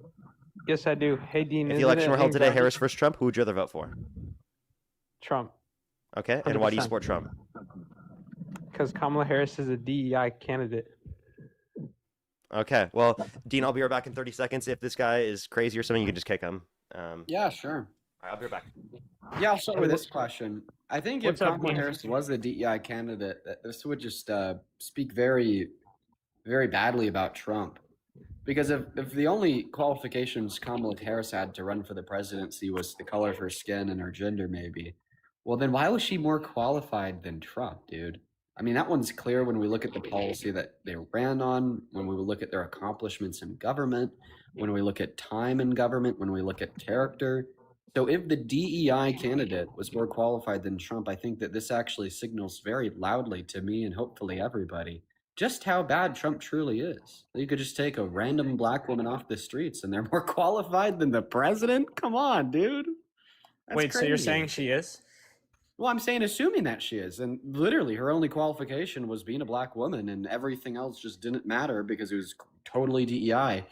Yes, I do. Hey, Dean. If the election were held today, Harris versus Trump, who would you rather vote for? Trump. Okay, and why do you 100%. support Trump? Because Kamala Harris is a DEI candidate. Okay, well, Dean, I'll be right back in 30 seconds. If this guy is crazy or something, you can just kick him. Yeah, sure. All right, I'll be right back. Yeah, I'll start with this question. I think if What's up, Kamala Dean? Harris was the DEI candidate, this would just speak very, very badly about Trump. Because if the only qualifications Kamala Harris had to run for the presidency was the color of her skin and her gender, maybe, well, then why was she more qualified than Trump, dude? I mean, that one's clear when we look at the policy that they ran on, when we look at their accomplishments in government, when we look at time in government, when we look at character. So if the DEI candidate was more qualified than Trump, I think that this actually signals very loudly to me and hopefully everybody just how bad Trump truly is. You could just take a random black woman off the streets and they're more qualified than the president? Come on, dude. That's Wait, so you're crazy. saying she is? Well, I'm saying assuming that she is. And literally, her only qualification was being a black woman, and everything else just didn't matter because it was totally DEI.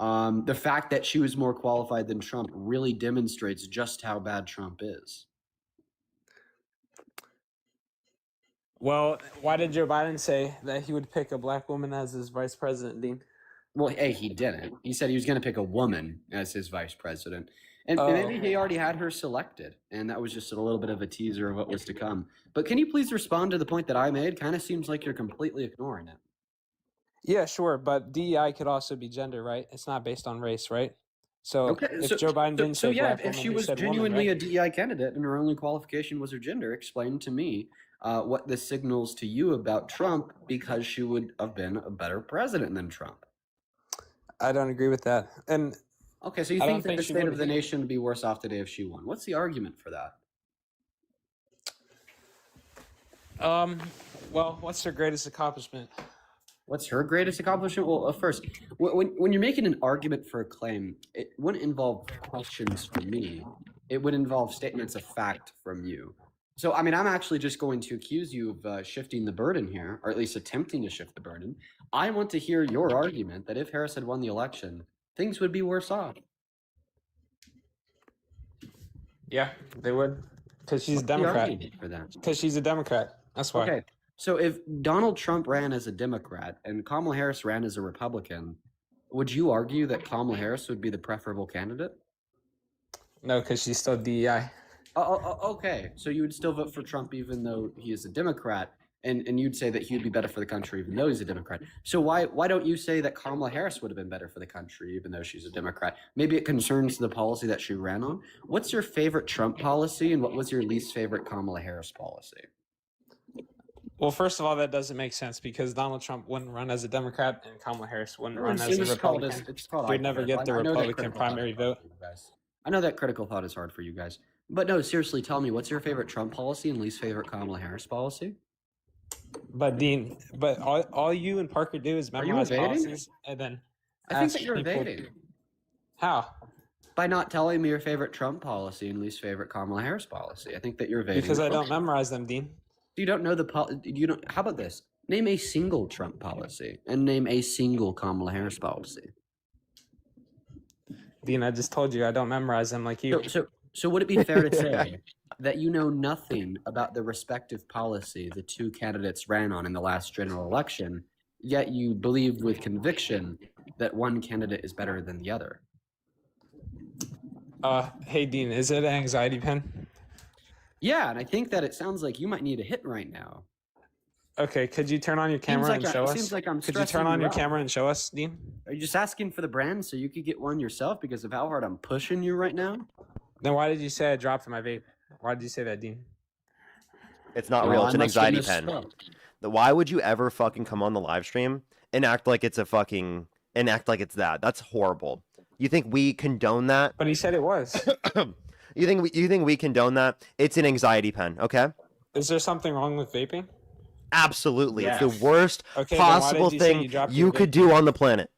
The fact that she was more qualified than Trump really demonstrates just how bad Trump is. Well, why did Joe Biden say that he would pick a black woman as his vice president, Dean? Well, A, he didn't. He said he was going to pick a woman as his vice president. And maybe he already had her selected, and that was just a little bit of a teaser of what was to come. But can you please respond to the point that I made? Kind of seems like you're completely ignoring it. Yeah, sure, but DEI could also be gender, right? It's not based on race, right? So if Joe Biden didn't say yeah, black if woman, she he was said woman, genuinely right? a DEI candidate and her only qualification was her gender, explain to me what this signals to you about Trump, because she would have been a better president than Trump. I don't agree with that. And okay, so you I think don't that the she state would of the be. nation would be worse off today if she won? What's the argument for that? Well, what's her greatest accomplishment? What's her greatest accomplishment? Well, first, when you're making an argument for a claim, it wouldn't involve questions from me. It would involve statements of fact from you. So, I mean, I'm actually just going to accuse you of shifting the burden here, or at least attempting to shift the burden. I want to hear your argument that if Harris had won the election, things would be worse off. Yeah, they would. Because she's a What's the Democrat. argument for that? Because she's a Democrat. That's why. Okay, so if Donald Trump ran as a Democrat and Kamala Harris ran as a Republican, would you argue that Kamala Harris would be the preferable candidate? No, because she's still DEI. Okay, so you would still vote for Trump even though he is a Democrat, and you'd say that he would be better for the country even though he's a Democrat. So why don't you say that Kamala Harris would have been better for the country even though she's a Democrat? Maybe it concerns the policy that she ran on. What's your favorite Trump policy, and what was your least favorite Kamala Harris policy? Well, first of all, that doesn't make sense because Donald Trump wouldn't run as a Democrat and Kamala Harris wouldn't run as a Republican. We'd never get the Republican primary vote. I know that critical thought is hard for you guys. But no, seriously, tell me, what's your favorite Trump policy and least favorite Kamala Harris policy? But Dean, all you and Parker do is Are you memorize evading? policies and then I think ask that you're people- evading. How? By not telling me your favorite Trump policy and least favorite Kamala Harris policy. I think that you're evading. Because the I don't question. memorize them, Dean. You don't know you don't. How about this? Name a single Trump policy and name a single Kamala Harris policy. Dean, I just told you I don't memorize them like you. So would it be fair to say that you know nothing about the respective policy the two candidates ran on in the last general election, yet you believed with conviction that one candidate is better than the other. Hey Dean, is it an anxiety pen? Yeah, and I think that it sounds like you might need a hit right now. Okay, could you turn on your camera and show us? Seems like I'm Could you turn on your camera and show us, Dean? Are you just asking for the brand so you could get one yourself because of how hard I'm pushing you right now? Then why did you say I dropped my vape? Why did you say that, Dean? It's not real. It's an anxiety pen. Why would you ever fucking come on the live stream and act like it's that? That's horrible. You think we condone that? But he said it was. You think we condone that? It's an anxiety pen, okay? Is there something wrong with vaping? Absolutely. Yes. It's the worst Okay, then why possible did you say thing you dropped you your could vape? do on the planet.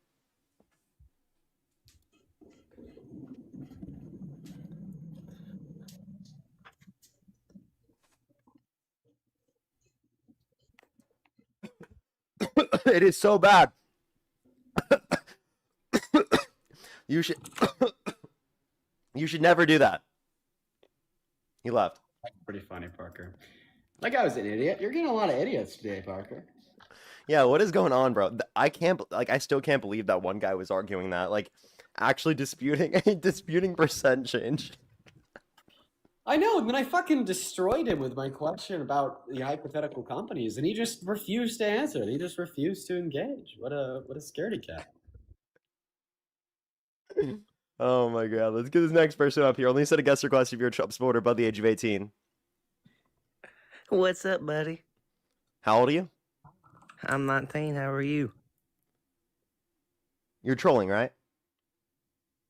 It is so bad. You should never do that. He left. Pretty funny, Parker. That guy was an idiot. You're getting a lot of idiots today, Parker. Yeah, what is going on, bro? I still can't believe that one guy was arguing that, like, actually disputing percent change. I know, and then I fucking destroyed him with my question about the hypothetical companies, and he just refused to answer. He just refused to engage. What a scaredy cat. Oh my god, let's get this next person up here. Only set a guest request if you're a Trump supporter above the age of 18. What's up, buddy? How old are you? I'm 19. How are you? You're trolling, right?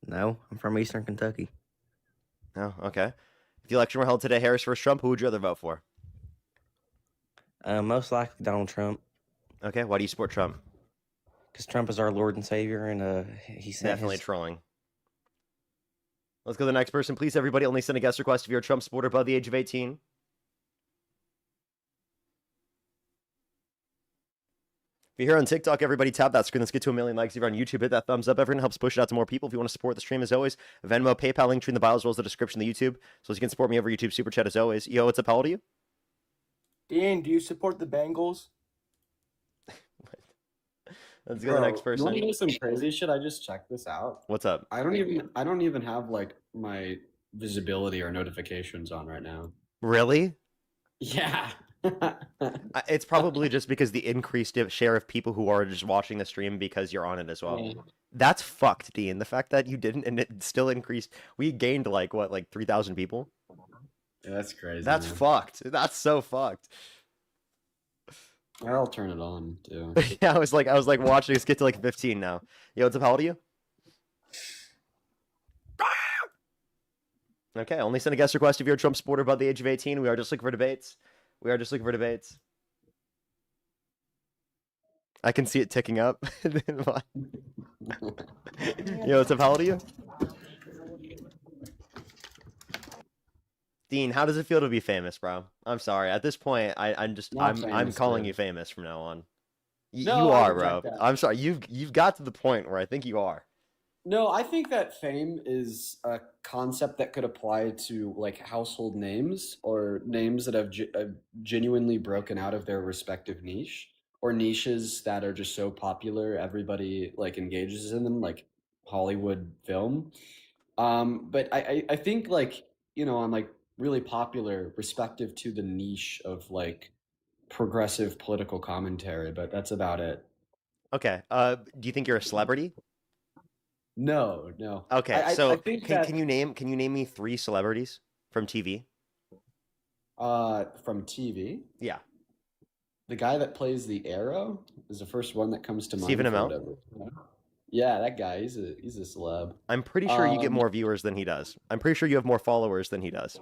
No, I'm from Eastern Kentucky. Oh, okay. If the election were held today, Harris versus Trump, who would you rather vote for? Most likely Donald Trump. Okay, why do you support Trump? Because Trump is our Lord and Savior, and he's Definitely trolling. Let's go to the next person, please. Everybody, only send a guest request if you're a Trump supporter above the age of 18. If you're here on TikTok, everybody tap that screen. Let's get to 1 million likes. If you're on YouTube, hit that thumbs up. Everyone helps push it out to more people. If you want to support the stream, as always, Venmo, PayPal, link tree in the bio, as well as the description of the YouTube. So you can support me over YouTube Super Chat, as always. Yo, what's up? How old are you? Dean, do you support the Bengals? Let's go to the next person. You want to know some crazy shit? I just checked this out. What's up? I don't even have like my visibility or notifications on right now. Really? Yeah. It's probably just because the increased share of people who are just watching the stream because you're on it as well. Yeah. That's fucked, Dean. The fact that you didn't and it still increased. We gained like 3,000 people? Yeah, that's crazy. That's fucked. That's so fucked. I'll turn it on too. Yeah, I was like watching us get to like 15 now. Yo, what's up? How old are you? Okay, only send a guest request if you're a Trump supporter above the age of 18. We are just looking for debates. I can see it ticking up. Yo, what's up? How old are you? Dean, how does it feel to be famous, bro? I'm sorry. At this point, I'm calling you famous from now on. No, you I are, reject bro. that. I'm sorry. You've got to the point where I think you are. No, I think that fame is a concept that could apply to like household names or names that have genuinely broken out of their respective niche, or niches that are just so popular everybody like engages in them, like Hollywood film. But I think like, I'm like really popular respective to the niche of like progressive political commentary, but that's about it. Okay. Do you think you're a celebrity? No. Okay, I so think can you name me 3 celebrities from TV? From TV? Yeah. The guy that plays the Arrow is the first one that comes to mind. Stephen for Amell? whatever. Yeah, that guy. He's a celeb. I'm pretty sure you get more viewers than he does. I'm pretty sure you have more followers than he does.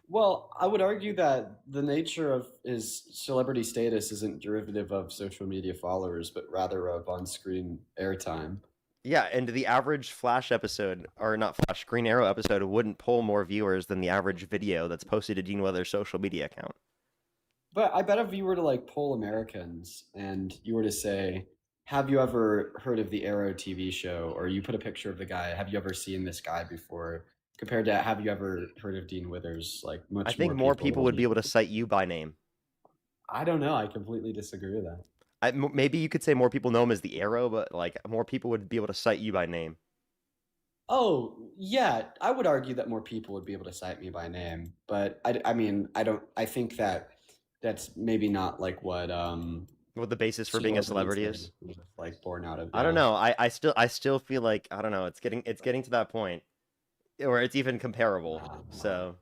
Well, I would argue that the nature of his celebrity status isn't derivative of social media followers, but rather of on-screen airtime. Yeah, and the average Flash episode, or not Flash, Green Arrow episode wouldn't pull more viewers than the average video that's posted to Dean Weather's social media account. But I bet if you were to like poll Americans and you were to say, have you ever heard of the Arrow TV show? Or you put a picture of the guy, have you ever seen this guy before? Compared to have you ever heard of Dean Withers? Like much I think more people would be able to cite you by name. I don't know. I completely disagree with that. Maybe you could say more people know him as the Arrow, but like more people would be able to cite you by name. Oh, yeah, I would argue that more people would be able to cite me by name, but I mean, I think that that's maybe not like what the basis for being a celebrity is, like born out of. I don't know. I still feel like, I don't know. It's getting to that point where it's even comparable. So.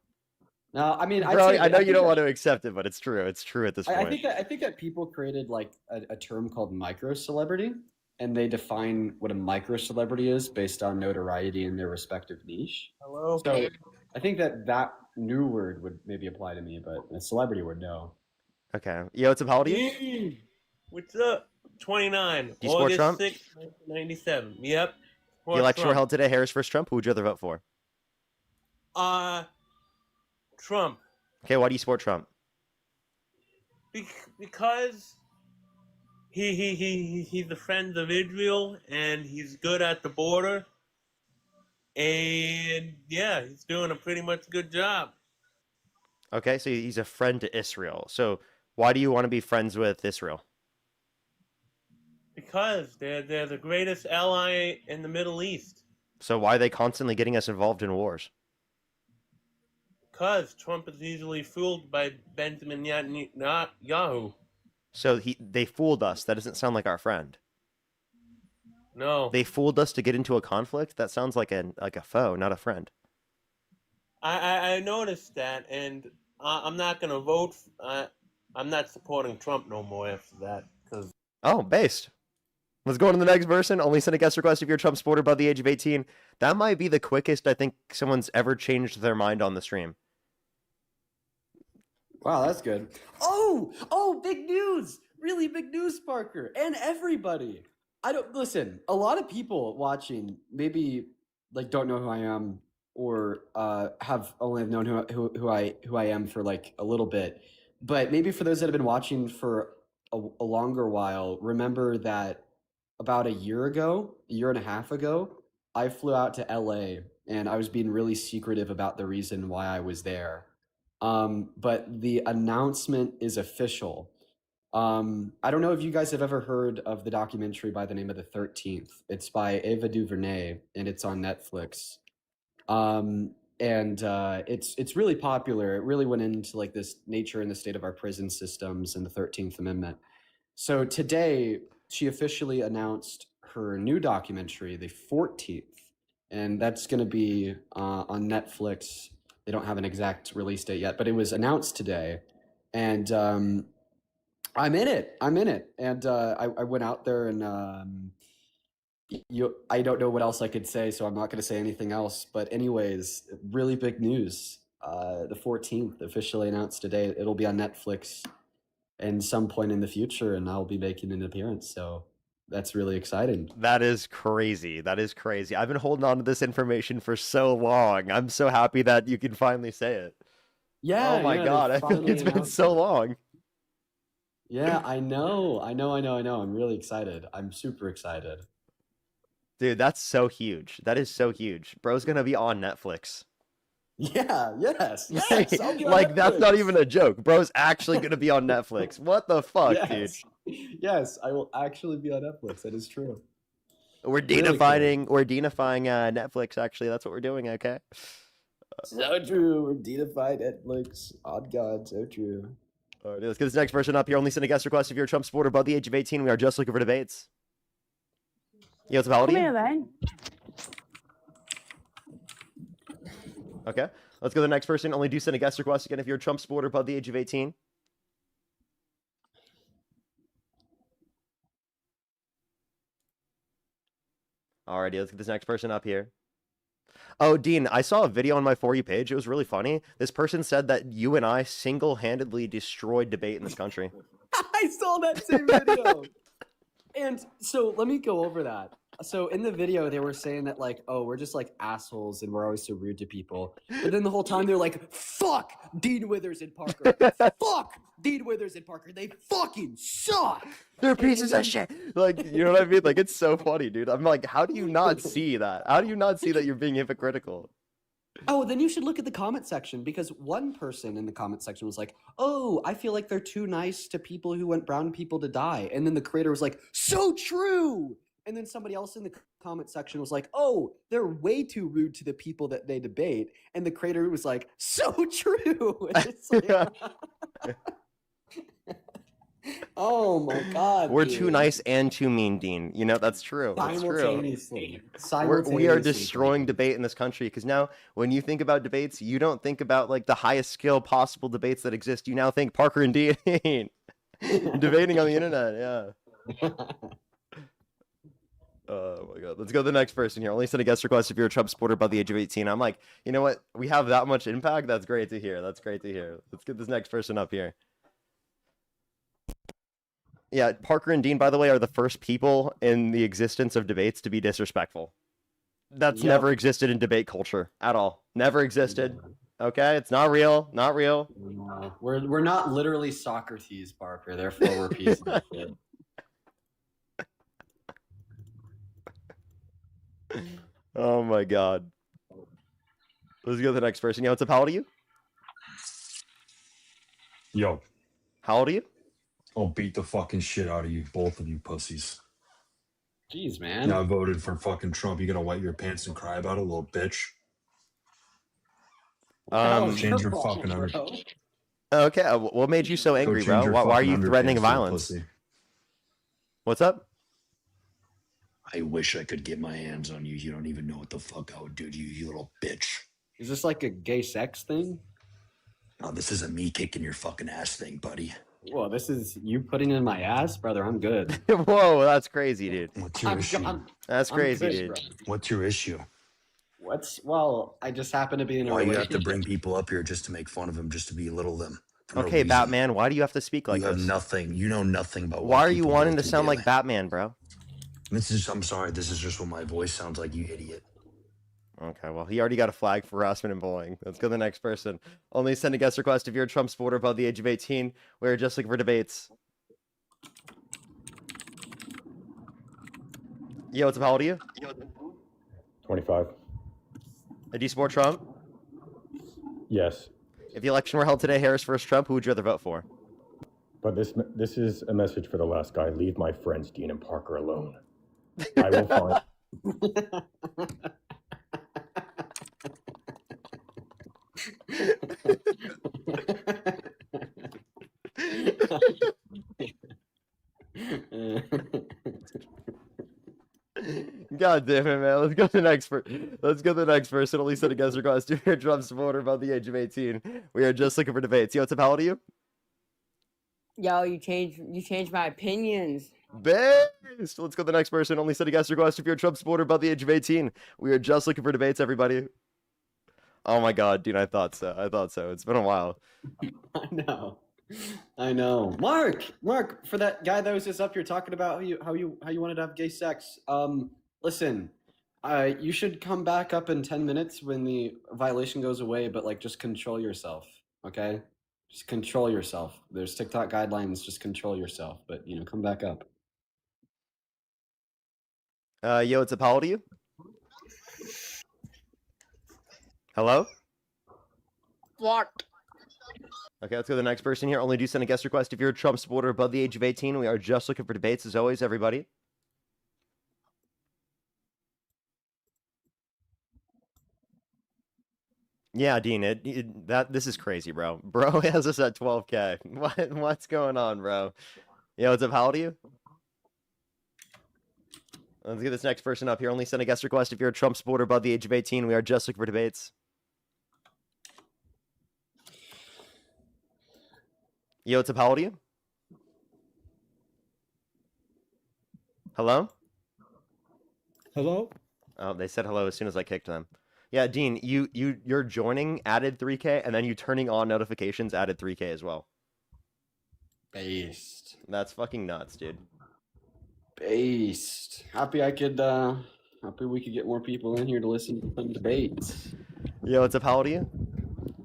No, I mean, Bro, I know you don't want to accept it, but it's true. It's true at this point. I think that people created like a term called micro celebrity, and they define what a micro celebrity is based on notoriety in their respective niche. Hello. So I think that new word would maybe apply to me, but a celebrity word, no. Okay. Yo, what's up? How old are you? What's up? 29. Do you support August Trump? 6th, 1997. Yep. The election were held today. Harris versus Trump. Who would you rather vote for? Trump. Okay, why do you support Trump? Because he's a friend of Israel and he's good at the border. And yeah, he's doing a pretty much good job. Okay, so he's a friend to Israel. So why do you want to be friends with Israel? Because they're the greatest ally in the Middle East. So why are they constantly getting us involved in wars? Because Trump is easily fooled by Benjamin Netanyahu. So they fooled us. That doesn't sound like our friend. No. They fooled us to get into a conflict? That sounds like a foe, not a friend. I noticed that, and I'm not going to vote. I'm not supporting Trump no more after that. Oh, based. Let's go on to the next person. Only send a guest request if you're a Trump supporter above the age of 18. That might be the quickest I think someone's ever changed their mind on the stream. Wow, that's good. Oh, big news! Really big news, Parker, and everybody. Listen. A lot of people watching maybe like don't know who I am, or have only known who I am for like a little bit. But maybe for those that have been watching for a longer while, remember that about a year and a half ago, I flew out to LA, and I was being really secretive about the reason why I was there. But the announcement is official. I don't know if you guys have ever heard of the documentary by the name of The 13th. It's by Ava DuVernay, and it's on Netflix. It's really popular. It really went into like this nature and the state of our prison systems and the 13th Amendment. So today, she officially announced her new documentary, The 14th, and that's going to be on Netflix. They don't have an exact release date yet, but it was announced today, and I'm in it. And I went out there, and I don't know what else I could say, so I'm not going to say anything else. But anyways, really big news. The 14th officially announced today. It'll be on Netflix in some point in the future, and I'll be making an appearance. So that's really exciting. That is crazy. That is crazy. I've been holding on to this information for so long. I'm so happy that you can finally say it. Yeah. Oh my God. I feel like it's been so long. Yeah, I know. I'm really excited. I'm super excited. Dude, that's so huge. That is so huge. Bro's gonna be on Netflix. Yeah, yes. Like, that's not even a joke. Bro's actually gonna be on Netflix. What the fuck, dude? Yes, I will actually be on Netflix. That is true. We're denifying Netflix, actually. That's what we're doing, okay? So true. We're denifying Netflix. On God, so true. All right, let's get this next person up here. Only send a guest request if you're a Trump supporter above the age of 18. We are just looking for debates. Yo, what's up, how old are you? Okay, let's go to the next person. Only do send a guest request again if you're a Trump supporter above the age of 18. Alrighty, let's get this next person up here. Oh, Dean, I saw a video on my For You page. It was really funny. This person said that you and I single-handedly destroyed debate in this country. I saw that same video. And so let me go over that. So in the video, they were saying that like, oh, we're just like assholes and we're always so rude to people. But then the whole time they're like, fuck Dean Withers and Parker. Fuck Dean Withers and Parker. They fucking suck. They're pieces of shit. Like, you know what I mean? Like, it's so funny, dude. I'm like, how do you not see that? How do you not see that you're being hypocritical? Oh, then you should look at the comment section, because one person in the comment section was like, "Oh, I feel like they're too nice to people who want brown people to die." And then the creator was like, "So true." And then somebody else in the comment section was like, "Oh, they're way too rude to the people that they debate." And the creator was like, "So true." It's like, oh my God. We're dude. too nice and too mean, Dean. You know, that's true. That's true. Simultaneously. We are destroying debate in this country, because now when you think about debates, you don't think about like the highest skill possible debates that exist. You now think Parker and Dean debating on the internet. Yeah. Oh my God. Let's go to the next person here. Only send a guest request if you're a Trump supporter by the age of 18. I'm like, you know what? We have that much impact. That's great to hear. That's great to hear. Let's get this next person up here. Yeah, Parker and Dean, by the way, are the first people in the existence of debates to be disrespectful. That's never existed in debate culture at all. Never existed. Okay, it's not real. Not real. No, we're not literally Socrates, Parker. Therefore, we're pieces of shit. Oh my God. Let's go to the next person. Yo, what's up? How old are you? Yo. How old are you? I'll beat the fucking shit out of you, both of you pussies. Jeez, man. Yeah, I voted for fucking Trump. You gonna wet your pants and cry about it, little bitch? Change your fucking underwear. Okay, what made you so angry, bro? Why are you threatening violence? What's up? I wish I could get my hands on you. You don't even know what the fuck I would do to you, you little bitch. Is this like a gay sex thing? No, this isn't me kicking your fucking ass thing, buddy. Well, this is you putting in my ass, brother. I'm good. Whoa, that's crazy, dude. What's your issue? That's crazy, good, dude. bro. What's your issue? Well, I just happen to be in a Why you relationship. have to bring people up here just to make fun of them, just to belittle them? for no Okay, reason? Batman, why do you have to speak like You have this? nothing. You know nothing about. Why what are you people wanting go to through sound daily. like Batman, bro? This is. I'm sorry. This is just what my voice sounds like. You idiot. Okay, well, he already got a flag for harassment and bullying. Let's go to the next person. Only send a guest request if you're a Trump supporter above the age of 18. We're just looking for debates. Yo, what's up? How old are you? 25. Do you support Trump? Yes, If the election were held today, Harris versus Trump, who would you rather vote for? but this is a message for the last guy. Leave my friends Dean and Parker alone. I will find. God damn it, man. Let's go to the next Let's go to the next person. Only send a guest request if you're a Trump supporter above the age of 18. We are just looking for debates. Yo, what's up? How old are you? Yo, you changed my opinions. Based. Let's go to the next person. Only send a guest request if you're a Trump supporter above the age of 18. We are just looking for debates, everybody. Oh my God, dude, I thought so. I thought so. It's been a while. I know. Mark, for that guy that was just up here talking about how you wanted to have gay sex. Listen, you should come back up in 10 minutes when the violation goes away, but like just control yourself, okay? Just control yourself. There's TikTok guidelines, just control yourself, but come back up. Yo, what's up? How old are you? Hello? What? Okay, let's go to the next person here. Only do send a guest request if you're a Trump supporter above the age of 18. We are just looking for debates, as always, everybody. Yeah, Dean, this is crazy, bro. Bro has us at 12K. What's going on, bro? Yo, what's up? How old are you? Let's get this next person up here. Only send a guest request if you're a Trump supporter above the age of 18. We are just looking for debates. Yo, what's up? How old are you? Hello? Hello? Oh, they said hello as soon as I kicked them. Yeah, Dean, you're joining added 3K, and then you turning on notifications added 3K as well. Based. That's fucking nuts, dude. Based. Happy we could get more people in here to listen to some debates. Yo, what's up? How old are you?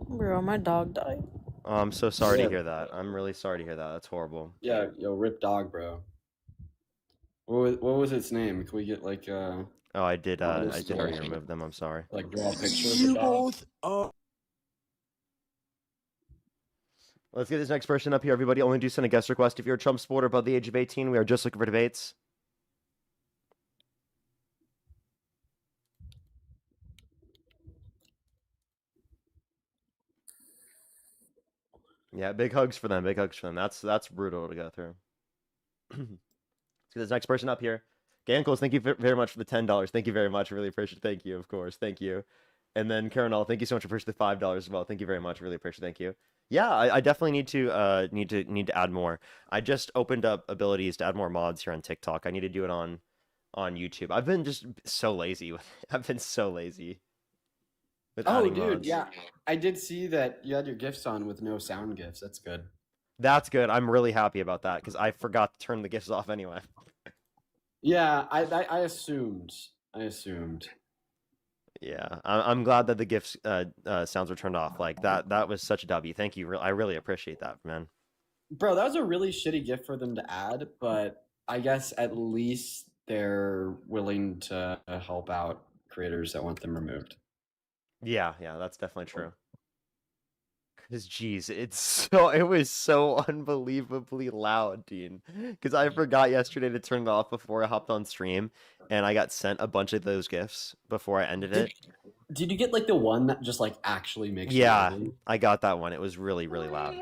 Bro, my dog died. Oh, I'm so sorry to hear that. I'm really sorry to hear that. That's horrible. Yeah, yo, rip dog, bro. What was its name? Can we get like Oh, I did. On I the did already story. remove them. I'm sorry. Like draw a picture of the You dog. both. Let's get this next person up here, everybody. Only do send a guest request if you're a Trump supporter above the age of 18. We are just looking for debates. Yeah, big hugs for them. Big hugs for them. That's brutal to go through. Let's get this next person up here. Gankles, thank you very much for the $10. Thank you very much. I really appreciate it. Thank you, of course. Thank you. And then Karenal, thank you so much for the $5 as well. Thank you very much. Really appreciate it. Thank you. Yeah, I definitely need to add more. I just opened up abilities to add more mods here on TikTok. I need to do it on YouTube. I've been just so lazy with it. I've been so lazy with Oh, adding dude, mods. yeah. I did see that you had your GIFs on with no sound GIFs. That's good. That's good. I'm really happy about that because I forgot to turn the GIFs off anyway. Yeah, I assumed. Yeah, I'm glad that the GIFs sounds were turned off. Like that was such a W. Thank you. I really appreciate that, man. Bro, that was a really shitty GIF for them to add, but I guess at least they're willing to help out creators that want them removed. Yeah, that's definitely true. Because geez, it was so unbelievably loud, Dean. Because I forgot yesterday to turn it off before I hopped on stream, and I got sent a bunch of those GIFs before I ended it. Did you get like the one that just like actually makes you Yeah, angry? I got that one. It was really, really loud.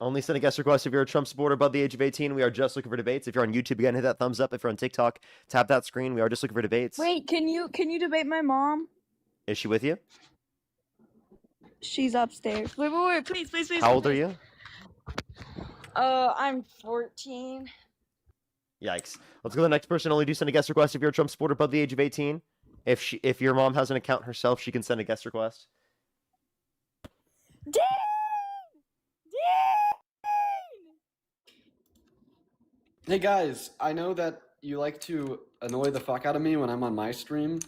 Only send a guest request if you're a Trump supporter above the age of 18. We are just looking for debates. If you're on YouTube, again, hit that thumbs up. If you're on TikTok, tap that screen. We are just looking for debates. Wait, can you debate my mom? Is she with you? She's upstairs. Wait, please. How old are you? I'm 14. Yikes. Let's go to the next person. Only do send a guest request if you're a Trump supporter above the age of 18. If your mom has an account herself, she can send a guest request. Dean! Hey guys, I know that you like to annoy the fuck out of me when I'm on my stream,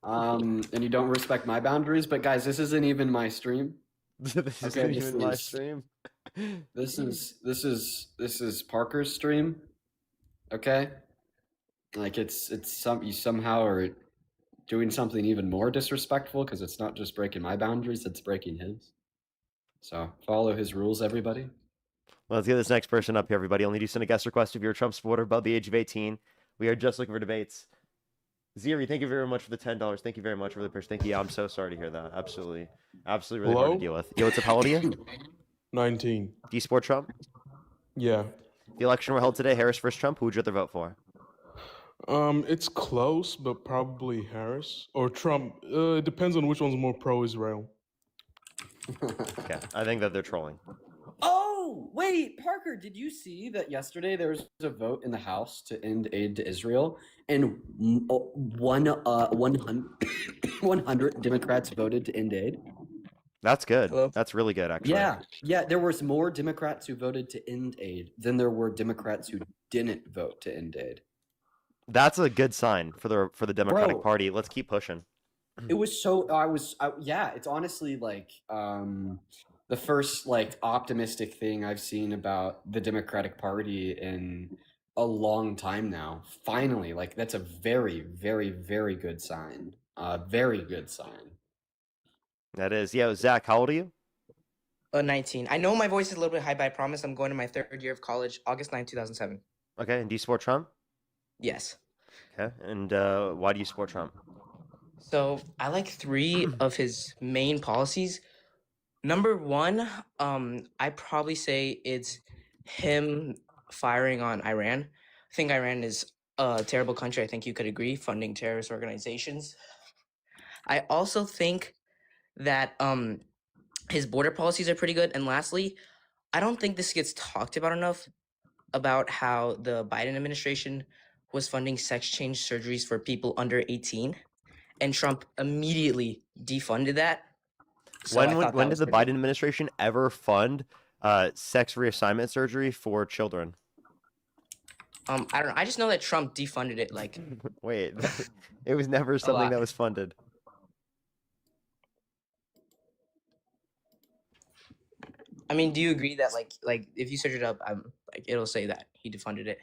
and you don't respect my boundaries. But guys, this isn't even my stream. This isn't even my stream. This is Parker's stream. Okay, like it's you somehow are doing something even more disrespectful because it's not just breaking my boundaries; it's breaking his. So follow his rules, everybody. Let's get this next person up here, everybody. Only do send a guest request if you're a Trump supporter above the age of 18. We are just looking for debates. Ziri, thank you very much for the $10. Thank you very much for the person. Thank you. Yeah, I'm so sorry to hear that. Absolutely really hard to deal with. Yo, what's up? How old are you? 19. Do you support Trump? Yeah. If the election were held today, Harris versus Trump, who would you rather vote for? It's close, but probably Harris or Trump. It depends on which one's more pro-Israel. Okay, I think that they're trolling. Oh, wait, Parker, did you see that yesterday there was a vote in the House to end aid to Israel, and 100 Democrats voted to end aid? That's good. Hello? That's really good, actually. Yeah, there was more Democrats who voted to end aid than there were Democrats who didn't vote to end aid. That's a good sign for the Democratic Party. Let's keep pushing. It was so yeah, it's honestly like the first like optimistic thing I've seen about the Democratic Party in a long time now. Finally, like that's a very, very, very good sign. Very good sign. That is. Yeah, Zach, how old are you? 19. I know my voice is a little bit high, but I promise I'm going to my 3rd year of college, August 9, 2007. Okay, and do you support Trump? Yes. Okay, and why do you support Trump? So I like 3 of his main policies. Number 1, I probably say it's him firing on Iran. I think Iran is a terrible country. I think you could agree, funding terrorist organizations. I also think that his border policies are pretty good. And lastly, I don't think this gets talked about enough about how the Biden administration was funding sex change surgeries for people under 18, and Trump immediately defunded that. So when did the Biden administration ever fund sex reassignment surgery for children? I don't know. I just know that Trump defunded it. Like, wait, it was never something that was funded. I mean, do you agree that like if you search it up, like it'll say that he defunded it?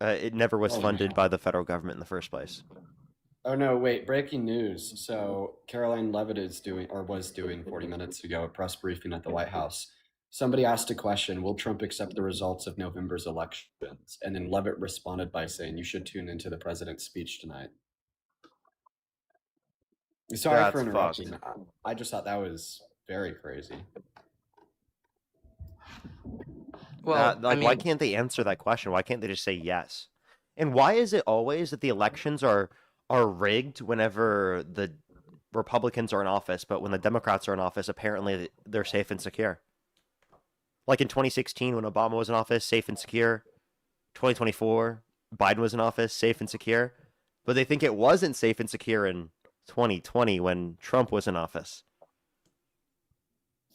It never was Oh, funded man. by the federal government in the first place. Oh no, wait, breaking news. So Caroline Levitt is doing, or was doing 40 minutes ago, a press briefing at the White House. Somebody asked a question, will Trump accept the results of November's elections? And then Levitt responded by saying, you should tune into the president's speech tonight. Sorry for That's interrupting. fucked. I just thought that was very crazy. Well, Like, I mean, why can't they answer that question? Why can't they just say yes? And why is it always that the elections are rigged whenever the Republicans are in office, but when the Democrats are in office, apparently they're safe and secure? Like in 2016, when Obama was in office, safe and secure. 2024, Biden was in office, safe and secure. But they think it wasn't safe and secure in 2020 when Trump was in office.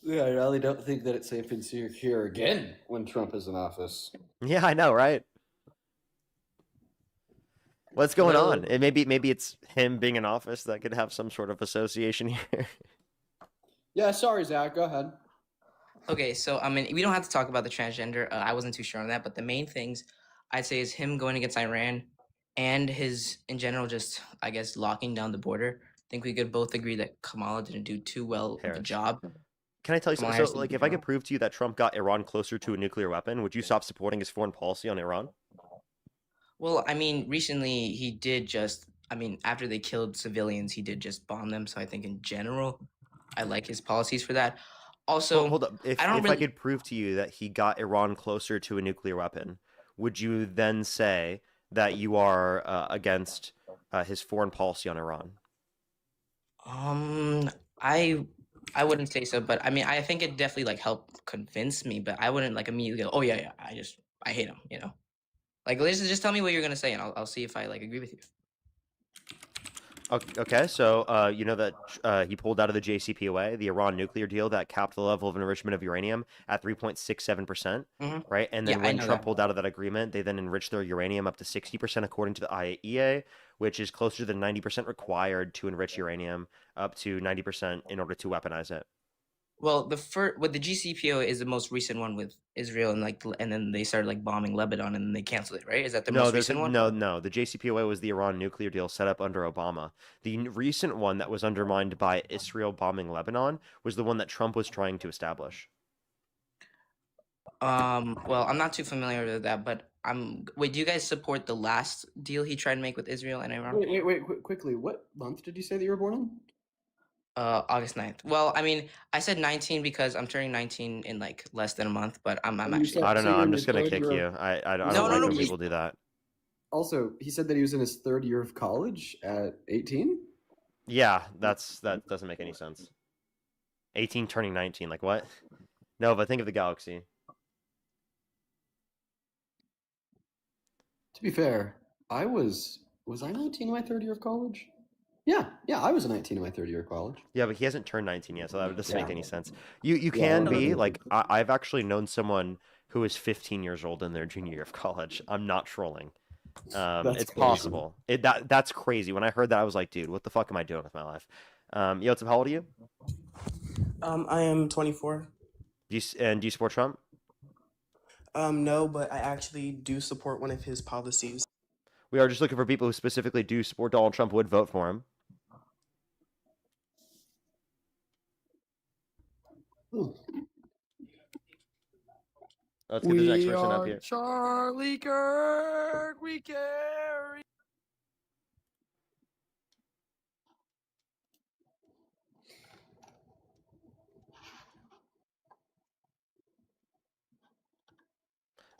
Yeah, I really don't think that it's safe and secure again when Trump is in office. Yeah, I know, right? What's going Well- on? And maybe it's him being in office that could have some sort of association here. Yeah, sorry, Zach, go ahead. okay, so I mean, we don't have to talk about the transgender. I wasn't too sure on that, but the main things I'd say is him going against Iran and his, in general, just I guess locking down the border. I think we could both agree that Kamala didn't do too well the job. Can I tell you Kamala something? Harris So, didn't like, do if I well. could prove to you that Trump got Iran closer to a nuclear weapon, would you stop supporting his foreign policy on Iran? Well, I mean, recently he did just, I mean, after they killed civilians, he did just bomb them. So I think in general, I like his policies for that. Also, Hold up. If I don't I really. could prove to you that he got Iran closer to a nuclear weapon, would you then say that you are against his foreign policy on Iran? I wouldn't say so, but I mean, I think it definitely like helped convince me, but I wouldn't like immediately go, oh yeah, I hate him, you know. Like, just tell me what you're gonna say, and I'll see if I like agree with you. Okay, so you know that he pulled out of the JCPOA, the Iran nuclear deal that capped the level of enrichment of uranium at 3.67%, right? And then Yeah, I when know Trump that. pulled out of that agreement, they then enriched their uranium up to 60% according to the IAEA, which is closer to the 90% required to enrich uranium up to 90% in order to weaponize it. Well, with the GCPO is the most recent one with Israel, and and then they started like bombing Lebanon, and then they canceled it, right? Is that the most recent one? No. The JCPOA was the Iran nuclear deal set up under Obama. The recent one that was undermined by Israel bombing Lebanon was the one that Trump was trying to establish. Well, I'm not too familiar with that, but wait, do you guys support the last deal he tried to make with Israel and Iran? Wait, quickly. What month did you say that you were born in? August 9th. Well, I mean, I said 19 because I'm turning 19 in like less than a month, but I'm you actually. said- I don't so know. you're I'm in just your gonna third kick year you. of- I don't No, like when no, people do that. Also, he said that he was in his third year of college at 18? Yeah, that doesn't make any sense. 18 turning 19, like what? No, but think of the galaxy. To be fair, was I 19 in my third year of college? Yeah, I was 19 in my third year of college. Yeah, but he hasn't turned 19 yet, so that doesn't make Yeah. any sense. You Yeah, can that be doesn't- like I've actually known someone who is 15 years old in their junior year of college. I'm not trolling. That's It's crazy. possible. That's crazy. When I heard that, I was like, dude, what the fuck am I doing with my life? Yotsup, how old are you? I am 24. Do you support Trump? No, but I actually do support one of his policies. We are just looking for people who specifically do support Donald Trump, would vote for him. Let's get the next person up here. Charlie Kirk. We carry.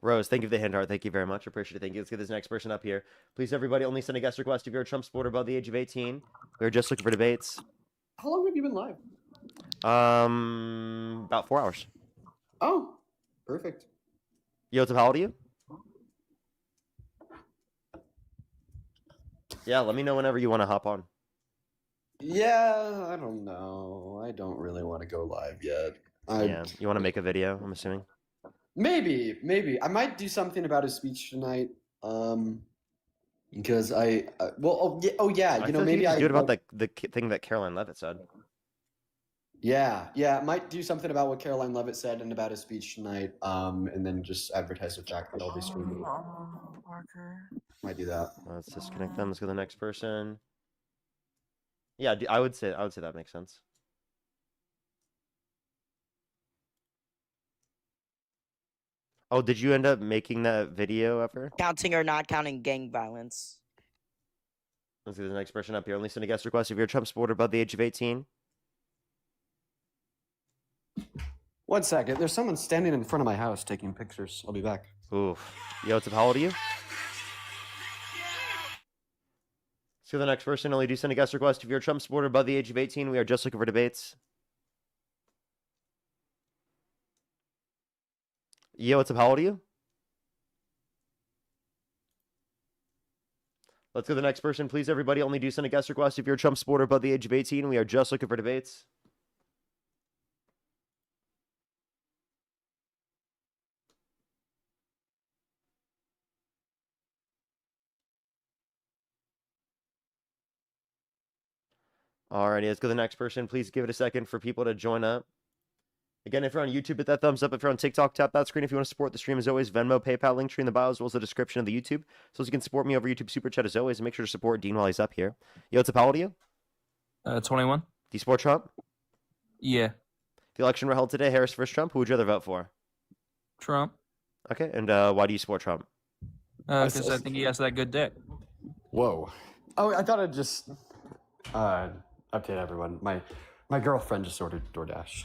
Rose, thank you for the hand heart. Thank you very much. Appreciate it. Thank you. Let's get this next person up here. Please, everybody, only send a guest request if you're a Trump supporter above the age of 18. We're just looking for debates. How long have you been live? About 4 hours. Oh, perfect. Yotsup, how old are you? Yeah, let me know whenever you want to hop on. Yeah, I don't know. I don't really want to go live yet. Yeah, you want to make a video, I'm assuming? Maybe. I might do something about his speech tonight. Because you know, maybe I feel like you could do it about the thing that Caroline Levitt said. Yeah, yeah, might do something about what Caroline Levitt said and about his speech tonight, and then just advertise the fact that I'll be streaming. Might do that. Let's disconnect them. Let's go to the next person. Yeah, I would say that makes sense. Oh, did you end up making that video ever? Counting or not counting gang violence. Let's go to the next person up here. Only send a guest request if you're a Trump supporter above the age of 18. 1 second. There's someone standing in front of my house taking pictures. I'll be back. Oof. Yo, what's up? How old are you? Let's go to the next person. Only do send a guest request if you're a Trump supporter above the age of 18. We are just looking for debates. Yo, what's up? How old are you? Let's go to the next person. Please, everybody, only do send a guest request if you're a Trump supporter above the age of 18. We are just looking for debates. Alrighty, let's go to the next person. Please give it a second for people to join up. Again, if you're on YouTube, hit that thumbs up. If you're on TikTok, tap that screen. If you want to support the stream, as always, Venmo, PayPal, link tree in the bio, as well as the description of the YouTube. So as you can support me over YouTube Super Chat, as always, and make sure to support Dean while he's up here. Yo, what's up? How old are you? 21. Do you support Trump? Yeah. If the election were held today, Harris versus Trump, who would you rather vote for? Trump. Okay, and why do you support Trump? Because I think he has that good dick. Whoa. Oh, I thought I'd just update everyone. My girlfriend just ordered DoorDash.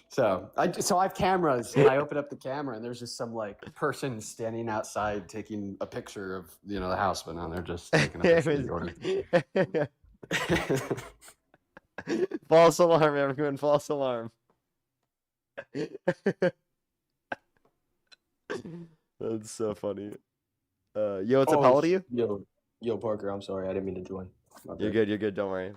So I have cameras, and I open up the camera, and there's just some like person standing outside taking a picture of the house, but now they're just taking a picture of the order. False alarm, everyone! False alarm. That's so funny. Yo, what's up? How old are you? Yo, Parker. I'm sorry, I didn't mean to join. You're good. You're good. Don't worry.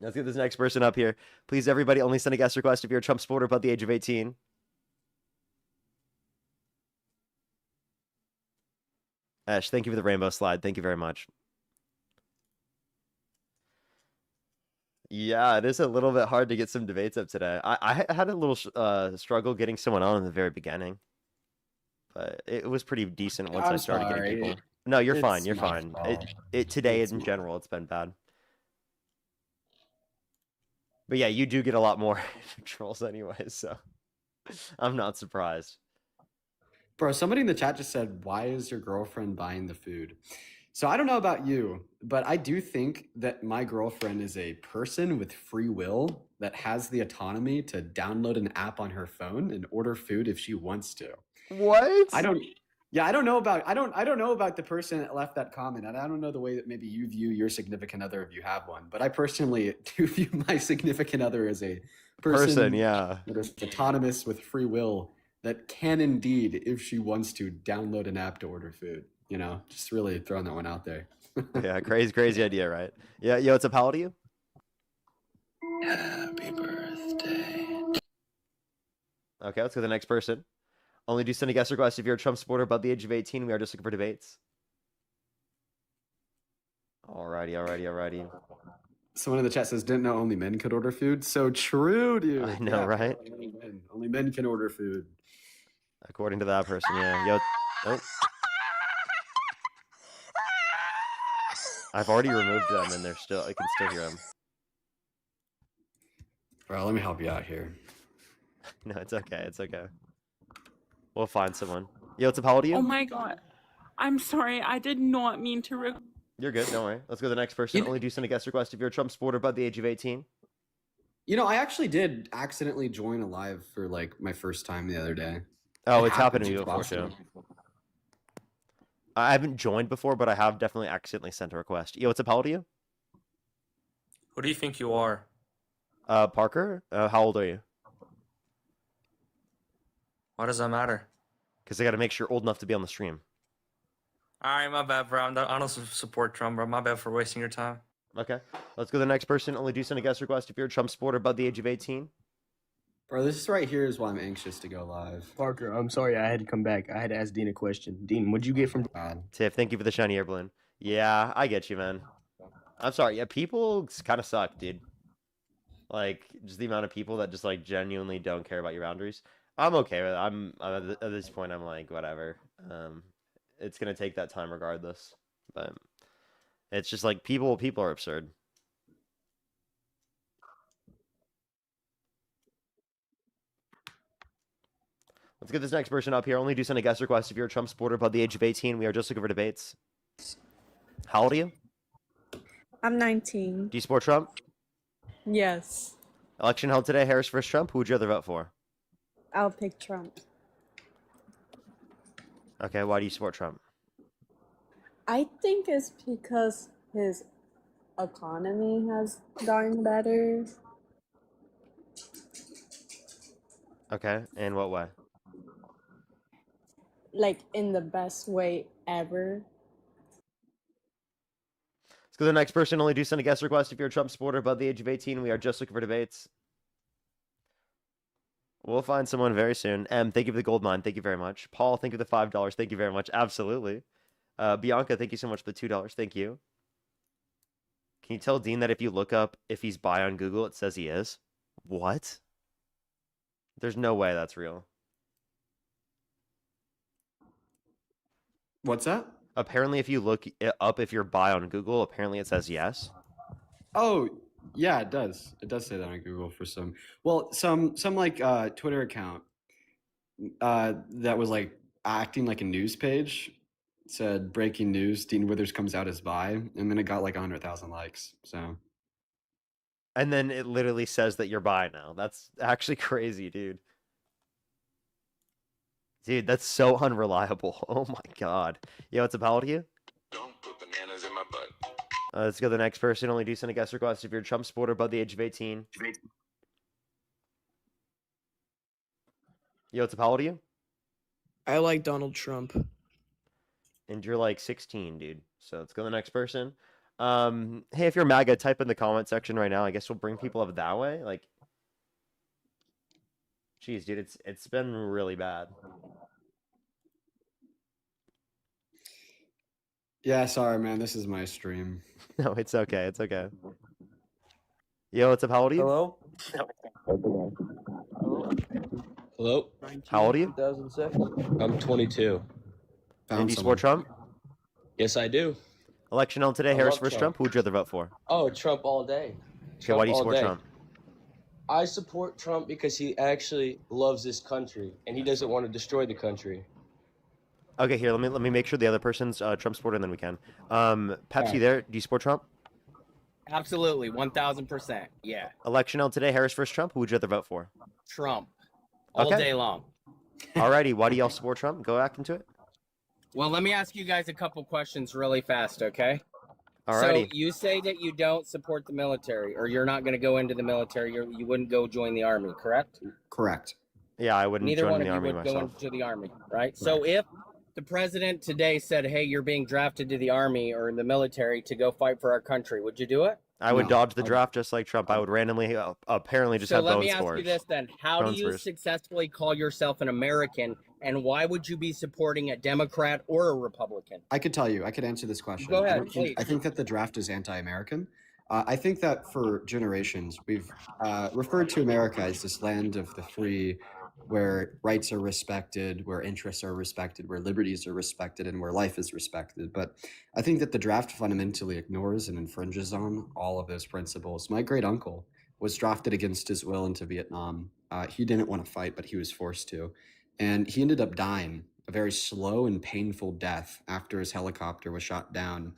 Let's get this next person up here. Please, everybody, only send a guest request if you're a Trump supporter above the age of 18. Ash, thank you for the rainbow slide. Thank you very much. Yeah, it is a little bit hard to get some debates up today. I had a little struggle getting someone on in the very beginning, but it was pretty decent once I started getting people. No, you're fine. You're fine. Today in general, it's been bad. But yeah, you do get a lot more trolls anyway, so I'm not surprised. Bro, somebody in the chat just said, "Why is your girlfriend buying the food?" So I don't know about you, but I do think that my girlfriend is a person with free will that has the autonomy to download an app on her phone and order food if she wants to. What? I don't know about the person that left that comment, and I don't know the way that maybe you view your significant other if you have one, but I personally do view my significant other as a person yeah, that is autonomous with free will that can indeed, if she wants to, download an app to order food. Just really throwing that one out there. Yeah, crazy idea, right? Yeah, yo, what's up? How old are you? Happy birthday. Okay, let's go to the next person. Only do send a guest request if you're a Trump supporter above the age of 18. We are just looking for debates. Alrighty. Someone in the chat says, "Didn't know only men could order food." So true, dude. I know, right? Only men can order food. According to that person, yeah. Yo, oh. I've already removed them, and I can still hear them. Bro, let me help you out here. No, it's okay. It's okay. We'll find someone. Yo, what's up? How old are you? Oh my god. I'm sorry. I did not mean to. You're good. Don't worry. Let's go to the next person. Only do send a guest request if you're a Trump supporter above the age of 18. I actually did accidentally join a live for like my first time the other day. Oh, it's happened to me before too. I haven't joined before, but I have definitely accidentally sent a request. Yo, what's up? How old are you? Who do you think you are? Parker. How old are you? Why does that matter? Because I got to make sure you're old enough to be on the stream. All right, my bad, bro. I don't support Trump, bro. My bad for wasting your time. Okay. Let's go to the next person. Only do send a guest request if you're a Trump supporter above the age of 18. Bro, this right here is why I'm anxious to go live. Parker, I'm sorry I had to come back. I had to ask Dean a question. Dean, what'd you get from Tiff, thank you for the shiny air balloon. Yeah, I get you, man. I'm sorry. Yeah, people kind of suck, dude. Like, just the amount of people that just like genuinely don't care about your boundaries. I'm okay with it. At this point, I'm like, whatever. It's gonna take that time regardless. But it's just like people are absurd. Let's get this next person up here. Only do send a guest request if you're a Trump supporter above the age of 18. We are just looking for debates. How old are you? I'm 19. Do you support Trump? Yes. Election held today, Harris versus Trump. Who would you rather vote for? I'll pick Trump. Okay, why do you support Trump? I think it's because his economy has gotten better. Okay, in what way? Like in the best way ever. Let's go to the next person. Only do send a guest request if you're a Trump supporter above the age of 18. We are just looking for debates. We'll find someone very soon. Thank you for the gold mine. Thank you very much. Paul, thank you for the $5. Thank you very much. Absolutely. Bianca, thank you so much for the $2. Thank you. Can you tell Dean that if you look up if he's bi on Google, it says he is? What? There's no way that's real. What's that? Apparently, if you look it up if you're bi on Google, apparently it says yes. Oh, yeah, it does. It does say that on Google for some. Well, some like Twitter account that was like acting like a news page said breaking news: Dean Withers comes out as bi, and then it got like 100,000 likes. So. And then it literally says that you're bi now. That's actually crazy, dude. Dude, that's so unreliable. Oh my god. Yo, what's up, how old are you? Don't put bananas in my butt. Let's go to the next person. Only do send a guest request if you're a Trump supporter above the age of 18. Yo, what's up, how old are you? I like Donald Trump. And you're like 16, dude. So let's go to the next person. Hey, if you're MAGA, type in the comment section right now. I guess we'll bring people up that way. Like, geez, dude, it's been really bad. Yeah, sorry, man. This is my stream. No, it's okay. It's okay. Yo, what's up? How old are you? Hello? Hello? How old are you? 2006. I'm 22. And do you support Trump? Yes, I do. Election on today, I Harris love versus Trump. Trump. Who would you rather vote for? Oh, Trump all day. Okay, why do you all support day. Trump? I support Trump because he actually loves this country and he doesn't want to destroy the country. Okay, here, let me make sure the other person's Trump supporter, and then we can. Pepsi, Alright. there. Do you support Trump? Absolutely, 1000%. Yeah, Election held today, Harris versus Trump. Who would you rather vote for? Trump, all Okay. day long. Alrighty, why do y'all support Trump? Go back into it. Well, let me ask you guys a couple questions really fast, okay? Alrighty. So you say that you don't support the military, or you're not going to go into the military. You wouldn't go join the army, correct? Correct. Yeah, I wouldn't Neither join one the of you army would myself. go into the army, right? So if the president today said, "Hey, you're being drafted to the army or the military to go fight for our country," would you do it? I would dodge the draft just like Trump. I would randomly, apparently, just So have let bone me ask spores. you this then: how do Bone you spurs. successfully call yourself an American, and why would you be supporting a Democrat or a Republican? I could tell you. I could answer this question. Go ahead, I don't think- please. I think that the draft is anti-American. I think that for generations we've referred to America as this land of the free, where rights are respected, where interests are respected, where liberties are respected, and where life is respected. But I think that the draft fundamentally ignores and infringes on all of those principles. My great uncle was drafted against his will into Vietnam. He didn't want to fight, but he was forced to. And he ended up dying a very slow and painful death after his helicopter was shot down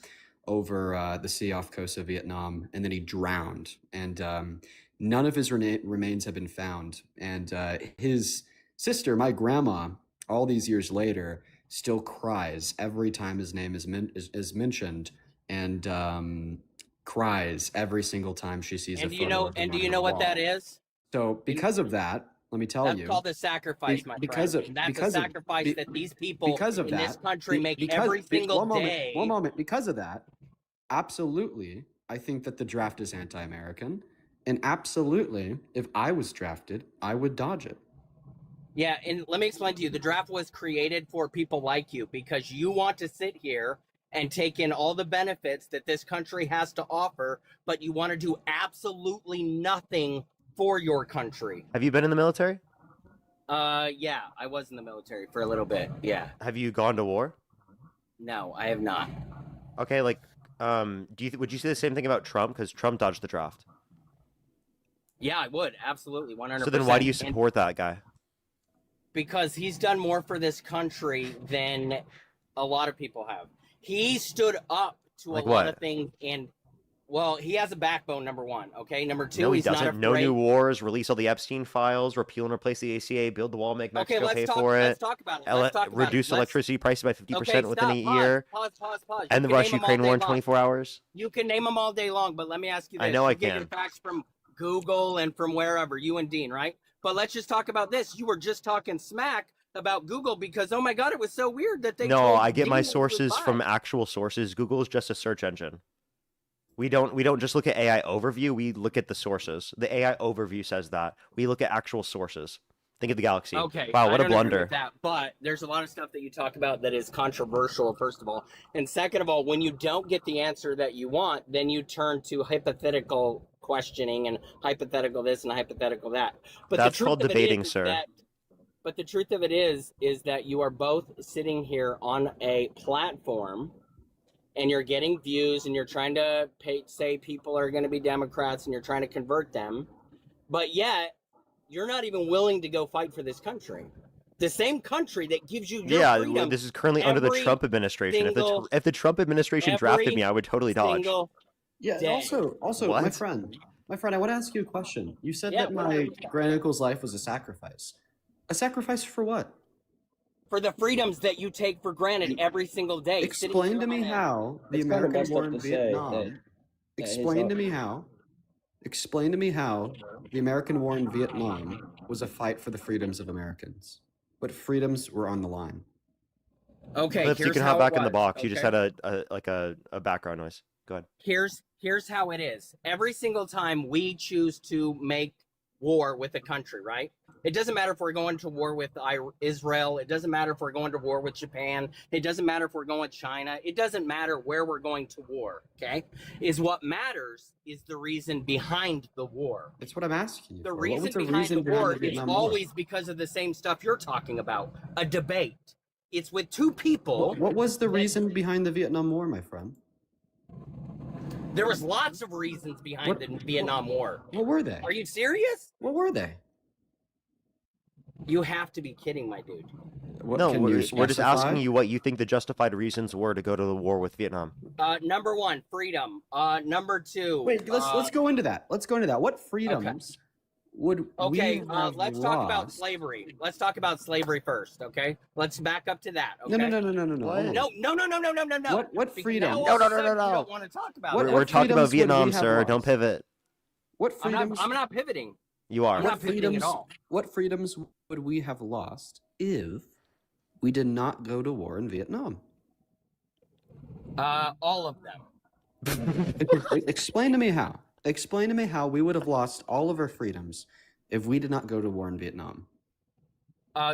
over the sea off coast of Vietnam. And then he drowned. And none of his remains have been found. And his sister, my grandma, all these years later, still cries every time his name is mentioned, and cries every single time she sees And a do photo you know? of him And do on you her know what wall. that is? So because of that, let me tell That's you. called a sacrifice, my because friend. of That's because a of sacrifice be- that these people because of in this that, country make because- every single one moment, day. One moment. Because of that, absolutely, I think that the draft is anti-American, and absolutely, if I was drafted, I would dodge it. Yeah, and let me explain to you. The draft was created for people like you because you want to sit here and take in all the benefits that this country has to offer, but you want to do absolutely nothing for your country. Have you been in the military? Yeah, I was in the military for a little bit. Yeah. Have you gone to war? No, I have not. Okay, like, would you say the same thing about Trump? Because Trump dodged the draft. Yeah, I would. Absolutely. 100%. So then why do you support that guy? Because he's done more for this country than a lot of people have. He stood up to Like a lot what? of things, and well, he has a backbone, number one. Okay, number two, No, he he's not doesn't. afraid. No new wars. Release all the Epstein files. Repeal and replace the ACA. Build the wall. Make Mexico pay for it. Let's talk about it. Let's talk about reduce it. electricity prices by 50% within a Stop. year. Pause. End the Russia-Ukraine war in 24 hours. You can name them all day long, but let me ask you this. I know I You get can. your facts from Google and from wherever, you and Dean, right? But let's just talk about this. You were just talking smack about Google because, oh my God, it was so weird that they No, told I get my Dean sources goodbye. from actual sources. Google is just a search engine. We don't just look at AI overview. We look at the sources. The AI overview says that. We look at actual sources. Think of the galaxy. Okay. Wow, what I a don't agree blunder. with that, but there's a lot of stuff that you talk about that is controversial, first of all. And second of all, when you don't get the answer that you want, then you turn to hypothetical questioning and hypothetical this and hypothetical that. But That's the truth called of it debating, is sir. But the truth of it is that you are both sitting here on a platform and you're getting views and you're trying to say people are going to be Democrats and you're trying to convert them. But yet, you're not even willing to go fight for this country. The same country that gives you your freedom. This is currently under the Trump administration. If the Trump administration drafted me, I would totally dodge. Yeah, day. also, What? my friend, I want to ask you a question. You said Yeah, that my granduncle's life was a sacrifice. A sacrifice for what? For the freedoms that you take for granted every single day. Explain to me how the It's kinda American messed war up in to say Vietnam. that Explain to me how. Explain to me how the American war in Vietnam was a fight for the freedoms of Americans. What freedoms were on the line? Okay, Clips, you here's can how hop back it in the was, box. You just had okay? a background noise. Go ahead. Here's how it is. Every single time we choose to make war with a country, right? It doesn't matter if we're going to war with Israel. It doesn't matter if we're going to war with Japan. It doesn't matter if we're going with China. It doesn't matter where we're going to war, okay? What matters is the reason behind the war. That's what I'm asking you. The for. What reason was the behind reason the behind war the is Vietnam War? always because of the same stuff you're talking about, a debate. It's with two people. What was the reason behind the Vietnam War, my friend? There was lots of reasons behind the Vietnam War. What were they? Are you serious? What were they? You have to be kidding, my dude. No, we're just asking you what you think the justified reasons were to go to the war with Vietnam. Number one, freedom. Number two. Wait, let's go into that. Let's go into that. What freedoms would we have let's talk about lost? slavery. Let's talk about slavery first, okay? Let's back up to that, okay? No. No. What Because freedom? now all of a sudden You don't want to talk about it. We're talking about freedoms would Vietnam, we have sir. lost? Don't pivot. What freedoms? I'm not pivoting. You are. I'm not pivoting at all. What freedoms would we have lost if we did not go to war in Vietnam? All of them. Explain to me how. Explain to me how we would have lost all of our freedoms if we did not go to war in Vietnam.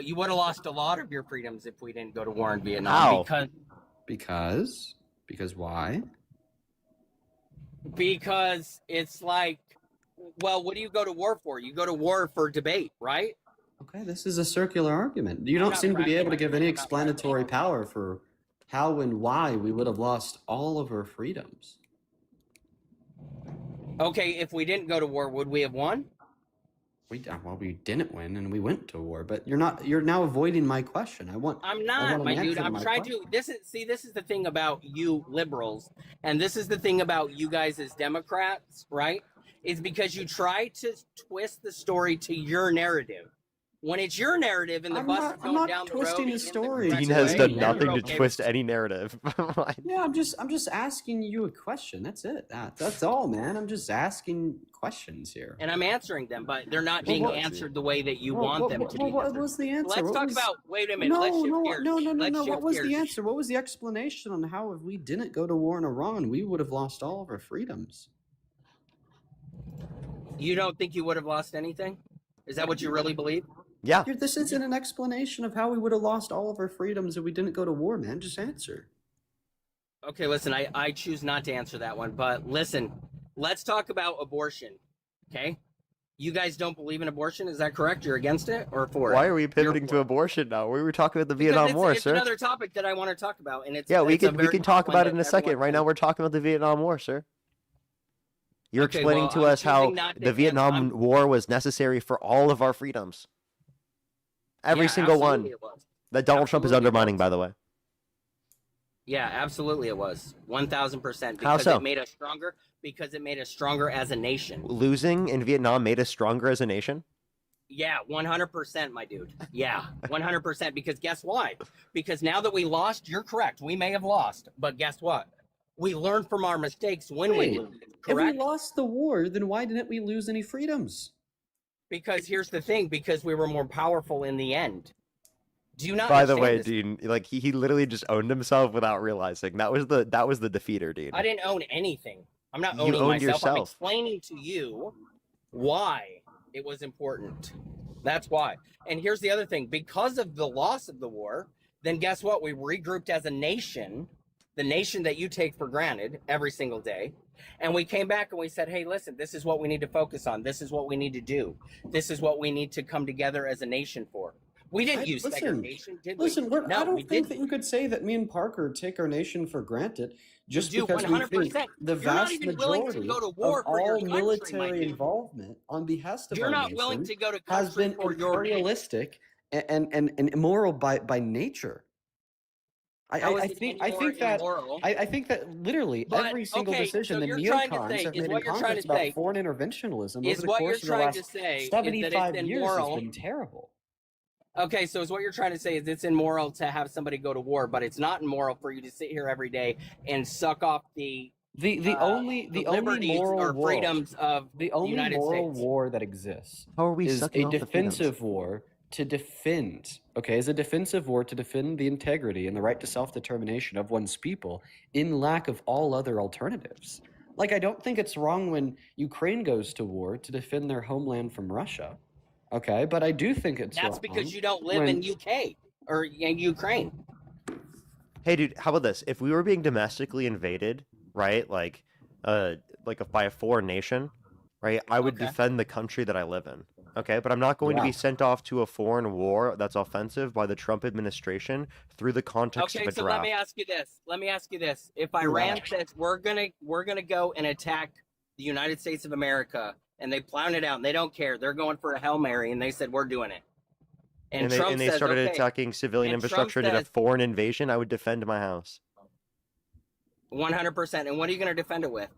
You would have lost a lot of your freedoms if we didn't go to war in Vietnam. How? Because why? Because it's like, well, what do you go to war for? You go to war for debate, right? Okay, this is a circular argument. You I'm don't not seem to be wrapping able to my give any explanatory power for how and why we would have lost all of our freedoms. Okay, if we didn't go to war, would we have won? We didn't win, and we went to war. But you're now avoiding my question. I'm I not, want my an dude. answer to I'm my trying question. to. This is the thing about you liberals, and this is the thing about you guys as Democrats, right? Is because you try to twist the story to your narrative. When it's your narrative and the bus is going down the road, twisting the story. Dean has done nothing to twist any narrative. Yeah, I'm just asking you a question. That's it. That's all, man. I'm just asking questions here. and I'm answering them, but they're not being answered the way that you Well, want them to be. What was the answer? Let's What talk was- about. Wait a minute. No, let's shift no, gears. no. Let's What shift was the gears. answer? What was the explanation on how if we didn't go to war in Iran, we would have lost all of our freedoms? You don't think you would have lost anything? Is that what you really believe? Yeah. This isn't an explanation of how we would have lost all of our freedoms if we didn't go to war, man. Just answer. Okay, listen, I choose not to answer that one, but listen, let's talk about abortion, okay? You guys don't believe in abortion, is that correct? You're against it or for it? Why are we pivoting to abortion now? We were talking about the Vietnam War, it's sir. another topic that I want to talk about, and it's Yeah, we it's a can very talk hot about one it in a that second. everyone Right now, we're talking about the Vietnam War, sir. You're Okay, explaining well, to I'm us how choosing not to the Vietnam War was necessary for all of our freedoms. Every Yeah, single one. absolutely it was. That Donald Trump is Absolutely it undermining, was. by the way. Yeah, absolutely it was. 1000%. How Because so? it made us stronger. Because it made us stronger as a nation. Losing in Vietnam made us stronger as a nation? Yeah, 100%, my dude. Yeah, 100%. Because guess why? Because now that we lost, you're correct. We may have lost. But guess what? We learned from our mistakes when we Wait, lose. if we Correct? lost the war, then why didn't we lose any freedoms? Because here's the thing. Because we were more powerful in the end. Do you not By the understand way, this? Dean, like he literally just owned himself without realizing. That was the defeater, Dean. I didn't own anything. I'm not You owning owned myself. I'm yourself. explaining to you why it was important. That's why. And here's the other thing. Because of the loss of the war, then guess what? We regrouped as a nation, the nation that you take for granted every single day. And we came back and we said, hey, listen, this is what we need to focus on. This is what we need to do. This is what we need to come together as a nation for. We didn't use segregation, did we? Listen, No, I we don't think didn't. that you could say that me and Parker take our nation for granted just do, because we 100%. think the You're not vast even willing to majority go to war of for your all country, my military dude. involvement on behest of You're our not nation willing to go to has country been for your imperialistic and immoral by nature. How is I it think any I more think that immoral? I think that literally But, every single okay, decision so the you're trying to neocons say- have is made what in you're trying Congress to about say- foreign interventionism is over the what you're course of the trying to last say is that it's 75 years has immoral. been terrible. Okay, so is what you're trying to say is it's immoral to have somebody go to war, but it's not immoral for you to sit here every day and suck off the only liberties moral or war, freedoms of the only United moral States. war that exists How are we is sucking a off the freedoms? defensive war to defend. Okay, is a defensive war to defend the integrity and the right to self-determination of one's people in lack of all other alternatives. Like, I don't think it's wrong when Ukraine goes to war to defend their homeland from Russia. Okay, but I do think it's That's wrong because you don't live when- in UK or in Ukraine. Hey, dude, how about this? If we were being domestically invaded, right, by a foreign nation, right, I would Okay. defend the country that I live in. Okay, but I'm not going to Yeah. be sent off to a foreign war that's offensive by the Trump administration through the context Okay, of a so draft. let me ask you this. If Iran says we're gonna go and attack the United States of America and they plan it out and they don't care, they're going for a Hail Mary and they said we're doing it. And, Trump they says, started okay. attacking civilian And Trump infrastructure and did a says- foreign invasion, I would defend my house. 100%. And what are you going to defend it with?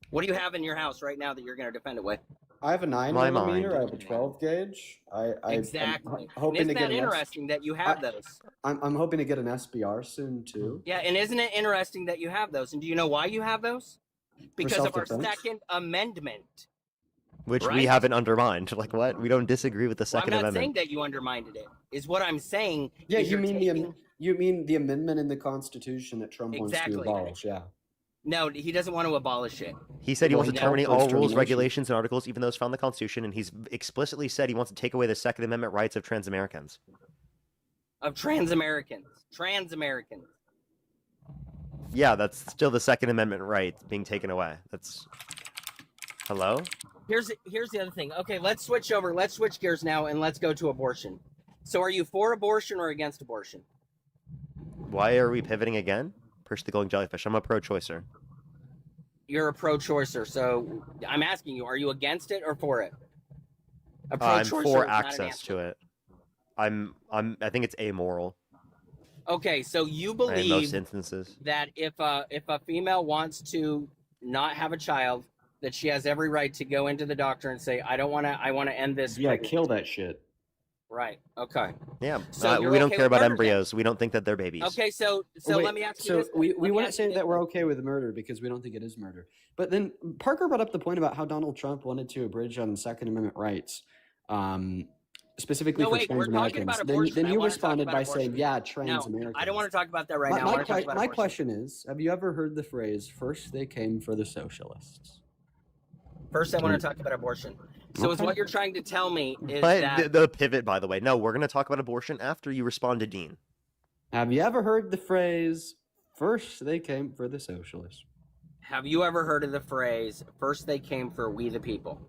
What do you have in your house right now that you're going to defend it with? I have a 9 My millimeter. mind. I have a 12 gauge. Exactly. I'm hoping and to isn't get that an interesting that you have those? I'm hoping to get an SBR soon too. Yeah, and isn't it interesting that you have those? And do you know why you have those? Because of our self-defense? Second Amendment. Which we Right? haven't undermined. Like, what? We don't disagree with the Well, I'm Second not Amendment. saying that you undermined it. Is what I'm saying. Yeah, is you you're mean taking- you mean the amendment in the Constitution that Trump wants to Exactly. abolish? Yeah. No, he doesn't want to abolish it. He said he Well, wants to he terminate wants all rules, termination. regulations, and articles, even those found in the Constitution, and he's explicitly said he wants to take away the Second Amendment rights of trans Americans. Of trans Americans. Trans Americans. Yeah, that's still the Second Amendment right being taken away. That's hello. Here's the other thing. Okay, let's switch over. Let's switch gears now and let's go to abortion. So, are you for abortion or against abortion? Why are we pivoting again? Perch the glowing jellyfish. I'm a pro-choicer. You're a pro-choicer. So, I'm asking you: are you against it or for it? A I'm pro-choicer for is not an access answer. to it. I think it's amoral Okay, so you in most believe instances. that if a female wants to not have a child, that she has every right to go into the doctor and say, I want to end this. Yeah, pregnancy." kill that shit. Right. Okay. Yeah, So you're we don't okay care with about murder then? embryos. We don't think that they're babies. Okay, so Oh, wait, let me ask you so this. we Let me wouldn't ask say you that this. we're okay with murder because we don't think it is murder. But then Parker brought up the point about how Donald Trump wanted to abridge on Second Amendment rights, specifically No, for wait, trans we're talking Americans. about Then, abortion. then I you wanna talk responded about by abortion. saying, "Yeah, trans No, Americans." I don't want to talk about that right now. I want to talk about my abortion. question is: have you ever heard the phrase "first they came for the socialists"? First, I want to talk about abortion. So, is Okay. what you're trying to tell me is But that the pivot, by the way. No, we're going to talk about abortion after you respond to Dean. Have you ever heard the phrase First, they came for the socialists. Have you ever heard of the phrase, first they came for we the people?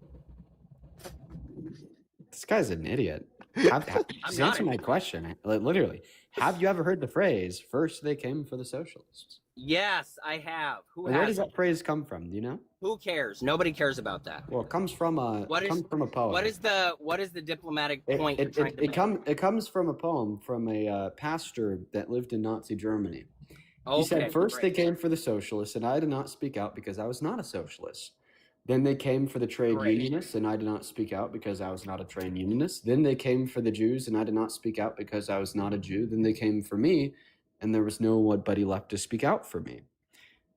This guy's an idiot. I'm Just not answer my question. Literally, have you ever heard the phrase, first they came for the socialists? Yes, I have. Where does that phrase come from? Do you know? Who cares? Nobody cares about that. Well, it comes from a poem. What is the diplomatic point you're trying to make? It comes from a poem from a pastor that lived in Nazi Germany. He Okay, said, first they great. came for the socialists, and I did not speak out because I was not a socialist. Then they came for the trade unionists, and I did not speak out because I was not a trade unionist. Then they came for the Jews, and I did not speak out because I was not a Jew. Then they came for me, and there was nobody left to speak out for me.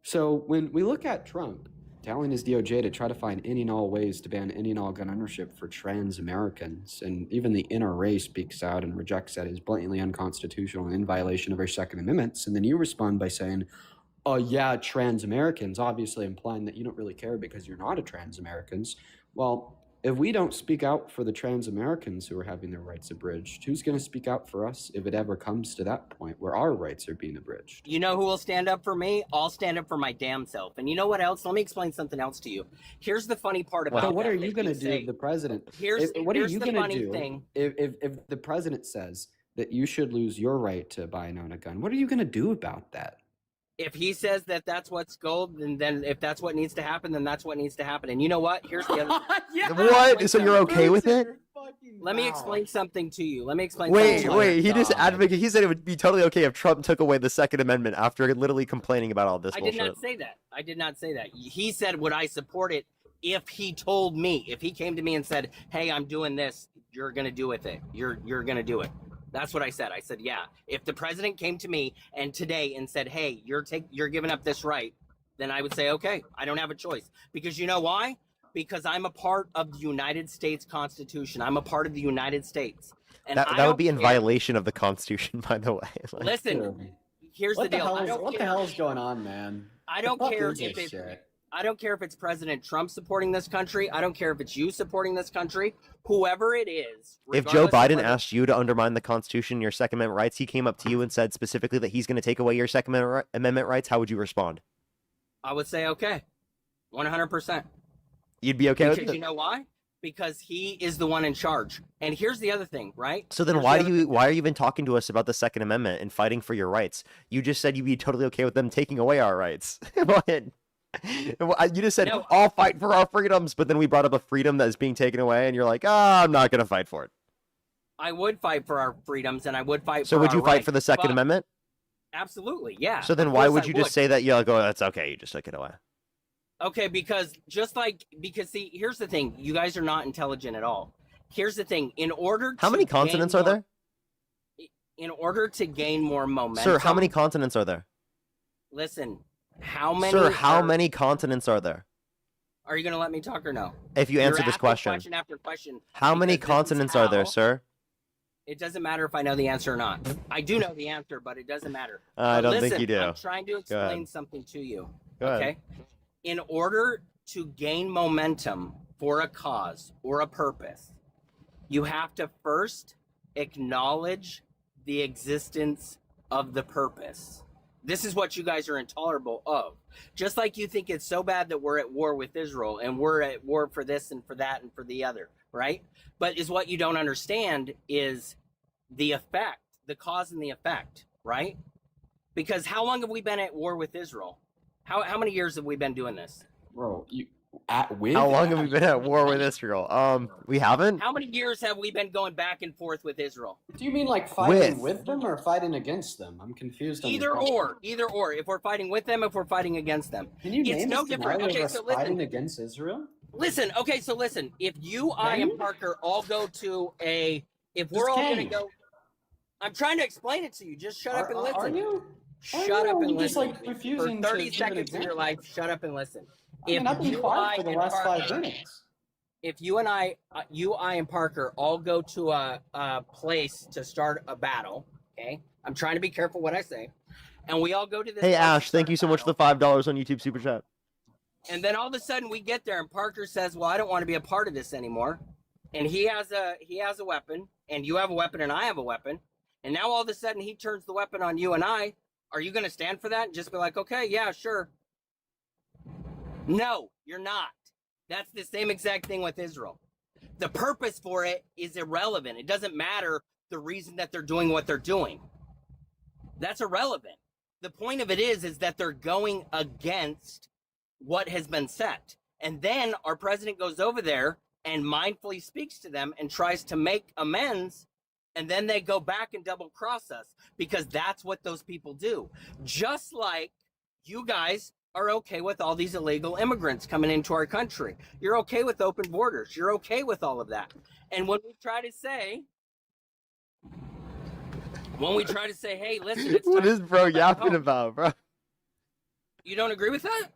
So when we look at Trump telling his DOJ to try to find any and all ways to ban any and all gun ownership for trans Americans, and even the NRA speaks out and rejects that as blatantly unconstitutional and in violation of our Second Amendments, and then you respond by saying, oh yeah, trans Americans, obviously implying that you don't really care because you're not a trans Americans. Well, if we don't speak out for the trans Americans who are having their rights abridged, who's going to speak out for us if it ever comes to that point where our rights are being abridged? You know who will stand up for me? I'll stand up for my damn self. And you know what else? Let me explain something else to you. Here's the funny part about So what that are you that going to you do say. if the president? What What are you the going to funny do thing. if the president says that you should lose your right to buy and own a gun? What are you going to do about that? If he says that that's what's gold, then if that's what needs to happen, then that's what needs to happen. And you know what? Here's the other. What? So you're okay with it? Let me explain something to you. Let me explain. Wait, something wait. He just advocated. He said it would be totally okay if Trump took away the Second Amendment after literally complaining about all this I bullshit. did not say that. I did not say that. He said, would I support it if he told me, if he came to me and said, hey, I'm doing this, you're going to do with it. You're going to do it. That's what I said. I said, yeah. If the president came to me and today and said, hey, you're giving up this right, then I would say, okay, I don't have a choice. Because you know why? Because I'm a part of the United States Constitution. I'm a part of the United States. And That would be in violation of the Constitution, by the way. Like, Listen, here's the deal. What the hell is going on, man? I don't Fuck care is if this it's shit? I don't care if it's President Trump supporting this country. I don't care if it's you supporting this country. Whoever it is. if Joe regardless of Biden whether- asked you to undermine the Constitution, your Second Amendment rights, he came up to you and said specifically that he's going to take away your Second Amendment rights, how would you respond? I would say okay, 100%. You'd be okay with Because it? you know why? Because he is the one in charge. And here's the other thing, right? So then Here's why the do other you why are you even talking to us about the Second Amendment and fighting for your rights? You just said you'd be totally okay with them taking away our rights. You just said, No. I'll fight for our freedoms, but then we brought up a freedom that is being taken away, and you're like, I'm not going to fight for it. I would fight for our freedoms, and I would fight. So for would our you fight rights, for the Second but- Amendment? Absolutely, yeah. So then of why course would I you just say that? You're like, oh, that's okay. You just took it away. Okay, because see, here's the thing. You guys are not intelligent at all. Here's the thing. In order How to many gain consonants are more- there? In order to gain more momentum. Sir, how many continents are there? Listen, how many? Sir, how many continents are there? Are you going to let me talk or no? If you You're answer this asking question. after question. How many because this is continents are there, how- sir? It doesn't matter if I know the answer or not. I do know the answer, but it doesn't matter. I But don't think listen, you do. I'm trying to Go explain ahead. something to you. Go ahead. Okay. In order to gain momentum for a cause or a purpose, you have to first acknowledge the existence of the purpose. This is what you guys are intolerable of. Just like you think it's so bad that we're at war with Israel and we're at war for this and for that and for the other, right? But is what you don't understand is the effect, the cause and the effect, right? Because how long have we been at war with Israel? How many years have we been doing this? Bro, How long have we been at war with Israel? We haven't? How many years have we been going back and forth with Israel? Do you mean like fighting with them or fighting against them? I'm confused. On your Either question. or, either or. If we're fighting with them, if we're fighting against them. Can you It's name no a different. scenario Okay, of us so fighting listen. against Israel? Listen, okay, so listen. If you, I, and Parker all go to if we're all gonna Kane. go, I'm trying to explain it to you. Just shut up and listen. Are you? Shut Are you? up and I'm just, listen. like, refusing For to 30 give an seconds of your example. life, shut up and listen. I mean, I've been quiet for the last 5 minutes. If you, I, and Parker all go to a place to start a battle, okay? I'm trying to be careful what I say. And we all go to this Hey, place to Ash, start thank you a so much for battle. the $5 on YouTube Super Chat. And then all of a sudden we get there and Parker says, well, I don't want to be a part of this anymore. And he has a weapon and you have a weapon and I have a weapon. And now all of a sudden he turns the weapon on you and I. Are you going to stand for that and just be like, okay, yeah, sure? No, you're not. That's the same exact thing with Israel. The purpose for it is irrelevant. It doesn't matter the reason that they're doing what they're doing. That's irrelevant. The point of it is that they're going against what has been set. And then our president goes over there and mindfully speaks to them and tries to make amends. And then they go back and double cross us because that's what those people do. Just like you guys are okay with all these illegal immigrants coming into our country. You're okay with open borders. You're okay with all of that. And when we try to say, hey, listen, it's What time is to bro go back yapping home. about, bro? You don't agree with that?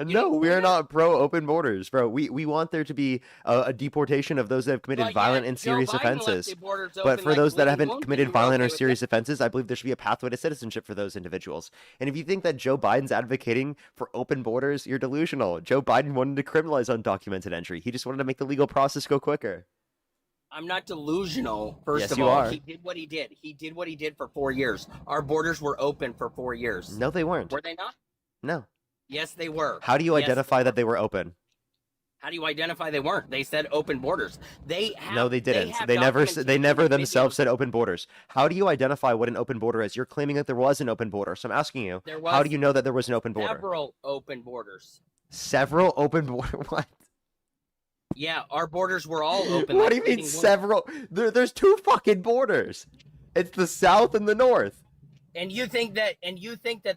No, we are not pro open borders, bro. We want there to be a deportation of those that have committed But violent yet, and Joe serious Biden left offenses. the borders But open for like those that Bleeding haven't Moon, committed you were violent okay or with serious offenses, I believe there should be a pathway to citizenship for those individuals. And if you think that Joe Biden's advocating for open borders, you're delusional. Joe Biden wanted to criminalize undocumented entry. He just wanted to make the legal process go quicker. I'm not delusional. First Yes, of you all, are. he did what he did. He did what he did for 4 years. Our borders were open for 4 years. No, they weren't. Were they not? No. Yes, they were. How do you Yes, identify that they were open? How do you identify they weren't? They said open borders. They have, No, they didn't. have They never documentation of themselves videos. said open borders. How do you identify what an open border is? You're claiming that there was an open border. So I'm asking you, There how was do you know that there was an open border? Several open borders. Several open border. What? Yeah, our borders were all open. What like do you mean Bleeding Moon. several? There's two fucking borders. It's the south and the north. And you think that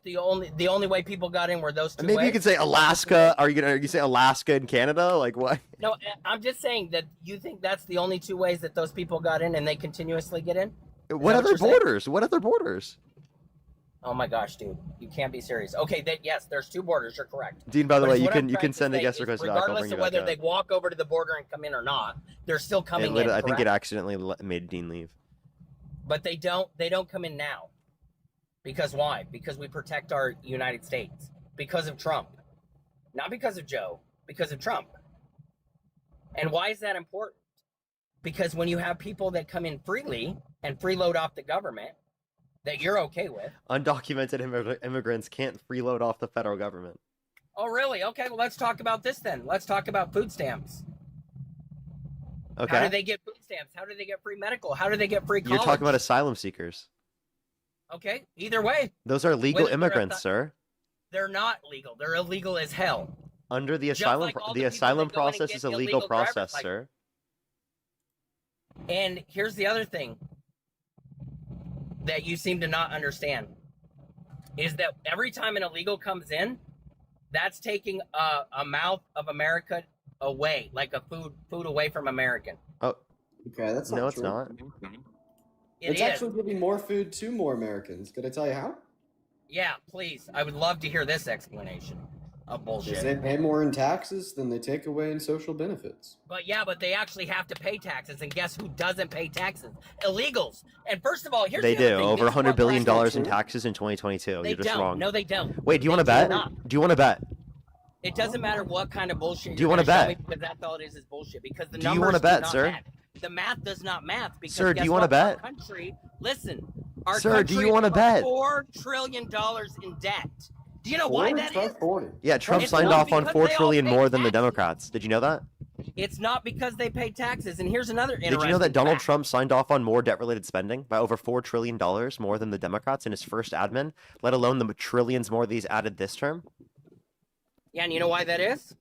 the only way people got in were those two Maybe ways? you could say Alaska. Are you say Alaska and Canada? Like what? No, I'm just saying that you think that's the only two ways that those people got in and they continuously get in? Is What that other you're saying? borders? What other borders? Oh my gosh, dude. You can't be serious. Okay, yes, there's two borders, you're correct. Dean, by the But way, it's you what I'm can trying to send a say guest is request back. I'll regardless bring you of back whether up. they walk over to the border and come in or not, they're still coming in, I think it correct? accidentally made Dean leave. But they don't come in now. Because why? Because we protect our United States. Because of Trump. Not because of Joe, because of Trump. And why is that important? Because when you have people that come in freely and freeload off the government that you're okay with. Undocumented immigrants can't freeload off the federal government. Oh, really? Okay, well, let's talk about this then. Let's talk about food stamps. Okay. How do they get food stamps? How do they get free medical? How do they get free college? You're talking about asylum seekers. Okay, either way. Those are legal Whether they're immigrants, sir. They're not legal. They're illegal as hell. Under the Just asylum, like all the the people asylum that go in and process get is a legal illegal driver's process, license. sir. And here's the other thing that you seem to not understand is that every time an illegal comes in, that's taking a mouth of America away, like a food away from American. Oh, okay, that's not no, it's true. not. It's actually giving more food to more Americans. Could I tell you how? Yeah, please. I would love to hear this explanation of bullshit. Because they pay more in taxes than they take away in social benefits. But they actually have to pay taxes, and guess who doesn't pay taxes? Illegals. And first of all, here's They the other do thing. over This is $100 what billion Blanche- in taxes in 2022. They You're just don't. wrong. No, they don't. Wait, do you want to They do bet? not. Do you want to bet? It doesn't matter what kind of bullshit Do you want to bet? because that's all it is bullshit. Because the Do you numbers wanna do bet, not sir? match. The math does not match. Because Sir, do guess you wanna what? Our bet? country, listen. Our Sir, do country you wanna is bet? $4 trillion in debt. Do you know why that is? Yeah, Trump It's signed not off on because $4 they all trillion pay more than the taxes. Democrats. Did you know that? It's not because they pay taxes. And here's another interesting Did you know that Donald fact. Trump signed off on more debt-related spending by over $4 trillion more than the Democrats in his first admin, let alone the trillions more that he's added this term? Yeah, and you know why that is?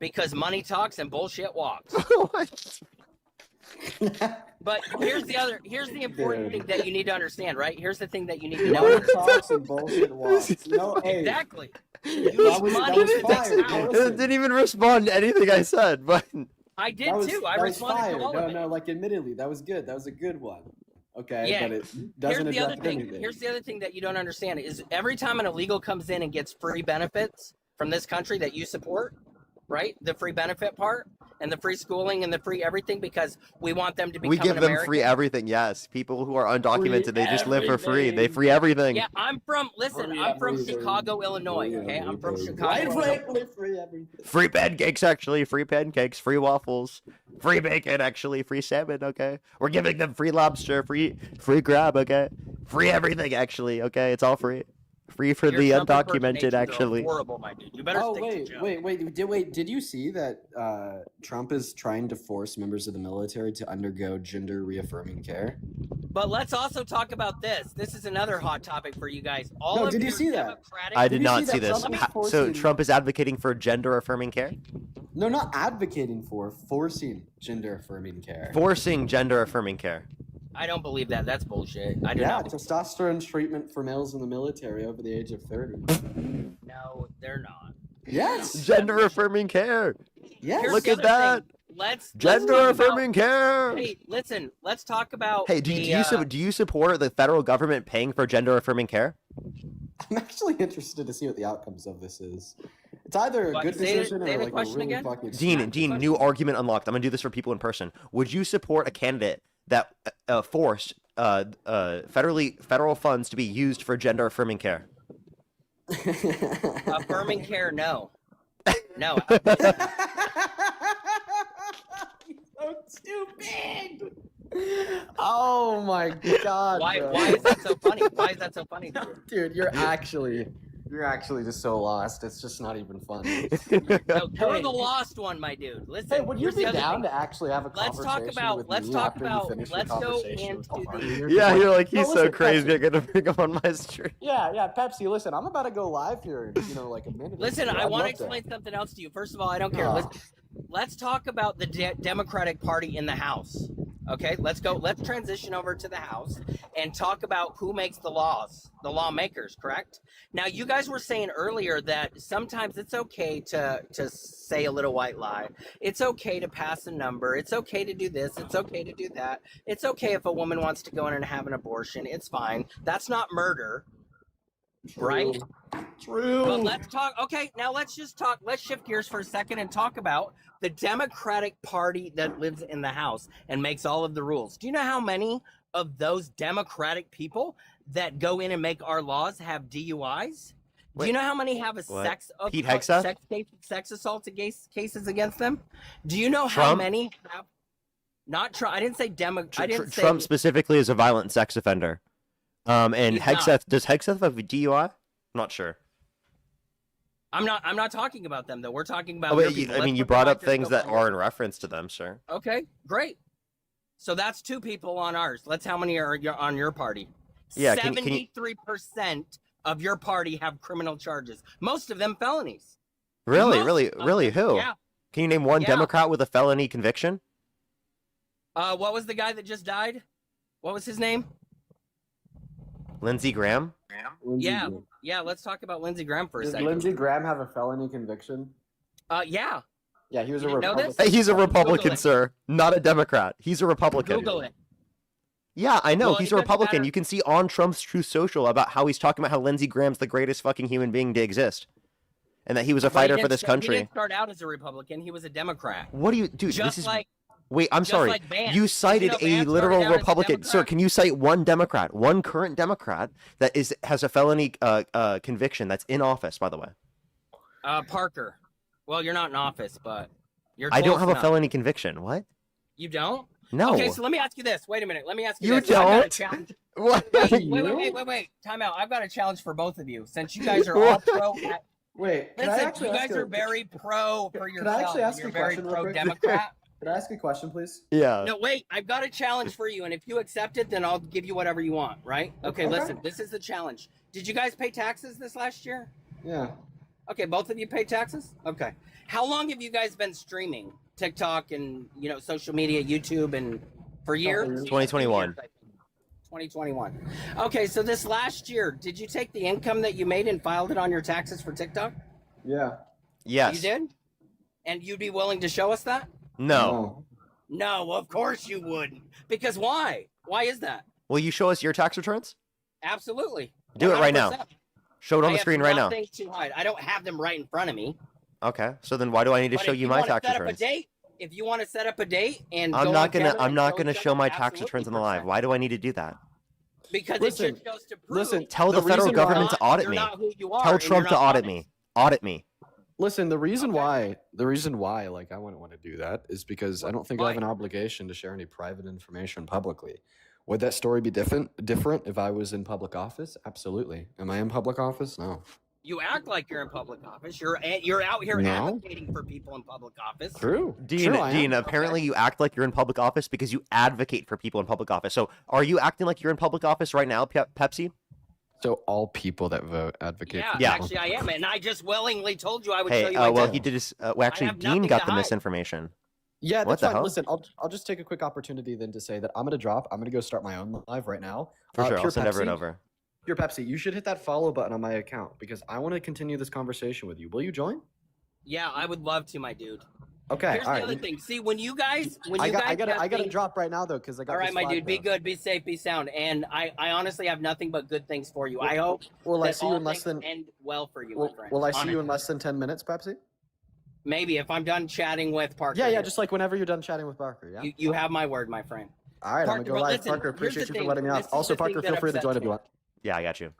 Because money talks and bullshit walks. But here's the important thing that you need to understand, right? Here's the thing that you need to know. Money talks and bullshit walks. No, hey, Exactly. that was money to fire. fix No, power. listen. Didn't even respond to anything I said, but I did That was, too. I that was responded fire. to all No, of it. no, like admittedly, that was good. That was a good one. Okay, Yeah. but it Here's doesn't the other address thing. anything. Here's the other thing that you don't understand is every time an illegal comes in and gets free benefits from this country that you support, right? The free benefit part and the free schooling and the free everything because we want them to become we give an them American. free everything. Yes, people who are undocumented, they just live for free. They free everything. Yeah, I'm from Chicago, Illinois, okay? I'm from Chicago. Illinois. Free everything. Free pancakes, actually. Free pancakes, free waffles, free bacon, actually. Free salmon, okay? We're giving them free lobster, free crab, okay? Free everything, actually, okay? It's all free. Free for Your the Trump undocumented, impersonations are actually. horrible, my dude. You better Oh, stick to wait. Did you see that Trump is trying to force members of the military to undergo gender reaffirming care? But let's also talk about this. This is another hot topic for you guys. All No, of did you your see that? Democratic. I did not see that this. Trump is So forcing- Trump is advocating for gender affirming care? No, not advocating for, forcing gender affirming care. Forcing gender affirming care. I don't believe that. That's bullshit. I do Yeah, not. testosterone treatment for males in the military over the age of 30. No, they're not. Yes. Gender affirming care. Yes. Here's Look the at other that. thing. Let's Gender talk affirming care. About, hey, listen. Let's talk about. Hey, do you support the federal government paying for gender affirming care? I'm actually interested to see what the outcomes of this is. It's either a What, good say decision the or like a question really again? fucking. Dean, new argument unlocked. I'm gonna do this for people in person. Would you support a candidate that forced federal funds to be used for gender affirming care? affirming care? No. No. So stupid. Oh my god. Why bro. is that so funny? Why is that so funny to you? Dude, you're actually just so lost. It's just not even funny. No, you're the lost one, my dude. Listen. Hey, would you here's be the other down thing. to actually have a Let's conversation talk about. with Let's me talk after you about. finish your Let's go conversation into with Todd? the. Yeah, you're like, No, he's so listen, crazy. Pepsi. I'm gonna bring him on my stream. Yeah, Pepsi. Listen, I'm about to go live here in like a minute. Listen, I I'd want to love explain something else to you. First of all, I don't care. Ah. Let's talk about the Democratic Party in the House. Okay, let's go. Let's transition over to the House and talk about who makes the laws, the lawmakers, correct? Now, you guys were saying earlier that sometimes it's okay to say a little white lie. It's okay to pass a number. It's okay to do this. It's okay to do that. It's okay if a woman wants to go in and have an abortion. It's fine. That's not murder. Right? True. But let's talk. Okay, now let's just talk. Let's shift gears for a second and talk about the Democratic Party that lives in the House and makes all of the rules. Do you know how many of those Democratic people that go in and make our laws have DUIs? Do you know how many have a Pete Hegseth? sex assault cases against them? Do you know how Trump? many have? Not Trump. I didn't say I didn't say Trump specifically is a violent sex offender. And He's Hegseth, does Hegseth have a DUI? I'm not sure. I'm not talking about them though. We're talking about. Oh, your wait, people. I mean, Let's you put the brought up things microscope that on are yours. in reference to them, sir. Okay, great. So that's two people on ours. Let's how many are on your party? Yeah, can you 73% of your party have criminal charges. Most of them felonies. really, Most really, of really them, who? yeah. Can you name one Yeah. Democrat with a felony conviction? What was the guy that just died? What was his name? Lindsey Graham? Yeah. Let's talk about Lindsey Graham for a Did second. Lindsey Graham have a felony conviction? Yeah. Yeah, he was You a didn't know Republican. this? Hey, he's a Google Republican, it. sir. Not a Democrat. He's a Republican. Google it. Yeah, I know. Well, he's it a doesn't Republican. matter. You can see on Trump's Truth Social about how he's talking about how Lindsey Graham's the greatest fucking human being to exist. And that he was a But he fighter for didn't this start- He country. didn't start out as a Republican. He was a Democrat. What do you... Dude, Just this is... like Wait, I'm just sorry. like Vance. You Did cited you know a Vance literal started out as a Republican. Sir, Democrat? can you cite one Democrat, one current Democrat that has a felony conviction that's in office, by the way? Parker. Well, you're not in office, but you're I don't close have enough. a felony conviction. What? You don't? No. Okay, so let me ask you this. Wait a minute. Let me ask you You this. I've got a don't? challenge. What? Wait. Time out. I've got a challenge for both of you. Since you guys are all pro. Wait, can I Listen, actually you ask guys a- are very pro for Can yourself. I actually ask You're a very question real pro quick? Democrat. Can I ask a question, please? Yeah. No, wait. I've got a challenge for you, and if you accept it, then I'll give you whatever you want. Right? Okay. Okay. Listen. This is the challenge. Did you guys pay taxes this last year? Yeah. Okay, both of you pay taxes? Okay. How long have you guys been streaming TikTok and, social media, YouTube, and for years? 2021. 2021. Okay, so this last year, did you take the income that you made and filed it on your taxes for TikTok? Yeah. Yes. You did? And you'd be willing to show us that? No. No, of course you wouldn't. Because why? Why is that? Will you show us your tax returns? Absolutely. Do it right now. 100%. Show it on I the have screen right now. nothing to hide. I don't have them right in front of me. Okay. So then why do I need to But show if you my wanna tax set up a returns? date, if you want to set up a date and I'm go not on gonna camera I'm and not gonna each show other, my tax absolutely, returns on the live. Why do I need to do that? Because Listen, it just goes to prove listen, Tell the federal reason government to why audit you're me. not who you are Tell and Trump you're to not audit honest. me. Audit me. Listen, the reason why like I wouldn't want to do that is because I don't think I have Why? an obligation to share any private information publicly. Would that story be different if I was in public office? Absolutely. Am I in public office? No. You act like you're in public office. You're out here No. advocating for people in public office. True. Dean, True, I am. apparently you act like you're in public office because you advocate for people in public office. So are you acting like you're in public office right now, Pepsi? So all people that vote advocate. Yeah, actually I am, and I just willingly told you I would show Hey, you. well, he did his. Well, actually, have Dean nothing got to the hide. misinformation. Yeah, What that's the fine. hell? Listen, I'll just take a quick opportunity then to say that I'm gonna drop. I'm gonna go start my own live right now. For sure, Pure I'll send everyone Pepsi, over. Pure Pepsi, you should hit that follow button on my account because I want to continue this conversation with you. Will you join? Yeah, I would love to, my dude. Okay, Here's all the right. other thing. See, when you guys, I gotta have drop right now though because I got. All right, this my flag dude, be down. good, be safe, be sound, and I honestly have nothing but good things for you. I hope. Will I that see you all in less things than? end well for you, my friend. Will I see you in Honestly. less than 10 minutes, Pepsi? Maybe if I'm done chatting with Parker. Yeah, here. just like whenever you're done chatting with Parker. Yeah. You have my word, my friend. All right, Parker, I'm gonna go but live. listen, Parker, here's appreciate the you thing. for letting me This off. is Also, the thing Parker, that feel free to join upsets if you me. want. Yeah, I got you.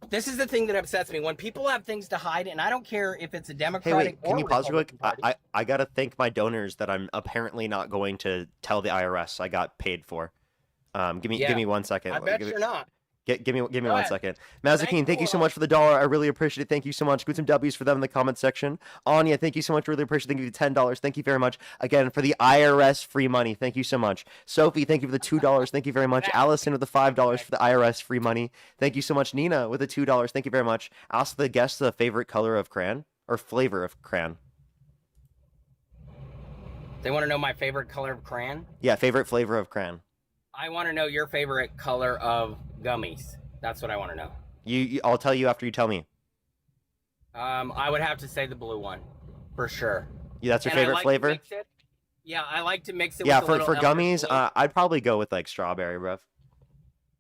This is the thing that upsets me. When people have things to hide, and I don't care if it's a Hey, Democratic wait, can or you pause real quick? Republican Party. I gotta thank my donors that I'm apparently not going to tell the IRS I got paid for. Give me 1 second. I bet Give me- you're not. Give me Go 1 ahead. second. Mazakine, thank you so much for the $1. I really appreciate it. Thank you so much. Put some W's for them in the comment section. Anya, thank you so much. Really appreciate it. Thank you for the $10. Thank you very much. Again, for the IRS free money. Thank you so much. Sophie, thank you for the $2. Thank you very much. Allison with the $5 for the IRS free money. Thank you so much. Nina with the $2. Thank you very much. Ask the guests the favorite color of crayon or flavor of crayon. They want to know my favorite color of crayon. Yeah, favorite flavor of crayon. I want to know your favorite color of gummies. That's what I want to know. I'll tell you after you tell me. I would have to say the blue one, for sure. Yeah, that's your And I favorite like to flavor? mix it- Yeah, I like to mix it. Yeah, with a for little gummies, Elmer's I'd probably go with like strawberry, bruv.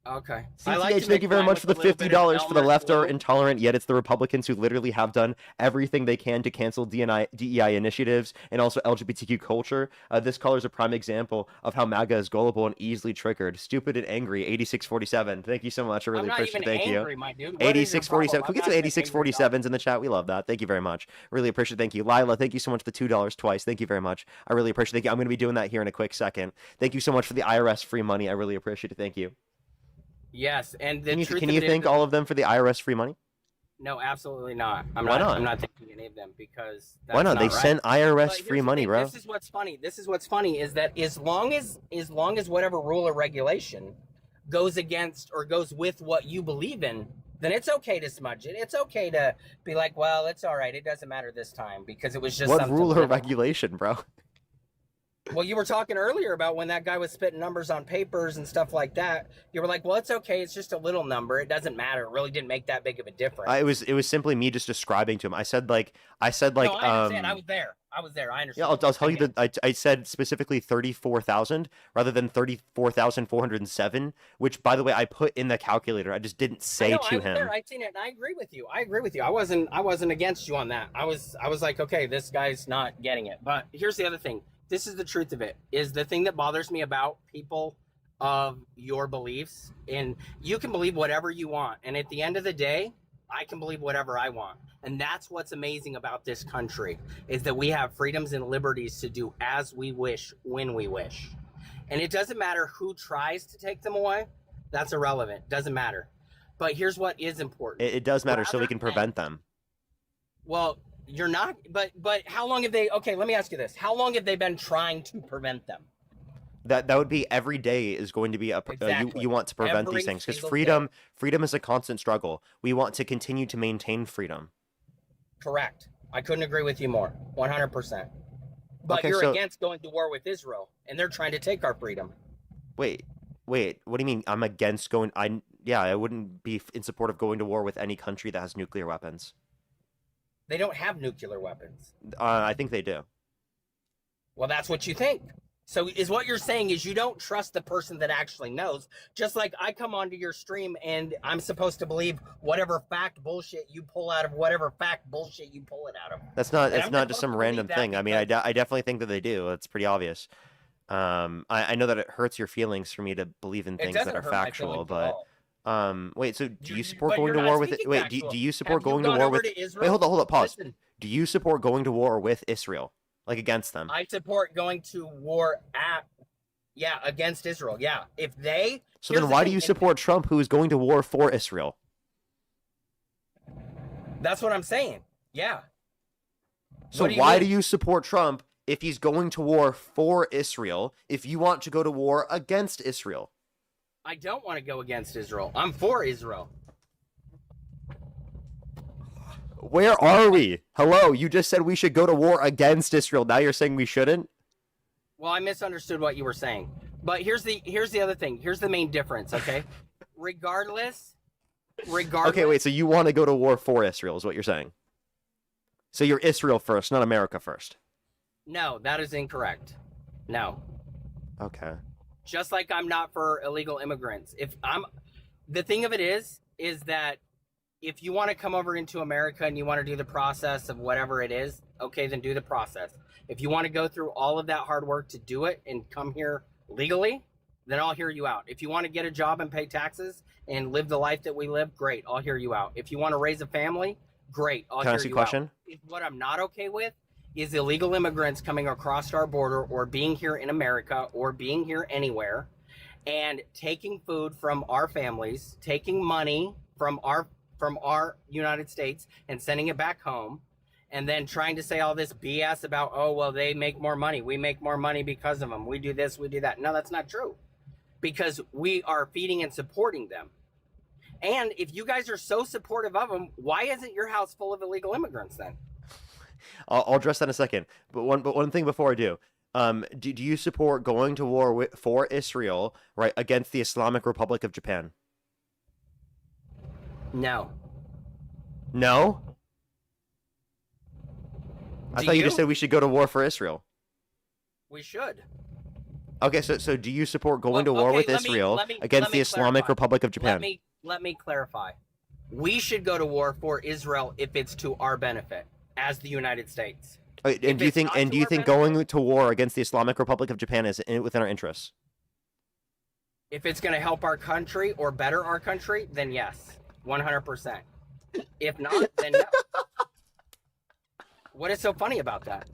Okay. CTH, thank you very much for the $50 for the left are intolerant, yet it's the Republicans who literally have done everything they can to cancel DEI initiatives and also LGBTQ culture. This caller is a prime example of how MAGA is gullible and easily triggered. Stupid and angry, 8647. Thank you so much. I really I'm not appreciate it. even Thank angry, you. my dude. What is your 8647. problem? Can we get I'm some not an 8647s in the chat? We love that. Thank you very much. Really appreciate it. Thank you. Lila, thank you so much for the $2 twice. Thank you very much. I really appreciate it. Thank you. I'm going to be doing that here in a quick second. Thank you so much for the IRS free money. I really appreciate it. Thank you. Yes, and the Can you, truth can of you it is thank that- all of them for the IRS free money? No, absolutely not. Why not? I'm not thinking any of them because Why that's not? They right. send IRS But free here's the money, thing, bro. This is what's funny. This is what's funny is that as long as whatever rule or regulation goes against or goes with what you believe in, then it's okay to smudge it. It's okay to be like, well, it's all right. It doesn't matter this time because it was just What something rule or little. regulation, bro? Well, you were talking earlier about when that guy was spitting numbers on papers and stuff like that. You were like, well, it's okay. It's just a little number. It doesn't matter. It really didn't make that big of a difference. It was simply me just describing to him. I said like no, I understand. I um was there. I was there. I understand. yeah, I'll tell you that I said specifically 34,000 rather than 34,407, which by the way I put in the calculator. I just didn't say I to was him. there. I seen it, and I agree with you. I wasn't against you on that. I was like, okay, this guy's not getting it. But here's the other thing. This is the truth of it. Is the thing that bothers me about people of your beliefs, and you can believe whatever you want, and at the end of the day, I can believe whatever I want. And that's what's amazing about this country is that we have freedoms and liberties to do as we wish, when we wish. And it doesn't matter who tries to take them away. That's irrelevant. Doesn't matter. But here's what is important. It does matter so we can prevent them. Well, you're not, but how long have they, okay, let me ask you this. How long have they been trying to prevent them? That would be every day is going to be Exactly. you want to prevent Every these things because single freedom is a constant struggle. We want to continue to maintain freedom. Correct. I couldn't agree with you more. 100%. But Okay, you're so- against going to war with Israel, and they're trying to take our freedom. Wait, what do you mean? I'm against going. I wouldn't be in support of going to war with any country that has nuclear weapons. They don't have nuclear weapons. I think they do. Well, that's what you think. So is what you're saying is you don't trust the person that actually knows. Just like I come onto your stream and I'm supposed to believe whatever fact bullshit you pull out of whatever fact bullshit you pull it out of. That's not. And It's I'm not supposed just to some believe random that thing. I mean, I definitely think that they do. It's pretty obvious. I know that it hurts your feelings for me to believe in It things doesn't that are hurt my factual, feelings at but all. wait. So do you support but going you're to not war with? speaking Wait, factual. do you support Have you going to gone war over with? to Israel? Wait, hold on. Pause. Listen. Do you support going to war with Israel, like against them? I support going to war Yeah, against Israel. Yeah, if they. So here's then the why do thing, you if- support Trump, who is going to war for Israel? That's what I'm saying. Yeah. So What do you why mean? do you support Trump if he's going to war for Israel, if you want to go to war against Israel? I don't want to go against Israel. I'm for Israel. Where are we? Hello, you just said we should go to war against Israel. Now you're saying we shouldn't? Well, I misunderstood what you were saying. But here's the other thing. Here's the main difference, okay? Regardless. Okay, wait, so you want to go to war for Israel is what you're saying. So you're Israel first, not America first. No, that is incorrect. No. Okay. Just like I'm not for illegal immigrants. The thing of it is that if you want to come over into America and you want to do the process of whatever it is, okay, then do the process. If you want to go through all of that hard work to do it and come here legally, then I'll hear you out. If you want to get a job and pay taxes and live the life that we live, great, I'll hear you out. If you want to raise a family, great, I'll Can I hear ask you a you question? out. What I'm not okay with is illegal immigrants coming across our border or being here in America or being here anywhere and taking food from our families, taking money from our United States and sending it back home, and then trying to say all this BS about, oh, well, they make more money. We make more money because of them. We do this, we do that. No, that's not true, because we are feeding and supporting them. And if you guys are so supportive of them, why isn't your house full of illegal immigrants then? I'll address that in a second. But one thing before I do. Do you support going to war for Israel, right, against the Islamic Republic of Japan? No. No? I thought you just said we should go to war for Israel. We should. Okay, so do you support going to war with Israel against the Islamic Republic of Japan? Let me clarify. We should go to war for Israel if it's to our benefit as the United States. And do you think going to war against the Islamic Republic of Japan is within our interests? If it's going to help our country or better our country, then yes, 100%. If not, then no. What is so funny about that?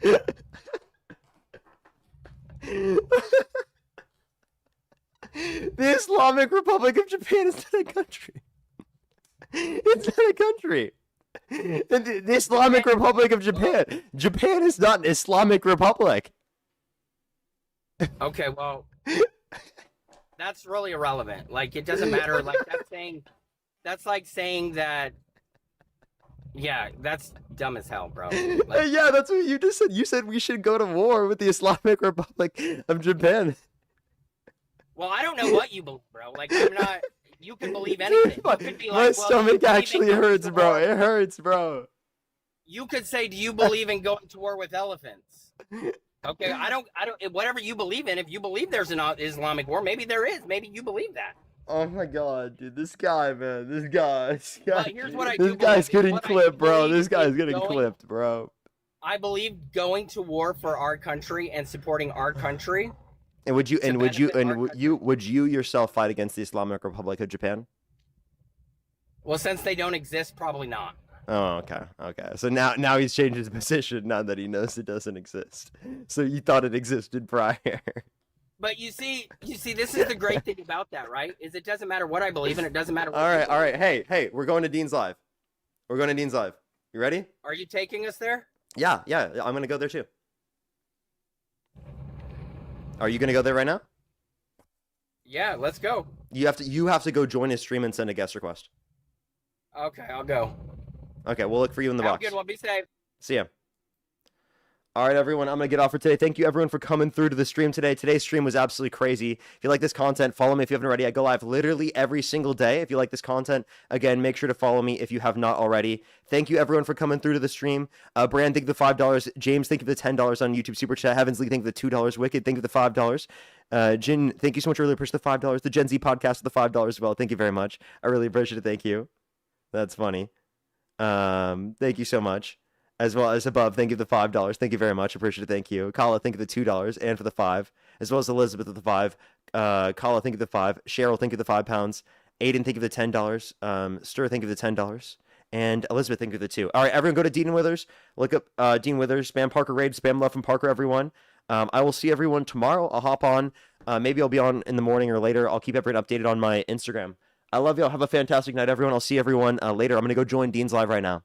The Islamic Republic of Japan is not a country. It's not a country. The Islamic Republic of Japan. Japan is not an Islamic Republic. Okay, that's really irrelevant. Like, it doesn't matter. Like, that's like saying that. Yeah, that's dumb as hell, bro. Like, yeah, that's what you just said. You said we should go to war with the Islamic Republic of Japan. well, I don't know what you believe, bro. Like, I'm not. You can believe anything. You could be My like, stomach actually hurts, bro. It hurts, bro. You could say, do you believe in going to war with elephants? Okay, I don't. Whatever you believe in, if you believe there's an Islamic war, maybe there is. Maybe you believe that. Oh my god, dude, this guy, man, this guy. Here's what I this do guy's believe. getting What I clipped, bro. believe This guy's is getting going- clipped, bro. I believe going to war for our country and supporting our country. And would you yourself fight against the Islamic Republic of Japan? Well, since they don't exist, probably not. Oh, okay. So now he's changed his position now that he knows it doesn't exist. So you thought it existed prior. But you see, this is the great thing about that, right? Is it doesn't matter what I believe in. It doesn't matter. What All right. Hey, we're going to Dean's Live. You ready? Are you taking us there? Yeah. I'm gonna go there too. Are you gonna go there right now? Yeah, let's go. You have to go join his stream and send a guest request. Okay, I'll go. Okay, we'll look for you in the Have box. a good one. Be safe. See ya. All right, everyone, I'm going to get off for today. Thank you, everyone, for coming through to the stream today. Today's stream was absolutely crazy. If you like this content, follow me if you haven't already. I go live literally every single day. If you like this content, again, make sure to follow me if you have not already. Thank you, everyone, for coming through to the stream. Brand, thank you for the $5. James, thank you for the $10 on YouTube Super Chat. Heavensley, thank you for the $2. Wicked, thank you for the $5. Jin, thank you so much. I really appreciate the $5. The Gen Z podcast with the $5 as well. Thank you very much. I really appreciate it. Thank you. That's funny. Thank you so much. As well as above, thank you for the $5. Thank you very much. Appreciate it. Thank you. Kala, thank you for the $2 and for the 5. As well as Elizabeth with the 5. Kala, thank you for the 5. Cheryl, thank you for the £5. Aiden, thank you for the $10. Stir, thank you for the $10. And Elizabeth, thank you for the 2. All right, everyone go to Dean Withers. Look up Dean Withers. Spam Parker Raid. Spam love from Parker, everyone. I will see everyone tomorrow. I'll hop on. Maybe I'll be on in the morning or later. I'll keep everyone updated on my Instagram. I love y'all. Have a fantastic night, everyone. I'll see everyone later. I'm going to go join Dean's Live right now.